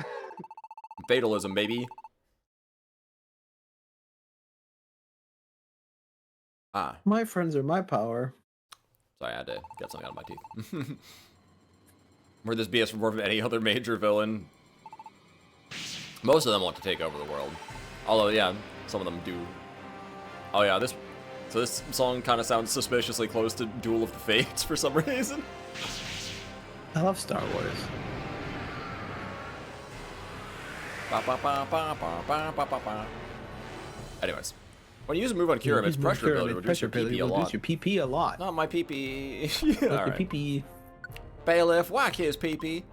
Fatalism, maybe. Ah. My friends are my power. Sorry, I had to get something out of my teeth. Were this BS more of any other major villain? Most of them want to take over the world. Although, yeah, some of them do. Oh yeah, this song kind of sounds suspiciously close to Duel of the Fates for some reason. I love Star Wars. Ba, ba, ba, ba, ba, ba, ba, ba, ba. Anyways, when you use a move on Kiram, its pressure ability reduces your PP a lot. Reduce your PP a lot. Not my PP. Like All your right. PP. Bailiff, whack his PP.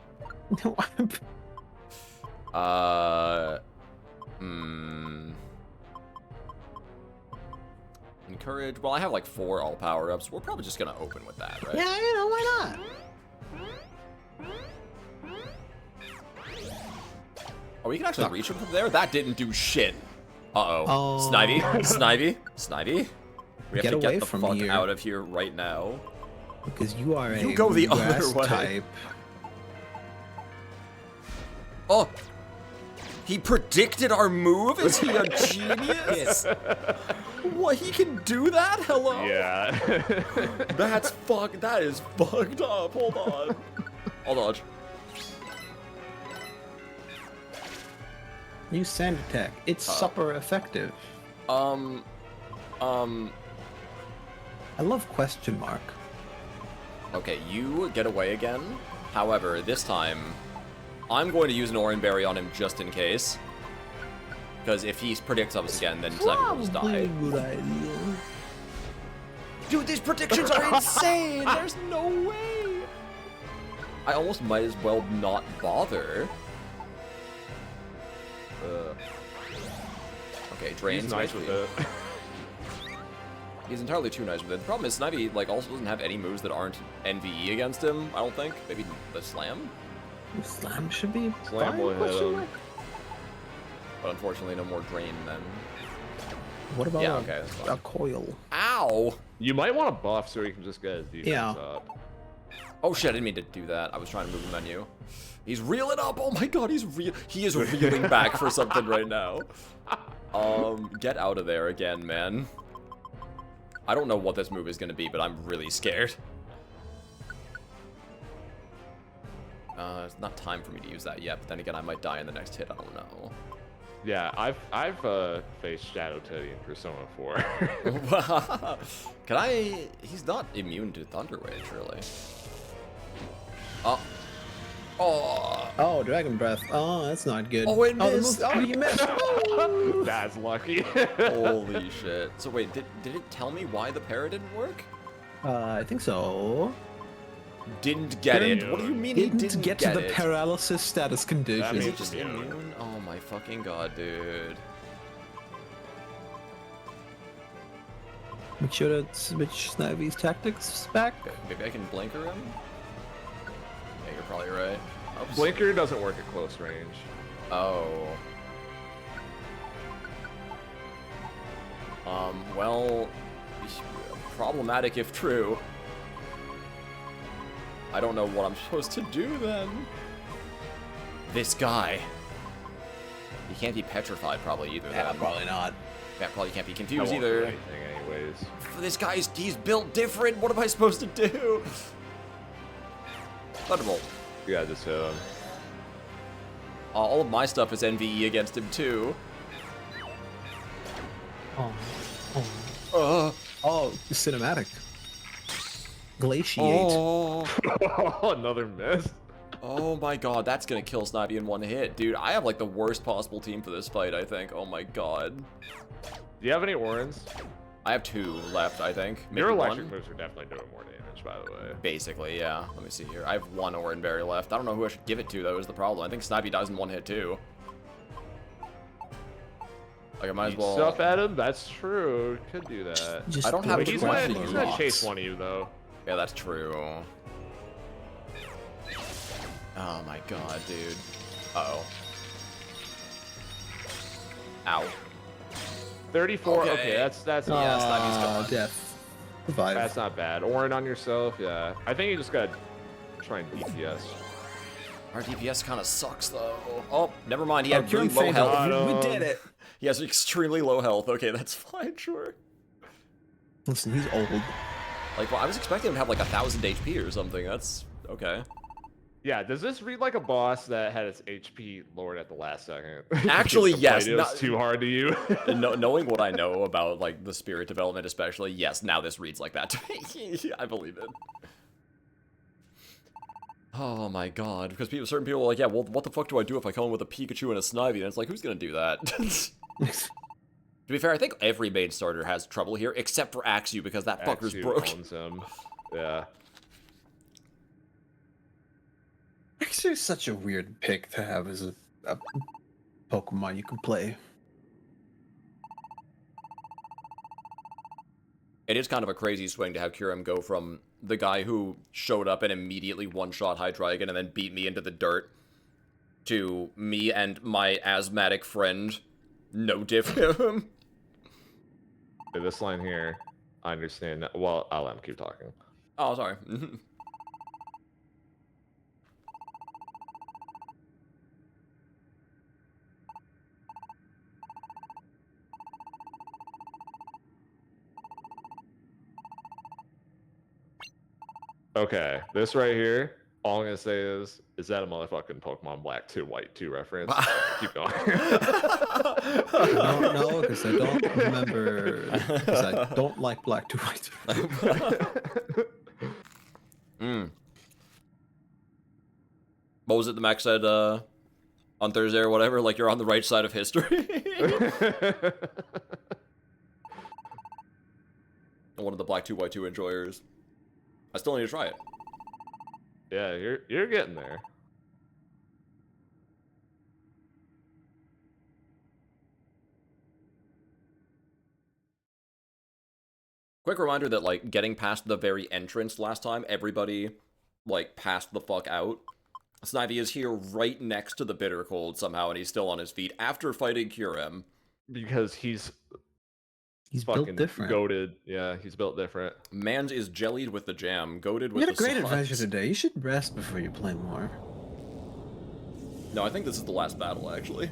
Encourage. Well, I have like 4 all power-ups. We're probably just gonna open with that, right? Yeah, you know, why not? Oh, we can actually reach him from there? That didn't do shit. Uh-oh. Oh. Snivy? Snivy? Snivy? We have Get to away get the from fuck here. out of here right now. Because you are You a go the other grass way. type. Oh! He predicted our move? Is he a genius? What, he can do that? Hello? Yeah. That is fucked up. Hold on. Hold on. Use sand attack. It's super effective. I love question mark. Okay, you get away again. However, this time, I'm going to use an Oran Berry on him just in case. Because if he predicts us again, then Snivy will just die. Good idea. Dude, these predictions are insane! There's no way! I almost might as well not bother. Okay, Drain's He's nice with it. He's entirely too nice with it. The problem is Snivy, like, also doesn't have any moves that aren't NVE against him, I don't think. Maybe the Slam? Slam should be Slam fine, will hit question him. mark? But unfortunately, no more Drain then. What about Yeah, okay, that's fine. a coil? Ow! You might want to buff so he can just get his defense Yeah. up. Oh shit, I didn't mean to do that. I was trying to move the menu. He's reeling up! Oh my god, he is reeling back for something right now. Get out of there again, man. I don't know what this move is gonna be, but I'm really scared. It's not time for me to use that yet, but then again, I might die in the next hit, I don't know. Yeah, I've faced Shadow Teddy in Persona 4. Can I... He's not immune to Thunder Wave, surely. Oh. Oh. Oh, Dragon Breath. Oh, that's not good. Oh, it missed. Oh, you missed. That's lucky. Holy shit. So wait, did it tell me why the para didn't work? I think so. Didn't get it. What do you mean he didn't get to the it? paralysis status condition. That Is means it just immune. immune? Oh my fucking god, dude. Make sure to switch Snivy's tactics back. Okay, maybe I can blinker him? Yeah, you're probably right. Oops. Blinker doesn't work at close range. Oh. Well, problematic if true. I don't know what I'm supposed to do then. This guy. He can't be petrified probably either. Yeah, then. probably not. Yeah, probably can't be I confused won't do either. anything anyways. This guy's, he's built different. What am I supposed to do? Thunderbolt. You gotta just hit him. All of my stuff is NVE against him too. Oh, cinematic. Glaciate. Oh. Another miss. Oh my god, that's gonna kill Snivy in one hit. Dude, I have like the worst possible team for this fight, I think. Oh my god. Do you have any Orans? I have 2 left, I think. Maybe Your electric 1? moves are definitely doing more damage, by the way. Basically, yeah. Let me see here. I have 1 Oran Berry left. I don't know who I should give it to, though, is the problem. I think Snivy dies in 1 hit, too. Like, I might as Eat well... stuff at him? That's true. Could do that. Just I don't have break a He's Quite gonna, a he's lot. gonna chase one of you, though. Yeah, that's true. Oh my god, dude. Uh-oh. Ow. 34. Okay. Okay, that's Yeah, Snivy's gone. Death. Survive. that's not bad. Orin on yourself, yeah. I think you just gotta try and DPS. Our DPS kind of sucks, though. Oh, never mind. He Oh, had really Kieran low fainted. health. We did it. He has extremely low health. Okay, that's fine, sure. Listen, he's old. Like, well, I was expecting him to have like 1,000 HP or something. That's okay. Yeah, does this read like a boss that had its HP lowered at the last second? Actually, The yes, fight is not- too hard to you. Knowing what I know about like the spirit development, especially, yes, now this reads like that to me. I believe it. Oh my god, because certain people are like, yeah, well, what the fuck do I do if I come in with a Pikachu and a Snivy? And it's like, who's gonna do that? To be fair, I think every main starter has trouble here, except for Axew, because that fucker's Axew broke. owns him. Yeah. Actually, such a weird pick to have as a Pokemon you can play. It is kind of a crazy swing to have Kyurem go from the guy who showed up and immediately one-shot Hydreigon and then beat me into the dirt to me and my asthmatic friend, no diff him. Okay, this line here, I understand. Well, I'll let him keep talking. Oh, sorry. Okay, this right here, all I'm gonna say is that a motherfucking Pokemon Black 2 White 2 reference? Keep going. I don't know because I don't remember. Because I don't like Black to White. What was it the Mac said on Thursday or whatever? Like, you're on the right side of history. One of the Black 2x2 enjoyers. I still need to try it. Yeah, you're getting there. Quick reminder that, like, getting past the very entrance last time, everybody, like, passed the fuck out. Snivy is here right next to the Bitter Cold somehow, and he's still on his feet after fighting Kyurem. Because he's built fucking different. goated. Yeah, he's built different. Mans is jellied with the jam, goaded You with had a the great sauce. adventure today. You should rest before you play more. No, I think this is the last battle, actually.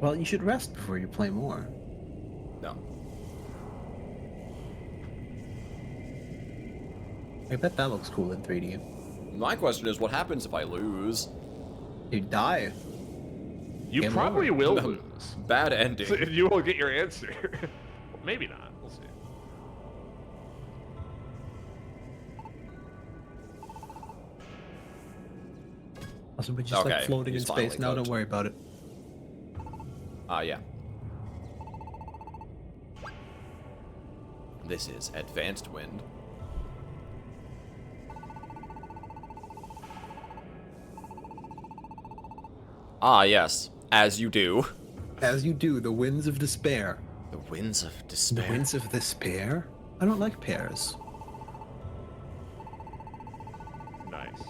Well, you should rest before you play more. No. I bet that looks cool in 3D. My question is, what happens if I lose? You die. You Game probably over. will No. lose. Bad ending. So you will get your answer. Well, maybe not. We'll see. Also, we're just like Okay, floating in he's space finally now. Don't cooked. worry about it. Yeah. This is Advanced Wind. Yes. As you do. As you do, the winds of despair. The Winds of The Despair. winds of despair? I don't like pears. Nice.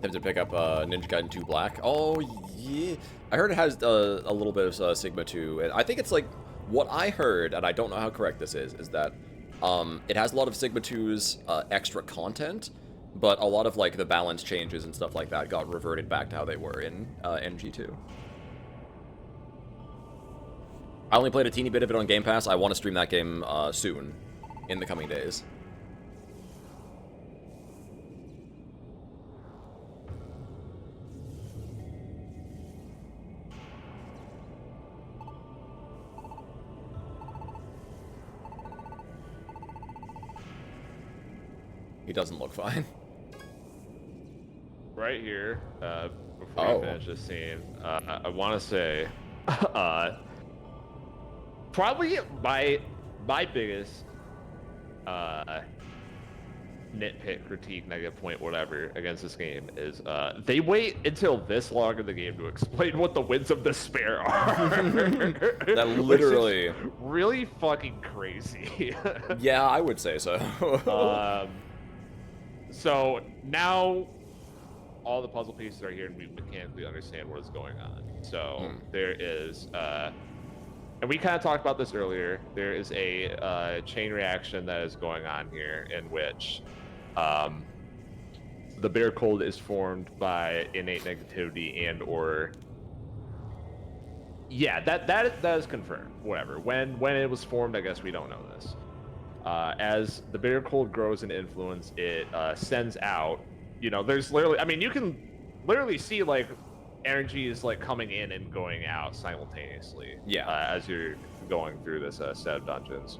Have to pick up Ninja Gaiden 2 Black. Oh, yeah. I heard it has a little bit of Sigma 2. And I think it's like, what I heard, and I don't know how correct this is that it has a lot of Sigma 2's extra content, but a lot of like the balance changes and stuff like that got reverted back to how they were in NG2. I only played a teeny bit of it on Game Pass. I want to stream that game soon, in the coming days. He doesn't look fine. Right here, before Oh. we finish this scene, I want to say, probably my biggest nitpick, critique, negative point, whatever, against this game is they wait until this long in the game to explain what the Winds of Despair are. That Which is literally... really fucking crazy. Yeah, I would say so. So now all the puzzle pieces are here and we mechanically understand what is going on. So there is, and we kind of talked about this earlier, there is a chain reaction that is going on here in which the Bitter Cold is formed by innate negativity and or... Yeah, that is confirmed. Whatever. When it was formed, I guess we don't know this. As the Bitter Cold grows in influence, it sends out, you know, there's literally, I mean, you can literally see, like, energy is, like, coming in and going out simultaneously. Yeah. As you're going through this set of dungeons.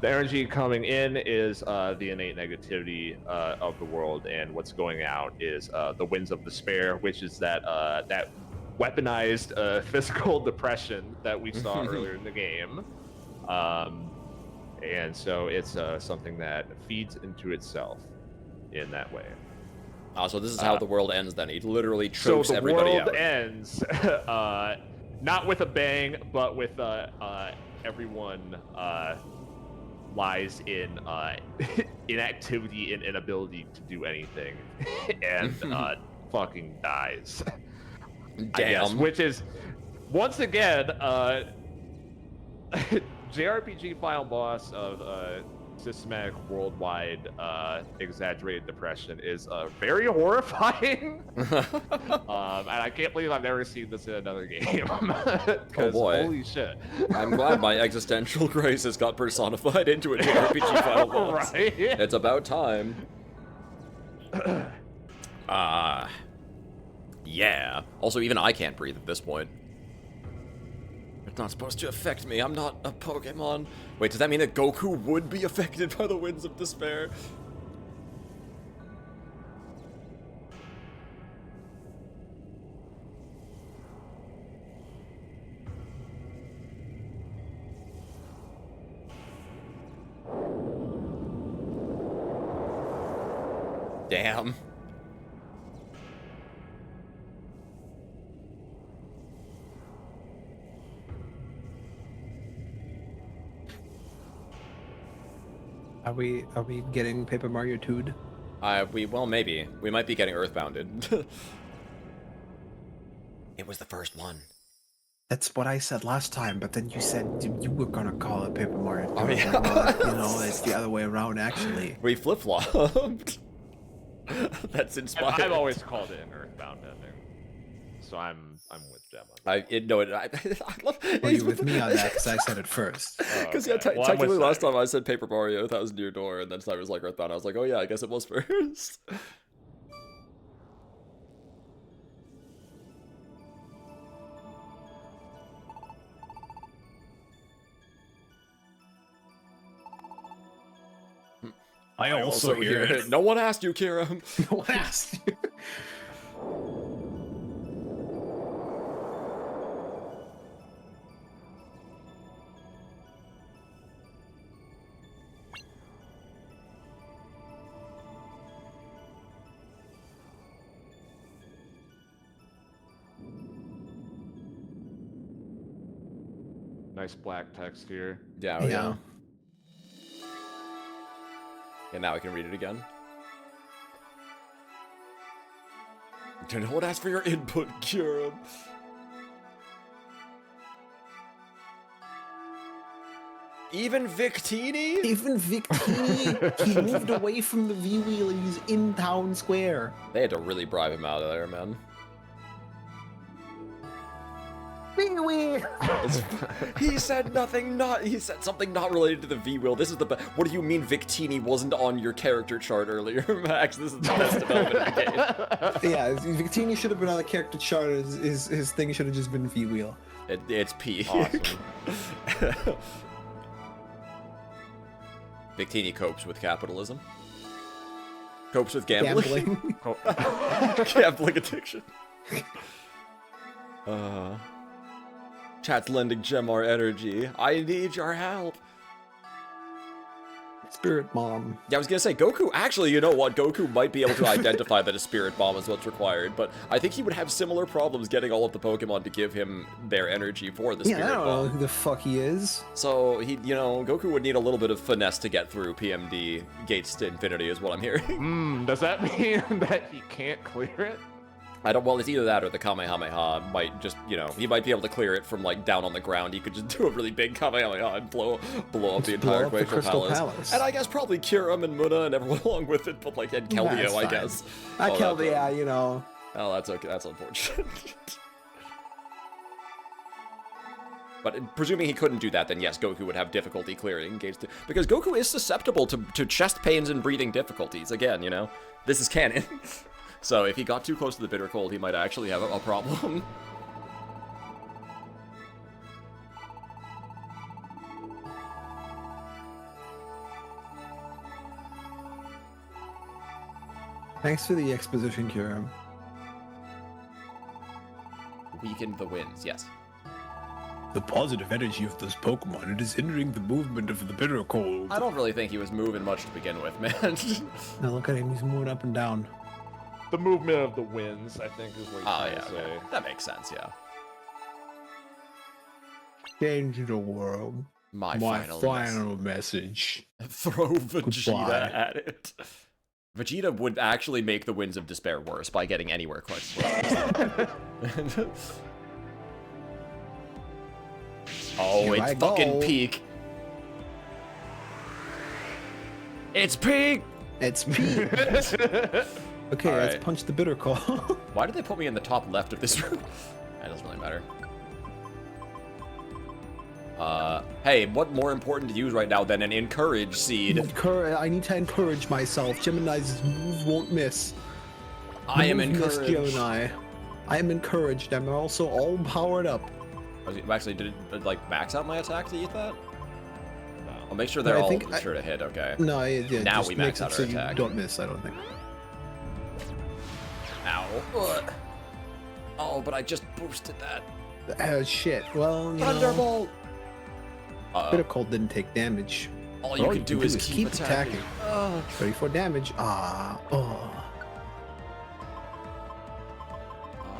The energy coming in is the innate negativity of the world, and what's going out is the Winds of Despair, which is that weaponized physical depression that we saw earlier in the game. And so it's something that feeds into itself in that way. So this is how the world ends then. He literally chokes everybody out. So the world ends not with a bang, but with everyone lies in inactivity and inability to do anything and fucking dies. Damn. I guess, which is, once again, JRPG final boss of systematic worldwide exaggerated depression is very horrifying. And I can't believe I've never seen this in another game. Oh boy. Holy shit. I'm glad my existential crisis got personified into a JRPG final boss. Right? It's about time. Yeah. Also, even I can't breathe at this point. It's not supposed to affect me. I'm not a Pokemon. Wait, does that mean that Goku would be affected by the winds of despair? Damn. Are we getting Paper Mario 2'd? Well, maybe. We might be getting earthbounded. It was the first one. That's what I said last time, but then you said you were gonna call it Paper Mario 2. Oh, yeah. You know, it's the other way around, actually. We flip-flopped. That's inspired. I've always called it an Earthbound ending, so I'm with Gem on that. Are you with me on that? Because I said it first. Because Okay. yeah, Well, I'm with technically last Simon. time I said Paper Mario, that was near door, and then Sniper was like Earthbound. I was like, oh yeah, I guess it was first. I also hear it. No one asked you, Kira. No one asked you. Nice black text here. Yeah, Yeah. yeah. And now I can read it again. No one asked for your input, Kira. Even Victini? Even Victini, he moved away from the V-Wheel and he's in town square. They had to really bribe him out of there, man. V-Wheel! He said nothing he said something not related to the V-Wheel. This is the what do you mean Victini wasn't on your character chart earlier, Max? This is the best development in the game. Yeah, Victini should have been on the character chart. His thing should have just been V-Wheel. It's peak. Awesome. Victini copes with capitalism. Copes with gambling. Gambling. Gambling addiction. Chat's lending Gemar energy. I need your help. Spirit Mom. Yeah, I was gonna say, Goku, actually, you know what? Goku might be able to identify that a Spirit Bomb is what's required, but I think he would have similar problems getting all of the Pokemon to give him their energy for the Yeah, Spirit I don't know Bomb. who the fuck he is. So, Goku would need a little bit of finesse to get through PMD Gates to Infinity, is what I'm hearing. Does that mean that he can't clear it? Well, it's either that or the Kamehameha might just, he might be able to clear it from, like, down on the ground. He could just do a really big Kamehameha and blow up the blow entire up the Glacial Crystal Palace. Palace. And I guess probably Kiram and Muna and everyone along with it, but, like, and Keldeo, That's I fine. guess. I Oh, killed that's yeah, you know. Oh, that's okay. That's unfortunate. But presuming he couldn't do that, then yes, Goku would have difficulty clearing Gates. Because Goku is susceptible to chest pains and breathing difficulties. Again, this is canon. So if he got too close to the bitter cold, he might actually have a problem. Thanks for the exposition, Kiram. Weakened the winds, yes. The positive energy of those Pokemon, it is hindering the movement of the bitter cold. I don't really think he was moving much to begin with, man. Now look at him, he's moving up and down. The movement of the winds, I think, is what he's Oh, trying yeah, to say. okay. That makes sense, yeah. Change the world. My final message. Throw Vegeta Goodbye. at it. Vegeta would actually make the Winds of Despair worse by getting anywhere close. Oh, Here it's I fucking go. peak. It's peak! It's me. Okay, All let's right. punch the bitter cold. Why did they put me in the top left of this room? That doesn't really matter. Hey, what more important to use right now than an encourage seed? I need to encourage myself. Gemini's move won't miss. I am Move missed encouraged. Gemini. I am encouraged. I'm also all powered up. Actually, did it like max out my attack to eat that? No. I'll make sure they're all think sure to hit. Okay. No, yeah, Now just we makes max it out so our you attack. don't miss. I don't think. Ow. Ugh. Oh, but I just boosted that. Shit. Well, you know, Thunderbolt. Bitter Cold didn't take damage. All you can do is keep attacking. 34 damage. Ah. Oh.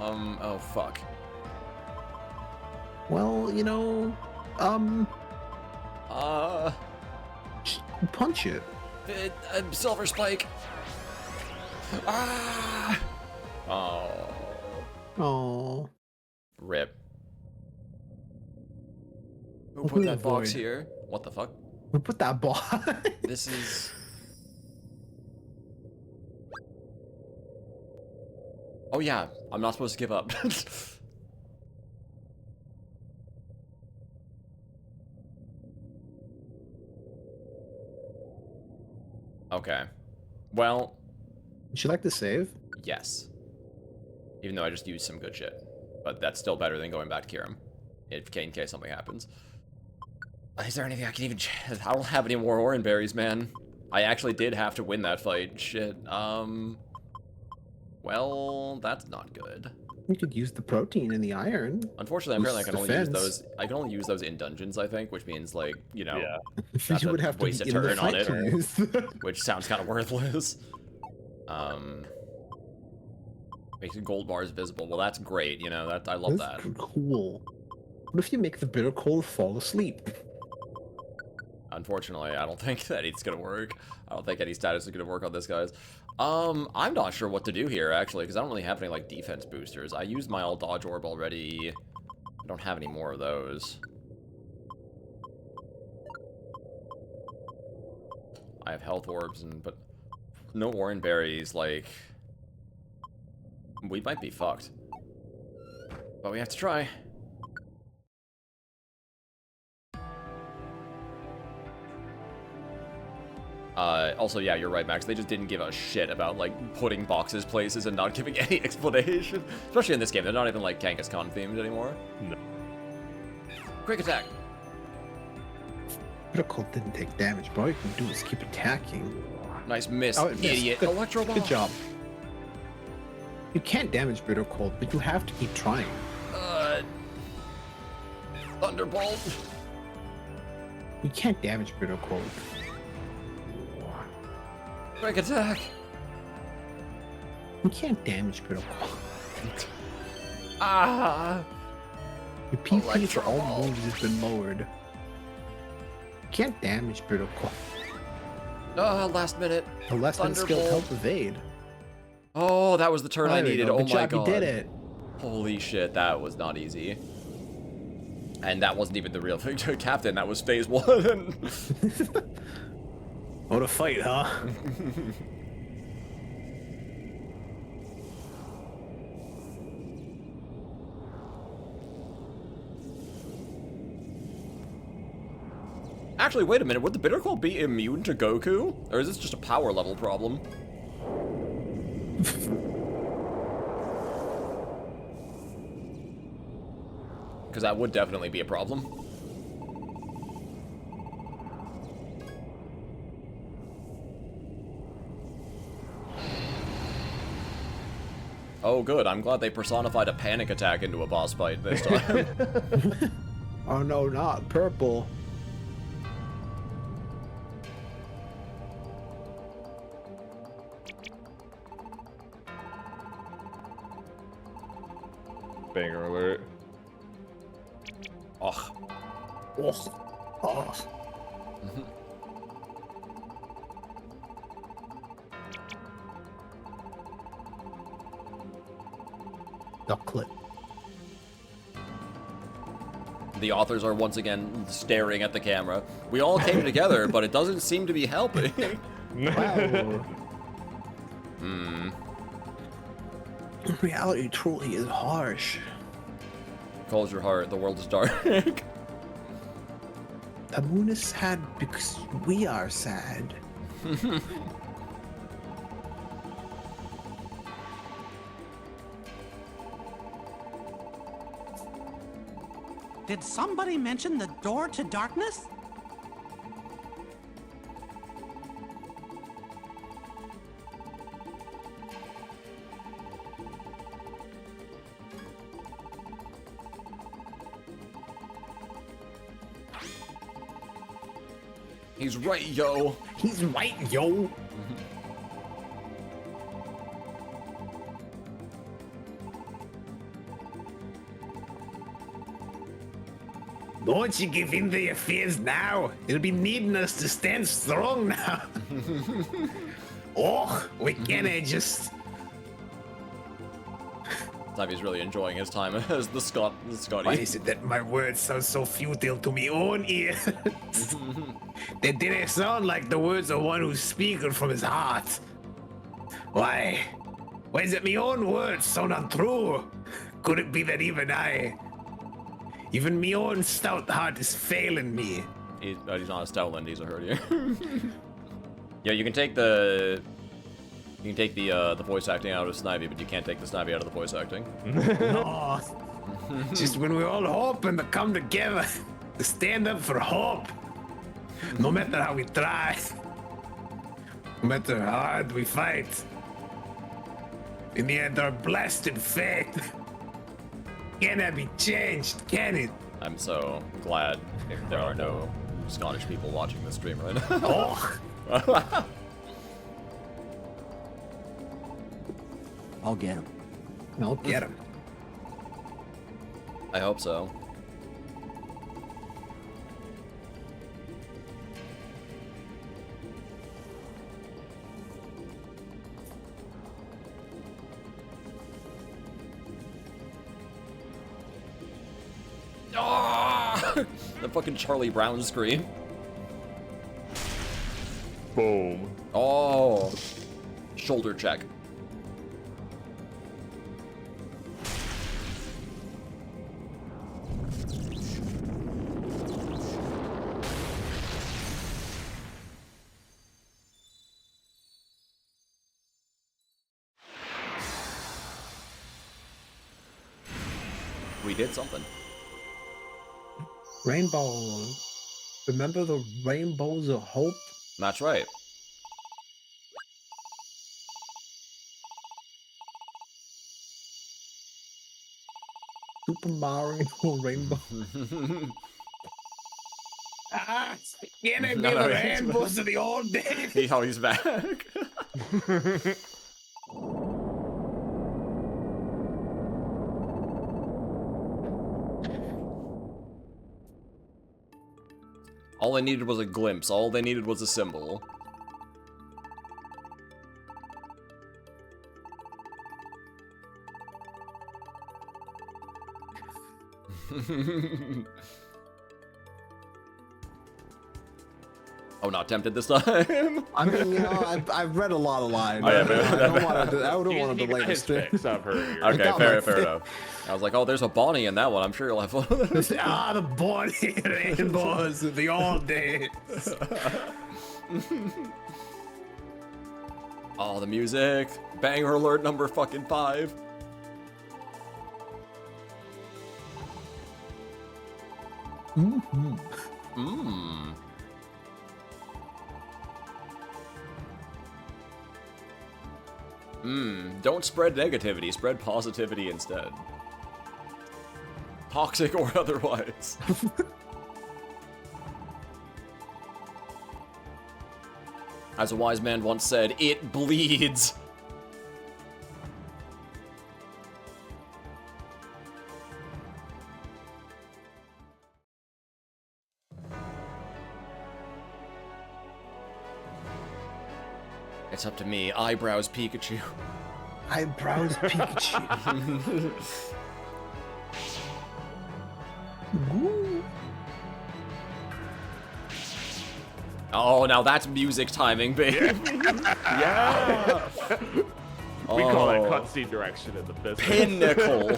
Oh fuck. Well, you know, just punch it. Silver Spike. Ah. Oh. Oh. Rip. Who Open put the that box void. here? What the fuck? We put that ball. This is... Oh yeah, I'm not supposed to give up. Okay. Well, Would you like to save? yes. Even though I just used some good shit. But that's still better than going back to Kirim. In case something happens. Is there anything I can even... I don't have any more orange berries, man. I actually did have to win that fight. Shit. Well, that's not good. You could use the protein and the iron. Unfortunately, apparently I Boosts can only use defense. those... I can only use those in dungeons, I think, which means, like, you know... Yeah. Not You to would have to waste be a in the turn on fight it. to use them. Which sounds kind of worthless. Makes gold bars visible. Well, that's great, you know, I love that. That's cool. What if you make the bitter cold fall asleep? Unfortunately, I don't think that it's gonna work. I don't think any status is gonna work on this, guys. I'm not sure what to do here, actually, because I don't really have any, like, defense boosters. I used my all dodge orb already. I don't have any more of those. I have health orbs, but no orange berries, like... We might be fucked. But we have to try. Also, yeah, you're right, Max. They just didn't give a shit about, like, putting boxes places and not giving any explanation. Especially in this game. They're not even, like, Kangaskhan themed anymore. No. Quick attack. Bitter cold didn't take damage, but all you can do is keep attacking. Nice miss, Oh, it missed. idiot. Good- Electro ball. Good job. You can't damage bitter cold, but you have to keep trying. Thunderbolt. You can't damage bitter cold. Quick attack. You can't damage bitter cold. Ah. Your PP for Electro all ball. moves has been lowered. You can't damage bitter cold. Last minute. The less than skilled Thunderbolt. help evade. Oh, that was the turn I There we needed. go. Oh Good my job, god. you did it. Holy shit, that was not easy. And that wasn't even the real captain, that was phase 1. What a fight, huh? Actually, wait a minute, would the Bitter Cold be immune to Goku? Or is this just a power level problem? Because that would definitely be a problem. Oh good, I'm glad they personified a panic attack into a boss fight this time. Oh no, not purple. Banger alert. Ugh. Oh. Oh. Duck clip. The authors are once again staring at the camera. We all came together, but it doesn't seem to be helping. Wow. Hmm. Reality truly is harsh. Close your heart, the world is dark. The moon is sad because we are sad. Did somebody mention the door to darkness? He's right, yo. He's right, yo. Don't you give in to your fears now. You'll be needing us to stand strong now. Oh, we can't just... Snively's really enjoying his time as the Scotty. Why is it that my words sound so futile to me own ears? They didn't sound like the words of one who's speaking from his heart. Why is it my own words sound untrue? Could it be that even my own stout heart is failing me? He's not a Stoutland, he's a herdier. Yeah, you can take the voice acting out of Snivy, but you can't take the Snivy out of the voice acting. No. Just when we're all hoping to come together, to stand up for hope. No matter how we try, no matter how hard we fight, in the end, our blasted fate cannot be changed, can it? I'm so glad there are no Scottish people watching this stream right now. Oh, I'll get him. I'll get him. I hope so. Oh! The fucking Charlie Brown scream. Boom. Oh. Shoulder check. We did something. Rainbow. Remember the rainbows of hope? That's right. Super Mario Rainbow. Can I be No, the he's- rainbows of the old days? He's back. All I needed was a glimpse. All they needed was a symbol. Oh, not tempted this time. I mean, you know, I've read a lot of lines. Oh, yeah, but- I don't want to He delay got the his stream. fix, I've heard here. Okay, got fair my enough. I was like, oh, there's a Bonnie in that one. I'm sure you'll have fun. The Bonnie rainbows of the old days. Oh, the music. Banger alert number fucking 5. Mm-hmm. Mmm. Don't spread negativity, spread positivity instead. Toxic or otherwise. As a wise man once said, it bleeds. It's up to me, eyebrows Pikachu. Eyebrows Pikachu. Ooh. Oh, now that's music timing, babe. Yeah. We call that Oh. cutscene direction in the business. Pinnacle.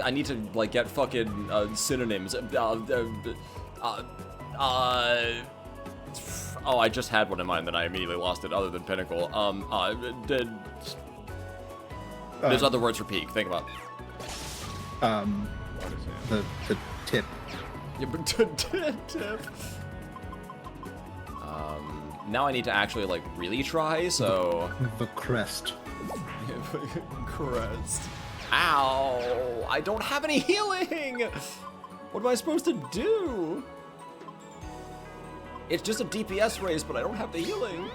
I need to like get fucking synonyms. Oh, I just had one in mind, then I immediately lost it. Other than pinnacle, there's other words for peak. Think about. What is it? The tip. Yeah, but tip. Now I need to actually like really try. So The crest. crest. Ow! I don't have any healing. What am I supposed to do? It's just a DPS race, but I don't have the healing.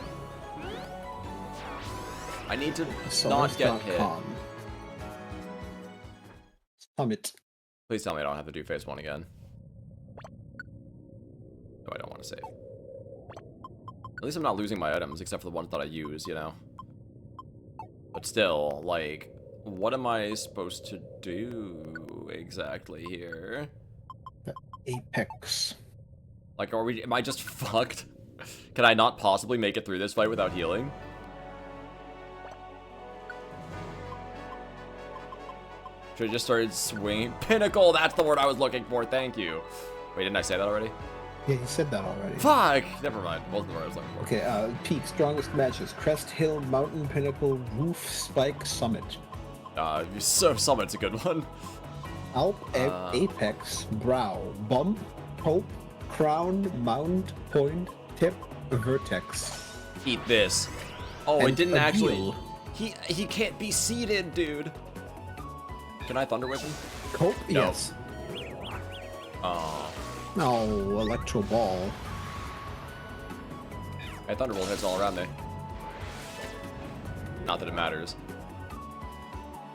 I need to not get hit. Summit. Please tell me I don't have to do phase 1 again. No, I don't want to save. At least I'm not losing my items, except for the ones that I use, you know? But still, like, what am I supposed to do exactly here? Apex. Like, am I just fucked? Can I not possibly make it through this fight without healing? Should have just started swinging. Pinnacle, that's the word I was looking for, thank you. Wait, didn't I say that already? Yeah, you said that already. Fuck! Never mind, wasn't the word I was looking for. Okay, peak, strongest matches. Crest, hill, mountain, pinnacle, roof, spike, summit. Summit's a good one. Alp, apex, brow, bump, hope, crown, mount, point, tip, vertex. Eat this. Oh, And it didn't a actually... wheel. He can't be seated, dude. Can I Thunder Whip him? Hope, No. yes. Oh. No, electro ball. My Thunderbolt hits all around me. Not that it matters.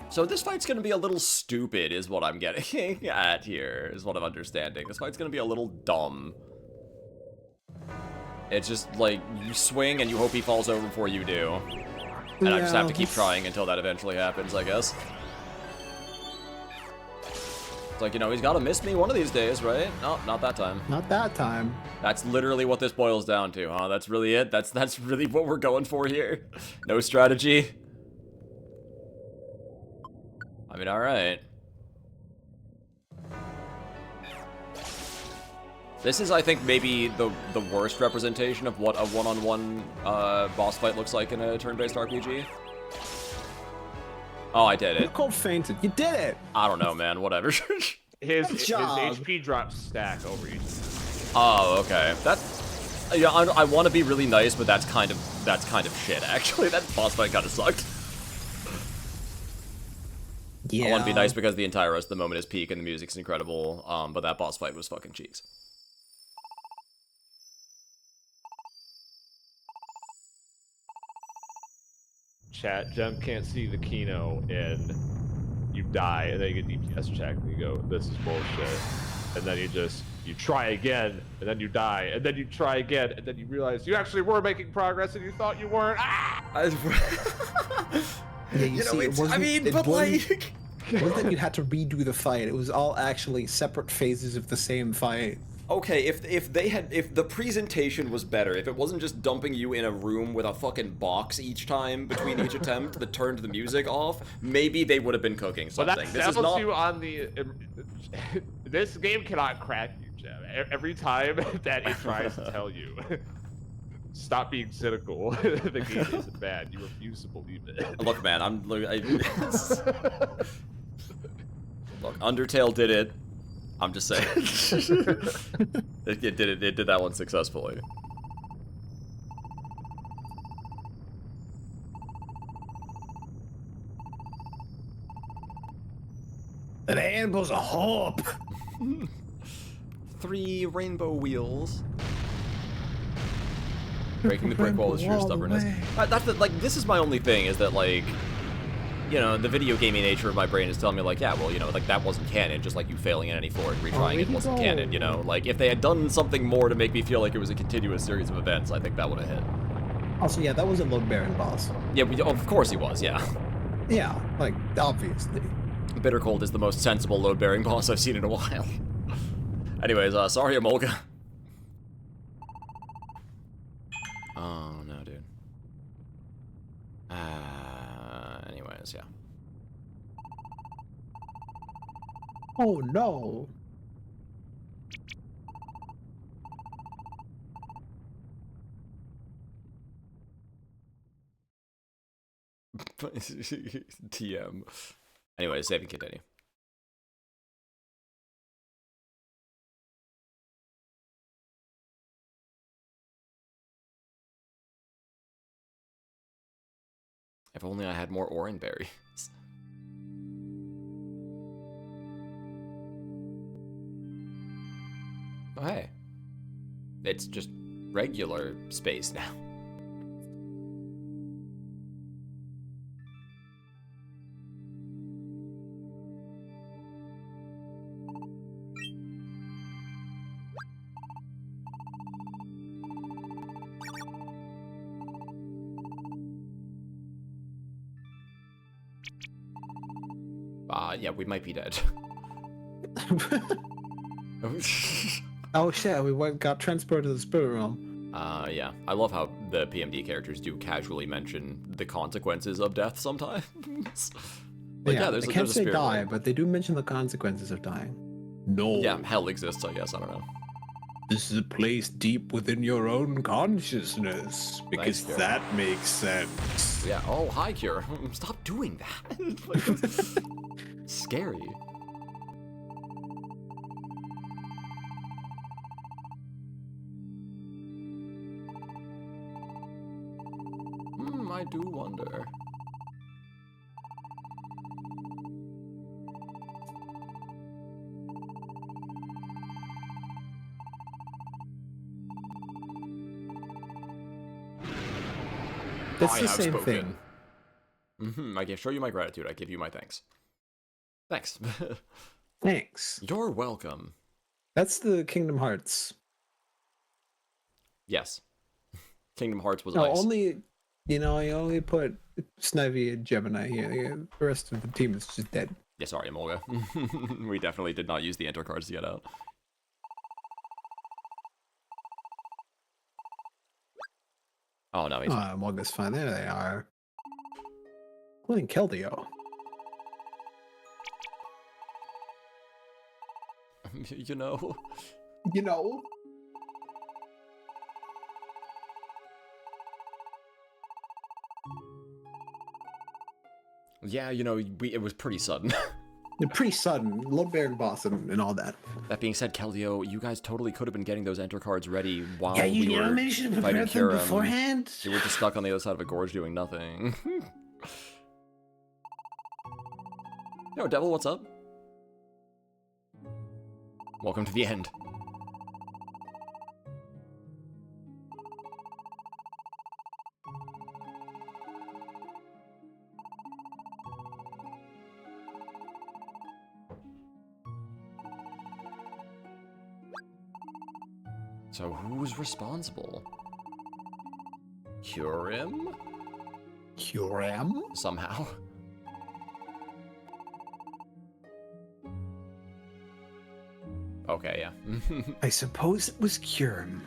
So this fight's gonna be a little stupid, is what I'm getting at here, is what I'm understanding. This fight's gonna be a little dumb. It's just, like, you swing and you hope he falls over before you do. And I just have to keep trying until that eventually happens, I guess. It's like, you know, he's gotta miss me one of these days, right? No, not that time. Not that time. That's literally what this boils down to, huh? That's really it? That's really what we're going for here? No strategy? I mean, alright. This is, I think, maybe the worst representation of what a one-on-one boss fight looks like in a turn-based RPG. Oh, I did it. Cold fainted. You did it! I don't know, man. Whatever. His job. HP drops stack over each. Oh, okay. That's... Yeah, I want to be really nice, but that's kind of shit, actually. That boss fight kind of sucked. Yeah. I want to be nice because the entire rest of the moment is peak and the music's incredible, but that boss fight was fucking cheeks. Chat, Gem can't see the Kino, and you die, and then you get DPS check, and you go, this is bullshit. And then you try again, and then you die, and then you try again, and then you realize you actually were making progress, and you thought you weren't. Ah! Yeah, you see, it wasn't, it wasn't, like... it wasn't that you had to redo the fight. It was all actually separate phases of the same fight. Okay, if the presentation was better, if it wasn't just dumping you in a room with a fucking box each time between each attempt that turned the music off, maybe they would have been cooking But something. that This is tells not... you on the... This game cannot crack you, Gem. Every time that it tries to tell you, stop being cynical, the game isn't bad, you refuse to believe it. Look, man, look, Undertale did it. I'm just saying. It did it. It did that one successfully. The handles of hope. 3 rainbow wheels. Breaking the brick wall is your stubbornness. Like, this is my only thing, is that, like, you know, the video gaming nature of my brain is telling me, like, yeah, well, you know, like, that wasn't canon, just like you failing in any floor and retrying it wasn't canon, you know? Like, if they had done something more to make me feel like it was a continuous series of events, I think that would have hit. Also, yeah, that was a load-bearing boss. Yeah, of course he was, yeah. Yeah, like, obviously. Bitter Cold is the most sensible load-bearing boss I've seen in a while. Anyways, sorry, Amolga. Oh, no, dude. Anyways, yeah. Oh, no. TM. Anyways, save and continue. If only I had more orange berries. Oh, hey. It's just regular space now. Yeah, we might be dead. Oh shit, got transported to the spirit realm. Yeah. I love how the PMD characters do casually mention the consequences of death sometimes. Like, yeah, they can't there's a say spirit die, realm. but they do mention the consequences of dying. No. Yeah, hell exists, I guess, I don't know. This is a place deep within your own consciousness, because Cure. that makes sense. Yeah, oh, hi, Cure. Stop doing that. Like, scary. I do wonder. It's I the have same spoken. thing. I can show you my gratitude. I give you my thanks. Thanks. Thanks. You're welcome. That's the Kingdom Hearts. Yes. Kingdom Hearts was No, nice. only, I only put Snivy and Gemini here. The rest of the team is just dead. Yeah, sorry, Amolga. We definitely did not use the enter cards to get out. Oh, no, he's fine. Morgan's fine. There they are. Including Keldeo. You know. You know? Yeah, you know, it was pretty sudden. They're pretty sudden. Lordberg boss and all that. That being said, Keldeo, you guys totally could have been getting those enter cards ready while Yeah, we were maybe you should have fighting prepared them Kirim. beforehand. You were just stuck on the other side of a gorge doing nothing. Yo, Devil, what's up? Welcome to the end. So who's responsible? Kirim? Kirim? Somehow. Okay, yeah. I suppose it was Kirim.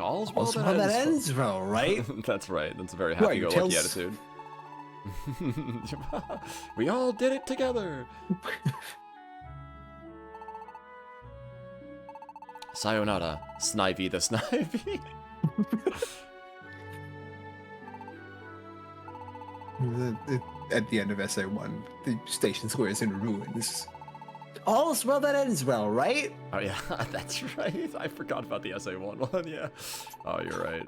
All's well Well, that ends well, right? That's right. That's a very What, happy-go-lucky Tails? attitude. We all did it together. Sayonara, Snivy the Snivy. At the end of SA1, the station square is in ruins. All's well that ends well, right? Oh yeah, that's right. I forgot about the SA1 one. Yeah. Oh, you're right.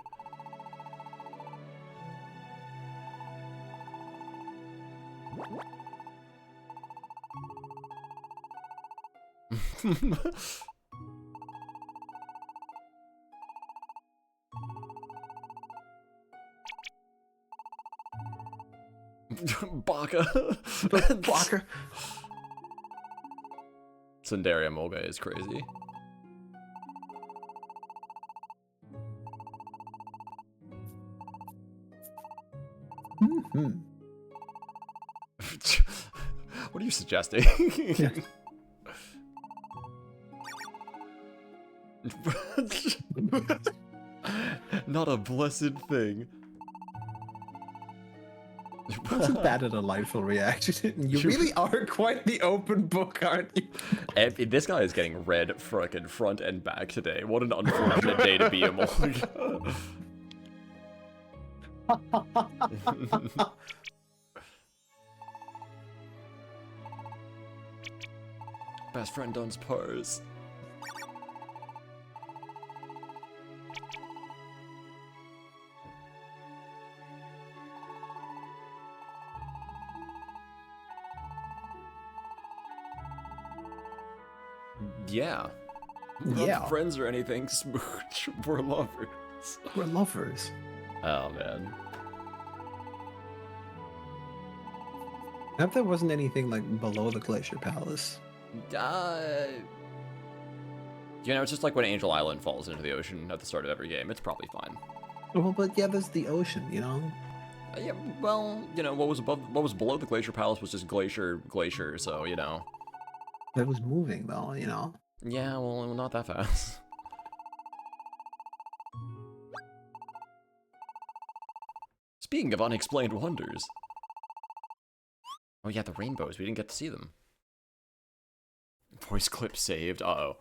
Baka. Blocker. Sundaria Moga is crazy. Mm-hmm. What are you suggesting? Yeah. Not a blessed thing. Wasn't that a delightful reaction? You really are quite the open book, aren't you? This guy is getting red frickin' front and back today. What an unfortunate day to be a Mulligan. best friend Dunsparce. Yeah. We're Yeah. not friends or anything, Smooch. We're lovers. We're lovers. Oh, man. I hope there wasn't anything like below the Glacier Palace. You know, it's just like when Angel Island falls into the ocean at the start of every game. It's probably fine. Well, but yeah, there's the ocean, you know? Yeah, well, you know, what was below the Glacier Palace was just glacier, so, you know. It was moving though, you know? Yeah, well, not that fast. Speaking of unexplained wonders. Oh yeah, the rainbows. We didn't get to see them. Voice clip saved. Uh-oh.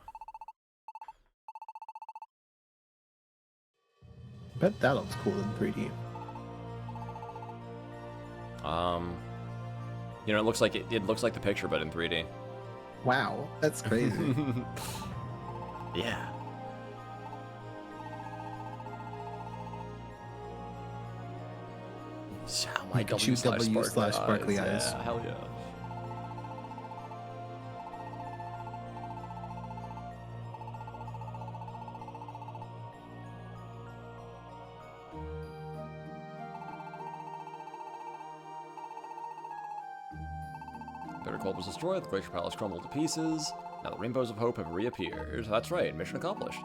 Bet that looks cool in 3D. You know, it looks like it looks like the picture, but in 3D. Wow, that's crazy. Yeah. Oh my Pikachu W slash sparkly eyes. Yeah, hell yeah. Bitter Cold was destroyed, the Glacier Palace crumbled to pieces. Now the Rainbows of Hope have reappeared. That's right, mission accomplished.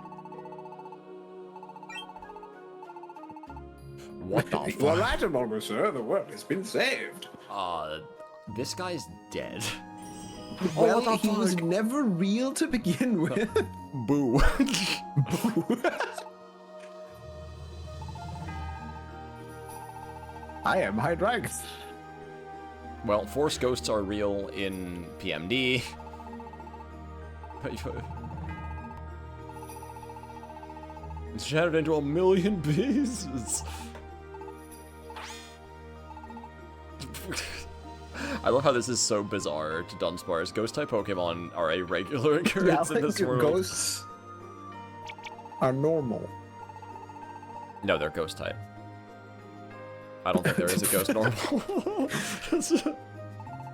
What the You are fuck? right, Amolga, sir. The world has been saved. This guy's dead. Well, what the he was fuck? never real to begin with. Boo. I am Hydrax. Well, Force Ghosts are real in PMD. It's shattered into a million pieces. I love how this is so bizarre to Dunsparce. Ghost-type Pokemon are a regular occurrence in this world. Ghosts are normal. No, they're Ghost-type. I don't think there is a Ghost normal.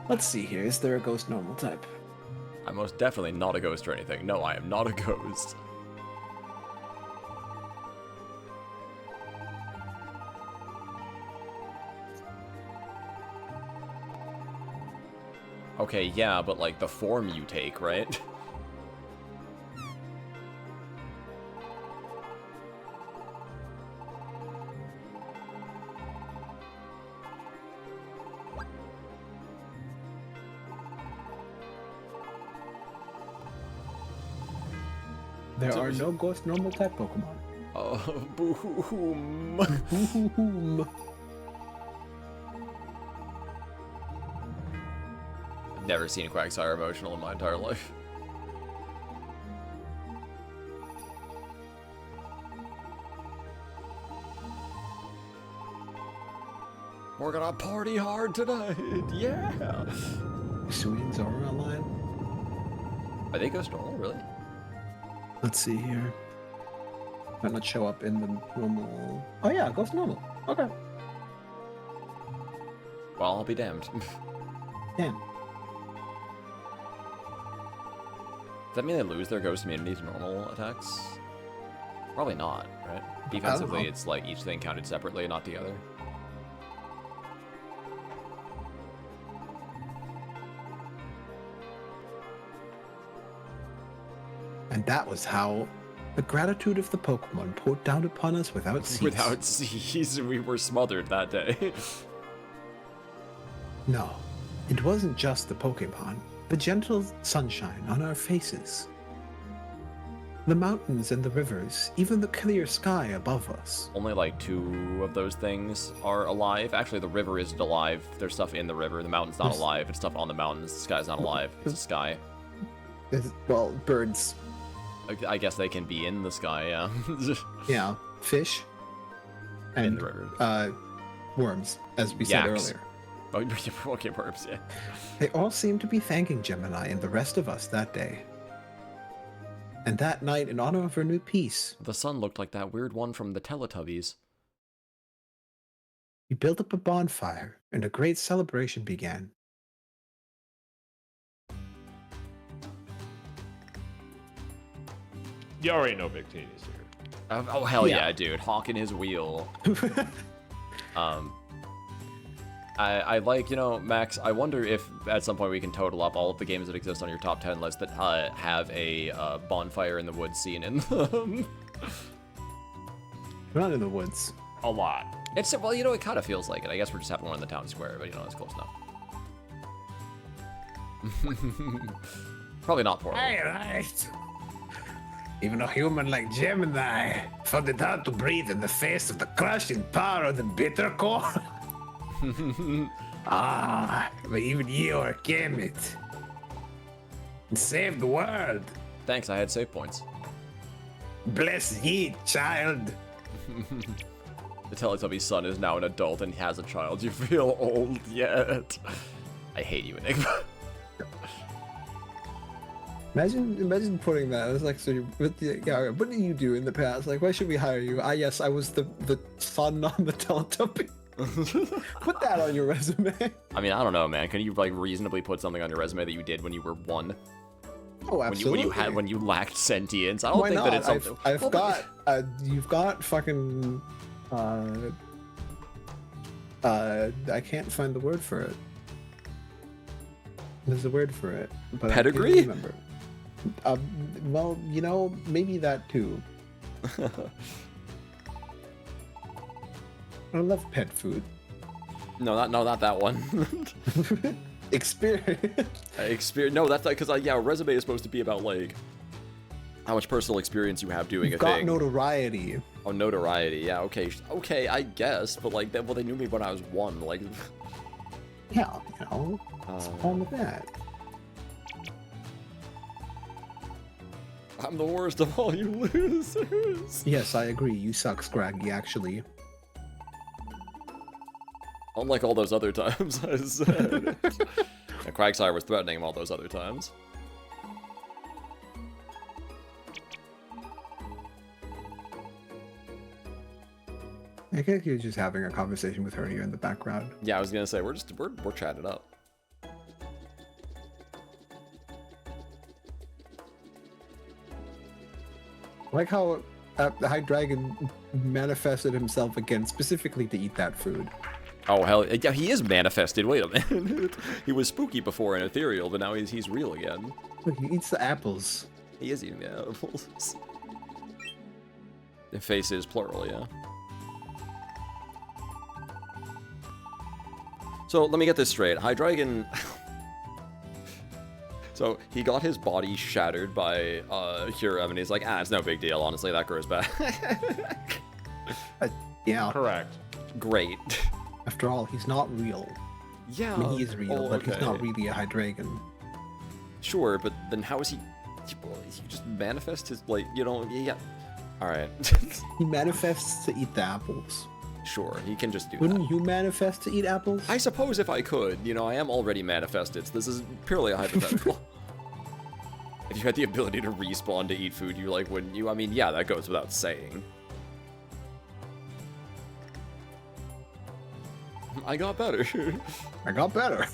Let's see here. Is there a ghost normal type? I'm most definitely not a ghost or anything. No, I am not a ghost. Okay, yeah, but like the form you take, right? There are no ghost normal type Pokemon. Oh, boom. Boom. I've never seen Quagsire emotional in my entire life. We're gonna party hard tonight, yeah! Suians are online. Are they Ghost Normal, really? Let's see here. Might not show up in the normal. Oh yeah, ghost normal. Okay. Well, I'll be damned. Damn. Does that mean they lose their ghost immunity to normal attacks? Probably not, right? Defensively, know. it's like each thing counted separately, not together. And that was how the gratitude of the Pokemon poured down upon us without cease. Without cease, we were smothered that day. No, it wasn't just the Pokemon. The gentle sunshine on our faces. The mountains and the rivers, even the clear sky above us. Only like 2 of those things are alive. Actually, the river isn't alive. There's stuff in the river. The mountain's not alive. It's stuff on the mountains. The sky's not alive. It's a sky. Well, birds. I guess they can be in the sky, yeah. Yeah, fish. And In the river. worms, as we said Yaks. earlier. Oh, okay, verbs, yeah. They all seemed to be thanking Gemini and the rest of us that day. And that night, in honor of her new piece, The sun looked like that weird one from the Teletubbies. we built up a bonfire, and a great celebration began. You already know Victini's here. Oh, hell Yeah. yeah, dude. Hawking his wheel. I like, you know, Max, I wonder if at some point we can total up all of the games that exist on your top 10 list that have a bonfire in the woods scene in them. We're not in the woods. A lot. It's, well, you know, it kind of feels like it. I guess we're just having one in the town square, but, you know, it's close enough. Probably not poorly. Right. Even a human like Gemini found it hard to breathe in the face of the crushing power of the bitter core. But even you overcame it and saved the world. Thanks, I had save points. Bless ye, child. The Teletubby son is now an adult and has a child. You feel old yet? I hate you, Enigma. Imagine putting that. It's like, so what did you do in the past? Like, why should we hire you? Yes, I was the son on the Teletubby. Put that on your resume. I mean, I don't know, man. Can you like reasonably put something on your resume that you did when you were 1? Oh, absolutely. When you lacked sentience? I don't Why think not? that it's something. I've Well, but- got you've got fucking I can't find the word for it. There's a word for it, but Pedigree? I can't remember. Well, you know, maybe that too. I love pet food. No, not that one. Experience. No, that's not because yeah, a resume is supposed to be about like how much personal experience you have doing You've a got thing. notoriety. Oh, notoriety. Yeah, okay, I guess. But like, well, they knew me when I was 1. Like, Yeah, you know, what's wrong with that? I'm the worst of all you losers. Yes, I agree. You suck, Scraggy. Actually, Unlike all those other times I said. And Quagsire was threatening him all those other times. I guess you're just having a conversation with her here in the background. Yeah, I was gonna say we're chatting up. Like how the High Dragon manifested himself again specifically to eat that food. Oh hell yeah, he is manifested. Wait a minute. He was spooky before and ethereal, but now he's real again. Look, he eats the apples. He is eating the apples. The face is plural, yeah. So let me get this straight. Hydreigon. So he got his body shattered by Hurem, and he's like, it's no big deal. Honestly, that grows back. Yeah. Correct. Great. After all, he's not real. Yeah. I mean, he is real, but he's not okay. really a High Dragon. Sure, but then how is he? He just manifest his like, you know? Yeah. All right. He manifests to eat the apples. Sure, he can just do that. Wouldn't you manifest to eat apples? I suppose if I could, you know, I am already manifested, so this is purely a hypothetical. If you had the ability to respawn to eat food, you like, wouldn't you? I mean, yeah, that goes without saying. I got better. I got better.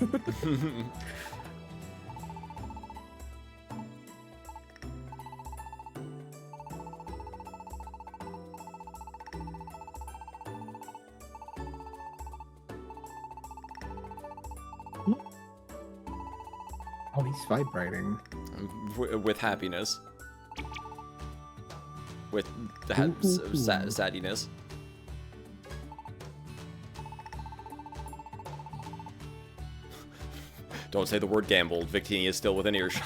Oh, he's vibrating. With happiness. With saddiness. Don't say the word gambled. Victini is still within earshot.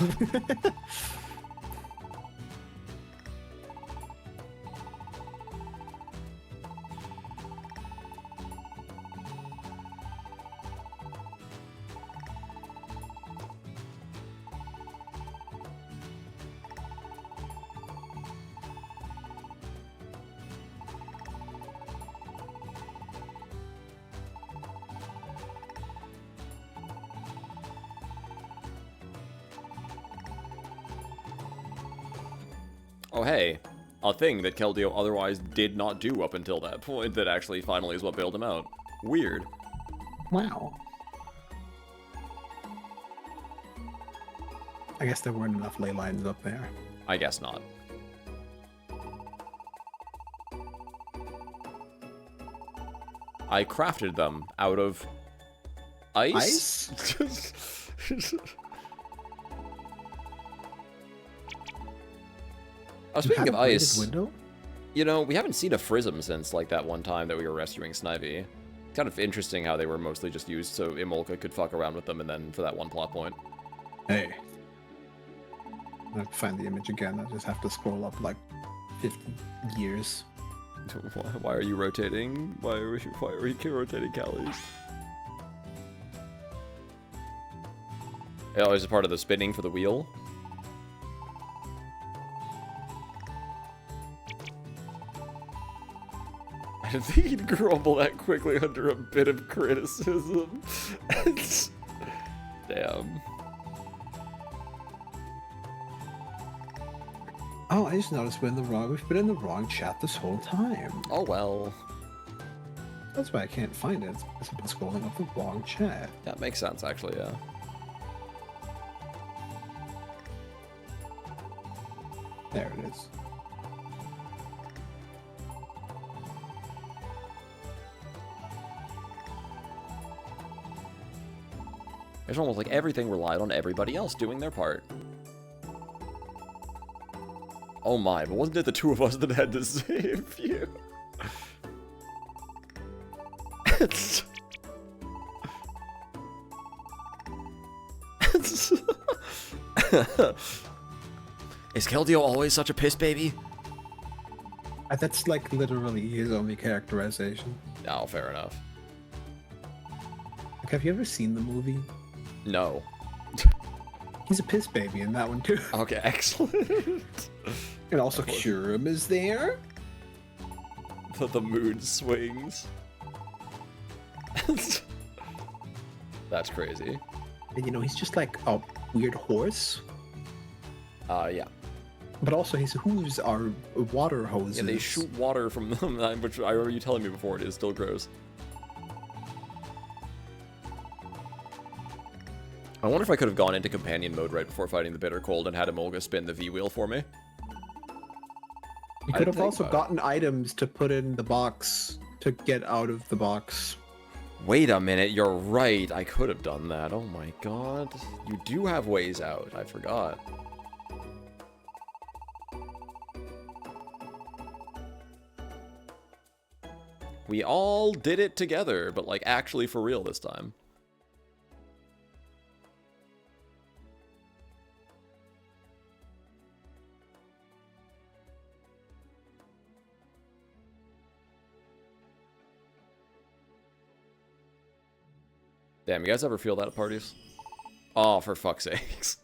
Oh, hey. A thing that Keldeo otherwise did not do up until that point that actually finally is what bailed him out. Weird. Wow. I guess there weren't enough ley lines up there. I guess not. I crafted them out of ice? Speaking of ice, window? you know, we haven't seen a Frism since, like, that one time that we were rescuing Snivy. It's kind of interesting how they were mostly just used so Imolka could fuck around with them and then for that one plot point. Hey. I have to find the image again. I just have to scroll up like 50 years. Why are you rotating? Why are you rotating Callies? Oh, is it part of the spinning for the wheel? I didn't think he'd grumble that quickly under a bit of criticism. Damn. Oh, I just noticed we've been in the wrong chat this whole time. Oh well. That's why I can't find it. It's because I've been scrolling up the wrong chat. That makes sense, actually, yeah. There it is. It's almost like everything relied on everybody else doing their part. Oh my, but wasn't it the two of us that had to save you? Is Keldeo always such a piss baby? That's like literally his only characterization. Oh, fair enough. Like, have you ever seen the movie? No. He's a piss baby in that one too. Okay, excellent. And also Kurum is there. The mood swings. That's crazy. And you know, he's just like a weird horse. Yeah. But also his hooves are water hoses. Yeah, they shoot water from them, which I remember you telling me before. It is still gross. I wonder if I could have gone into companion mode right before fighting the Bitter Cold and had Emolga spin the V-wheel for me. You could have also gotten items to put in the box to get out of the box. Wait a minute, you're right. I could have done that. Oh my god. You do have ways out. I forgot. We all did it together, but like actually for real this time. Damn, you guys ever feel that at parties? Oh, for fuck's sakes.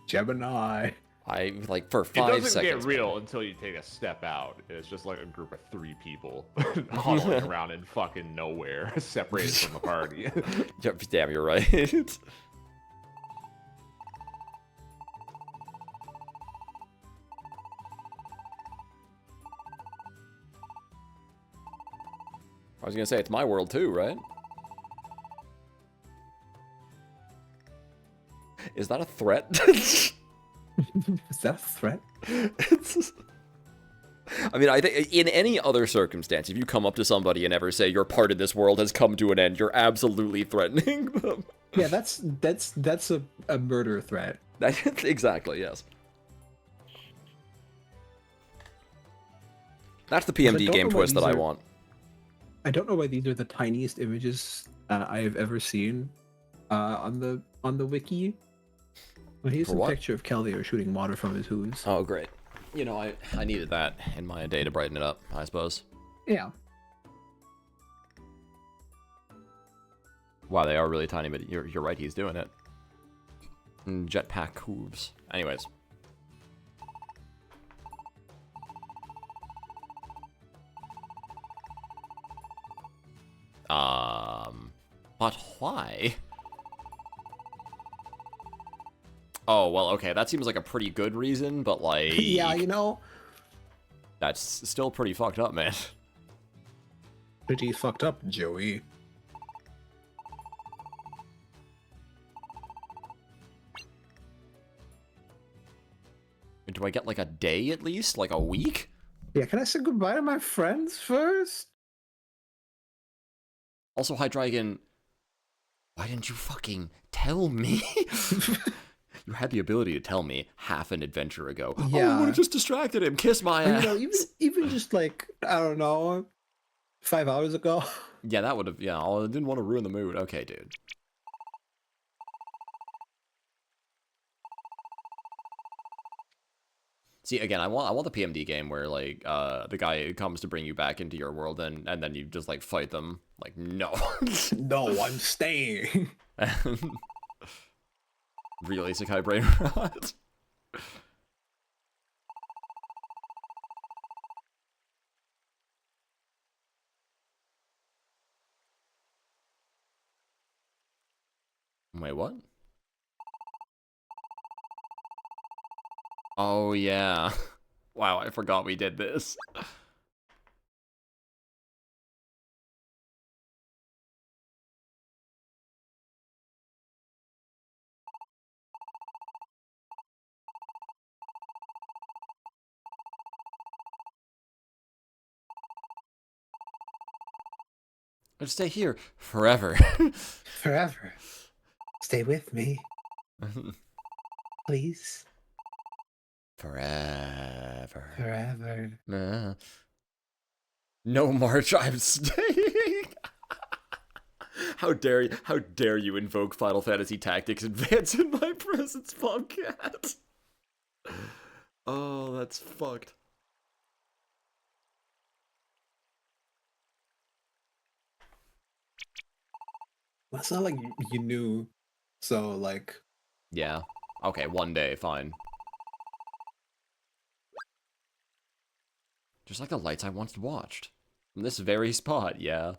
Gemini. I, like, for 5 It doesn't seconds. get real until you take a step out. It's just like a group of 3 people huddling around in fucking nowhere, separated from the party. Damn, you're right. I was gonna say, it's my world too, right? Is that a threat? Is that a threat? I mean, I think in any other circumstance, if you come up to somebody and ever say your part in this world has come to an end, you're absolutely threatening them. Yeah, that's a murder threat. Exactly, yes. That's the PMD game twist that I want. I don't know why these are the tiniest images I have ever seen on the wiki. Well, here's a picture of Keldeo shooting water from his hooves. Oh, great. You know, I needed that in my day to brighten it up, I suppose. Yeah. Wow, they are really tiny, but you're right, he's doing it. Jetpack hooves. Anyways. But why? Oh, well, okay, that seems like a pretty good reason, but, like... Yeah, you know, That's still pretty fucked up, man. pretty fucked up, Joey. Do I get, like, a day at least? Like, a week? Yeah, can I say goodbye to my friends first? Also, Hydreigon... Why didn't you fucking tell me? You had the ability to tell me half an adventure ago. Oh, I Yeah. would have just distracted him. Kiss my And, ass. you know, even just like, I don't know, 5 hours ago. Yeah, that would have... Yeah, I didn't want to ruin the mood. Okay, dude. See, again, I want the PMD game where, like, the guy comes to bring you back into your world and then you just, like, fight them. Like, no. No, I'm staying. Real isekai brain rot. Wait, what? Oh, yeah. Wow, I forgot we did this. I'd stay here forever. Forever. Stay with me, please. Forever. Forever. No, March, I'm staying. How dare you invoke Final Fantasy Tactics Advance in my presence, Bobcat? Oh, that's fucked. Well, it's not like you knew. So, like, Yeah. Okay, one day, fine. Just like the lights I once watched. From this very spot, yeah.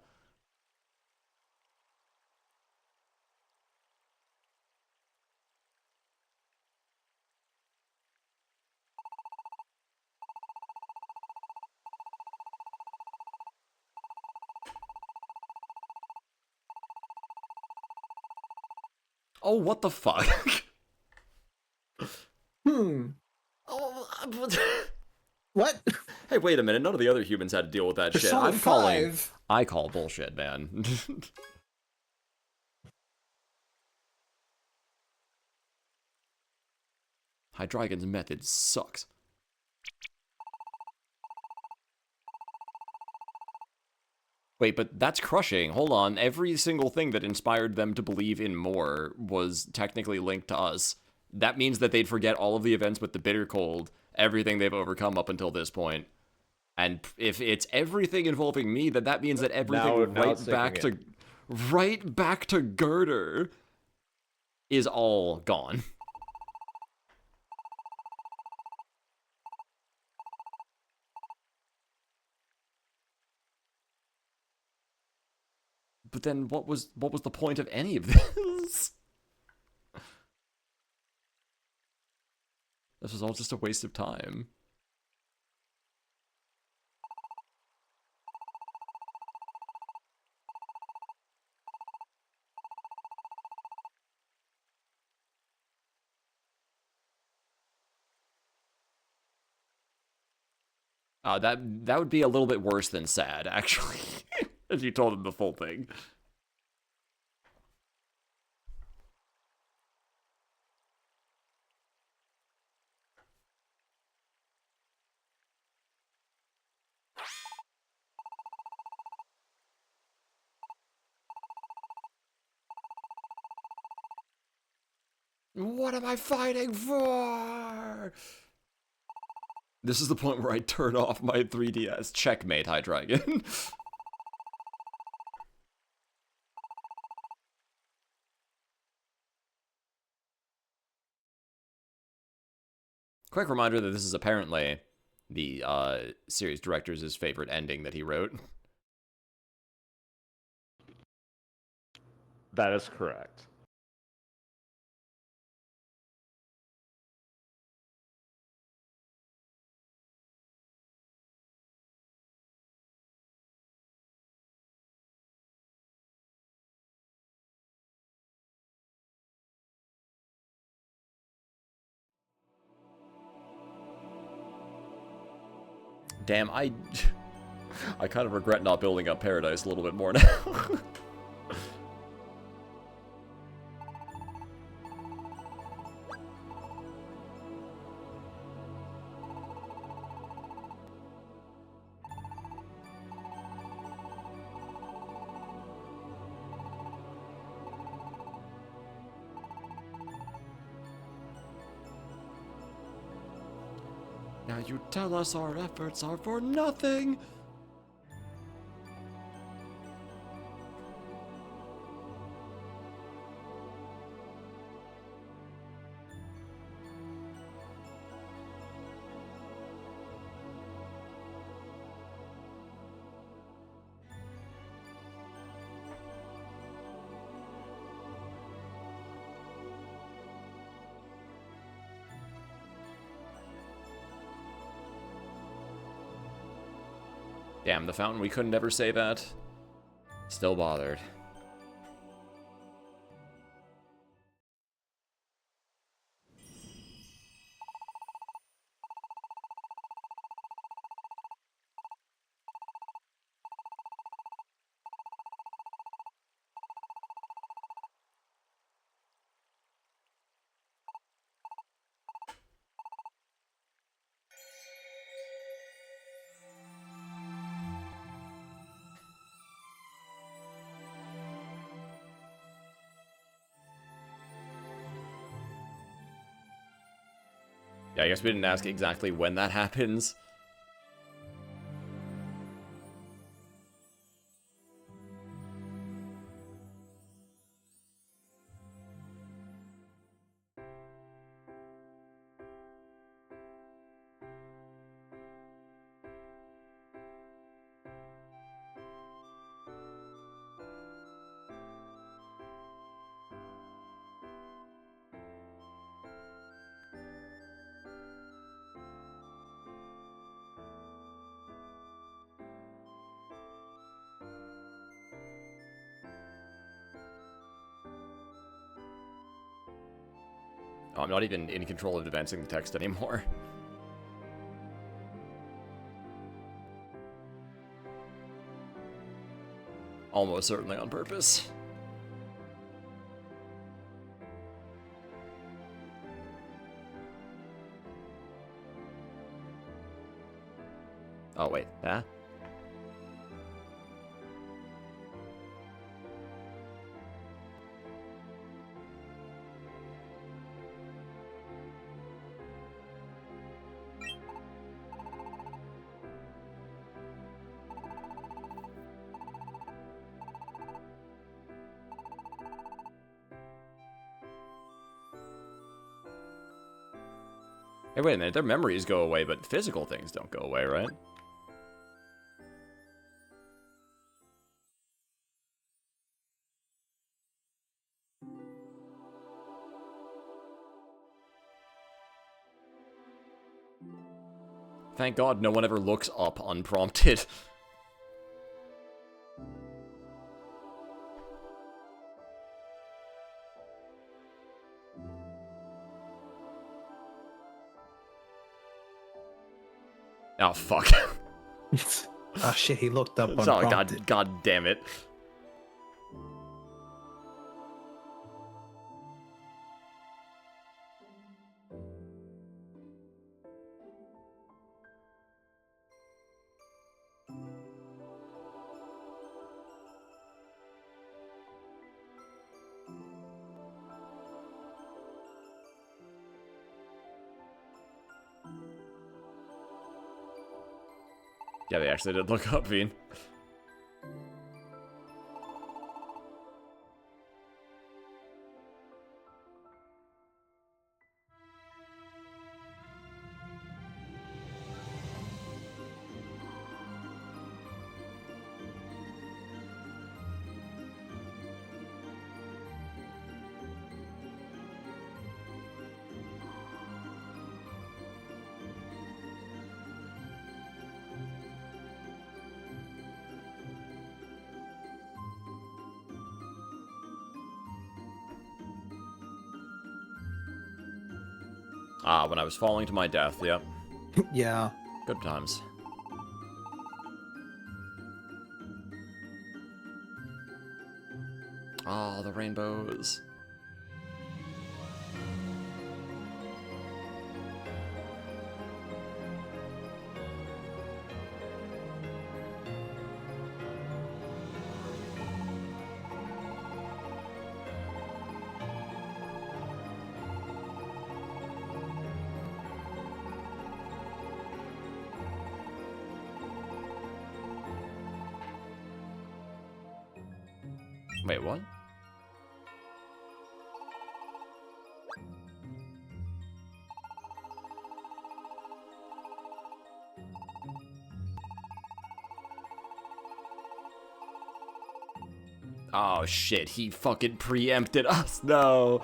Oh, what the fuck? hmm. Oh, What? hey, wait a minute. None of the other humans had to deal with that shit. Persona I'm calling. 5. I call bullshit, man. Hydreigon's method sucks. Wait, but that's crushing. Hold on. Every single thing that inspired them to believe in more was technically linked to us. That means that they'd forget all of the events with the bitter cold, everything they've overcome up until this point. And if it's everything involving me, then that means that everything Now it's right back to Girder is all gone. But then what was the point of any of this? This was all just a waste of time. That would be a little bit worse than sad, actually, if you told him the full thing. What am I fighting for? This is the point where I turn off my 3DS. Checkmate, Hydreigon. Quick reminder that this is apparently the series director's favorite ending that he wrote. That is correct. Damn, I kind of regret not building up Paradise a little bit more now. Now you tell us our efforts are for nothing! Damn, the fountain we couldn't ever save at. Still bothered. Yeah, I guess we didn't ask exactly when that happens. Oh, I'm not even in control of advancing the text anymore. Almost certainly on purpose. Oh, wait. Huh? Hey, wait a minute. Their memories go away, but physical things don't go away, right? Thank God no one ever looks up unprompted. Oh, fuck. Ah, shit, he looked up Oh, unprompted. God damn it. Yeah, they actually did look up, Veen. Ah, when I was falling to my death, yep. Yeah. Good times. Oh, the rainbows. Wait, what? Oh shit, he fucking preempted us. No.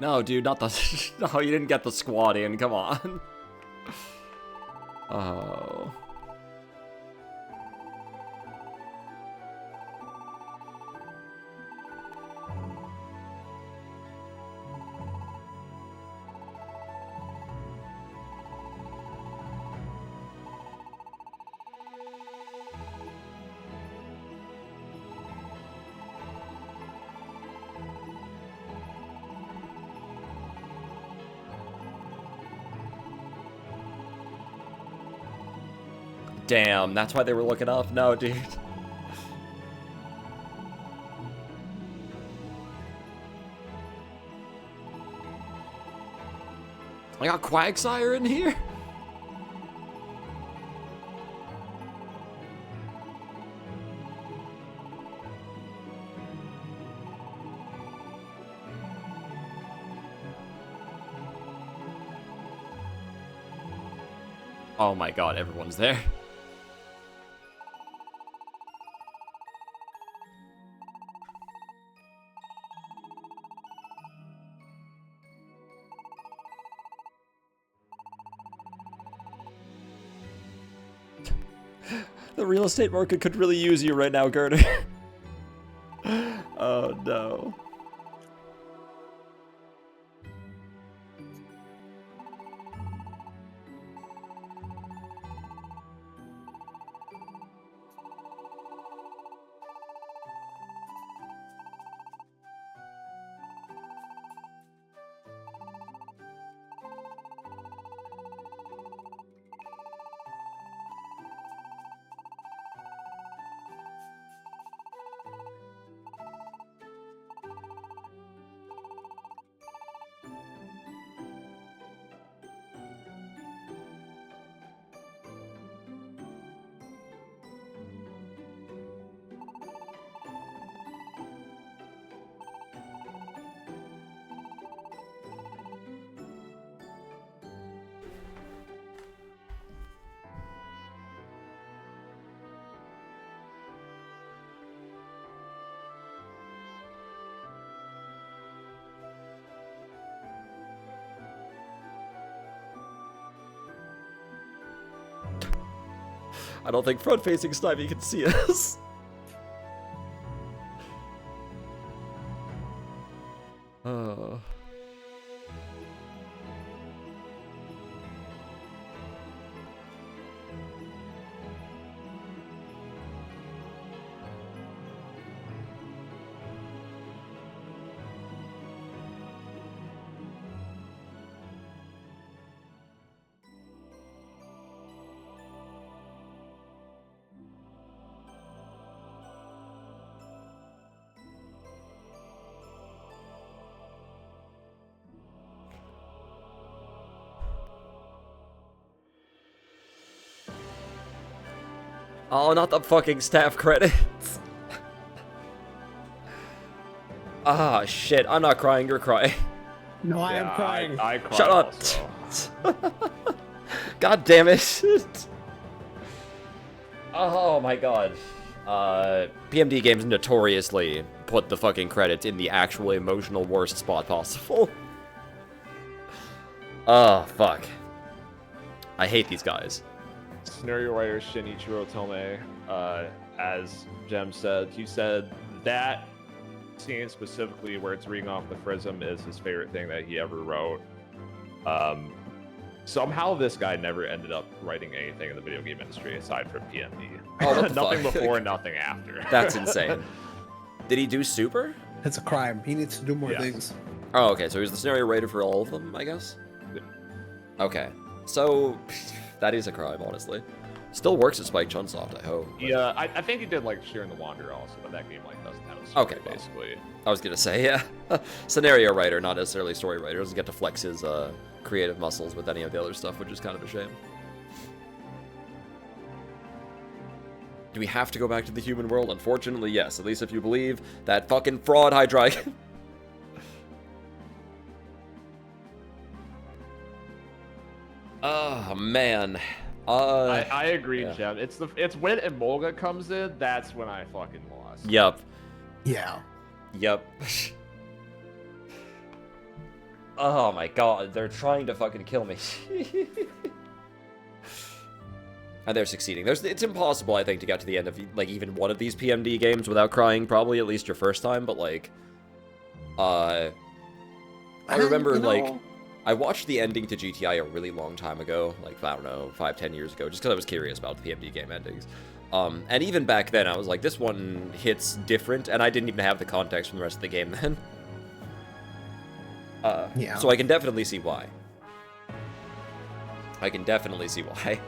No, dude, not the. No, you didn't get the squad in. Come on. Oh. Damn, that's why they were looking up? No, dude. I got Quagsire in here? Oh my god, everyone's there. The real estate market could really use you right now, Gerder. Oh no. I don't think front-facing Snivy can see us. Oh. Oh, not the fucking staff credits. Ah, shit. I'm not crying, you're crying. No, I am crying. I cried Shut up. also. God damn it. Oh my god. PMD games notoriously put the fucking credits in the actual emotional worst spot possible. Oh, fuck. I hate these guys. Scenario writer Shinichiro Tome, as Jem said, he said that scene specifically where it's reading off the prism is his favorite thing that he ever wrote. Somehow this guy never ended up writing anything in the video game industry aside from PMD. Oh, what the Nothing fuck? before, nothing after. That's insane. Did he do Super? It's a crime. He needs to do more Yes. things. Oh, okay, so he's the scenario writer for all of them, I guess? Okay. So, that is a crime, honestly. Still works at Spike Chunsoft, I hope. but- Yeah, I think he did like Sharing the Wanderer also, but that game like doesn't have a story, Okay, well. basically. I was gonna say, yeah. Scenario writer, not necessarily story writer. Doesn't get to flex his creative muscles with any of the other stuff, which is kind of a shame. Do we have to go back to the human world? Unfortunately, yes. At least if you believe that fucking fraud Hydreigon. Oh, man. I agree, yeah. Jem. It's when Emolga comes in, that's when I fucking lost. Yup. Yeah. Yup. Oh my god, they're trying to fucking kill me. And they're succeeding. It's impossible, I think, to get to the end of, like, even one of these PMD games without crying, probably, at least your first time, but, like, I remember, You know, like, I watched the ending to GTI a really long time ago, like, I don't know, 5-10 years ago, just because I was curious about the PMD game endings. And even back then, I was like, this one hits different, and I didn't even have the context from the rest of the game then. Yeah. So I can definitely see why. I can definitely see why.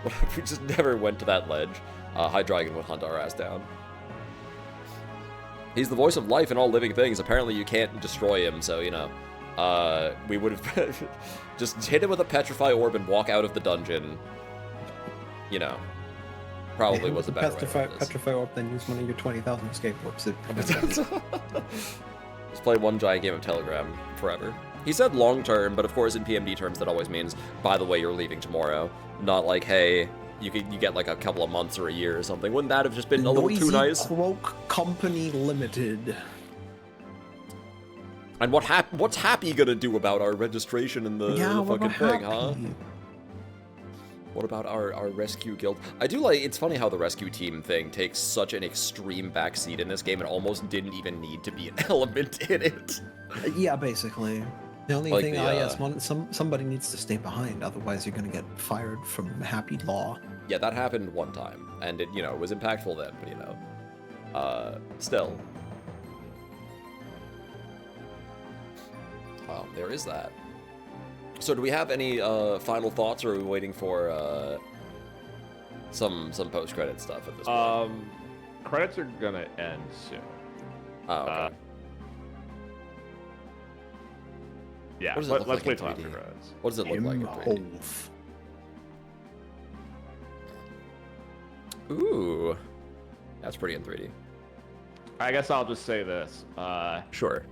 What if we just never went to that ledge? Hydreigon would hunt our ass down. He's the voice of life in all living things. Apparently you can't destroy him, so, you know. We would have just hit him with a Petrify Orb and walk out of the dungeon. You know. Probably was a better way around this. Petrify Orb, then use one of your 20,000 escape orbs. Just play one giant game of Telegram forever. He said long term, but of course in PMD terms that always means, by the way, you're leaving tomorrow. Not like, hey, you get like a couple of months or a year or something. Wouldn't that have just been a little too nice? Croak Company Limited. And what's Happy gonna do about our registration in the what fucking about thing, huh? Happy? What about our rescue guild? I do like, it's funny how the rescue team thing takes such an extreme backseat in this game. It almost didn't even need to be an element in it. Yeah, basically. The only Like thing, the, yes, somebody needs to stay behind, otherwise you're gonna get fired from Happy Law. Yeah, that happened one time, and it, you know, was impactful then, but, you know, still. There is that. So do we have any, final thoughts, or are we waiting for, some post-credit stuff at this point? Credits are gonna end soon. Oh, okay. Yeah, What does it look let's like wait in till after 3D? credits. What does it look like in 3D? Imhove. Ooh. That's pretty in 3D. I guess I'll just say this. Sure.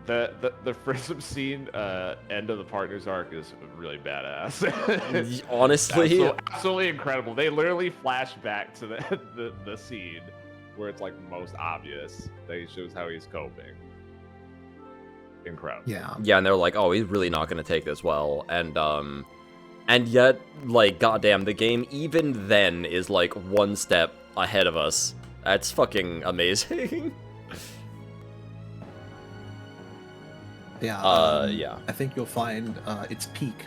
The Prism scene, end of the Partners arc is really badass. Honestly, absolutely incredible. They literally flash back to the scene where it's like most obvious that he shows how he's coping. Incredible. Yeah. yeah, and they're like, oh, he's really not going to take this well, and And yet, like, goddamn, the game even then is like one step ahead of us. That's fucking amazing. Yeah. Yeah. I think you'll find its peak.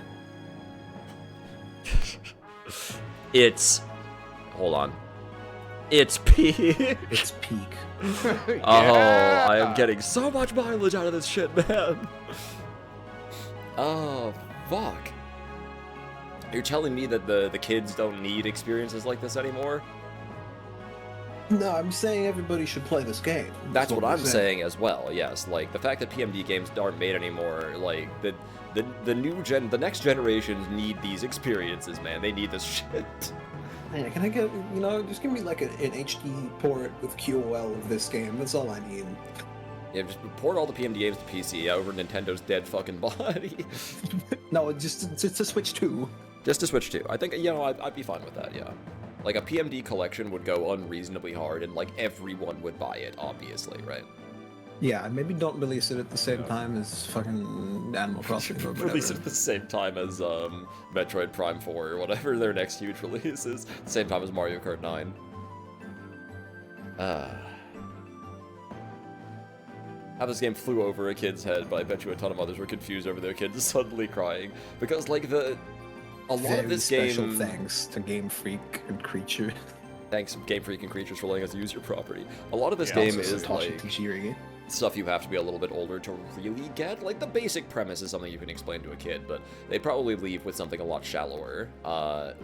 It's... Hold on. It's peak. Its peak. Oh, I am getting so much mileage out of this shit, man. Oh, fuck. You're telling me that the kids don't need experiences like this anymore? No, I'm saying everybody should play this game. That's what I'm saying as well, yes. Like, the fact that PMD games aren't made anymore, like, the next generations need these experiences, man. They need this shit. Yeah, can I get, just give me like an HD port with QOL of this game. That's all I need. Yeah, just port all the PMD games to PC over Nintendo's dead fucking body. No, just to Switch 2. Just to Switch 2. I think, I'd be fine with that, yeah. Like, a PMD collection would go unreasonably hard, and, like, everyone would buy it, obviously, right? Yeah, maybe don't release it at the same time as fucking Animal Crossing or whatever. Release it at the same time as, Metroid Prime 4 or whatever their next huge release is. Same time as Mario Kart 9. How this game flew over a kid's head, but I bet you a ton of others were confused over their kids suddenly crying. Because, like, a lot of this game... special thanks to Game Freak and Creature. Thanks, Game Freak and Creatures, for letting us use your property. A lot of this game is, like, Tajiri. stuff you have to be a little bit older to really get. Like, the basic premise is something you can explain to a kid, but they'd probably leave with something a lot shallower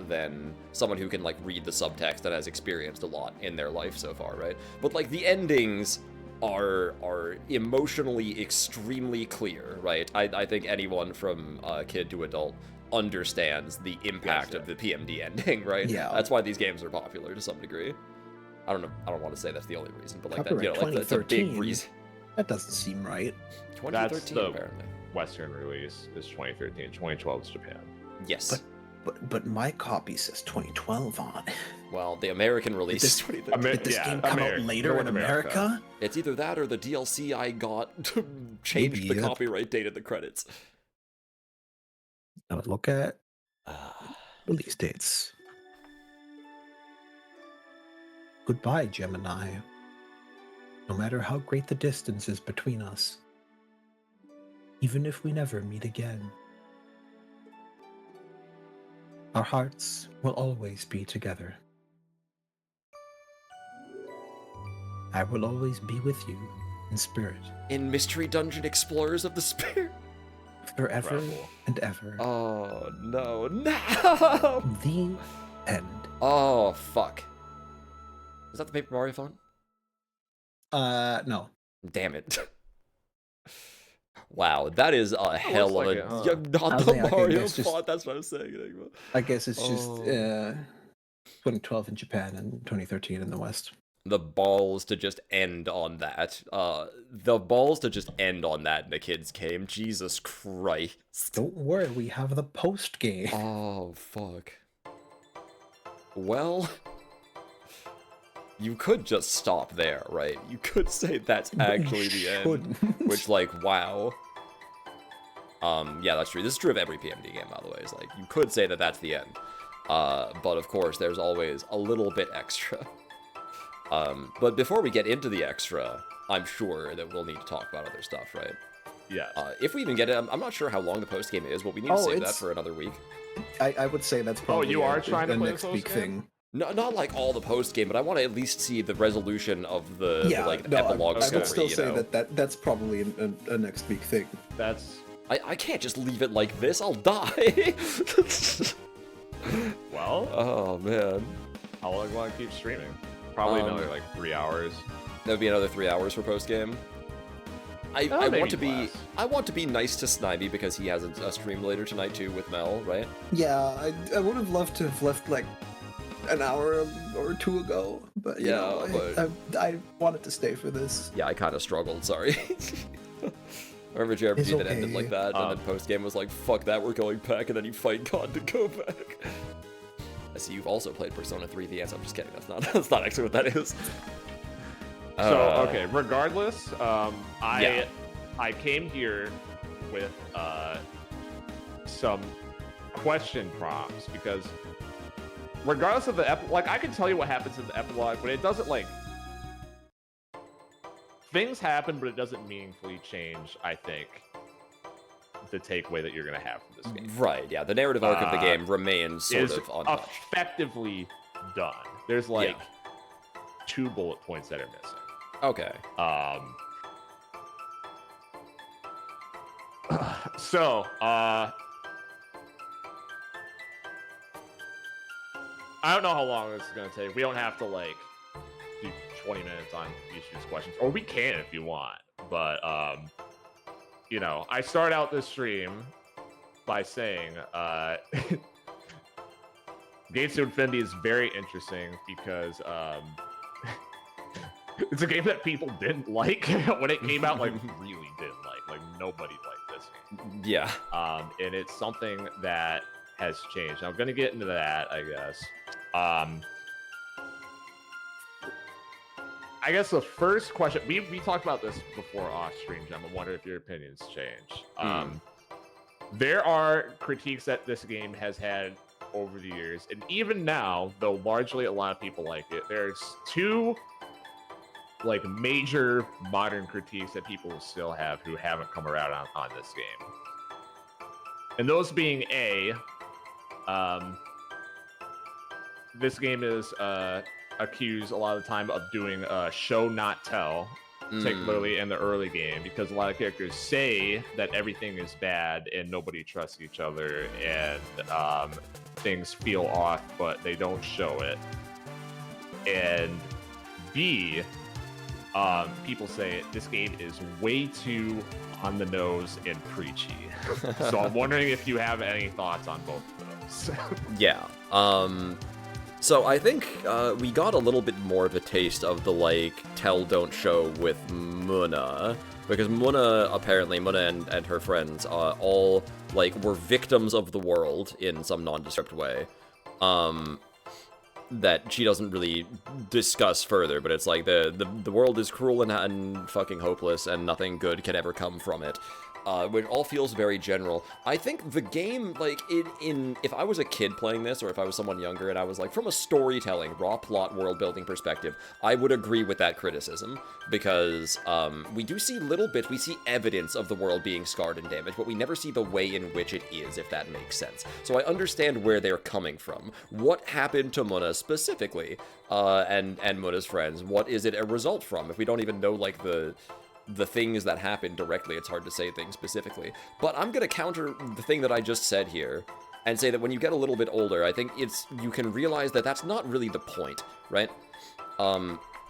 than someone who can, like, read the subtext that has experienced a lot in their life so far, right? But, like, the endings are emotionally extremely clear, right? I think anyone from kid to adult understands the impact of the PMD ending, right? Yeah. That's why these games are popular to some degree. I don't know. I don't want to say that's the only reason, but like Copyright that, that's a big 2013. reason. That doesn't seem right. 2013, That's the apparently. Western release is 2013. 2012 is Japan. Yes. But my copy says 2012 on it. Well, the American release is This- 2013. Did this game come out later North in America? It's either that or the DLC I got changed Maybe, the yeah. copyright date of the credits. Now look at release dates. Goodbye, Gemini. No matter how great the distance is between us, even if we never meet again, our hearts will always be together. I will always be with you in spirit, In Mystery Dungeon Explorers of the Spirit. forever Incredible. and ever. Oh, no. The end. Oh, fuck. Is that the Paper Mario font? No. Damn it. Wow, that is a hell like of a... it, huh? Yeah, I not was the like, okay, Mario that's just- font, that's what I was saying. Enigma. I guess it's just Oh. 2012 in Japan and 2013 in the West. The balls to just end on that. The balls to just end on that in a kid's game. Jesus Christ. Don't worry, we have the post game. Oh, fuck. Well... You could just stop there, right? You could say that's actually the end. Which, like, wow. Yeah, that's true. This is true of every PMD game, by the way. It's like, you could say that that's the end. But of course, there's always a little bit extra. But before we get into the extra, I'm sure that we'll need to talk about other stuff, right? Yes. If we even get it, I'm not sure how long the post game is, but we need to save that it's- for another week. I would say that's probably you are trying to play the next week post-game? thing. No, not like all the post game, but I want to at least see the resolution of the epilogue I story. would still say know? that's probably a next week thing. That's I can't just leave it like this. I'll die. well. Oh man, How long do I want to keep streaming? Probably another like 3 hours. that would be another 3 hours for post game. I maybe want to be less. I want to be nice to Snivy because he has a stream later tonight too with Mel, right? Yeah, I would have loved to have left like an hour or two ago, but you Yeah, know, I wanted to stay for this. Yeah, I kind of struggled. Sorry. I remember JRPG It's that ended okay. like that, and then post game was like, "Fuck that, we're going back," and then you fight God to go back. I see you've also played Persona 3 The Answer. I'm just kidding. That's not actually what that is. So okay, regardless, Yeah. I came here with some question prompts, because regardless of the like, I can tell you what happens in the epilogue, but it doesn't, like, things happen, but it doesn't meaningfully change, I think, the takeaway that you're going to have from this game. Right, yeah, the narrative arc of the game remains sort Is of untouched. effectively done. There's, like, 2 bullet points that are missing. Okay. So, I don't know how long this is going to take. We don't have to, like, do 20 minutes on each of these questions. Or we can if you want. But, you know, I start out this stream by saying, Gates to Infinity is very interesting because, it's a game that people didn't like when it came out, like, really didn't like. Like, nobody liked this game. Yeah. And it's something that has changed. I'm gonna get into that, I guess. I guess the first question, we talked about this before off stream, Jem. I wonder if your opinions change. There are critiques that this game has had over the years, and even now, though largely a lot of people like it, there's 2 like major modern critiques that people still have who haven't come around on this game. And those being this game is accused a lot of the time of doing show not tell, particularly in the early game, because a lot of characters say that everything is bad and nobody trusts each other, and things feel off, but they don't show it. And B, people say this game is way too on the nose and preachy. So I'm wondering if you have any thoughts on both of those. Yeah. So I think we got a little bit more of a taste of the, like, tell don't show with Muna, because Muna and her friends all, like, were victims of the world in some nondescript way. That she doesn't really discuss further, but it's like the world is cruel and fucking hopeless, and nothing good can ever come from it. Which all feels very general. I think the game, like, if I was a kid playing this, or if I was someone younger and I was like, from a storytelling, raw plot, world-building perspective, I would agree with that criticism, because we do see we see evidence of the world being scarred and damaged, but we never see the way in which it is, if that makes sense. So I understand where they're coming from. What happened to Muna specifically, and Muna's friends? What is it a result from? If we don't even know, like, the things that happen directly, it's hard to say things specifically. But I'm gonna counter the thing that I just said here and say that when you get a little bit older, I think you can realize that that's not really the point, right?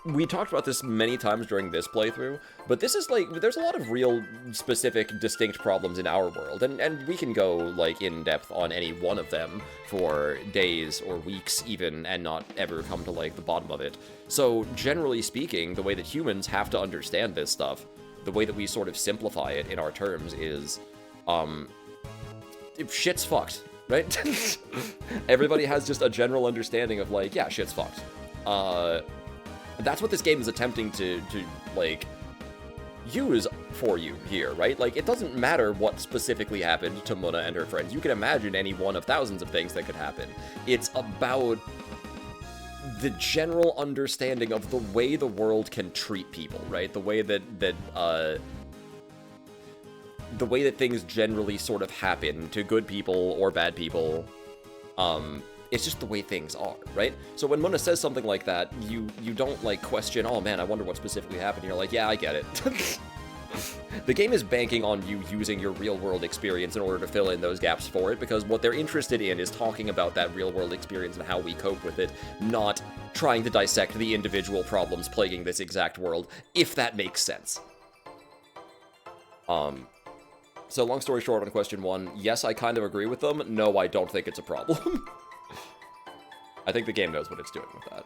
We talked about this many times during this playthrough, but this is, like, there's a lot of real specific, distinct problems in our world, and we can go, like, in depth on any one of them for days or weeks even, and not ever come to, like, the bottom of it. So, generally speaking, the way that humans have to understand this stuff, the way that we sort of simplify it in our terms is, if shit's fucked, right? Everybody has just a general understanding of, like, yeah, shit's fucked. That's what this game is attempting to like, use for you here, right? Like, it doesn't matter what specifically happened to Muna and her friends. You can imagine any one of thousands of things that could happen. It's about the general understanding of the way the world can treat people, right? The way that things generally sort of happen to good people or bad people. It's just the way things are, right? So when Muna says something like that, you don't, like, question, oh man, I wonder what specifically happened. You're like, yeah, I get it. The game is banking on you using your real-world experience in order to fill in those gaps for it, because what they're interested in is talking about that real-world experience and how we cope with it, not trying to dissect the individual problems plaguing this exact world, if that makes sense. So long story short on question 1, yes, I kind of agree with them. No, I don't think it's a problem. I think the game knows what it's doing with that.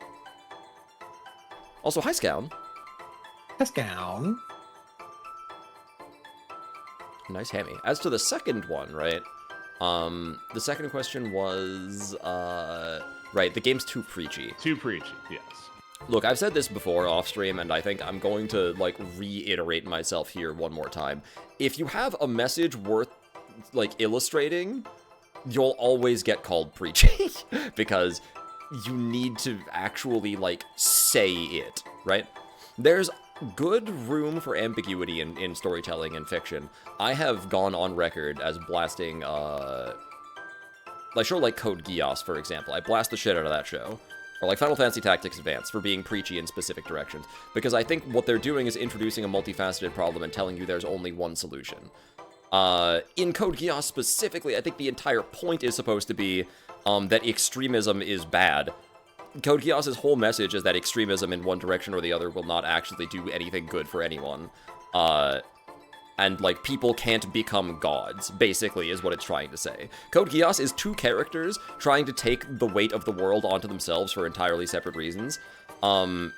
Also, hi, Scown. That's down. Nice hammy. As to the second one, right? The second question was, right, the game's too preachy. Too preachy, yes. Look, I've said this before off stream, and I think I'm going to, like, reiterate myself here one more time. If you have a message worth, like, illustrating, you'll always get called preachy because you need to actually, like, say it, right? There's good room for ambiguity in storytelling and fiction. I have gone on record as blasting, like, show like Code Geass, for example. I blast the shit out of that show. Or like Final Fantasy Tactics Advance for being preachy in specific directions. Because I think what they're doing is introducing a multifaceted problem and telling you there's only one solution. In Code Geass specifically, I think the entire point is supposed to be that extremism is bad. Code Geass's whole message is that extremism in one direction or the other will not actually do anything good for anyone. And, like, people can't become gods, basically, is what it's trying to say. Code Geass is two characters trying to take the weight of the world onto themselves for entirely separate reasons. And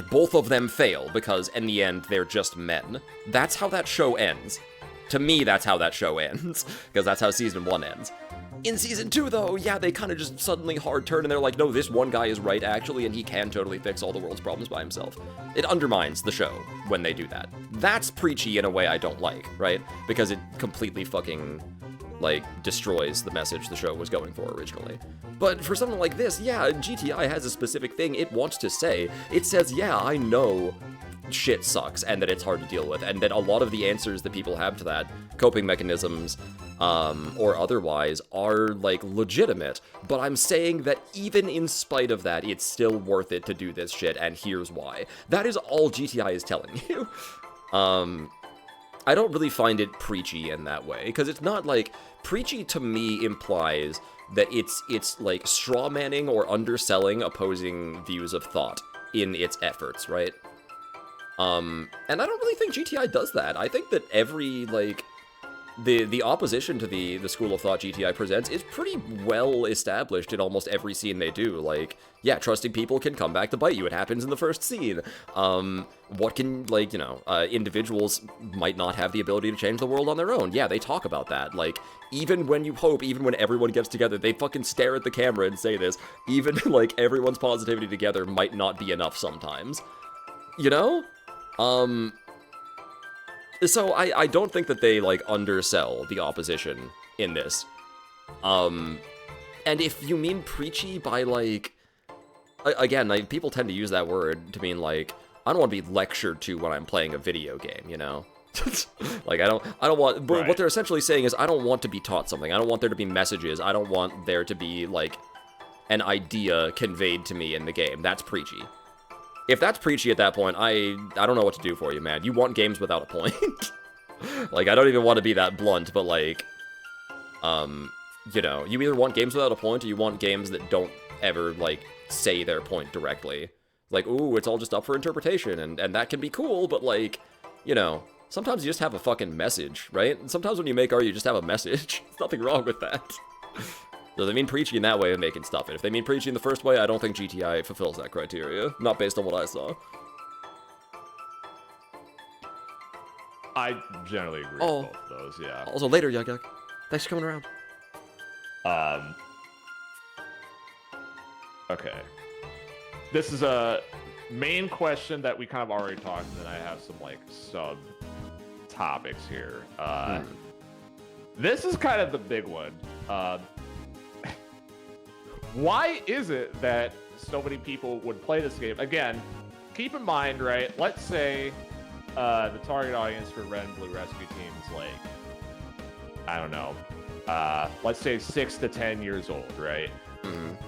both of them fail, because in the end, they're just men. That's how that show ends. To me, that's how that show ends, because that's how Season 1 ends. In Season 2, though, yeah, they kind of just suddenly hard turn, and they're like, no, this one guy is right, actually, and he can totally fix all the world's problems by himself. It undermines the show when they do that. That's preachy in a way I don't like, right? Because it completely fucking, like, destroys the message the show was going for originally. But for something like this, yeah, GTI has a specific thing it wants to say. It says, yeah, I know shit sucks and that it's hard to deal with, and that a lot of the answers that people have to that, coping mechanisms, or otherwise, are, like, legitimate, but I'm saying that even in spite of that, it's still worth it to do this shit, and here's why. That is all GTI is telling you. I don't really find it preachy in that way, because it's not, like, preachy to me implies that it's like, strawmanning or underselling opposing views of thought in its efforts, right? And I don't really think GTI does that. I think that every, like, the opposition to the school of thought GTI presents is pretty well established in almost every scene they do. Like, yeah, trusting people can come back to bite you. It happens in the first scene. What can, like, you know, individuals might not have the ability to change the world on their own. Yeah, they talk about that. Like, even when you hope, even when everyone gets together, they fucking stare at the camera and say this. Even, like, everyone's positivity together might not be enough sometimes. You know? So I don't think that they, like, undersell the opposition in this. And if you mean preachy by, like, again, like, people tend to use that word to mean, like, I don't want to be lectured to when I'm playing a video game, you know? Like, I don't want, but what they're essentially saying is, I don't want to be taught something. I don't want there to be messages. I don't want there to be, like, an idea conveyed to me in the game. That's preachy. If that's preachy at that point, I don't know what to do for you, man. You want games without a point. Like, I don't even want to be that blunt, but, like, you know, you either want games without a point, or you want games that don't ever, like, say their point directly. Like, ooh, it's all just up for interpretation, and that can be cool, but, like, you know, sometimes you just have a fucking message, right? And sometimes when you make art, you just have a message. There's nothing wrong with that. So they mean preachy in that way of making stuff. And if they mean preachy in the first way, I don't think GTI fulfills that criteria. Not based on what I saw. I generally agree with both of those, yeah. Also, later, Yug Yug. Thanks for coming around. Okay. This is a main question that we kind of already talked, and then I have some, like, sub-topics here. This is kind of the big one. Why is it that so many people would play this game? Again, keep in mind, right? Let's say the target audience for Red and Blue Rescue Team is like, I don't know, let's say 6 to 10 years old, right?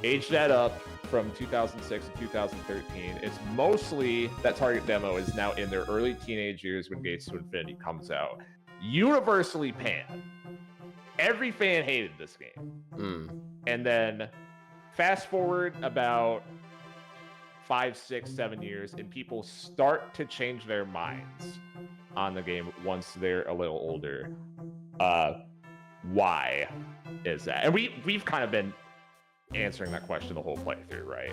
Age that up from 2006 to 2013. It's mostly, that target demo is now in their early teenage years when Gates to Infinity comes out. Universally panned. Every fan hated this game. And then fast forward about 5, 6, 7 years, and people start to change their minds on the game once they're a little older. Why is that? And we've kind of been answering that question the whole playthrough, right?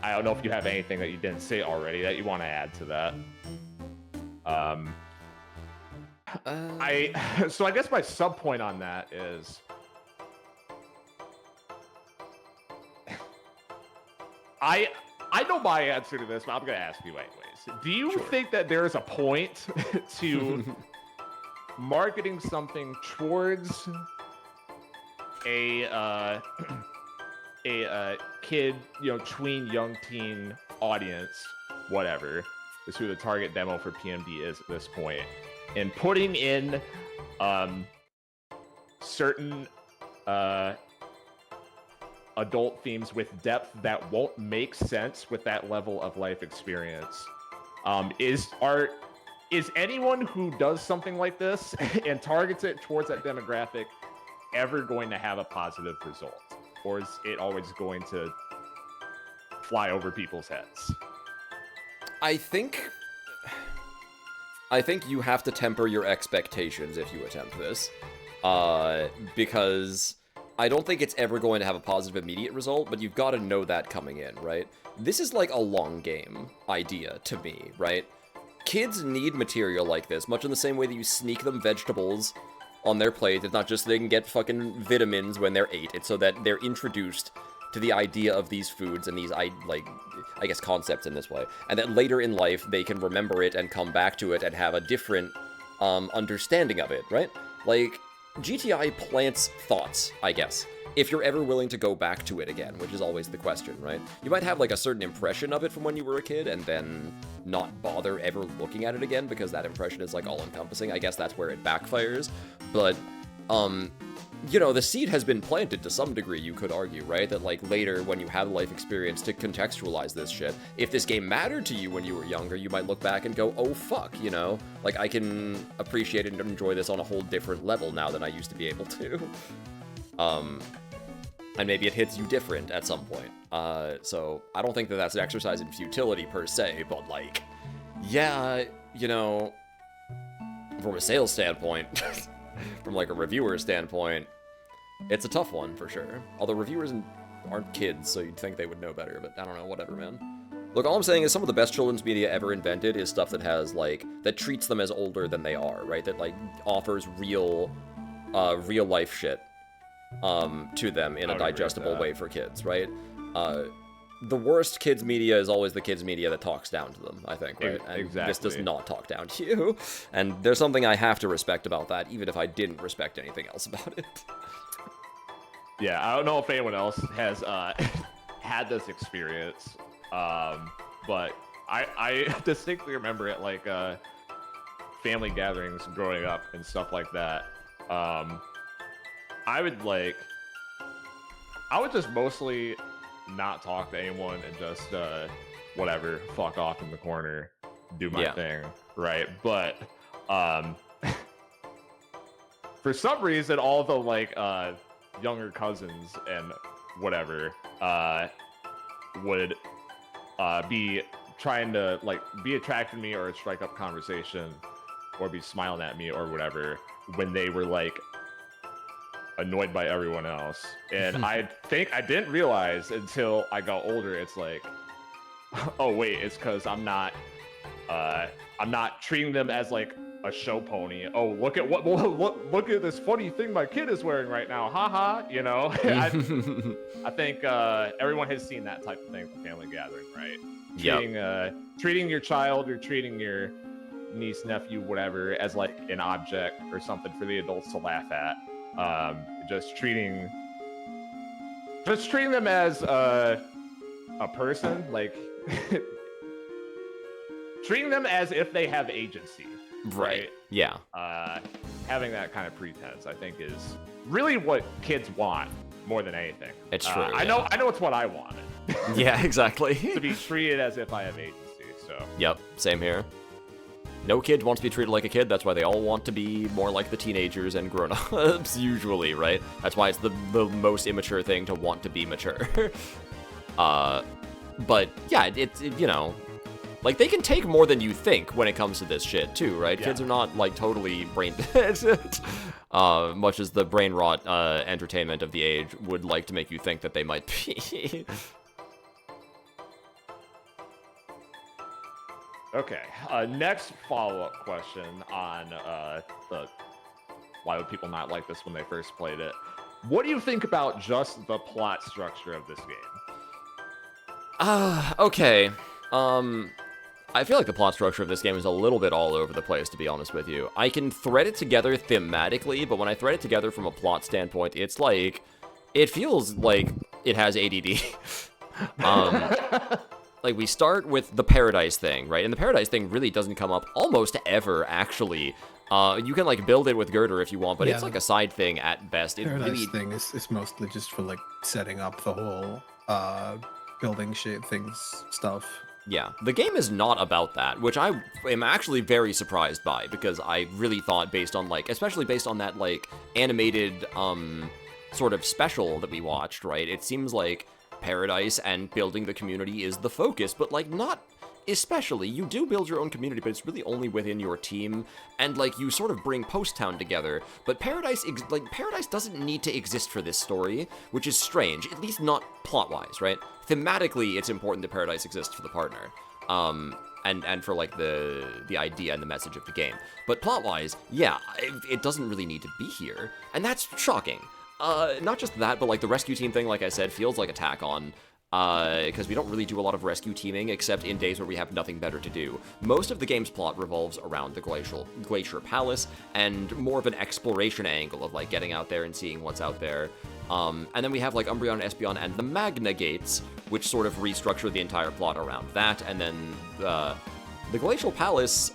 I don't know if you have anything that you didn't say already that you want to add to that. So I guess my sub point on that is, I know my answer to this, but I'm going to ask you anyways. Do you think that there is a point to marketing something towards a kid, tween, young teen audience, whatever, is who the target demo for PMD is at this point, and putting in certain adult themes with depth that won't make sense with that level of life experience. Is anyone who does something like this and targets it towards that demographic ever going to have a positive result? Or is it always going to fly over people's heads? I think you have to temper your expectations if you attempt this. Because I don't think it's ever going to have a positive immediate result, but you've got to know that coming in, right? This is like a long game idea to me, right? Kids need material like this, much in the same way that you sneak them vegetables on their plate. It's not just so they can get fucking vitamins when they're 8. It's so that they're introduced to the idea of these foods and these, I guess, concepts in this way. And that later in life, they can remember it and come back to it and have a different understanding of it, right? Like, GTI plants thoughts, I guess, if you're ever willing to go back to it again, which is always the question, right? You might have, like, a certain impression of it from when you were a kid and then not bother ever looking at it again because that impression is, like, all-encompassing. I guess that's where it backfires. But, the seed has been planted to some degree, you could argue, right? That, like, later, when you have life experience to contextualize this shit, if this game mattered to you when you were younger, you might look back and go, oh, fuck, Like, I can appreciate and enjoy this on a whole different level now than I used to be able to. And maybe it hits you different at some point. So I don't think that that's an exercise in futility per se, but, like, yeah, from a sales standpoint, from, like, a reviewer standpoint, it's a tough one, for sure. Although reviewers aren't kids, so you'd think they would know better, but I don't know, whatever, man. Look, all I'm saying is some of the best children's media ever invented is stuff that has, like, that treats them as older than they are, right? That, like, offers real life shit to them in a digestible way for kids, right? The worst kids media is always the kids media that talks down to them, I think, right? And exactly. This does not talk down to you. And there's something I have to respect about that, even if I didn't respect anything else about it. Yeah, I don't know if anyone else has had this experience, but I distinctly remember it, like, family gatherings growing up and stuff like that. I would just mostly not talk to anyone and just whatever, fuck off in the corner, do my thing, right? But for some reason, all the, like, younger cousins and whatever would be trying to, like, be attracted to me or strike up conversation or be smiling at me or whatever when they were, like, annoyed by everyone else. And I think I didn't realize until I got older, it's like, oh wait, it's because I'm not treating them as, like, a show pony. Oh, look at this funny thing my kid is wearing right now, haha. I think everyone has seen that type of thing at family gathering, right? Treating your child or treating your niece, nephew, whatever, as, like, an object or something for the adults to laugh at. Just treating them as a person, like treating them as if they have agency, right? Yeah. Having that kind of pretense, I think, is really what kids want more than anything. It's true. I know it's what I wanted. Yeah, exactly. To be treated as if I have agency. So. Yep, same here. No kid wants to be treated like a kid. That's why they all want to be more like the teenagers and grown-ups, usually, right? That's why it's the most immature thing to want to be mature. But, yeah, it's like, they can take more than you think when it comes to this shit, too, right? Yeah. Kids are not, like, totally brain much as the brain rot entertainment of the age would like to make you think that they might be. Okay, next follow-up question on the why would people not like this when they first played it. What do you think about just the plot structure of this game? Okay. I feel like the plot structure of this game is a little bit all over the place, to be honest with you. I can thread it together thematically, but when I thread it together from a plot standpoint, it's like, it feels like it has ADD. Like, we start with the Paradise thing, right? And the Paradise thing really doesn't come up almost ever, actually. You can, like, build it with Girder if you want, but it's like a side thing at best. It Paradise really... thing is mostly just for like setting up the whole building shit things stuff. Yeah, the game is not about that, which I am actually very surprised by, because I really thought based on, like, especially based on that, like, animated, sort of special that we watched, right? It seems like Paradise and building the community is the focus, but, like, not especially. You do build your own community, but it's really only within your team, and, like, you sort of bring Post Town together, but Paradise doesn't need to exist for this story, which is strange, at least not plot-wise, right? Thematically, it's important that Paradise exists for the partner, and for, like, the idea and the message of the game. But plot-wise, yeah, it doesn't really need to be here, and that's shocking. Not just that, but, like, the rescue team thing, like I said, feels like a tack on, because we don't really do a lot of rescue teaming, except in days where we have nothing better to do. Most of the game's plot revolves around the Glacier Palace, and more of an exploration angle of, like, getting out there and seeing what's out there. And then we have, like, Umbreon and Espeon and the Magna Gates, which sort of restructure the entire plot around that, and then, the Glacial Palace,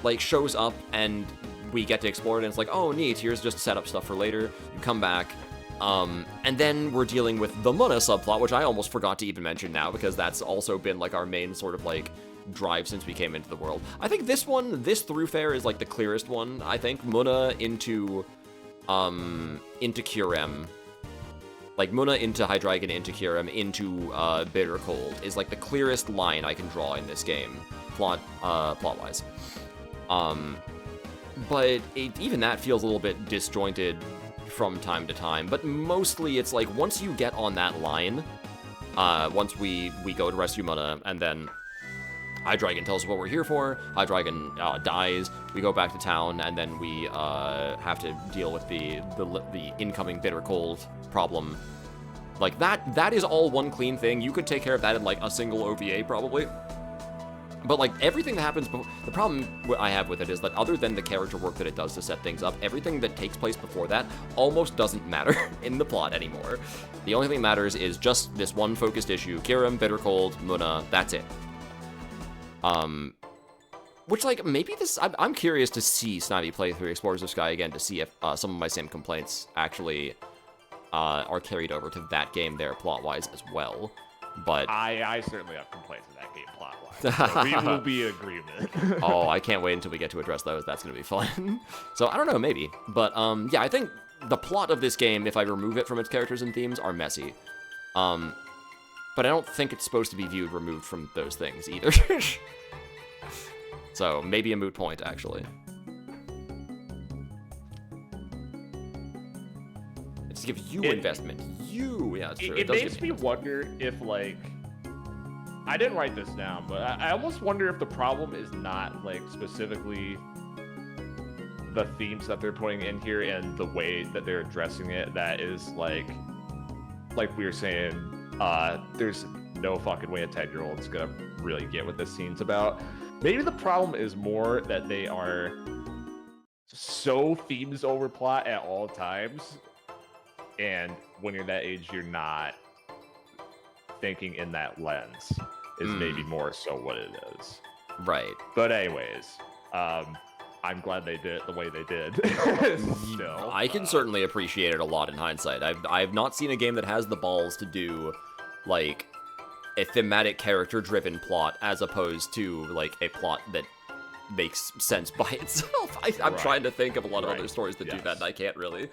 like, shows up, and we get to explore it, and it's like, oh, neat, here's just setup stuff for later. You come back, and then we're dealing with the Muna subplot, which I almost forgot to even mention now, because that's also been, like, our main sort of, like, drive since we came into the world. I think this thoroughfare is, like, the clearest one, I think. Muna into Kyurem. Like, Muna into Hydreigon, into Kyurem, into, Bitter Cold is, like, the clearest line I can draw in this game, plot-wise. But even that feels a little bit disjointed from time to time, but mostly it's like, once you get on that line, once we go to rescue Muna, and then Hydreigon tells us what we're here for, Hydreigon dies, we go back to town, and then we have to deal with the incoming Bitter Cold problem. Like, that is all one clean thing. You could take care of that in, like, a single OVA, probably. But, like, everything that happens before, the problem I have with it is that other than the character work that it does to set things up, everything that takes place before that almost doesn't matter in the plot anymore. The only thing that matters is just this one focused issue, Kyurem, Bitter Cold, Muna, that's it. Which, like, maybe this, I'm curious to see Snivy play through Explorers of Sky again to see if some of my same complaints actually are carried over to that game there plot-wise as well. But I certainly have complaints in that game plot-wise. So we will be in agreement. Oh, I can't wait until we get to address those. That's going to be fun. So, I don't know, maybe. But, yeah, I think the plot of this game, if I remove it from its characters and themes, are messy. But I don't think it's supposed to be viewed removed from those things either. So, maybe a moot point, actually. It's to give you investment. Yeah, it's true. It makes me wonder if, like, I didn't write this down, but I almost wonder if the problem is not, like, specifically the themes that they're putting in here and the way that they're addressing it. That is, like we were saying, there's no fucking way a 10-year-old's gonna really get what this scene's about. Maybe the problem is more that they are so themes over plot at all times, and when you're that age, you're not thinking in that lens, is maybe more so what it is. Right. But anyways, I'm glad they did it the way they did. Still, I can certainly appreciate it a lot in hindsight. I've not seen a game that has the balls to do, like, a thematic character-driven plot as opposed to, like, a plot that makes sense by itself. I'm trying to think of a lot of other stories that do that, and I can't really.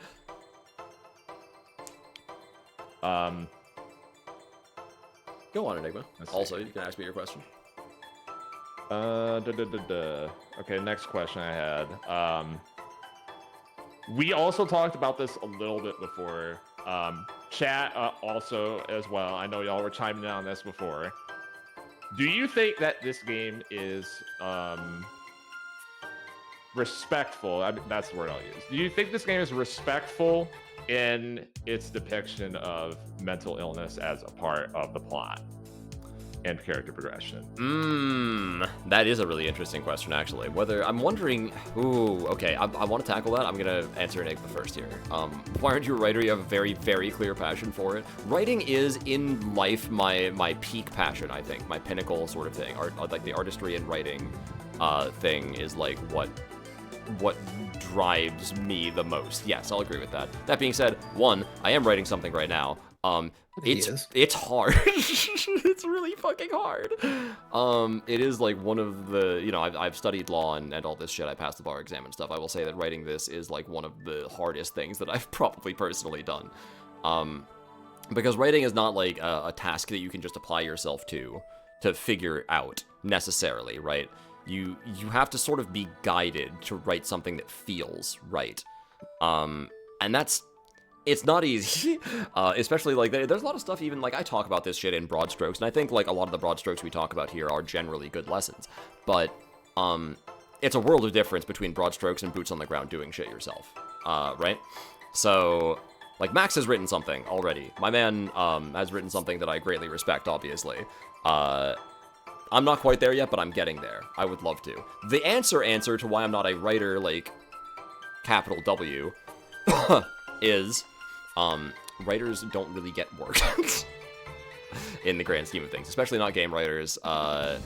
Go on, Enigma. Also, you can ask me your question. Okay, next question I had. We also talked about this a little bit before. Chat also as well. I know y'all were chiming in on this before. Do you think that this game is respectful? I mean, that's the word I'll use. Do you think this game is respectful in its depiction of mental illness as a part of the plot? and character progression? That is a really interesting question, actually. Whether I'm wondering, okay, I want to tackle that. I'm gonna answer Enigma first here. Why aren't you a writer? You have a very, very clear passion for it. Writing is in life my peak passion. I think my pinnacle sort of thing. Like the artistry and writing thing is like what drives me the most. Yes, I'll agree with that. That being said, one, I am writing something right now. It's hard. It's really fucking hard. It is like one of the, you know, I've studied law and all this shit. I passed the bar exam and stuff. I will say that writing this is like one of the hardest things that I've probably personally done. Because writing is not like a task that you can just apply yourself to figure out necessarily, right? You have to sort of be guided to write something that feels right. And it's not easy, especially like there's a lot of stuff, even like I talk about this shit in broad strokes, and I think like a lot of the broad strokes we talk about here are generally good lessons, but it's a world of difference between broad strokes and boots on the ground doing shit yourself, right? So like Max has written something already. My man has written something that I greatly respect, obviously. I'm not quite there yet, but I'm getting there. I would love to. The answer to why I'm not a writer, like capital W, is writers don't really get work in the grand scheme of things, especially not game writers. Like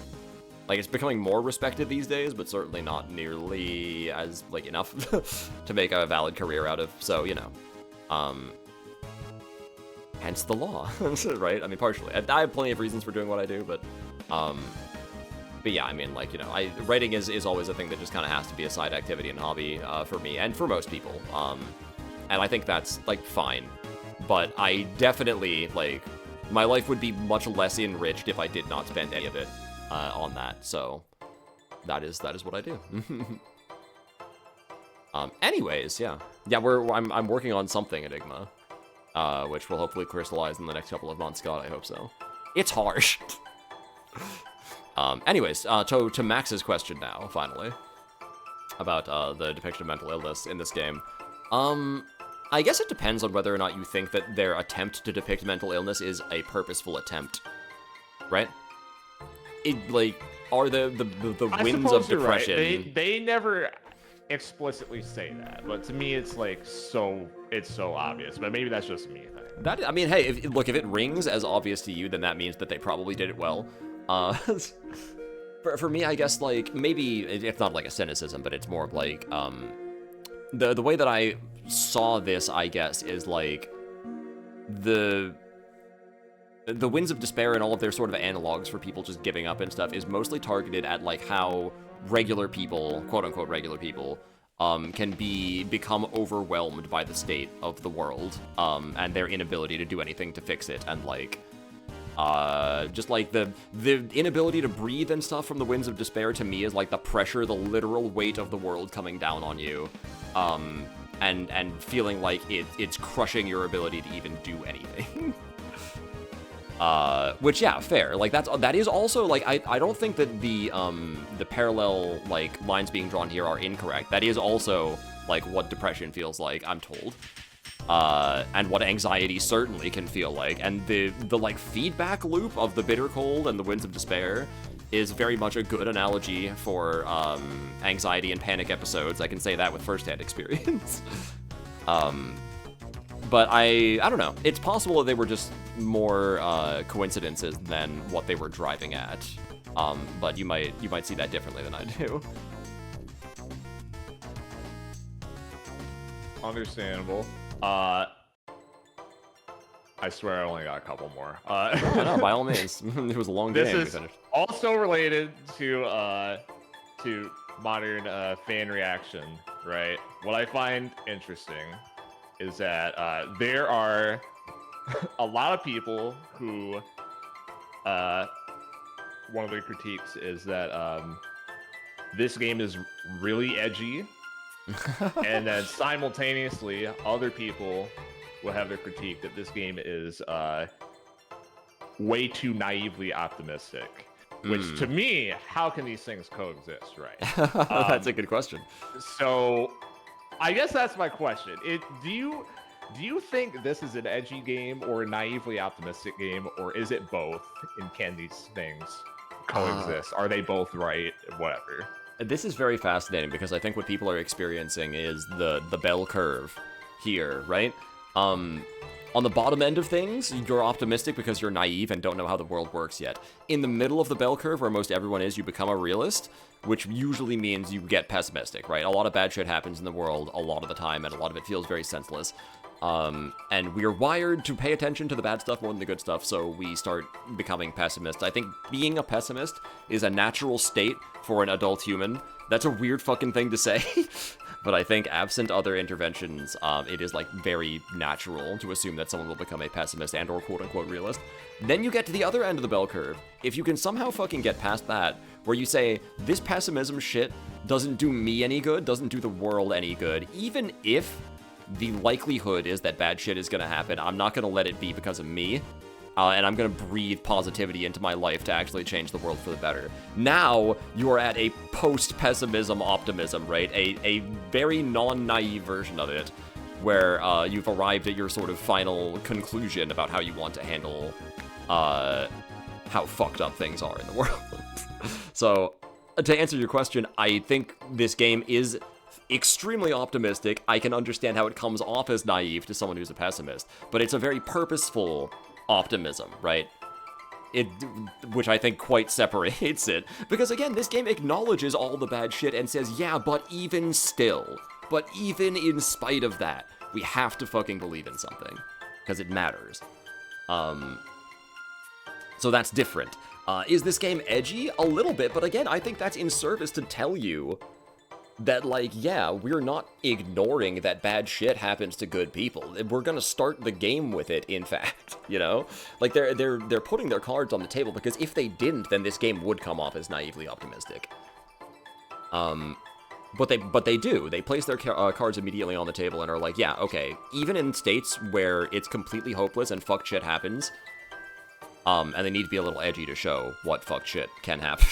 it's becoming more respected these days, but certainly not nearly as like enough to make a valid career out of. So, you know, hence the law, right? I mean, partially. I have plenty of reasons for doing what I do, but yeah, I mean, like, you know, writing is always a thing that just kind of has to be a side activity and hobby for me and for most people. And I think that's, like, fine. But I definitely, like, my life would be much less enriched if I did not spend any of it on that. So that is what I do. Anyways, yeah. Yeah, I'm working on something, Enigma, which will hopefully crystallize in the next couple of months. God, I hope so. It's harsh. Anyways, to Max's question now, finally, about the depiction of mental illness in this game. I guess it depends on whether or not you think that their attempt to depict mental illness is a purposeful attempt, right? It, like, are the winds of depression... Right. They never explicitly say that, but to me it's like it's so obvious, but maybe that's just me. That, I mean, hey, if it rings as obvious to you, then that means that they probably did it well. For me, I guess, like, maybe it's not like a cynicism, but it's more of like, the way that I saw this, I guess, is like the winds of despair and all of their sort of analogs for people just giving up and stuff is mostly targeted at like how regular people, quote unquote regular people, can become overwhelmed by the state of the world, and their inability to do anything to fix it, and like just like the inability to breathe and stuff from the winds of despair to me is like the pressure, the literal weight of the world coming down on you, and feeling like it's crushing your ability to even do anything. Which, yeah, fair. Like that is also like I don't think that the parallel like lines being drawn here are incorrect. That is also like what depression feels like, I'm told. And what anxiety certainly can feel like, and the like feedback loop of the bitter cold and the winds of despair is very much a good analogy for anxiety and panic episodes. I can say that with firsthand experience. But I don't know. It's possible that they were just more coincidences than what they were driving at. But you might see that differently than I do. Understandable. I swear I only got a couple more. No, by all means. It was a long game. This is also related to modern fan reaction, right? What I find interesting is that there are a lot of people who one of their critiques is that this game is really edgy. And then simultaneously, other people will have their critique that this game is way too naively optimistic. Which, to me, how can these things coexist, right? That's a good question. So, I guess that's my question. Do Do you think this is an edgy game or a naively optimistic game, or is it both? And can these things coexist? Are they both right? Whatever. This is very fascinating because I think what people are experiencing is the bell curve here, right? On the bottom end of things, you're optimistic because you're naive and don't know how the world works yet. In the middle of the bell curve, where most everyone is, you become a realist, which usually means you get pessimistic, right? A lot of bad shit happens in the world a lot of the time, and a lot of it feels very senseless. And we're wired to pay attention to the bad stuff more than the good stuff, so we start becoming pessimists. I think being a pessimist is a natural state for an adult human. That's a weird fucking thing to say. But I think absent other interventions, it is like very natural to assume that someone will become a pessimist and or quote-unquote realist. Then you get to the other end of the bell curve. If you can somehow fucking get past that, where you say, this pessimism shit doesn't do me any good, doesn't do the world any good, even if the likelihood is that bad shit is gonna happen, I'm not gonna let it be because of me. And I'm gonna breathe positivity into my life to actually change the world for the better. Now, you are at a post-pessimism optimism, right? A very non-naive version of it, where you've arrived at your sort of final conclusion about how you want to handle how fucked up things are in the world. So, to answer your question, I think this game is extremely optimistic. I can understand how it comes off as naive to someone who's a pessimist, but it's a very purposeful optimism, right? Which I think quite separates it, because again, this game acknowledges all the bad shit and says, yeah, but even still, but even in spite of that, we have to fucking believe in something, because it matters. So that's different. Is this game edgy? A little bit, but again, I think that's in service to tell you that, like, yeah, we're not ignoring that bad shit happens to good people. We're gonna start the game with it, in fact, you know? Like, they're putting their cards on the table, because if they didn't, then this game would come off as naively optimistic. But they do. They place their cards immediately on the table and are like, yeah, okay, even in states where it's completely hopeless and fuck shit happens, and they need to be a little edgy to show what fuck shit can happen,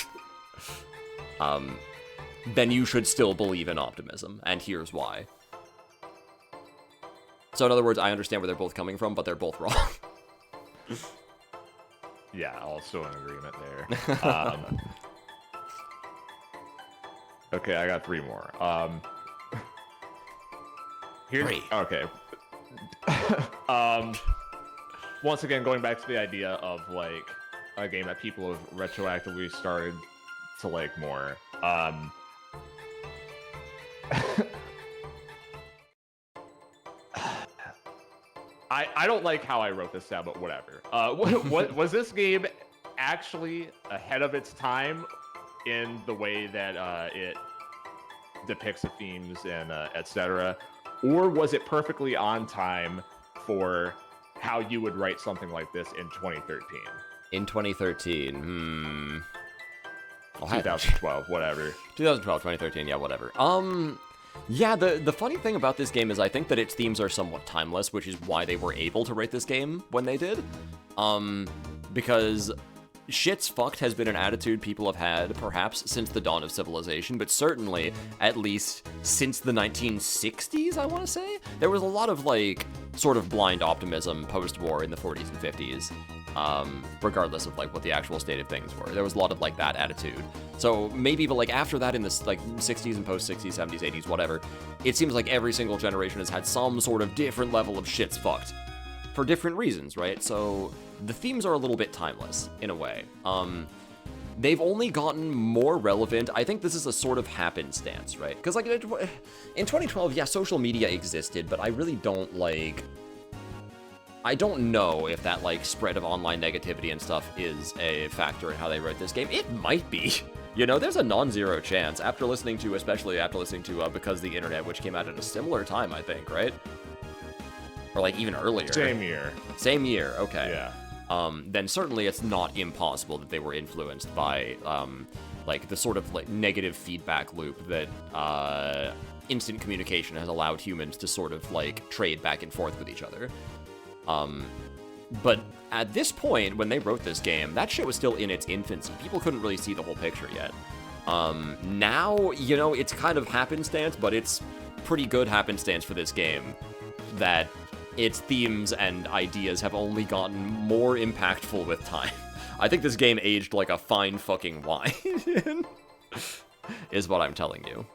then you should still believe in optimism, and here's why. So in other words, I understand where they're both coming from, but they're both wrong. Yeah, also in agreement there. Okay, I got 3 more. Here, 3. Okay. Once again, going back to the idea of, like, a game that people have retroactively started to like more. I don't like how I wrote this down, but whatever. What was this game actually ahead of its time in the way that it depicts the themes and etc., or was it perfectly on time for how you would write something like this in 2013? In 2013, 2012, whatever. 2012, 2013, yeah, whatever. Yeah, the funny thing about this game is I think that its themes are somewhat timeless, which is why they were able to write this game when they did. Because shit's fucked has been an attitude people have had perhaps since the dawn of civilization, but certainly at least since the 1960s, I want to say. There was a lot of, like, sort of blind optimism post-war in the 40s and 50s, regardless of, like, what the actual state of things were. There was a lot of, like, that attitude. So maybe, but, like, after that in the, like, 60s and post-60s, 70s, 80s, whatever, it seems like every single generation has had some sort of different level of shit's fucked. For different reasons, right? So the themes are a little bit timeless, in a way. They've only gotten more relevant. I think this is a sort of happenstance, right? Because, like, in 2012, yeah, social media existed, but I really don't, like... I don't know if that, like, spread of online negativity and stuff is a factor in how they wrote this game. It might be. You know, there's a non-zero chance, especially after listening to Because the Internet, which came out at a similar time, I think, right? Or, like, even earlier. Same year. Same year, okay. Yeah. Then certainly it's not impossible that they were influenced by, like, the sort of, like, negative feedback loop that, instant communication has allowed humans to sort of, like, trade back and forth with each other. But at this point, when they wrote this game, that shit was still in its infancy. People couldn't really see the whole picture yet. Now, you know, it's kind of happenstance, but it's pretty good happenstance for this game that its themes and ideas have only gotten more impactful with time. I think this game aged like a fine fucking wine, is what I'm telling you.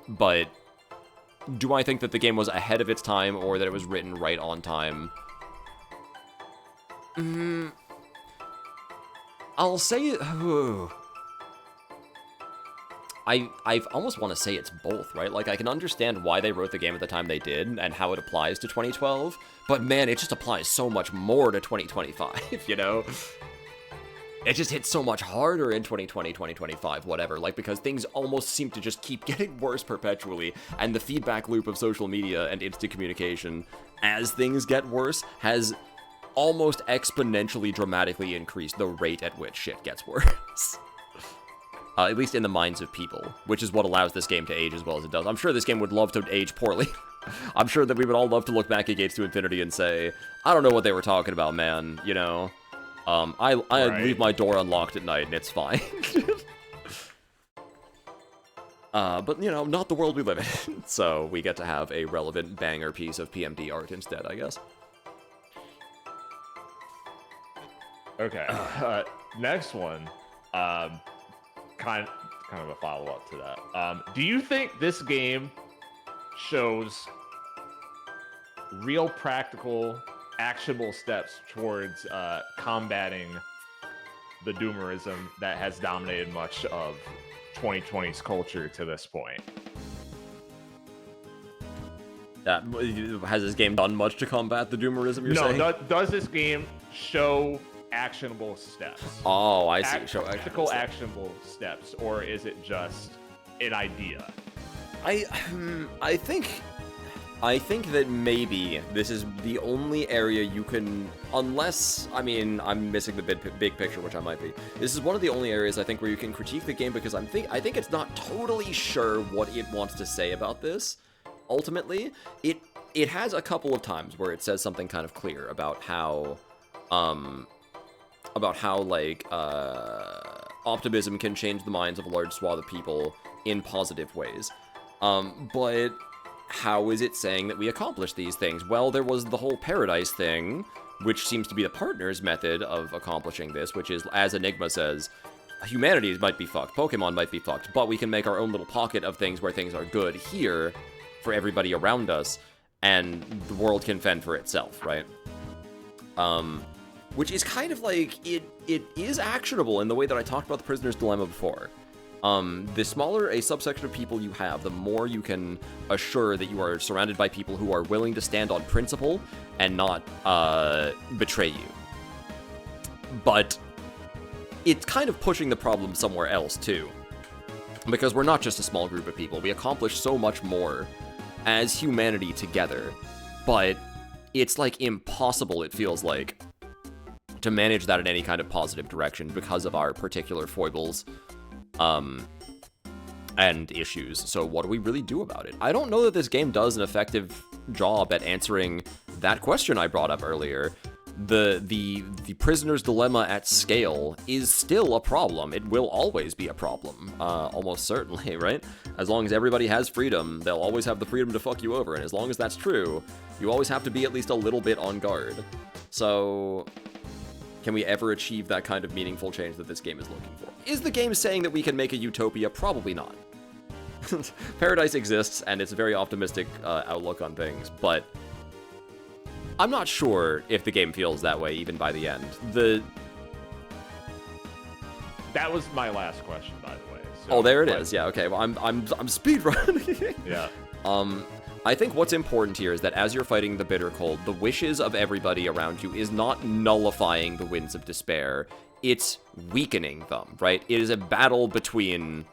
But do I think that the game was ahead of its time or that it was written right on time? I'll say it. I almost want to say it's both, right? Like, I can understand why they wrote the game at the time they did and how it applies to 2012, but man, it just applies so much more to 2025, you know? It just hits so much harder in 2020, 2025, whatever, like, because things almost seem to just keep getting worse perpetually, and the feedback loop of social media and instant communication, as things get worse, has almost exponentially dramatically increased the rate at which shit gets worse. At least in the minds of people, which is what allows this game to age as well as it does. I'm sure this game would love to age poorly. I'm sure that we would all love to look back at Gates to Infinity and say, I don't know what they were talking about, man, you know? I leave my door unlocked at night and it's fine. But, you know, not the world we live in. So we get to have a relevant banger piece of PMD art instead, I guess. Okay. Next one. Kind of a follow-up to that. Do you think this game shows real practical, actionable steps towards combating the doomerism that has dominated much of 2020's culture to this point? Has this game done much to combat the doomerism, you're saying? No, does this game show actionable steps? Oh, I see. Show practical actionable steps, or is it just an idea? I think that maybe this is the only area you can, unless, I mean, I'm missing the big picture, which I might be. This is one of the only areas I think where you can critique the game because I think it's not totally sure what it wants to say about this. Ultimately, it has a couple of times where it says something kind of clear about how like optimism can change the minds of a large swath of people in positive ways. But how is it saying that we accomplish these things? Well, there was the whole paradise thing, which seems to be the partner's method of accomplishing this, which is, as Enigma says, humanity might be fucked, Pokemon might be fucked, but we can make our own little pocket of things where things are good here for everybody around us, and the world can fend for itself, right? Which is kind of like, it is actionable in the way that I talked about the prisoner's dilemma before. The smaller a subsection of people you have, the more you can assure that you are surrounded by people who are willing to stand on principle and not betray you. But it's kind of pushing the problem somewhere else too. Because we're not just a small group of people, we accomplish so much more as humanity together. But it's like impossible, it feels like, to manage that in any kind of positive direction because of our particular foibles and issues. So what do we really do about it? I don't know that this game does an effective job at answering that question I brought up earlier. The prisoner's dilemma at scale is still a problem. It will always be a problem, almost certainly, right? As long as everybody has freedom, they'll always have the freedom to fuck you over, and as long as that's true, you always have to be at least a little bit on guard. So can we ever achieve that kind of meaningful change that this game is looking for? Is the game saying that we can make a utopia? Probably not. Paradise exists, and it's a very optimistic outlook on things, but I'm not sure if the game feels that way even by the end. That was my last question, by the way. So, oh, there it is. Yeah, okay. Well, I'm speedrunning. Yeah. I think what's important here is that as you're fighting the bitter cold, the wishes of everybody around you is not nullifying the winds of despair. It's weakening them, right? It is a battle between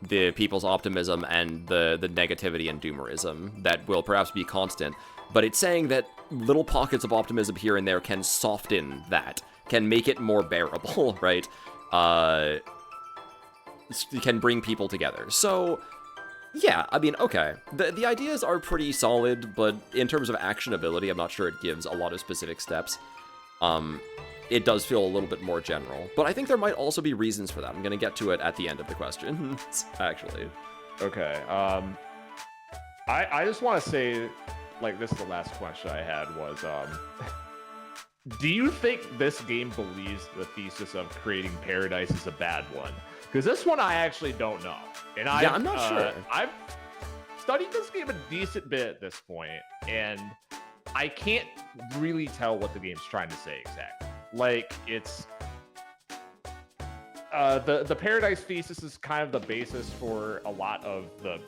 the people's optimism and the negativity and doomerism that will perhaps be constant. But it's saying that little pockets of optimism here and there can soften that, can make it more bearable, right? Can bring people together. So yeah, I mean, okay. The ideas are pretty solid, but in terms of actionability, I'm not sure it gives a lot of specific steps. It does feel a little bit more general. But I think there might also be reasons for that. I'm going to get to it at the end of the question, actually. Okay. I just want to say like this is the last question I had was do you think this game believes the thesis of creating paradise is a bad one? Because this one I actually don't know. And I'm not sure. I've studied this game a decent bit at this point, and I can't really tell what the game's trying to say exactly. Like, it's the paradise thesis is kind of the basis for a lot of the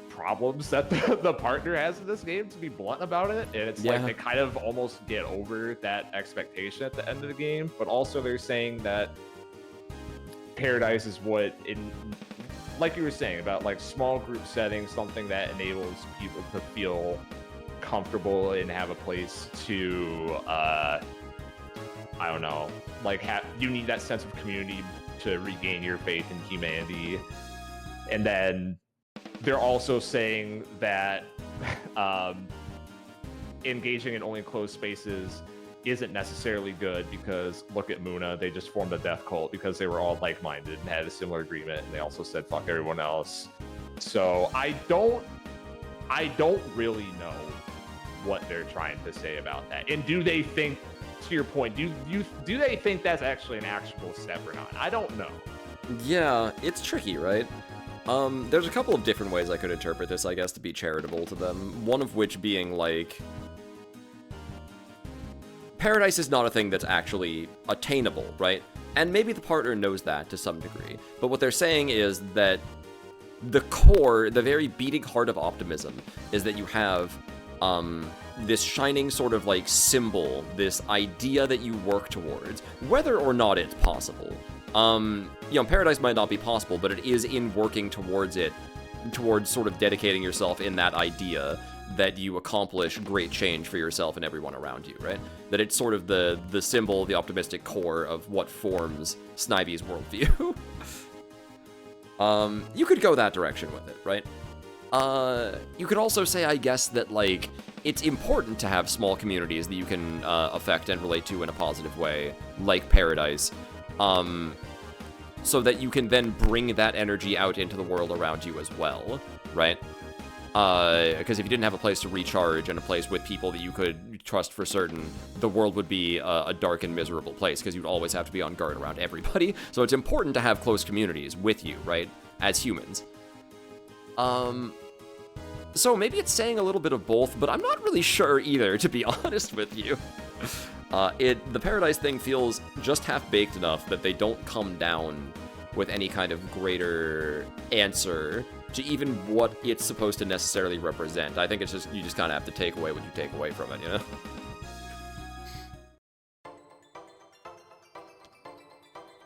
problems that the partner has in this game, to be blunt about it. And it's like they kind of almost get over that expectation at the end of the game, but also they're saying that paradise is what, in like you were saying about like small group settings, something that enables people to feel comfortable and have a place to I don't know, like you need that sense of community to regain your faith in humanity. And then they're also saying that engaging in only closed spaces isn't necessarily good, because look at Muna, they just formed a death cult because they were all like-minded and had a similar agreement, and they also said fuck everyone else. So I don't really know what they're trying to say about that. And do they think, to your point, do they think that's actually an actual step or not? I don't know. Yeah, it's tricky, right? There's a couple of different ways I could interpret this, I guess, to be charitable to them. One of which being, like, paradise is not a thing that's actually attainable, right? And maybe the partner knows that to some degree. But what they're saying is that the core, the very beating heart of optimism, is that you have this shining sort of, like, symbol, this idea that you work towards, whether or not it's possible. Paradise might not be possible, but it is in working towards it, towards sort of dedicating yourself in that idea that you accomplish great change for yourself and everyone around you, right? That it's sort of the symbol, the optimistic core of what forms Snivy's worldview. You could go that direction with it, right? You could also say, I guess, that, like, it's important to have small communities that you can affect and relate to in a positive way, like Paradise, so that you can then bring that energy out into the world around you as well, right? Because if you didn't have a place to recharge and a place with people that you could trust for certain, the world would be a dark and miserable place, because you'd always have to be on guard around everybody. So it's important to have close communities with you, right? As humans. So maybe it's saying a little bit of both, but I'm not really sure either, to be honest with you. The Paradise thing feels just half-baked enough that they don't come down with any kind of greater answer to even what it's supposed to necessarily represent. I think it's just, you just kind of have to take away what you take away from it, you know?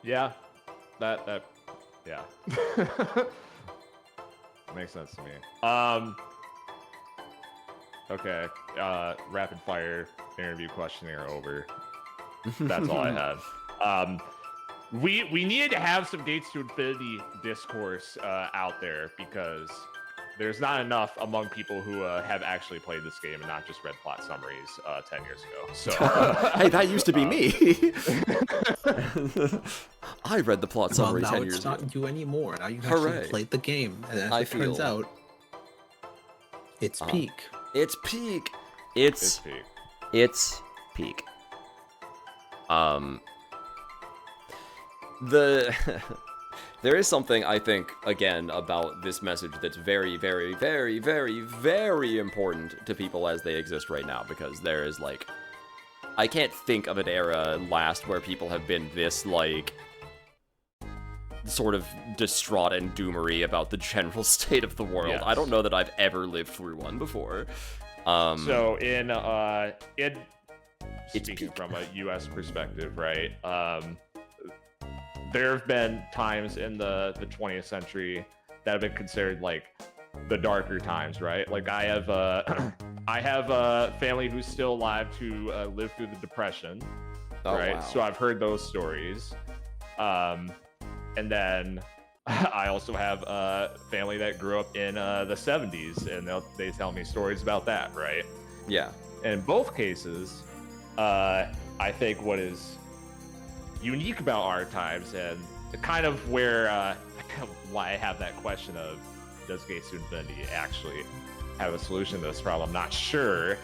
Yeah, yeah. Makes sense to me. Okay, rapid fire interview questionnaire over. That's all I have. We needed to have some Gates to Infinity discourse out there, because there's not enough among people who have actually played this game and not just read plot summaries 10 years ago. So hey, that used to be me. I read the plot summary 10 years ago. Now it's not you anymore. Now you Hooray. actually played the game, and as it turns out, it's peak. It's peak. It's peak. There is something, I think, again, about this message that's very, very, very, very, very important to people as they exist right now, because there is, like, I can't think of an era last where people have been this, like, sort of distraught and doomery about the general state of the world. Yes. I don't know that I've ever lived through one before. So in It's speaking peak. from a U.S. perspective, right? There have been times in the 20th century that have been considered like the darker times, right? Like I have a family who's still alive who lived through the Depression, right? Wow. So I've heard those stories. And then I also have a family that grew up in the 70s, and they tell me stories about that, right? Yeah. And in both cases, I think what is unique about our times, and kind of where why I have that question of does Gates to Infinity actually have a solution to this problem? I'm not sure.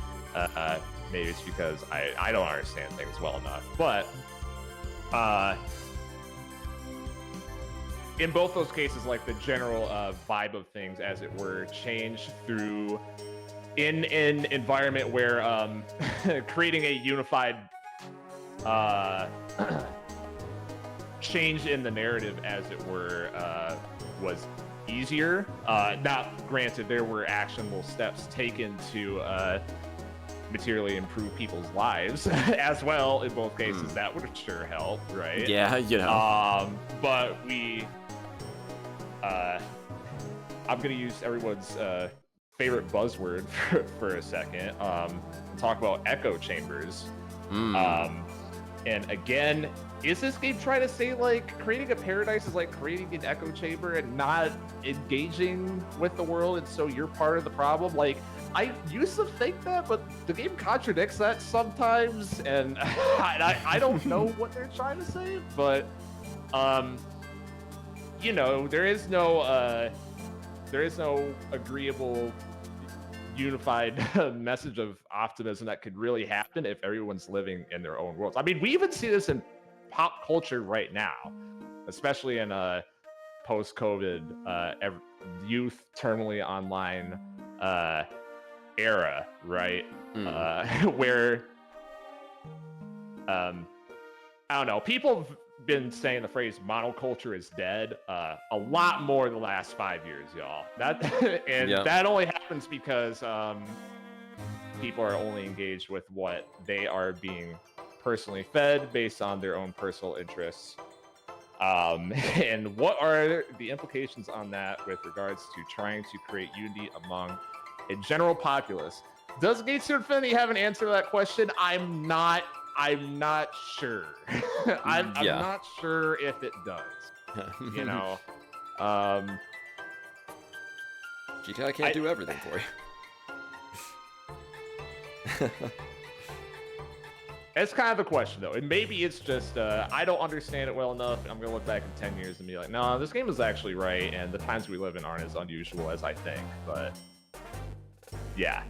Maybe it's because I don't understand things well enough. But in both those cases, like the general vibe of things, as it were, change through in an environment where creating a unified change in the narrative, as it were, was easier. Now, granted, there were actionable steps taken to materially improve people's lives as well. In both cases, that would sure help, right? Yeah, you know. But I'm gonna use everyone's favorite buzzword for a second. Talk about echo chambers. And again, is this game trying to say like creating a paradise is like creating an echo chamber and not engaging with the world, and so you're part of the problem? Like, I used to think that, but the game contradicts that sometimes, and I don't know what they're trying to say, but you know, there is no agreeable unified message of optimism that could really happen if everyone's living in their own worlds. I mean, we even see this in pop culture right now, especially in a post-COVID youth terminally online era, right? Where I don't know, people have been saying the phrase monoculture is dead a lot more in the last 5 years, y'all. That only happens because people are only engaged with what they are being personally fed based on their own personal interests. And what are the implications on that with regards to trying to create unity among a general populace? Does Gates to Infinity have an answer to that question? I'm not sure. I'm not sure if it does. You know, GTA can't do everything for you. It's kind of a question, though, and maybe it's just I don't understand it well enough. I'm gonna look back in 10 years and be like, no, this game is actually right, and the times we live in aren't as unusual as I think. But yeah,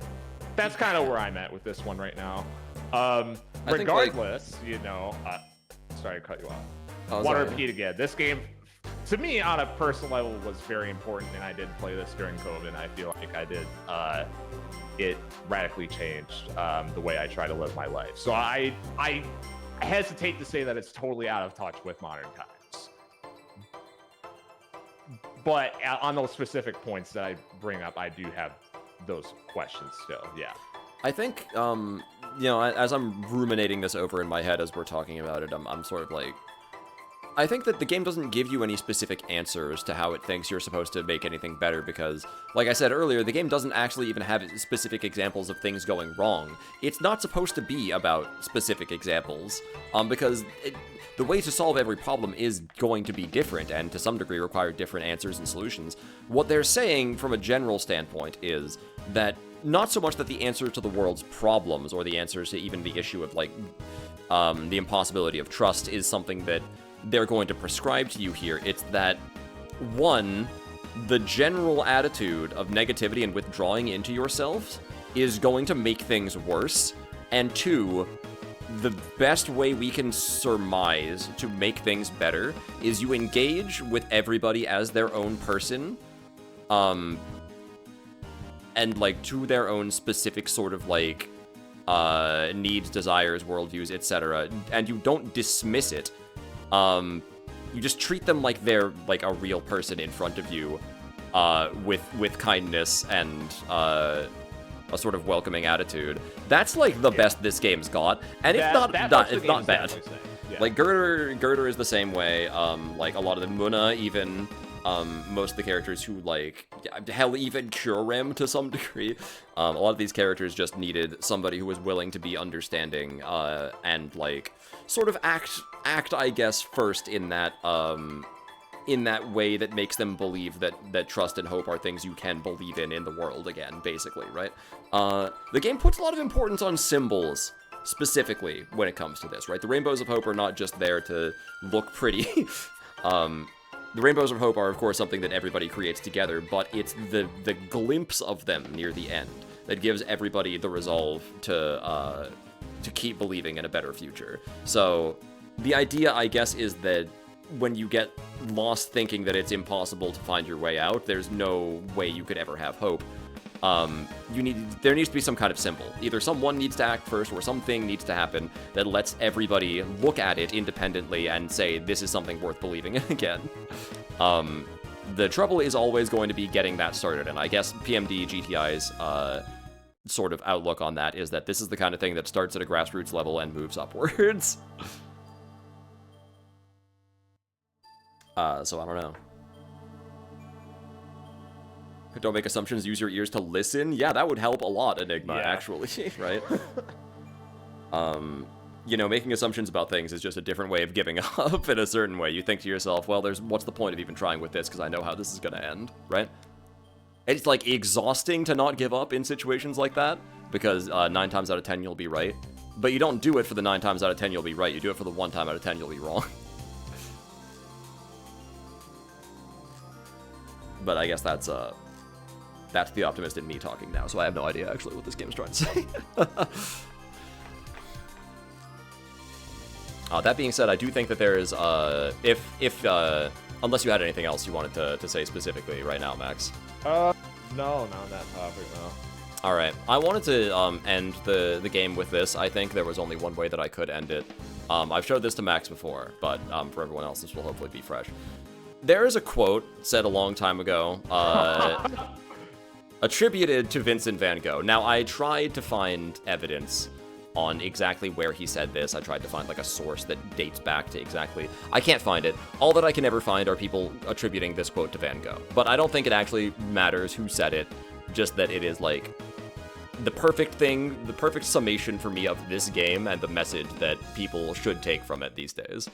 that's kind of where I'm at with this one right now. Regardless, you know, sorry to cut you off. Oh, Want to repeat again, this game, to me, on a personal level, was very important, and I did play this during COVID. I feel like I did. It radically changed the way I try to live my life. So I hesitate to say that it's totally out of touch with modern times. But on those specific points that I bring up, I do have those questions still. Yeah. I think, you know, as I'm ruminating this over in my head as we're talking about it, I'm sort of like, I think that the game doesn't give you any specific answers to how it thinks you're supposed to make anything better because, like I said earlier, the game doesn't actually even have specific examples of things going wrong. It's not supposed to be about specific examples, because the way to solve every problem is going to be different and to some degree require different answers and solutions. What they're saying from a general standpoint is that not so much that the answer to the world's problems or the answers to even the issue of, like, the impossibility of trust is something that they're going to prescribe to you here. It's that, one, the general attitude of negativity and withdrawing into yourselves is going to make things worse, and two, the best way we can surmise to make things better is you engage with everybody as their own person, and, like, to their own specific sort of, like, needs, desires, worldviews, etc., and you don't dismiss it. You just treat them like they're, like, a real person in front of you, with kindness and, a sort of welcoming attitude. That's, like, the best this game's got, and it's not bad. Yeah. Like, Girder is the same way, like, a lot of the Muna, even, most of the characters who, like, hell, even Kurem to some degree, a lot of these characters just needed somebody who was willing to be understanding, and, like, sort of act, I guess, first in that way that makes them believe that trust and hope are things you can believe in the world again, basically, right? The game puts a lot of importance on symbols, specifically, when it comes to this, right? The rainbows of hope are not just there to look pretty, The Rainbows of Hope are, of course, something that everybody creates together, but it's the glimpse of them near the end that gives everybody the resolve to keep believing in a better future. So the idea, I guess, is that when you get lost thinking that it's impossible to find your way out, there's no way you could ever have hope. There needs to be some kind of symbol. Either someone needs to act first, or something needs to happen that lets everybody look at it independently and say, this is something worth believing in again. The trouble is always going to be getting that started, and I guess PMD GTI's sort of outlook on that is that this is the kind of thing that starts at a grassroots level and moves upwards. So I don't know. Don't make assumptions, use your ears to listen. Yeah, that would help a lot, Enigma, actually, right? You know, making assumptions about things is just a different way of giving up in a certain way. You think to yourself, well, what's the point of even trying with this, because I know how this is going to end, right? It's, like, exhausting to not give up in situations like that, because 9 times out of 10 you'll be right. But you don't do it for the 9 times out of 10 you'll be right, you do it for the 1 time out of 10 you'll be wrong. But I guess that's the optimist in me talking now, so I have no idea actually what this game is trying to say. That being said, I do think that there is, unless you had anything else you wanted to say specifically right now, Max. No, not on that topic, no. Alright, I wanted to end the game with this. I think there was only one way that I could end it. I've showed this to Max before, but for everyone else, this will hopefully be fresh. There is a quote said a long time ago, attributed to Vincent van Gogh. Now, I tried to find evidence on exactly where he said this. I tried to find, like, a source that dates back to exactly... I can't find it. All that I can ever find are people attributing this quote to Van Gogh. But I don't think it actually matters who said it, just that it is, like, the perfect thing, the perfect summation for me of this game and the message that people should take from it these days.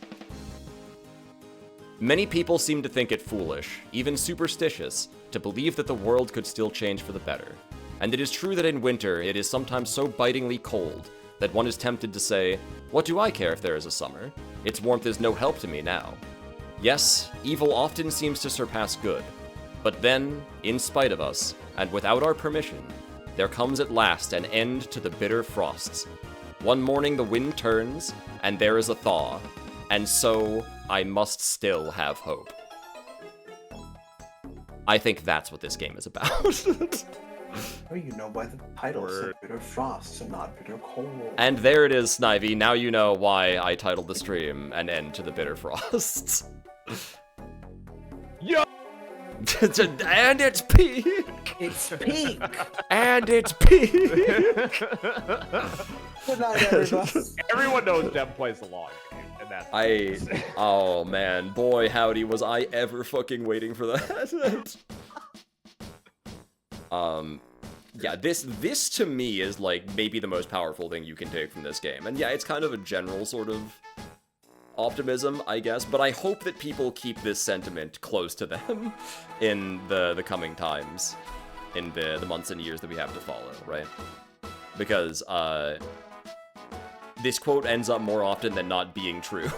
Many people seem to think it foolish, even superstitious, to believe that the world could still change for the better. And it is true that in winter it is sometimes so bitingly cold that one is tempted to say, what do I care if there is a summer? Its warmth is no help to me now. Yes, evil often seems to surpass good. But then, in spite of us, and without our permission, there comes at last an end to the bitter frosts. One morning the wind turns, and there is a thaw, and so I must still have hope. I think that's what this game is about. Well, you know why the title said Bitter Frosts and not Bitter Cold. And there it is, Snivy. Now you know why I titled the stream An End to the Bitter Frosts. Yo! And it's peak! It's peak! And it's peak! Good night, everybody. Everyone knows Dem plays the long game, and that's... Oh man, boy howdy was I ever fucking waiting for that. Yeah, this to me is, like, maybe the most powerful thing you can take from this game. And yeah, it's kind of a general sort of optimism, I guess, but I hope that people keep this sentiment close to them in the coming times, in the months and years that we have to follow, right? Because, this quote ends up more often than not being true.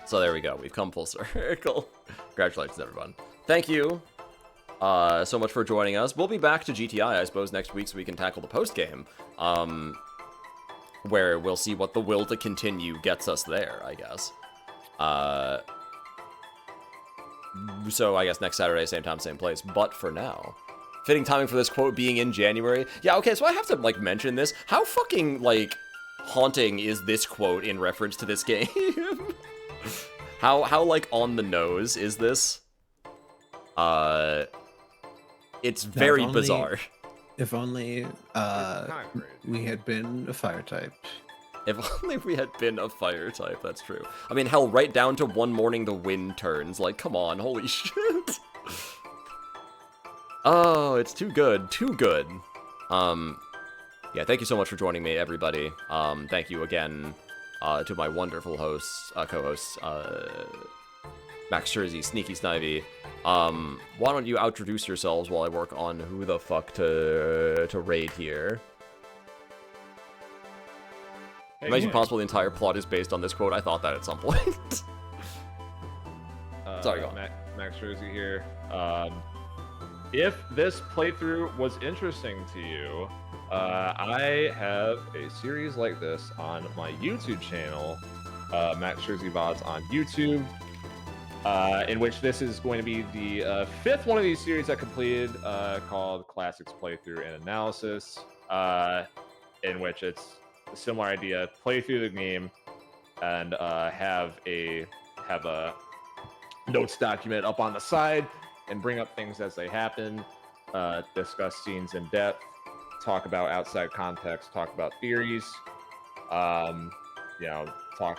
So there we go, we've come full circle. Congratulations, everyone. Thank you so much for joining us. We'll be back to GTI, I suppose, next week so we can tackle the post-game. Where we'll see what the will to continue gets us there, I guess. So I guess next Saturday, same time, same place. But for now, fitting timing for this quote being in January. Yeah, okay, so I have to, like, mention this. How fucking, like, haunting is this quote in reference to this game? How like on the nose is this? It's very bizarre. If only we had been a fire type. If only we had been a fire type, that's true. I mean, hell, right down to one morning the wind turns. Like, come on, holy shit. Oh, it's too good, too good. Yeah, thank you so much for joining me, everybody. Thank you again to my wonderful hosts, co-hosts, Max Jersey, Sneaky Snivy. Why don't you introduce yourselves while I work on who the fuck to raid here? Imagine possible the entire plot is based on this quote. I thought that at some point. Sorry, go on. Max Jersey here. If this playthrough was interesting to you, I have a series like this on my YouTube channel, Max Jersey VODs on YouTube, in which this is going to be the fifth one of these series I completed, called Classics Playthrough and Analysis, in which it's a similar idea: play through the game and have a notes document up on the side and bring up things as they happen, discuss scenes in depth, talk about outside context, talk about theories, talk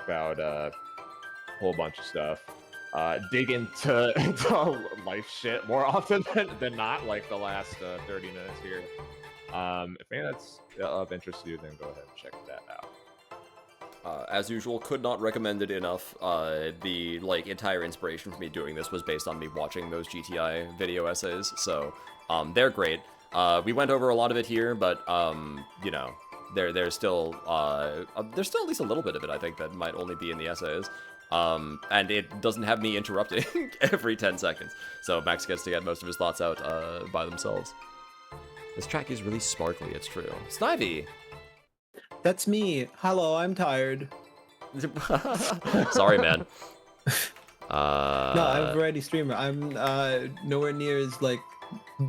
about a whole bunch of stuff. Dig into life shit more often than not, like the last 30 minutes here. If any that's of interest to you, then go ahead and check that out. As usual, could not recommend it enough. The entire inspiration for me doing this was based on me watching those GTI video essays, so they're great. We went over a lot of it here, but there's still at least a little bit of it, I think, that might only be in the essays. And it doesn't have me interrupting every 10 seconds, so Max gets to get most of his thoughts out by themselves. This track is really sparkly, it's true. Snivy! That's me. Hello, I'm tired. Sorry, man. No, I'm a variety streamer. I'm nowhere near as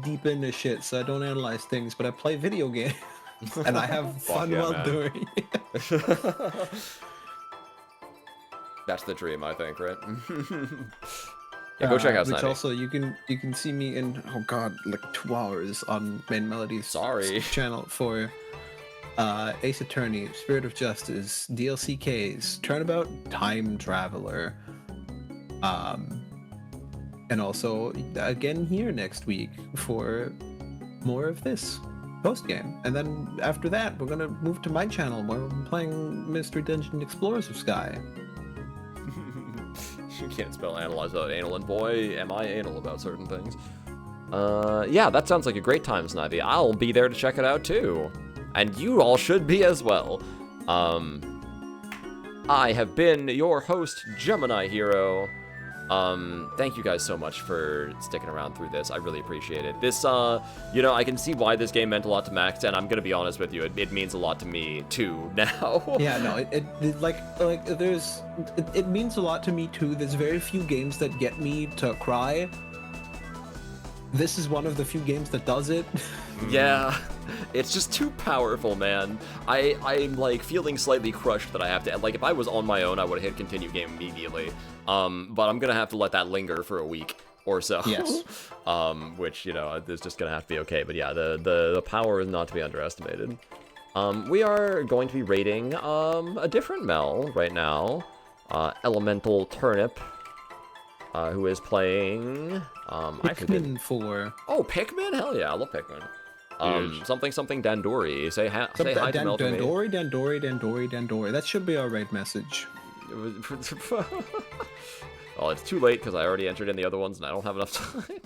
deep into shit, so I don't analyze things, but I play video games and I have fun while doing it. That's the dream, I think, right? Yeah, go check out Snivy. Which also you can see me in 2 hours on Main Melody's channel for Ace Attorney, Spirit of Justice, DLC Ks, Turnabout, Time Traveler, and also again here next week for more of this post game. And then after that, we're gonna move to my channel where we're playing Mystery Dungeon Explorers of Sky. You can't spell analyze without anal, and boy, am I anal about certain things. Yeah, that sounds like a great time, Snivy. I'll be there to check it out too. And you all should be as well. I have been your host, Gemini Hero. Thank you guys so much for sticking around through this. I really appreciate it. This, I can see why this game meant a lot to Max, and I'm gonna be honest with you, it means a lot to me too now. Yeah, no, it means a lot to me too. There's very few games that get me to cry. This is one of the few games that does it. Yeah, it's just too powerful, man. I'm feeling slightly crushed that I have to, if I was on my own, I would have hit continue game immediately. But I'm gonna have to let that linger for a week or so. Yes. Which, is just gonna have to be okay. But yeah, the power is not to be underestimated. We are going to be rating a different Mel right now. Elemental Turnip, who is playing Pikmin 4. Oh, Pikmin? Hell yeah, I love Pikmin. Something Dandori. Say hi to Mel to me. Dandori. That should be our raid message. Well, it's too late because I already entered in the other ones and I don't have enough time.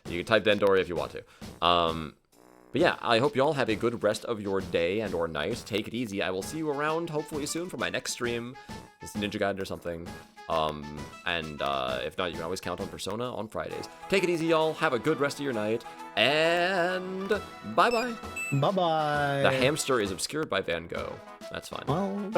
You can type Dandori if you want to. But yeah, I hope you all have a good rest of your day and or night. Take it easy. I will see you around hopefully soon for my next stream. It's Ninja Gaiden or something. If not, you can always count on Persona on Fridays. Take it easy, y'all. Have a good rest of your night. And bye-bye. Bye-bye. The hamster is obscured by Van Gogh. That's fine. Well...